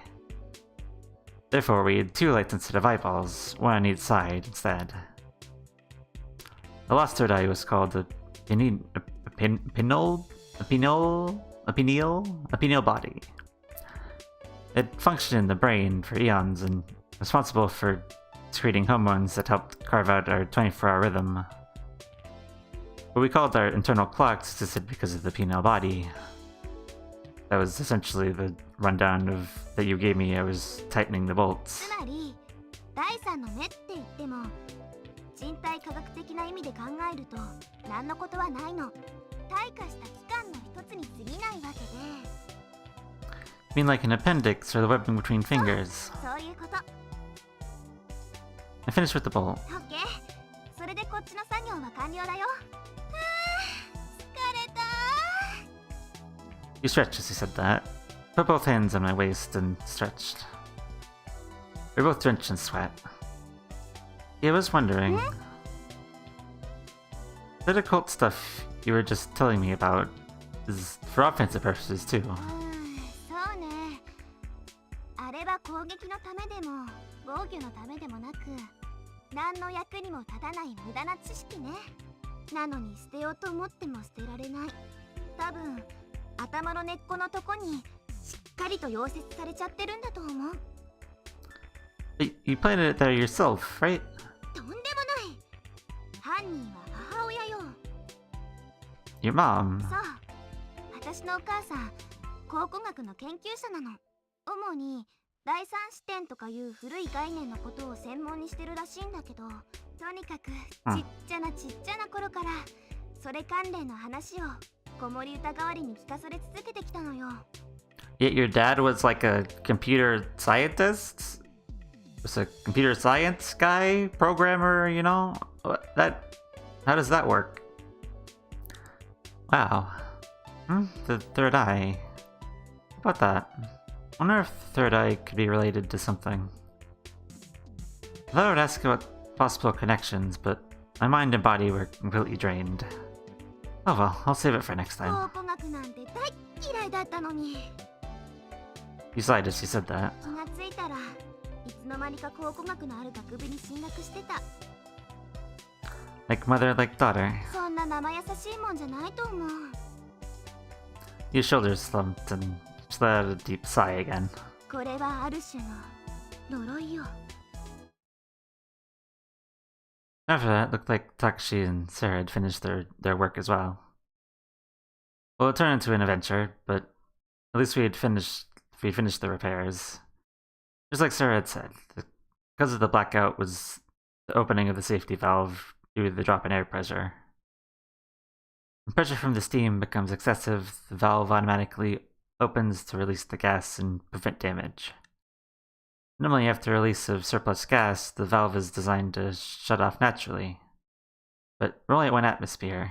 [SPEAKER 1] Therefore, we had two light-sensitive eyeballs, one on each side instead. The lost third eye was called a pineal body. It functioned in the brain for eons and responsible for secreting hormones that helped carve out our 24-hour rhythm. What we called our internal clocks existed because of the pineal body. That was essentially the rundown of that you gave me. I was tightening the bolts.
[SPEAKER 3] つまり第三の目って言っても人体科学的な意味で考えると何のことはないの。退化した器官の一つに過ぎないわけで。
[SPEAKER 1] I mean like an appendix or the webbing between fingers.
[SPEAKER 3] そういうこと。
[SPEAKER 1] I finished with the bolt.
[SPEAKER 3] オッケー。それでこっちの作業は完了だよ。疲れた。
[SPEAKER 1] You stretched as you said that. Put both hands on my waist and stretched. We were both drenched in sweat. Yeah, I was wondering. The occult stuff you were just telling me about is for offensive purposes too.
[SPEAKER 3] そうね。あれは攻撃のためでも防御のためでもなく何の役にも立たない無駄な知識ね。なのに捨てようと思っても捨てられない。多分頭の根っこのとこにしっかりと溶接されちゃってるんだと思う。
[SPEAKER 1] You planted it there yourself, right?
[SPEAKER 3] とんでもない。犯人は母親よ。
[SPEAKER 1] Your mom.
[SPEAKER 3] そう。私のお母さん、考古学の研究者なの。主に第三視点とかいう古い概念のことを専門にしてるらしいんだけど、とにかくちっちゃな頃からそれ関連の話を子守歌代わりに聞かされ続けてきたのよ。
[SPEAKER 1] Yet your dad was like a computer scientist? Was a computer science guy, programmer, you know? How does that work? Wow. The third eye. How about that? I wonder if the third eye could be related to something. I thought I would ask about possible connections, but my mind and body were completely drained. Oh well, I'll save it for next
[SPEAKER 3] 考
[SPEAKER 1] time.
[SPEAKER 3] 古学なんて大嫌いだったのに。
[SPEAKER 1] You sighed as you said that.
[SPEAKER 3] 気がついたらいつの間にか考古学のある学部に進学してた。
[SPEAKER 1] Like mother, like daughter.
[SPEAKER 3] そんな生優しいもんじゃないと思う。
[SPEAKER 1] Your shoulders slumped and she let out a deep sigh again.
[SPEAKER 3] これはある種の呪いよ。
[SPEAKER 1] After that, it looked like Takashi and Sarah had finished their work as well. Well, it turned into an adventure, but at least we finished the repairs. Just like Sarah had said, because of the blackout was the opening of the safety valve due to the drop in air pressure. When pressure from the steam becomes excessive, the valve automatically opens to release the gas and prevent damage. Normally, after release of surplus gas, the valve is designed to shut off naturally, but we're only at 1 atmosphere.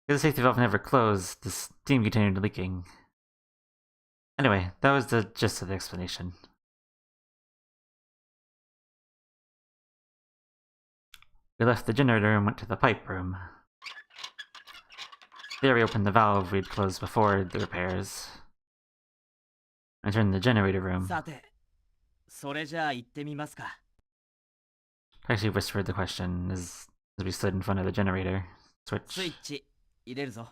[SPEAKER 1] Because the safety valve never closed, the steam continued leaking. Anyway, that was the gist of the explanation. We left the generator and went to the pipe room. There we opened the valve we'd closed before the repairs. I turned the generator room.
[SPEAKER 2] さて、それじゃあ行ってみますか。
[SPEAKER 1] I actually whispered the question as we stood in front of the generator.
[SPEAKER 2] スイ
[SPEAKER 1] Switch.
[SPEAKER 2] ッチ入れるぞ。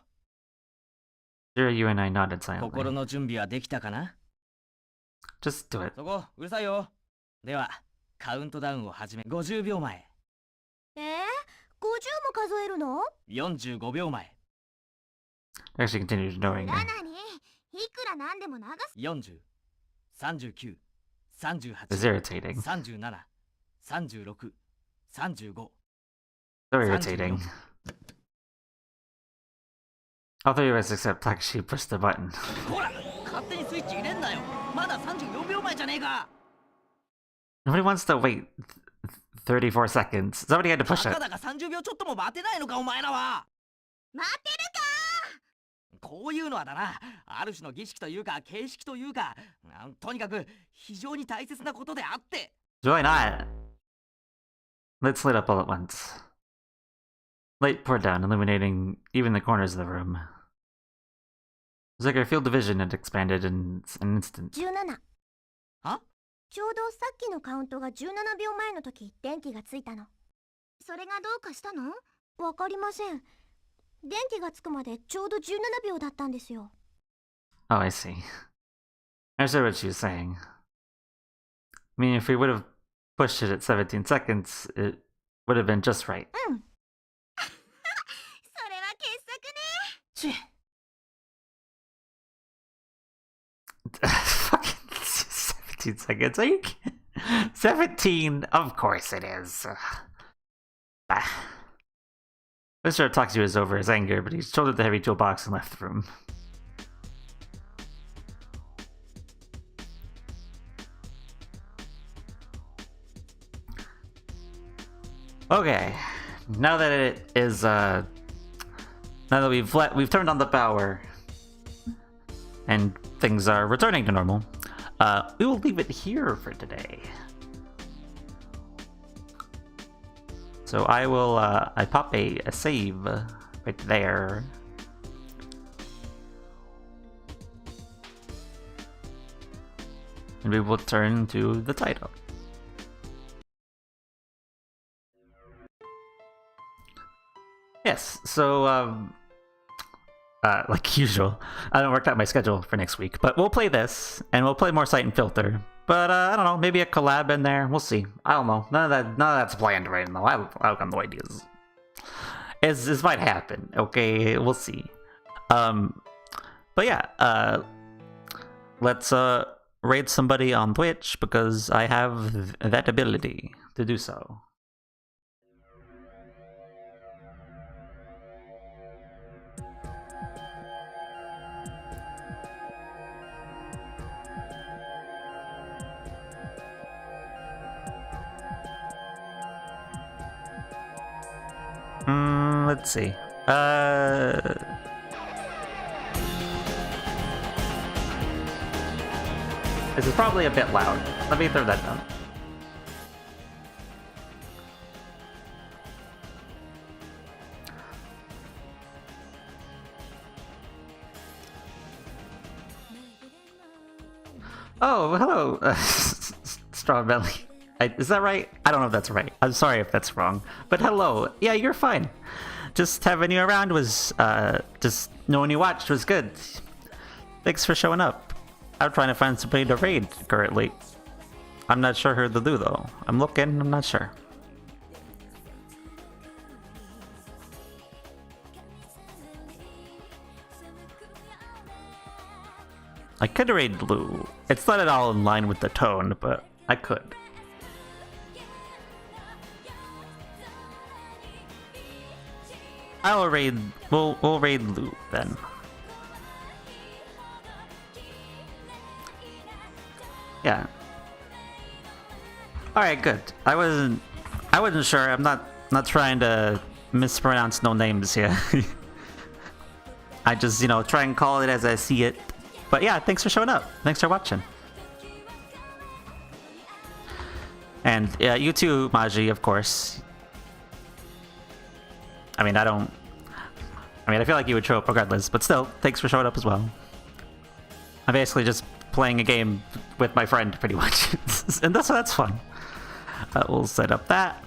[SPEAKER 1] Zero, you and I nodded
[SPEAKER 2] 心
[SPEAKER 1] silently.
[SPEAKER 2] の準備はできたかな。
[SPEAKER 1] Just do it.
[SPEAKER 2] そこ、うるさいよ。では、カウントダウンを始め。50秒前、
[SPEAKER 6] 50も数えるの？
[SPEAKER 2] 45秒前。
[SPEAKER 1] I actually continued
[SPEAKER 3] ラ
[SPEAKER 1] ignoring
[SPEAKER 3] ナ
[SPEAKER 1] her.
[SPEAKER 3] にいくらなんでも流す。
[SPEAKER 2] 40、39、38、
[SPEAKER 1] It's irritating.
[SPEAKER 2] 37、36、35。
[SPEAKER 1] So irritating. All three of us except Takashi pushed the button.
[SPEAKER 2] ほら、勝手にスイッチ入れんなよ。まだ34秒前じゃねえか。
[SPEAKER 1] Nobody wants to wait 34 seconds. Somebody had to push
[SPEAKER 2] た
[SPEAKER 1] it.
[SPEAKER 2] かだか30秒ちょっとも待てないのか、お前らは。
[SPEAKER 3] 待てる
[SPEAKER 2] こういうのはだな、ある種の儀式というか形式というか、とにかく非常に大切なことであって。
[SPEAKER 1] It's really not. Lights lit up all at once. Light poured down, illuminating even the corners of the room. It was like our field of vision had expanded in an instant.
[SPEAKER 6] 17。
[SPEAKER 2] は？
[SPEAKER 6] ちょうどさっきのカウントが17秒前の時電気がついたの。
[SPEAKER 3] それがどうかしたの？
[SPEAKER 6] わかりません。電気がつくまでちょうど17秒だったんですよ。
[SPEAKER 1] Oh, I see. I understood what she was saying. I mean, if we would have pushed it at 17 seconds, it would have been just right.
[SPEAKER 6] うん。
[SPEAKER 3] それは傑作ね。
[SPEAKER 2] ち
[SPEAKER 1] Fucking 17 seconds. Are you kidding? 17? Of course it is. Mr. talks to us over his anger, but he shouldered the heavy toolbox and left the room. Okay, now that it is, now that we've turned on the power, and things are returning to normal, we will leave it here for today. So I will, I pop a save right there. And we will turn to the title. Yes, so, like usual, I haven't worked out my schedule for next week, but we'll play this, and we'll play more Sight and Filter. But, I don't know, maybe a collab in there, we'll see. I don't know, none of that's planned right now, I got no ideas. This might happen, okay, we'll see. But yeah, let's, raid somebody on Twitch, because I have that ability to do so. Let's see. This is probably a bit loud. Let me throw that down. Oh, hello, Strawbelly. Is that right? I don't know if that's right. I'm sorry if that's wrong. But hello. Yeah, you're fine. Just having you around was, just knowing you watched was good. Thanks for showing up. I'm trying to find somebody to raid currently. I'm not sure who to do though. I'm looking, I'm not sure. I could raid Lou. It's not at all in line with the tone, but I could. I'll raid. We'll raid Lou then. Yeah. All right, good. I wasn't sure. I'm not trying to mispronounce no names here. I just, you know, try and call it as I see it. But yeah, thanks for showing up. Thanks for watching. And yeah, you too, Maji, of course. I mean, I feel like you would show up regardless, but still, thanks for showing up as well. I'm basically just playing a game with my friend, pretty much. And that's fun. We'll set up that.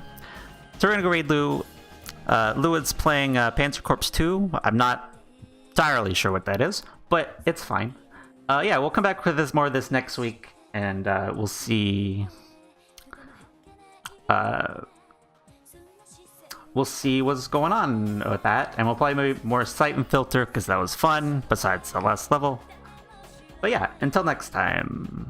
[SPEAKER 1] So we're gonna go raid Lou. Lou is playing Panzer Corps 2. I'm not entirely sure what that is, but it's fine. Yeah, we'll come back with more of this next week, and we'll see... we'll see what's going on with that, and we'll play maybe more Sight and Filter, because that was fun, besides the last level. But yeah, until next time.